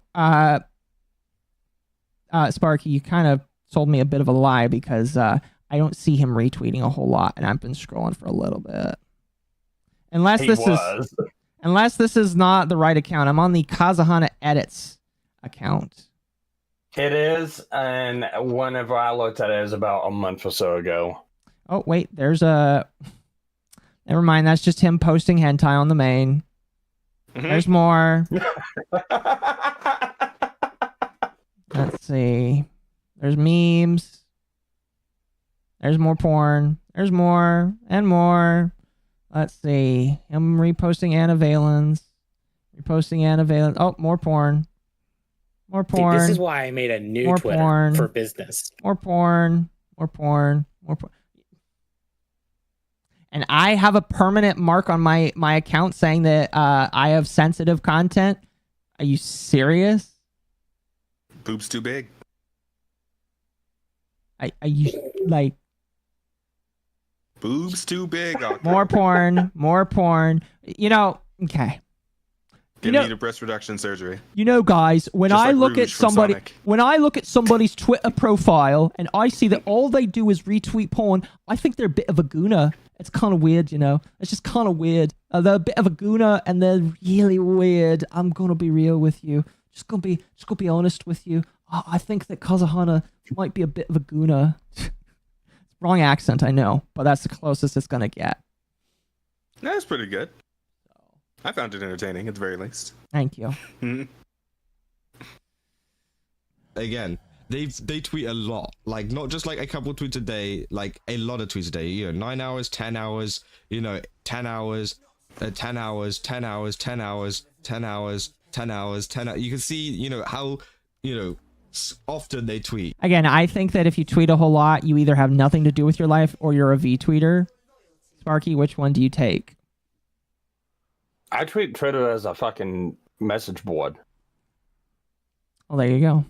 S3: Sparky, you kind of told me a bit of a lie because I don't see him retweeting a whole lot, and I've been scrolling for a little bit. Unless this is not the right account. I'm on the Kazahana Edits account.
S18: It is, and whenever I looked at it, it was about a month or so ago.
S3: Oh, wait, there's a... Never mind, that's just him posting hentai on the main. There's more. Let's see. There's memes. There's more porn. There's more and more. Let's see. Him reposting Anna Valens. Reposting Anna Valens. Oh, more porn. More porn.
S14: See, this is why I made a new
S3: more
S14: Twitter
S3: porn.
S14: for business.
S3: More porn. More porn. More porn. And I have a permanent mark on my account saying that I have sensitive content. Are you serious?
S16: Boobs too big.
S3: Are you like...
S16: Boobs too big.
S3: More porn. More porn. You know, okay.
S16: Need a breast reduction surgery.
S3: You know, guys, when
S16: Just
S3: I
S16: like
S3: look
S16: Rouge
S3: at
S16: from
S3: somebody,
S16: Sonic.
S3: when I look at somebody's Twitter profile and I see that all they do is retweet porn, I think they're a bit of a gooner. It's kind of weird, you know. It's just kind of weird. They're a bit of a gooner and they're really weird. I'm gonna be real with you. Just gonna be honest with you. I think that Kazahana might be a bit of a gooner. Wrong accent, I know, but that's the closest it's gonna get.
S16: That's pretty good. I found it entertaining at the very least.
S3: Thank you.
S17: Again, they tweet a lot, like not just like a couple of tweets a day, like a lot of tweets a day. You know, 9 hours, 10 hours, you know, 10 hours, 10 hours, 10 hours, 10 hours, 10 hours, 10 hours, 10 hours. You can see, you know, how, you know, often they tweet.
S3: Again, I think that if you tweet a whole lot, you either have nothing to do with your life or you're a V-tweeter. Sparky, which one do you take?
S18: I treat Twitter as a fucking message board.
S3: Well, there you go.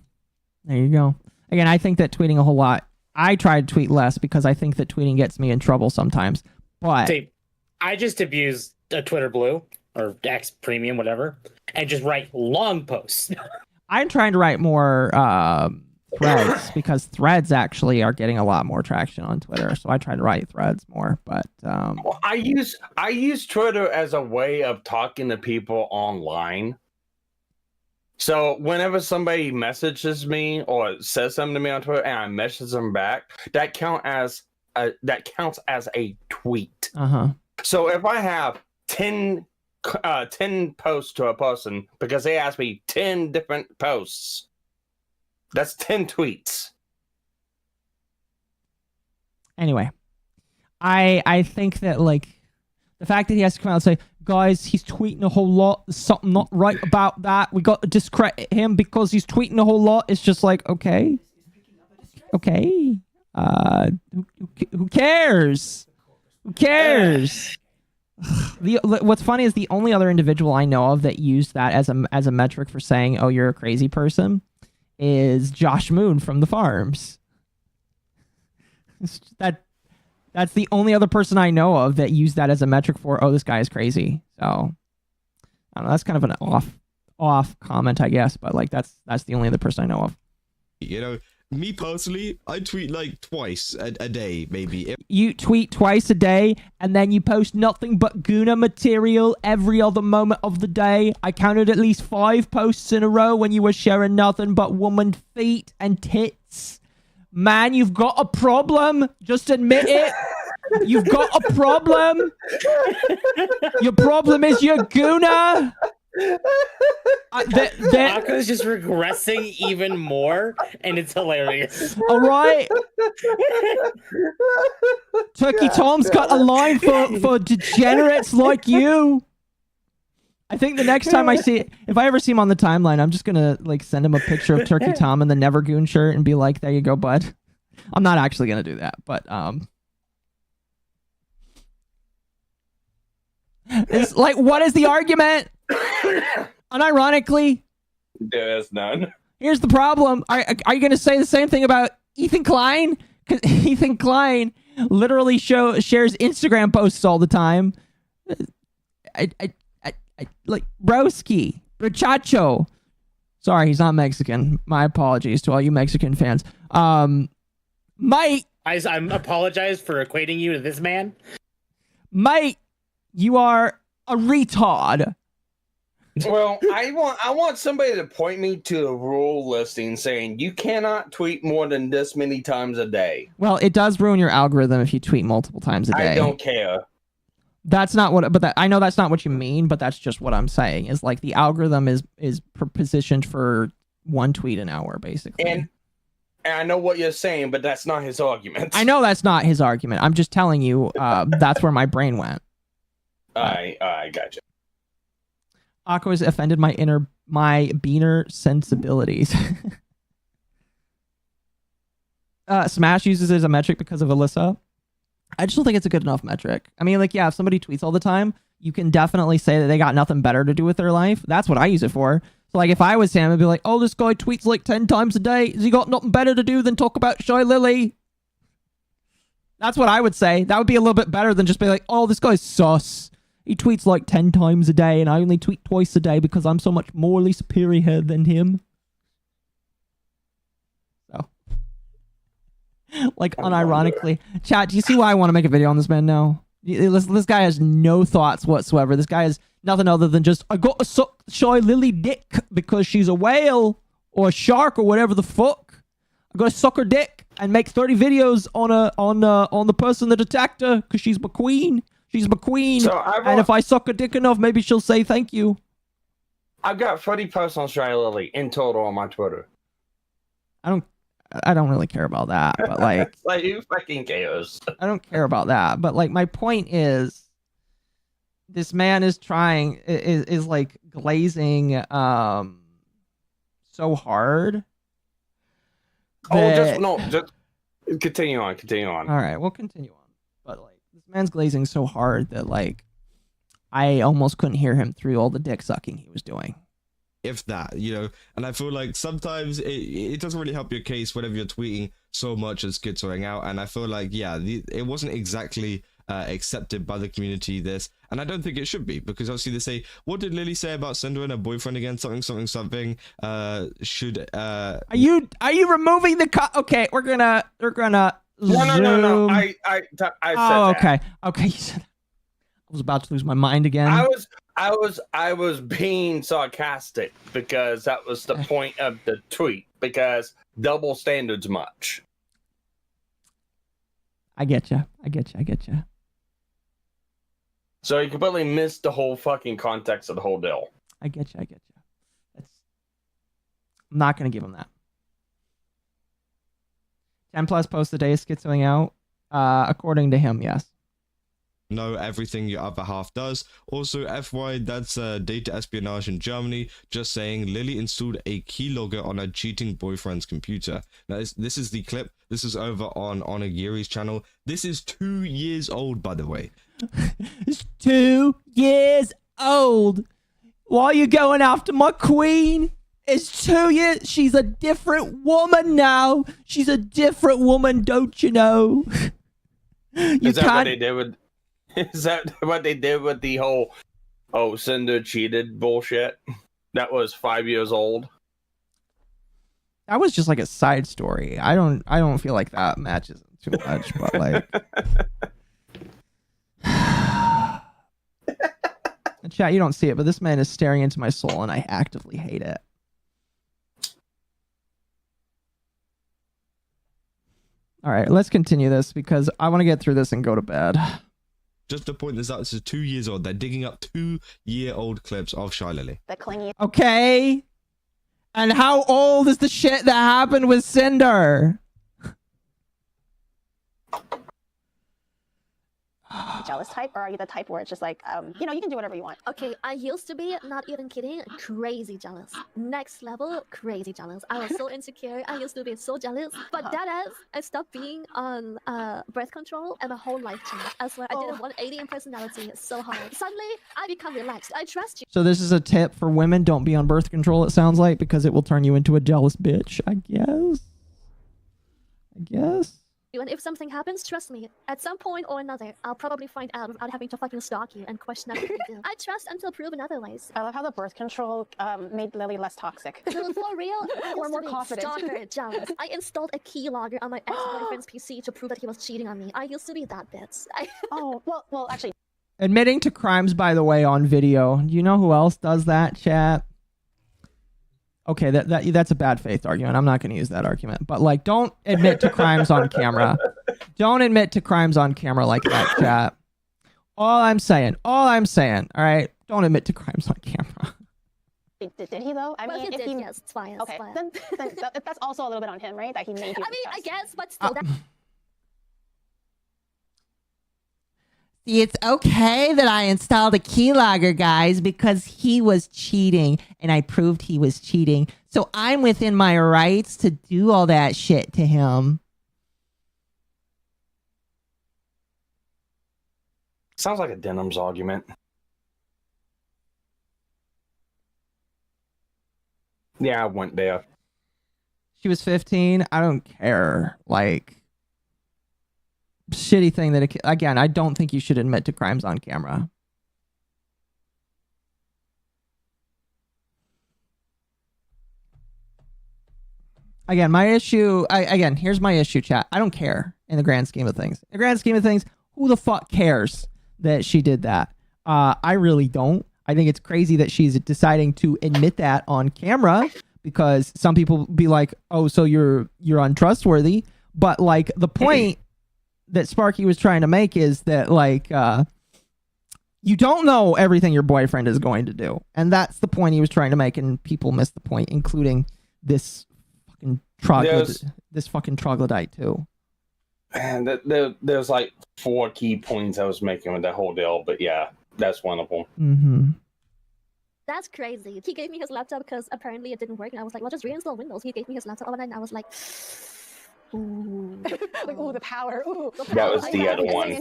S3: There you go. Again, I think that tweeting a whole lot, I try to tweet less because I think that tweeting gets me in trouble sometimes. But
S14: See, I just abuse a Twitter Blue or X Premium, whatever, and just write long posts.
S3: I'm trying to write more threads because threads actually are getting a lot more traction on Twitter. So I try to write threads more. But
S18: Well, I use Twitter as a way of talking to people online. So whenever somebody messages me or says something to me on Twitter and I message them back, that counts as a tweet. So if I have 10 posts to a person because they asked me 10 different posts, that's 10 tweets.
S3: Anyway, I think that like the fact that he has to come out and say, guys, he's tweeting a whole lot. There's something not right about that. We got to discredit him because he's tweeting a whole lot. It's just like, okay. Okay. Who cares? Who cares? What's funny is the only other individual I know of that used that as a metric for saying, oh, you're a crazy person is Josh Moon from The Farms. That's the only other person I know of that used that as a metric for, oh, this guy is crazy. So I don't know, that's kind of an off comment, I guess, but like that's the only other person I know of.
S17: You know, me personally, I tweet like twice a day, maybe.
S3: You tweet twice a day, and then you post nothing but Guna material every other moment of the day. I counted at least 5 posts in a row when you were sharing nothing but woman feet and tits. Man, you've got a problem. Just admit it. You've got a problem. Your problem is your Guna.
S14: Mako is just regressing even more, and it's hilarious.
S3: All right. Turkey Tom's got a line for degenerates like you. I think the next time I see, if I ever see him on the timeline, I'm just gonna like send him a picture of Turkey Tom in the Nevergoon shirt and be like, "There you go, bud." I'm not actually gonna do that, but it's like, what is the argument? Unironically,
S18: there's none.
S3: Here's the problem. Are you gonna say the same thing about Ethan Klein? Because Ethan Klein literally shares Instagram posts all the time. I like broski, muchacho. Sorry, he's not Mexican. My apologies to all you Mexican fans. Mate,
S14: I'm apologize for equating you to this man.
S3: Mate, you are a retard.
S18: Well, I want somebody to point me to a rule listing saying you cannot tweet more than this many times a day.
S3: Well, it does ruin your algorithm if you tweet multiple times a day.
S18: I don't care.
S3: That's not what, I know that's not what you mean, but that's just what I'm saying. Is like the algorithm is positioned for one tweet an hour, basically.
S18: And I know what you're saying, but that's not his argument.
S3: I know that's not his argument. I'm just telling you, that's where my brain went.
S18: I gotcha.
S3: Akko has offended my beaner sensibilities. Smash uses it as a metric because of Alyssa. I just don't think it's a good enough metric. I mean, like, yeah, if somebody tweets all the time, you can definitely say that they got nothing better to do with their life. That's what I use it for. So, like, if I was him, I'd be like, oh, this guy tweets like 10 times a day. Has he got nothing better to do than talk about Shy Lily? That's what I would say. That would be a little bit better than just be like, oh, this guy's sus. He tweets like 10 times a day, and I only tweet twice a day because I'm so much morally superior than him. So, like, unironically. Chat, do you see why I want to make a video on this man now? This guy has no thoughts whatsoever. This guy has nothing other than just, I got to suck Shy Lily dick because she's a whale or a shark or whatever the fuck. I got to suck her dick and make 30 videos on the person that attacked her because she's my queen. She's my queen. So and if I suck her dick enough, maybe she'll say thank you.
S18: I've got 30 posts on Shy Lily in total on my Twitter.
S3: I don't really care about that, but like,
S18: like who fucking cares?
S3: I don't care about that, but like my point is, this man is trying is like glazing so hard.
S18: Just continue on.
S3: All right, we'll continue on. But like, this man's glazing so hard that like, I almost couldn't hear him through all the dick sucking he was doing.
S17: If that, you know, and I feel like sometimes it doesn't really help your case whenever you're tweeting so much as schizoing out, and I feel like, yeah, it wasn't exactly accepted by the community, this, and I don't think it should be, because obviously they say, what did Lily say about Cinder and her boyfriend again, something, should, Are
S3: you removing the okay, we're gonna
S18: No, I said
S3: okay. Okay, you said that. I was about to lose my mind again.
S18: I was being sarcastic because that was the point of the tweet, because double standards much.
S3: I get you.
S18: So you completely missed the whole fucking context of the whole deal.
S3: I get you. I'm not gonna give him that. 10 plus posts a day is schizoing out. According to him, yes.
S17: Know everything your other half does. Also, FY, that's data espionage in Germany. Just saying, Lily installed a keylogger on her cheating boyfriend's computer. Now, this is the clip. This is over on Onigiri's channel. This is 2 years old, by the way.
S3: It's 2 years old. Why are you going after my queen? It's 2 years. She's a different woman now. She's a different woman, don't you know?
S18: Is that what they did with? Is that what they did with the whole Cinder cheated bullshit? That was 5 years old.
S3: That was just like a side story. I don't feel like that matches too much, but like. Chat, you don't see it, but this man is staring into my soul, and I actively hate it. All right, let's continue this because I want to get through this and go to bed.
S17: Just to point this out, this is 2 years old. They're digging up 2-year-old clips of Shy Lily.
S21: The clingy.
S3: Okay. And how old is the shit that happened with Cinder?
S2: jealous type, or are you the type where it's just like, you know, you can do whatever you want?
S22: Okay, I used to be, not even kidding, crazy jealous. Next level, crazy jealous. I was so insecure. I used to be so jealous. But that as I stopped being on birth control and my whole life changed. I swear, I did a 180 in personality so hard. Suddenly, I become relaxed. I trust you.
S3: So this is a tip for women. Don't be on birth control, it sounds like, because it will turn you into a jealous bitch, I guess.
S22: And if something happens, trust me, at some point or another, I'll probably find out without having to fucking stalk you and question everything you do. I trust until proven otherwise.
S2: I love how the birth control made Lily less toxic.
S22: Dude, for real,
S2: Or more confident.
S22: Stalker, jealous. I installed a keylogger on my ex-boyfriend's PC to prove that he was cheating on me. I used to be that bitch.
S2: Oh, well, actually.
S3: Admitting to crimes, by the way, on video. Do you know who else does that, chat? Okay, that's a bad faith argument. I'm not going to use that argument. But, like, don't admit to crimes on camera. Don't admit to crimes on camera like that, chat. All I'm saying, all right? Don't admit to crimes on camera.
S2: Did he, though? I mean,
S22: he did, yes, it's fine.
S2: Okay, then that's also a little bit on him, right? That he made you.
S22: I mean, I guess, but still.
S3: See, it's okay that I installed a keylogger, guys, because he was cheating and I proved he was cheating. So I'm within my rights to do all that shit to him.
S18: Sounds like a Denham's argument. Yeah, I went there.
S3: She was 15. I don't care. Like, shitty thing that, again, I don't think you should admit to crimes on camera. Again, my issue, again, here's my issue, chat. I don't care in the grand scheme of things. In the grand scheme of things, who the fuck cares that she did that? I really don't. I think it's crazy that she's deciding to admit that on camera, because some people be like, oh, so you're untrustworthy. But, like, the point that Sparky was trying to make is that, like, you don't know everything your boyfriend is going to do. And that's the point he was trying to make, and people missed the point, including this fucking troglodyte too.
S18: And there's like 4 key points I was making with that whole deal, but yeah, that's one of them.
S3: Mm-hmm.
S22: That's crazy. He gave me his laptop because apparently it didn't work, and I was like, well, just reinstall Windows. He gave me his laptop, and I was like, ooh.
S2: Like, ooh, the power. Ooh, the power.
S18: That was the other one.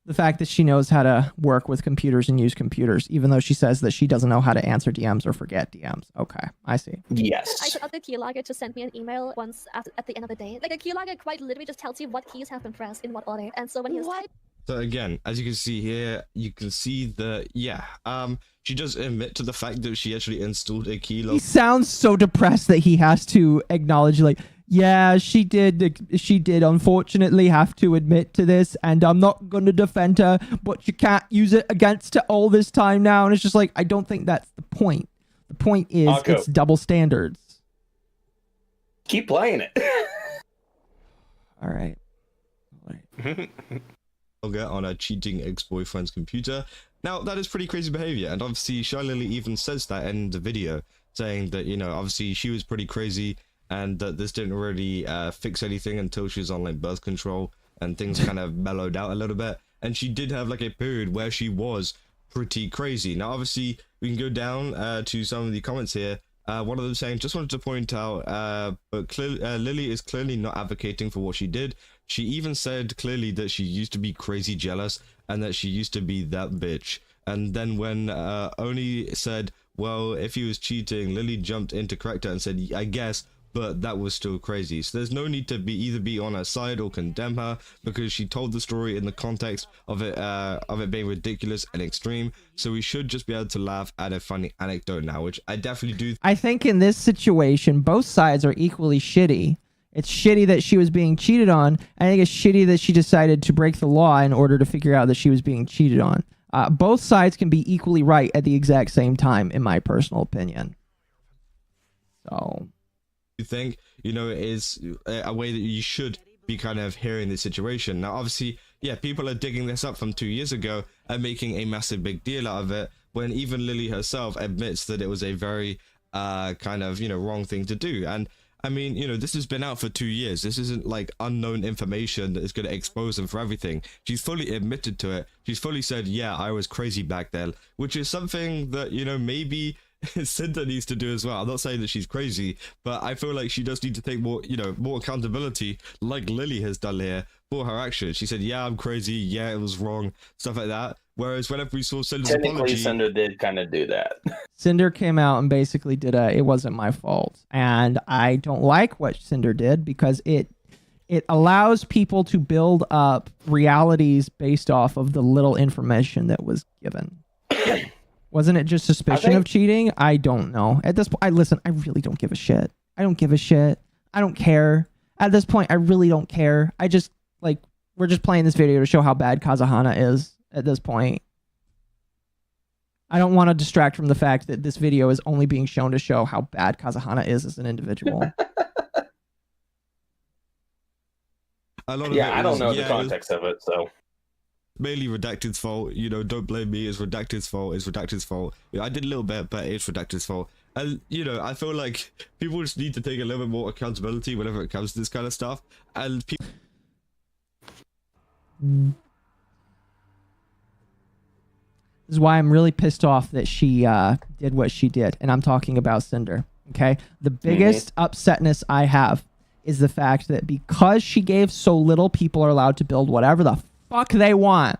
S3: The fact that she knows how to work with computers and use computers, even though she says that she doesn't know how to answer DMs or forget DMs. Okay, I see.
S18: Yes.
S22: I got the keylogger to send me an email once at the end of the day. Like, a keylogger quite literally just tells you what keys have been pressed in what order. And so when he was
S17: So again, as you can see here, you can see that, she does admit to the fact that she actually installed a keylogger.
S3: He sounds so depressed that he has to acknowledge, like, yeah, she did unfortunately have to admit to this, and I'm not going to defend her, but you can't use it against her all this time now. And it's just like, I don't think that's the point. The point is it's double standards.
S18: Keep playing it.
S3: All right.
S17: On a cheating ex-boyfriend's computer. Now, that is pretty crazy behavior, and obviously Shy Lily even says that in the video, saying that, obviously she was pretty crazy, and that this didn't really fix anything until she was on, like, birth control, and things kind of mellowed out a little bit, and she did have, like, a period where she was pretty crazy. Now, obviously, we can go down to some of the comments here. One of them saying, just wanted to point out, but Lily is clearly not advocating for what she did. She even said clearly that she used to be crazy jealous and that she used to be that bitch. And then when Oni said, well, if he was cheating, Lily jumped in to correct her and said, I guess, but that was still crazy. So there's no need to either be on her side or condemn her, because she told the story in the context of it being ridiculous and extreme. So we should just be able to laugh at a funny anecdote now, which I definitely do.
S3: I think in this situation, both sides are equally shitty. It's shitty that she was being cheated on. I think it's shitty that she decided to break the law in order to figure out that she was being cheated on. Both sides can be equally right at the exact same time, in my personal opinion. So
S17: you think, it is a way that you should be kind of hearing the situation. Now, obviously, yeah, people are digging this up from 2 years ago and making a massive big deal out of it, when even Lily herself admits that it was a very kind of, wrong thing to do. And I mean, you know, this has been out for 2 years. This isn't like unknown information that is going to expose them for everything. She's fully admitted to it. She's fully said, yeah, I was crazy back then, which is something that, you know, maybe Cinder needs to do as well. I'm not saying that she's crazy, but I feel like she does need to take more, you know, more accountability like Lily has done here for her actions. She said, yeah, I'm crazy. Yeah, it was wrong. Stuff like that. Whereas whenever we saw Cinder's
S18: Technically,
S17: apology,
S18: Cinder did kind of do that.
S3: Cinder came out and basically did a "it wasn't my fault," and I don't like what Cinder did because it allows people to build up realities based off of the little information that was given. Wasn't it just suspicion of cheating? I don't know. At this point, listen, I really don't give a shit. I don't give a shit. I don't care. At this point, I really don't care. I just, like, we're just playing this video to show how bad Kazuhana is at this point. I don't want to distract from the fact that this video is only being shown to show how bad Kazuhana is as an individual.
S18: I don't know the context of it, so.
S17: Mainly Redacted's fault, you know, don't blame me, it's Redacted's fault, it's Redacted's fault. You know, I did a little bit, but it's Redacted's fault. And, you know, I feel like people just need to take a little bit more accountability whenever it comes to this kind of stuff. And people...
S3: This is why I'm really pissed off that she did what she did. And I'm talking about Cinder, okay? The biggest upsetness I have is the fact that because she gave so little, people are allowed to build whatever the fuck they want.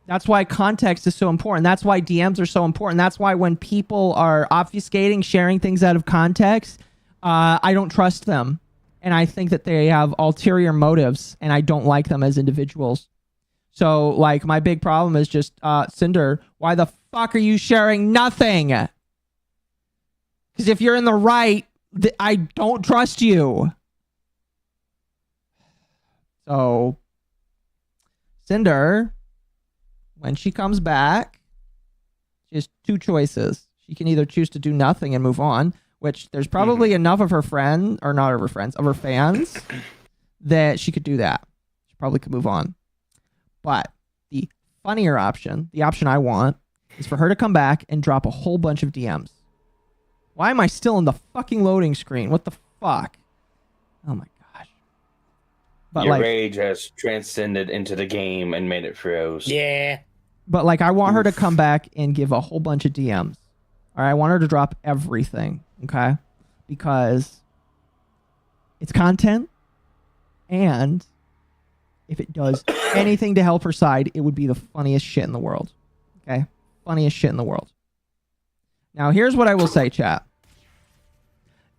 S3: That's why context is so important. That's why DMs are so important. That's why when people are obfuscating, sharing things out of context, I don't trust them. And I think that they have ulterior motives, and I don't like them as individuals. So, like, my big problem is just, Cinder, why the fuck are you sharing nothing? Because if you're in the right, I don't trust you. So, Cinder, when she comes back, she has two choices. She can either choose to do nothing and move on, which there's probably enough of her friend, or not of her friends, of her fans, that she could do that. She probably could move on. But the funnier option, the option I want, is for her to come back and drop a whole bunch of DMs. Why am I still in the fucking loading screen? What the fuck? Oh my gosh. But
S18: your
S3: like,
S18: rage has transcended into the game and made it froze.
S14: Yeah.
S3: But like, I want her to come back and give a whole bunch of DMs. All right, I want her to drop everything, okay? Because it's content, and if it does anything to help her side, it would be the funniest shit in the world. Okay? Funniest shit in the world. Now, here's what I will say, chat.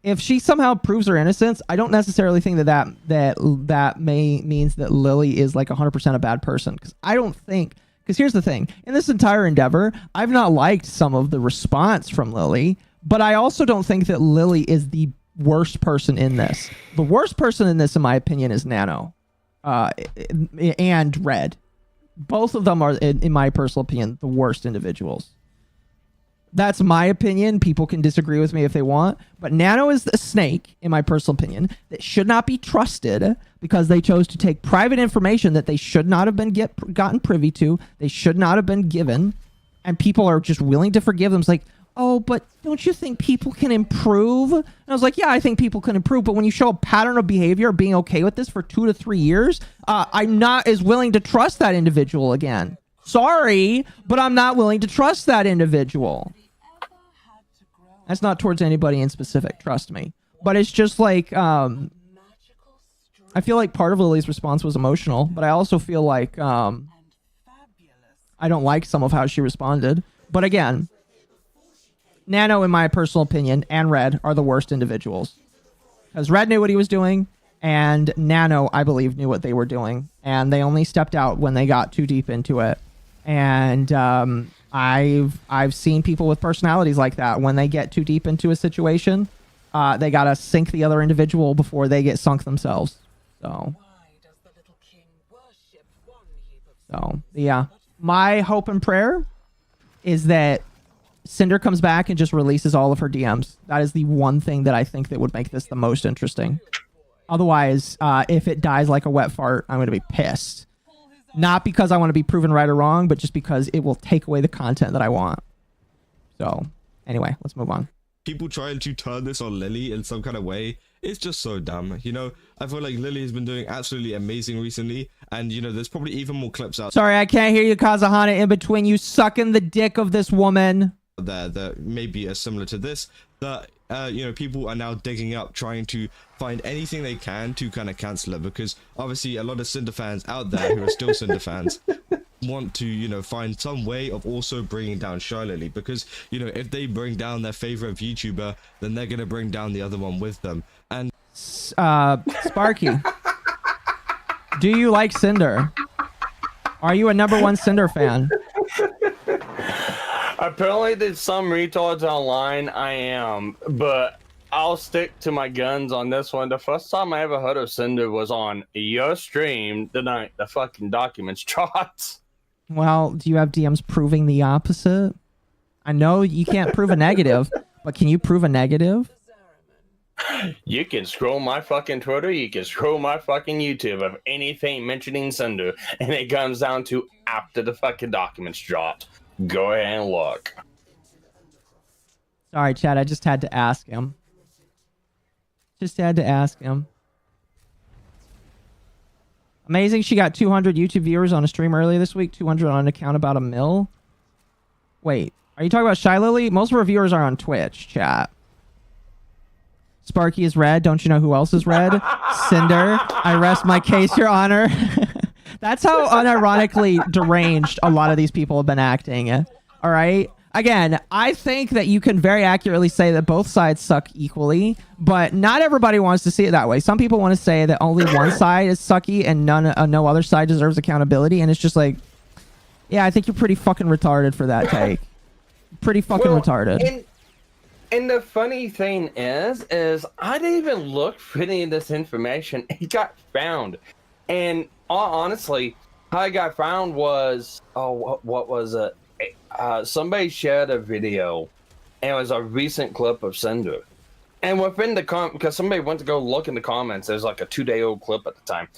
S3: If she somehow proves her innocence, I don't necessarily think that means that Lily is like 100% a bad person. Because I don't think... Because here's the thing. In this entire endeavor, I've not liked some of the response from Lily, but I also don't think that Lily is the worst person in this. The worst person in this, in my opinion, is Nano. And Red. Both of them are, in my personal opinion, the worst individuals. That's my opinion. People can disagree with me if they want. But Nano is a snake, in my personal opinion, that should not be trusted because they chose to take private information that they should not have been gotten privy to. They should not have been given. And people are just willing to forgive them. It's like, oh, but don't you think people can improve? And I was like, yeah, I think people can improve. But when you show a pattern of behavior, being okay with this for 2 to 3 years, I'm not as willing to trust that individual again. Sorry, but I'm not willing to trust that individual. That's not towards anybody in specific, trust me. But it's just like, I feel like part of Lily's response was emotional, but I also feel like I don't like some of how she responded. But again, Nano, in my personal opinion, and Red are the worst individuals. Because Red knew what he was doing, and Nano, I believe, knew what they were doing. And they only stepped out when they got too deep into it. And I've seen people with personalities like that. When they get too deep into a situation, they gotta sink the other individual before they get sunk themselves. So yeah, my hope and prayer is that Cinder comes back and just releases all of her DMs. That is the one thing that I think that would make this the most interesting. Otherwise, if it dies like a wet fart, I'm gonna be pissed. Not because I want to be proven right or wrong, but just because it will take away the content that I want. So, anyway, let's move on.
S17: people trying to turn this on Lily in some kind of way, it's just so dumb. You know, I feel like Lily has been doing absolutely amazing recently, and you know, there's probably even more clips out
S3: Sorry, I can't hear you, Kazahana, in between you sucking the dick of this woman.
S17: there that maybe are similar to this, that you know, people are now digging up, trying to find anything they can to kind of cancel it, because obviously a lot of Cinder fans out there who are still Cinder fans want to, you know, find some way of also bringing down Shy Lily, because, you know, if they bring down their favorite VTuber, then they're gonna bring down the other one with them. And
S3: Sparky, do you like Cinder? Are you a #1 Cinder fan?
S18: Apparently, there's some retards online. I am, but I'll stick to my guns on this one. The first time I ever heard of Cinder was on your stream the night the fucking documents dropped.
S3: Well, do you have DMs proving the opposite? I know you can't prove a negative, but can you prove a negative?
S18: You can scroll my fucking Twitter, you can scroll my fucking YouTube of anything mentioning Cinder, and it comes down to after the fucking documents dropped. Go ahead and look.
S3: Sorry, Chad, I just had to ask him. Just had to ask him. Amazing, she got 200 YouTube viewers on a stream earlier this week, 200 on an account, about 1 mil. Wait, are you talking about Shy Lily? Most of our viewers are on Twitch, chat. Sparky is red. Don't you know who else is red? Cinder. I rest my case, Your Honor. That's how unironically deranged a lot of these people have been acting. All right? Again, I think that you can very accurately say that both sides suck equally, but not everybody wants to see it that way. Some people want to say that only one side is sucky and no other side deserves accountability, and it's just like, yeah, I think you're pretty fucking retarded for that take. Pretty fucking retarded.
S18: And the funny thing is I didn't even look for any of this information. It got found. And honestly, how it got found was, what was it? Somebody shared a video, and it was a recent clip of Cinder. And within the because somebody went to go look in the comments, there's like a 2-day-old clip at the time.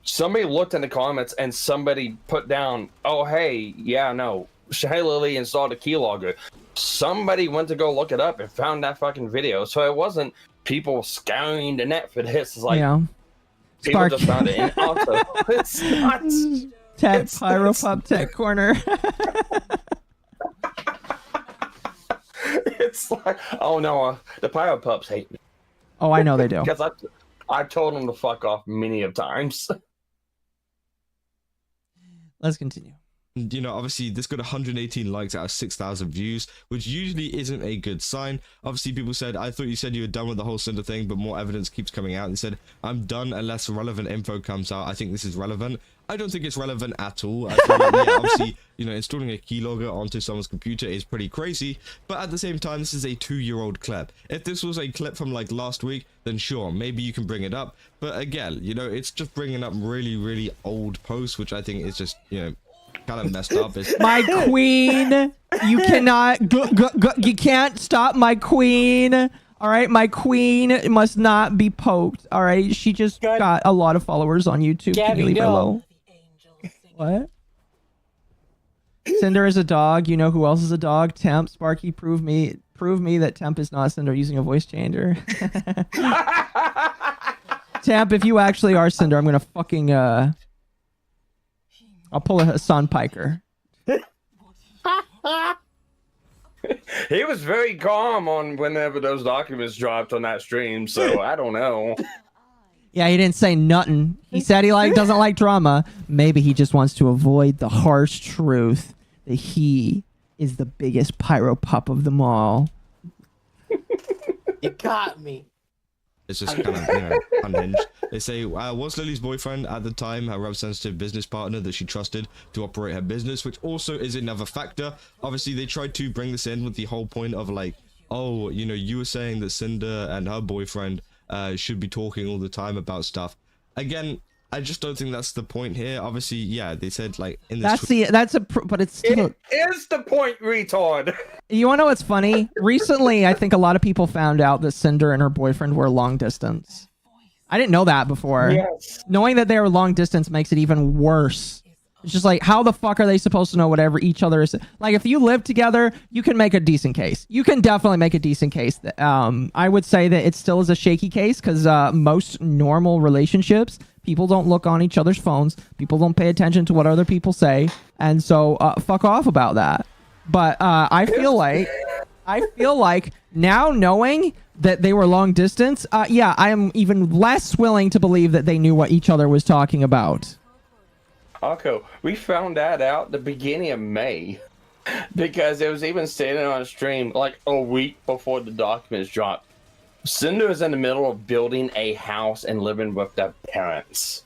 S18: Somebody looked in the comments, and somebody put down, oh, hey, yeah, no, Shy Lily installed a keylogger. Somebody went to go look it up and found that fucking video. So it wasn't people scouring the net for this. It's like, people just found it. And also, it's not.
S3: Tech Pyro Pop Tech Corner.
S18: It's like, oh no, the Pyro Pups hate me.
S3: Oh, I know they do.
S18: Because I've told them to fuck off many of times.
S3: Let's continue.
S17: You know, obviously this got 118 likes out of 6,000 views, which usually isn't a good sign. Obviously people said, I thought you said you were done with the whole Cinder thing, but more evidence keeps coming out. They said, I'm done unless relevant info comes out. I think this is relevant. I don't think it's relevant at all. I feel like, yeah, obviously, you know, installing a keylogger onto someone's computer is pretty crazy, but at the same time, this is a 2-year-old clip. If this was a clip from like last week, then sure, maybe you can bring it up. But again, you know, it's just bringing up really, really old posts, which I think is just, you know, kind of messed up.
S3: My queen, you cannot, you can't stop my queen. All right, my queen must not be poked. All right, she just got a lot of followers on YouTube. Can you leave her alone? What? Cinder is a dog. You know who else is a dog? Temp. Sparky, prove me that Temp is not Cinder using a voice changer. Temp, if you actually are Cinder, I'm gonna fucking I'll pull a Hasan Piker.
S18: He was very calm on whenever those documents dropped on that stream, so I don't know.
S3: Yeah, he didn't say nothing. He said he doesn't like drama. Maybe he just wants to avoid the harsh truth that he is the biggest pyro pup of them all.
S20: You got me.
S17: It's just kind of, you know, unhinged. They say, was Lily's boyfriend at the time her representative business partner that she trusted to operate her business, which also is another factor. Obviously, they tried to bring this in with the whole point of like, oh, you know, you were saying that Cinder and her boyfriend should be talking all the time about stuff. Again, I just don't think that's the point here. Obviously, yeah, they said like in this.
S3: But it's still.
S18: It is the point, retard.
S3: You want to know what's funny? Recently, I think a lot of people found out that Cinder and her boyfriend were long distance. I didn't know that before.
S18: Yes.
S3: Knowing that they were long distance makes it even worse. It's just like, how the fuck are they supposed to know whatever each other is? Like, if you live together, you can make a decent case. You can definitely make a decent case. I would say that it still is a shaky case because most normal relationships, people don't look on each other's phones. People don't pay attention to what other people say. And so fuck off about that. But I feel like now knowing that they were long distance, yeah, I am even less willing to believe that they knew what each other was talking about.
S18: Occo, we found that out the beginning of May because it was even stated on a stream like a week before the documents dropped. Cinder is in the middle of building a house and living with their parents.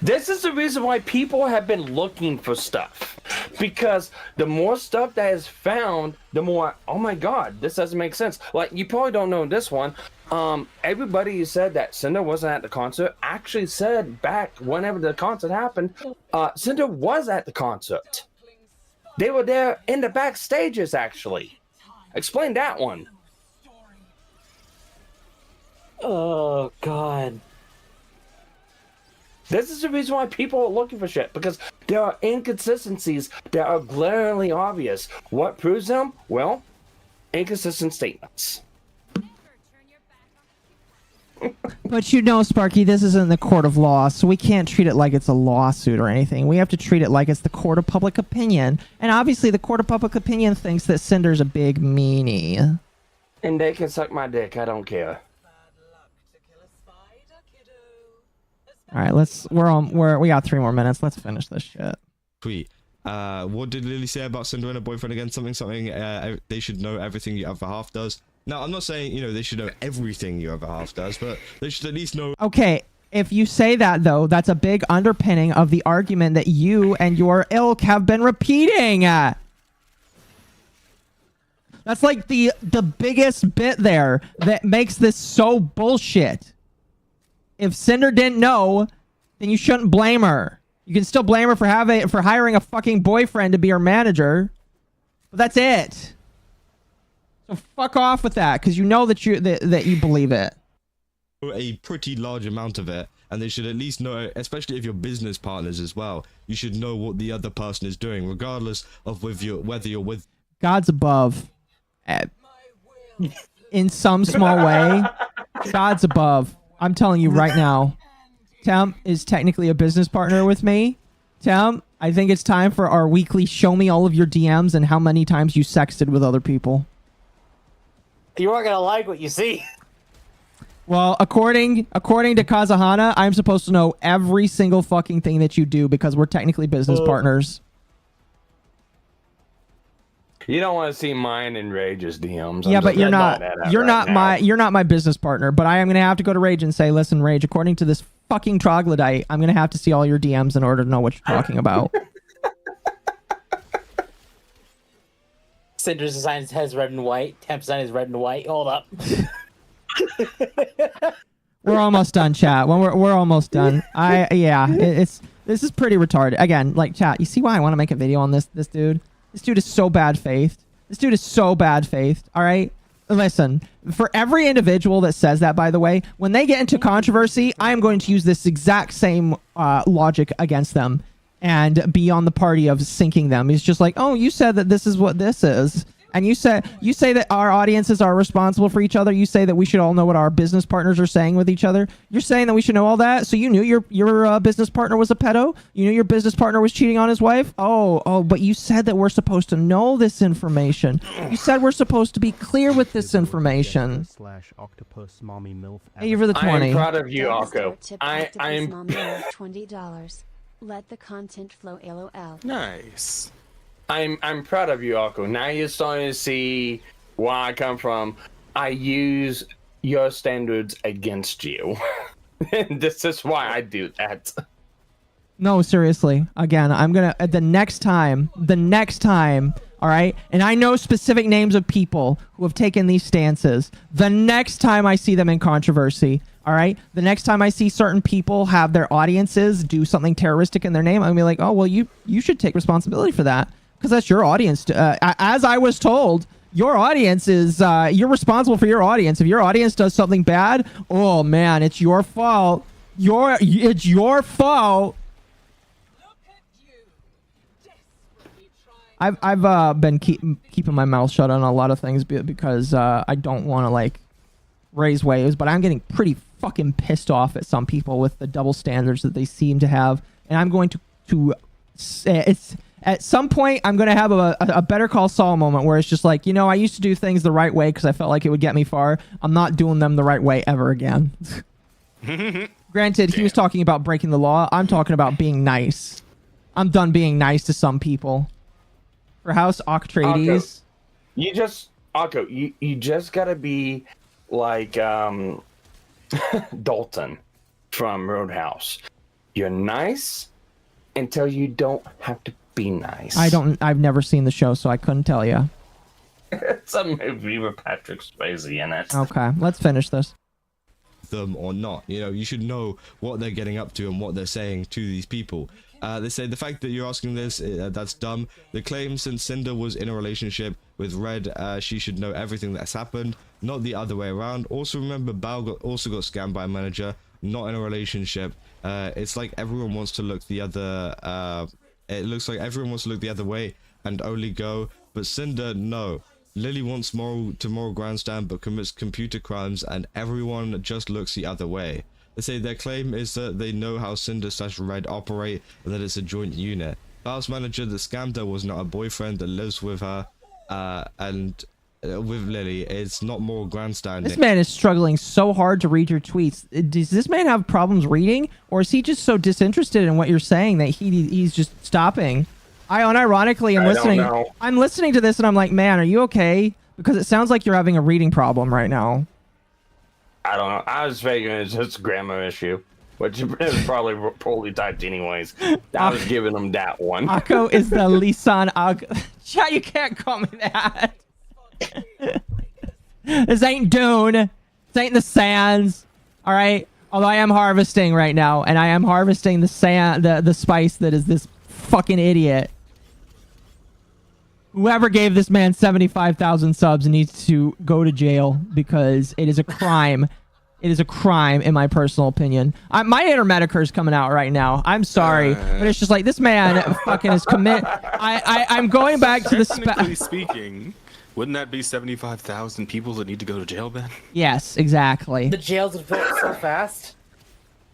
S18: This is the reason why people have been looking for stuff. Because the more stuff that is found, the more, oh my god, this doesn't make sense. Like, you probably don't know this one. Everybody who said that Cinder wasn't at the concert actually said back whenever the concert happened, Cinder was at the concert. They were there in the backstages, actually. Explain that one.
S14: Oh, God.
S18: This is the reason why people are looking for shit, because there are inconsistencies that are glaringly obvious. What proves them? Well, inconsistent statements.
S3: But you know, Sparky, this isn't the court of law, so we can't treat it like it's a lawsuit or anything. We have to treat it like it's the court of public opinion. And obviously the court of public opinion thinks that Cinder's a big meanie.
S18: And they can suck my dick, I don't care.
S3: All right, we got 3 more minutes. Let's finish this shit.
S17: Tweet. What did Lily say about Cinder and her boyfriend again? Something. They should know everything your other half does. Now, I'm not saying, you know, they should know everything your other half does, but they should at least know.
S3: Okay, if you say that, though, that's a big underpinning of the argument that you and your ilk have been repeating. That's like the biggest bit there that makes this so bullshit. If Cinder didn't know, then you shouldn't blame her. You can still blame her for hiring a fucking boyfriend to be her manager. But that's it. So fuck off with that, because you know that you believe it.
S17: A pretty large amount of it, and they should at least know, especially if you're business partners as well, you should know what the other person is doing, regardless of whether you're with
S3: God's above. In some small way, God's above. I'm telling you right now, Temp is technically a business partner with me. Temp, I think it's time for our weekly show me all of your DMs and how many times you sexted with other people.
S14: You aren't gonna like what you see.
S3: Well, according to Kazuhana, I'm supposed to know every single fucking thing that you do because we're technically business partners.
S18: You don't want to see mine and Rage's DMs.
S3: Yeah, but you're not my business partner. But I am gonna have to go to Rage and say, listen, Rage, according to this fucking troglodyte, I'm gonna have to see all your DMs in order to know what you're talking about.
S14: Cinder's design has red and white. Temp's design is red and white. Hold up.
S3: We're almost done, chat. We're almost done. This is pretty retarded. Again, like, chat, you see why I want to make a video on this dude? This dude is so bad-faced. All right? Listen, for every individual that says that, by the way, when they get into controversy, I am going to use this exact same logic against them and be on the party of sinking them. He's just like, oh, you said that this is what this is. And you say that our audiences are responsible for each other. You say that we should all know what our business partners are saying with each other. You're saying that we should know all that. So you knew your business partner was a pedo. You knew your business partner was cheating on his wife. Oh, but you said that we're supposed to know this information. You said we're supposed to be clear with this information.
S4: /octopus mommy milf.
S3: Thank you for the 20.
S18: I am proud of you, Occo. I am
S6: $20. Let the content flow. LOL.
S16: Nice.
S18: I'm proud of you, Occo. Now you're starting to see where I come from. I use your standards against you. This is why I do that.
S3: No, seriously. Again, I'm gonna the next time, all right? And I know specific names of people who have taken these stances. The next time I see them in controversy, all right? The next time I see certain people have their audiences do something terroristic in their name, I'm gonna be like, oh, well, you should take responsibility for that. Because that's your audience. As I was told, your audience is, you're responsible for your audience. If your audience does something bad, oh man, it's your fault. It's your fault. I've been keeping my mouth shut on a lot of things because I don't want to like raise waves, but I'm getting pretty fucking pissed off at some people with the double standards that they seem to have, and I'm going to it's at some point I'm going to have a Better Call Saul moment where it's just like, you know, I used to do things the right way because I felt like it would get me far. I'm not doing them the right way ever again. Granted, he was talking about breaking the law. I'm talking about being nice. I'm done being nice to some people. For House Octrades.
S18: Occo, you just gotta be like Dalton from Roadhouse. You're nice until you don't have to be nice.
S3: I've never seen the show, so I couldn't tell you.
S18: It's a movie with Patrick Swayze in it.
S3: Okay, let's finish this.
S17: Them or not, you know, you should know what they're getting up to and what they're saying to these people. They say the fact that you're asking this, that's dumb. The claim since Cinder was in a relationship with Red, she should know everything that's happened, not the other way around. Also remember, Bao also got scammed by a manager, not in a relationship. It's like everyone wants to look the other, it looks like everyone wants to look the other way and only go, but Cinder, no. Lily wants moral grandstand but commits computer crimes and everyone just looks the other way. They say their claim is that they know how Cinder/Red operate and that it's a joint unit. Bao's manager that scammed her was not a boyfriend that lives with her and with Lily. It's not moral grandstanding.
S3: This man is struggling so hard to read your tweets. Does this man have problems reading, or is he just so disinterested in what you're saying that he's just stopping? I unironically am listening. I'm listening to this and I'm like, man, are you okay? Because it sounds like you're having a reading problem right now.
S18: I don't know. I was figuring it's just a grammar issue, which is probably poorly typed anyways. I was giving him that one.
S3: Akko is the Lisan Akko. Chat, you can't call me that. This ain't Dune. This ain't the Sands. All right. Although I am harvesting right now, and I am harvesting the sand, the spice that is this fucking idiot. Whoever gave this man 75,000 subs needs to go to jail because it is a crime. It is a crime, in my personal opinion. My inner Medicare is coming out right now. I'm sorry, but it's just like this man fucking is commit. I'm going back to the
S16: Technically speaking, wouldn't that be 75,000 people that need to go to jail, Ben?
S3: Yes, exactly.
S20: The jails are built so fast.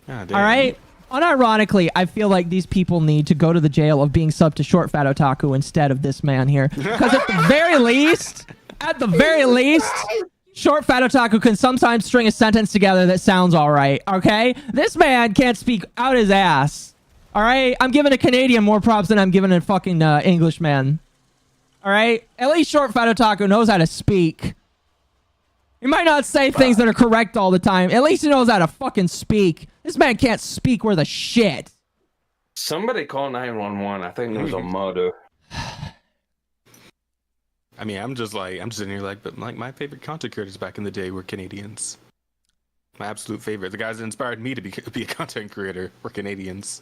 S16: God,
S3: all right. Unironically, I feel like these people need to go to the jail of being sub to Short Fat Otaku instead of this man here. Because at the very least, Short Fat Otaku can sometimes string a sentence together that sounds all right, okay? This man can't speak out his ass, all right? I'm giving a Canadian more props than I'm giving a fucking Englishman, all right? At least Short Fat Otaku knows how to speak. He might not say things that are correct all the time. At least he knows how to fucking speak. This man can't speak worth a shit.
S18: Somebody call 911. I think there was a murder.
S16: I mean, I'm sitting here like, but like my favorite content creators back in the day were Canadians. My absolute favorite. The guys that inspired me to be a content creator were Canadians.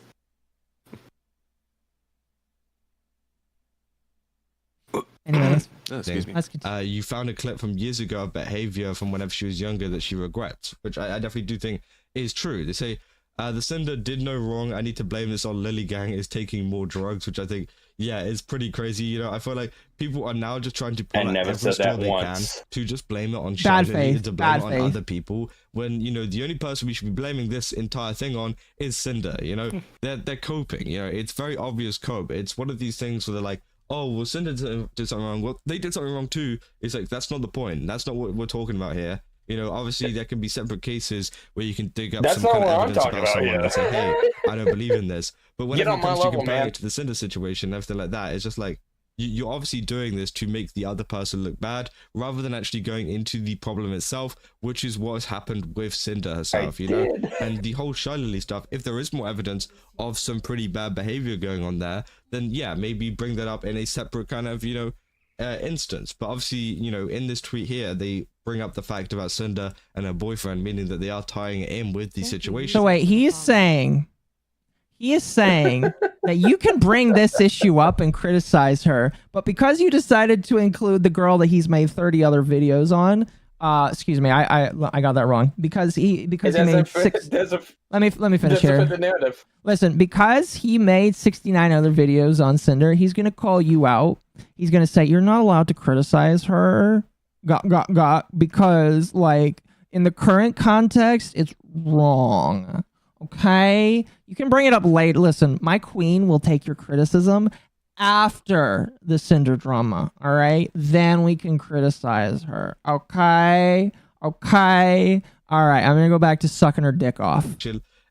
S3: Anyway,
S16: excuse me.
S17: You found a clip from years ago of behavior from whenever she was younger that she regrets, which I definitely do think is true. They say the sender did no wrong. I need to blame this on Lily Gang is taking more drugs, which I think, yeah, is pretty crazy. You know, I feel like people are now just trying to pull out every straw they can to just blame it on Shelly, to blame it on other people. When, you know, the only person we should be blaming this entire thing on is Cinder. You know, they're coping. You know, it's very obvious cope. It's one of these things where they're like, oh, well, Cinder did something wrong. Well, they did something wrong too. It's like, that's not the point. That's not what we're talking about here. You know, obviously there can be separate cases where you can dig up some kind of evidence about someone and say, hey, I don't believe in this. But when it comes to comparing it to the Cinder situation and everything like that, it's just like, you're obviously doing this to make the other person look bad rather than actually going into the problem itself, which is what has happened with Cinder herself, you know? And the whole Shy Lily stuff, if there is more evidence of some pretty bad behavior going on there, then yeah, maybe bring that up in a separate kind of, you know, instance. But obviously, you know, in this tweet here, they bring up the fact about Cinder and her boyfriend, meaning that they are tying it in with the situation.
S3: So wait, he is saying that you can bring this issue up and criticize her, but because you decided to include the girl that he's made 30 other videos on, Excuse me, I got that wrong. Because he made six. Let me finish here.
S18: The narrative.
S3: Listen, because he made 69 other videos on Cinder, he's gonna call you out. He's gonna say you're not allowed to criticize her. Because like in the current context, it's wrong. Okay, you can bring it up late. Listen, my queen will take your criticism after the Cinder drama. All right, then we can criticize her. Okay. All right, I'm gonna go back to sucking her dick off.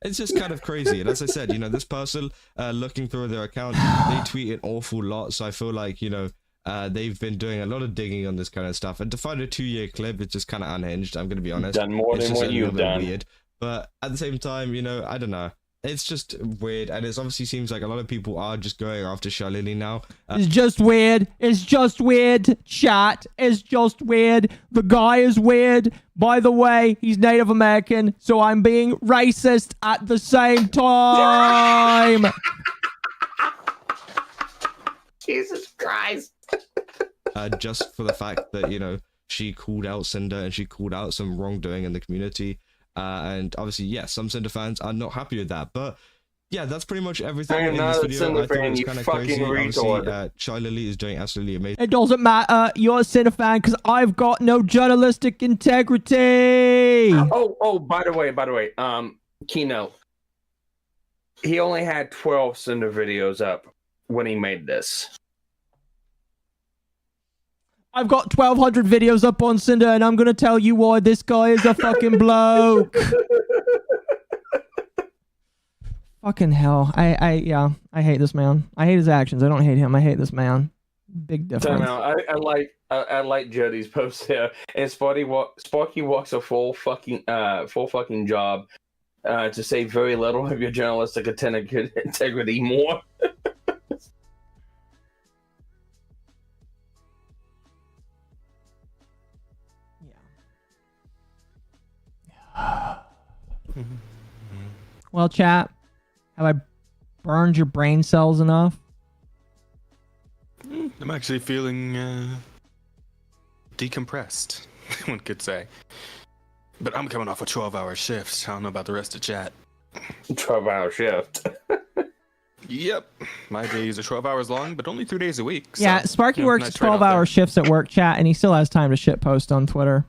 S17: It's just kind of crazy. And as I said, this person, looking through their account, they tweet an awful lot. So I feel like, they've been doing a lot of digging on this kind of stuff. And to find a 2-year clip, it's just kind of unhinged. I'm going to be honest.
S18: Done more
S17: it's
S18: than
S17: just
S18: what you've done.
S17: Weird. But at the same time, I don't know. It's just weird. And it obviously seems like a lot of people are just going after Shalili now.
S3: It's just weird. It's just weird, chat. It's just weird. The guy is weird. By the way, he's Native American, so I'm being racist at the same time.
S18: Jesus Christ.
S17: Just for the fact that, she called out Cinder and she called out some wrongdoing in the community. And obviously, yes, some Cinder fans are not happy with that. But yeah, that's pretty much everything in this video. I thought it was kind of crazy. Obviously, Chai Lily is doing absolutely amazing.
S3: It doesn't matter. You're a Cinder fan because I've got no journalistic integrity.
S18: Oh, by the way, Keynote. He only had 12 Cinder videos up when he made this.
S3: I've got 1,200 videos up on Cinder, and I'm gonna tell you why this guy is a fucking bloke. Fucking hell. I hate this man. I hate his actions. I don't hate him. I hate this man. Big difference.
S18: I like Jody's post there. And Sparky walks a full fucking job to say very little of your journalistic integrity more.
S3: Well, chat, have I burned your brain cells enough?
S16: I'm actually feeling decompressed, one could say. But I'm coming off a 12-hour shift. I don't know about the rest of chat.
S18: 12-hour shift.
S16: Yep. My days are 12 hours long, but only 3 days a week. So,
S3: Yeah, Sparky works
S16: nice
S3: 12-hour shifts at work, chat, and he still has time to shitpost on Twitter.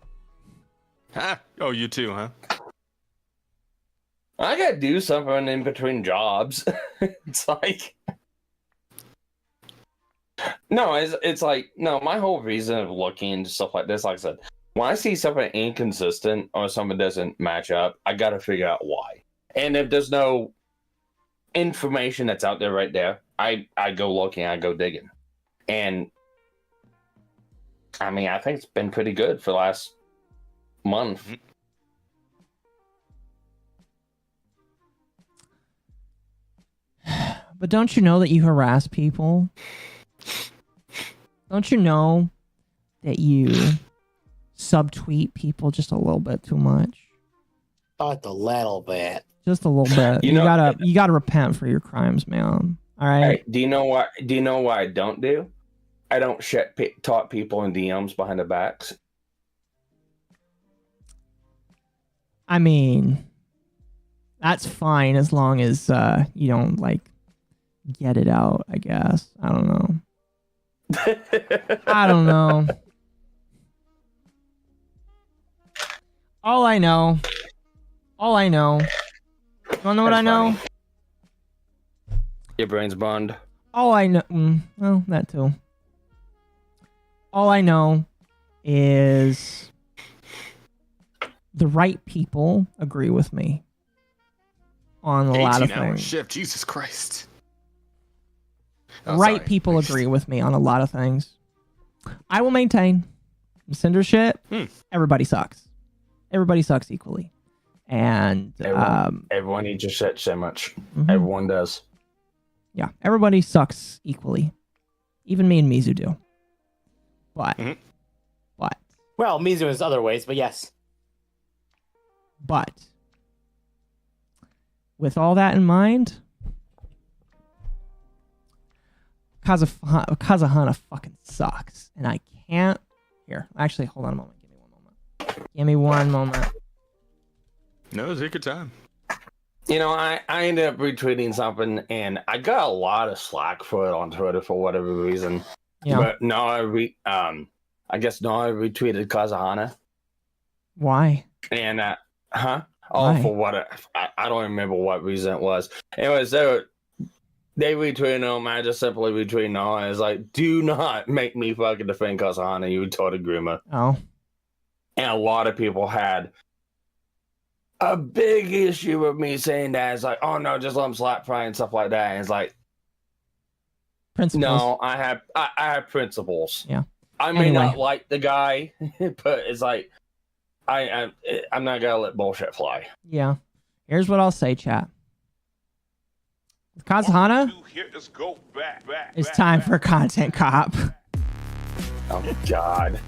S16: Ah, oh, you too, huh?
S18: I gotta do something in between jobs. It's like... No, it's like... No, my whole reason of looking into stuff like this, like I said, when I see something inconsistent or something doesn't match up, I gotta figure out why. And if there's no information that's out there right there, I go looking, I go digging. And I mean, I think it's been pretty good for the last month.
S3: But don't you know that you harass people? Don't you know that you subtweet people just a little bit too much?
S14: Just a little bit.
S3: Just a little bit. You gotta repent for your crimes, man. All right.
S18: Hey, do you know what I don't do? I don't talk people in DMs behind their backs.
S3: I mean, that's fine as long as you don't like get it out, I guess. I don't know. I don't know. All I know. You wanna know what I know?
S18: Your brain's bond.
S3: All I know. Well, that too. All I know is the right people agree with me on a lot of
S16: 18-hour
S3: things.
S16: shift, Jesus Christ.
S3: Right people agree with me on a lot of things. I will maintain Cinder shit. Everybody sucks. Everybody sucks equally. And
S18: everyone needs to shit so much. Everyone does.
S3: Yeah, everybody sucks equally. Even me and Mizu do. But
S14: well, Mizu is other ways, but yes.
S3: But with all that in mind, Kazuhana fucking sucks. And I can't... Here, actually, hold on a moment. Give me one moment. Give me one moment.
S16: No, take your time.
S18: You know, I ended up retweeting something, and I got a lot of slack for it on Twitter for whatever reason.
S3: Yeah.
S18: But no, I guess no, I retweeted Kazuhana.
S3: Why?
S18: And Oh,
S3: Why?
S18: for what? I don't remember what reason it was. Anyway, so they retweeted him. I just simply retweeted him. And it's like, do not make me fucking defend Kazuhana, you retarded groomer.
S3: Oh.
S18: And a lot of people had a big issue with me saying that. It's like, oh no, just let him slap Pride and stuff like that. And it's like,
S3: Principles.
S18: no, I have principles.
S3: Yeah.
S18: I may not like the guy, but it's like, I'm not gonna let bullshit fly.
S3: Yeah. Here's what I'll say, chat. With Kazuhana, it's time for content cop.
S18: Oh God.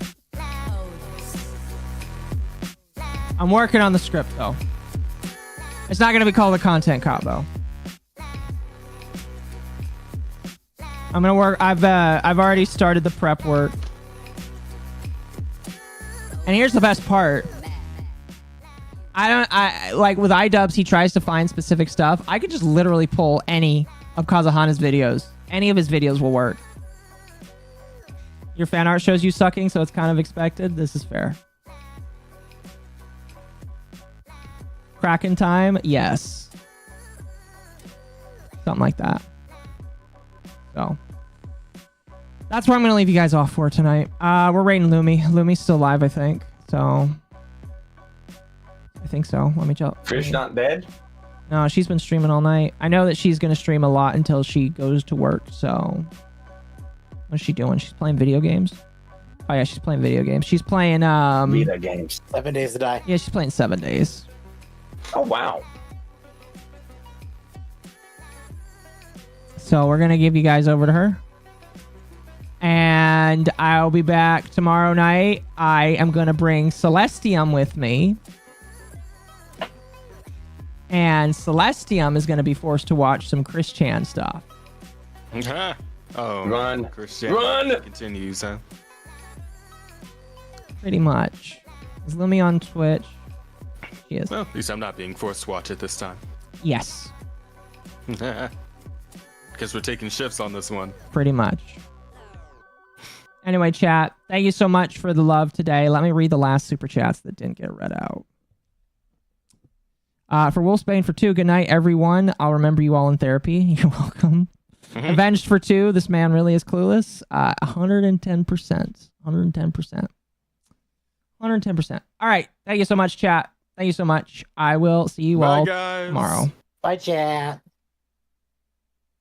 S3: I'm working on the script though. It's not gonna be called a content cop though. I'm gonna work. I've already started the prep work. And here's the best part. I like with iDubbbz, he tries to find specific stuff. I could just literally pull any of Kazuhana's videos. Any of his videos will work. Your fan art shows you sucking, so it's kind of expected. This is fair. Kraken time? Yes. Something like that. So. That's where I'm going to leave you guys off for tonight. We're rating Lumi. Lumi's still live, I think. So. I think so. Let me jump.
S18: Fish not dead?
S3: No, she's been streaming all night. I know that she's going to stream a lot until she goes to work, so. What's she doing? She's playing video games? Oh, yeah, she's playing video games. She's playing,
S18: Video games.
S20: 7 Days to Die.
S3: Yeah, she's playing 7 Days.
S18: Oh, wow.
S3: So we're going to give you guys over to her. And I'll be back tomorrow night. I am going to bring Celestium with me. And Celestium is going to be forced to watch some Chris Chan stuff.
S16: Oh,
S18: run.
S16: Christian
S18: Run!
S16: Continues, huh?
S3: Pretty much. Is Lumi on Twitch? She is.
S16: Well, at least I'm not being forced to watch it this time.
S3: Yes.
S16: Because we're taking shifts on this one.
S3: Pretty much. Anyway, chat, thank you so much for the love today. Let me read the last super chats that didn't get read out. For Wolfsbane for 2, good night, everyone. I'll remember you all in therapy. You're welcome. Avenged for 2, this man really is clueless. 110%. 110%. 110%. All right. Thank you so much, chat. Thank you so much. I will see you all
S16: guys.
S3: tomorrow.
S20: Bye, chat.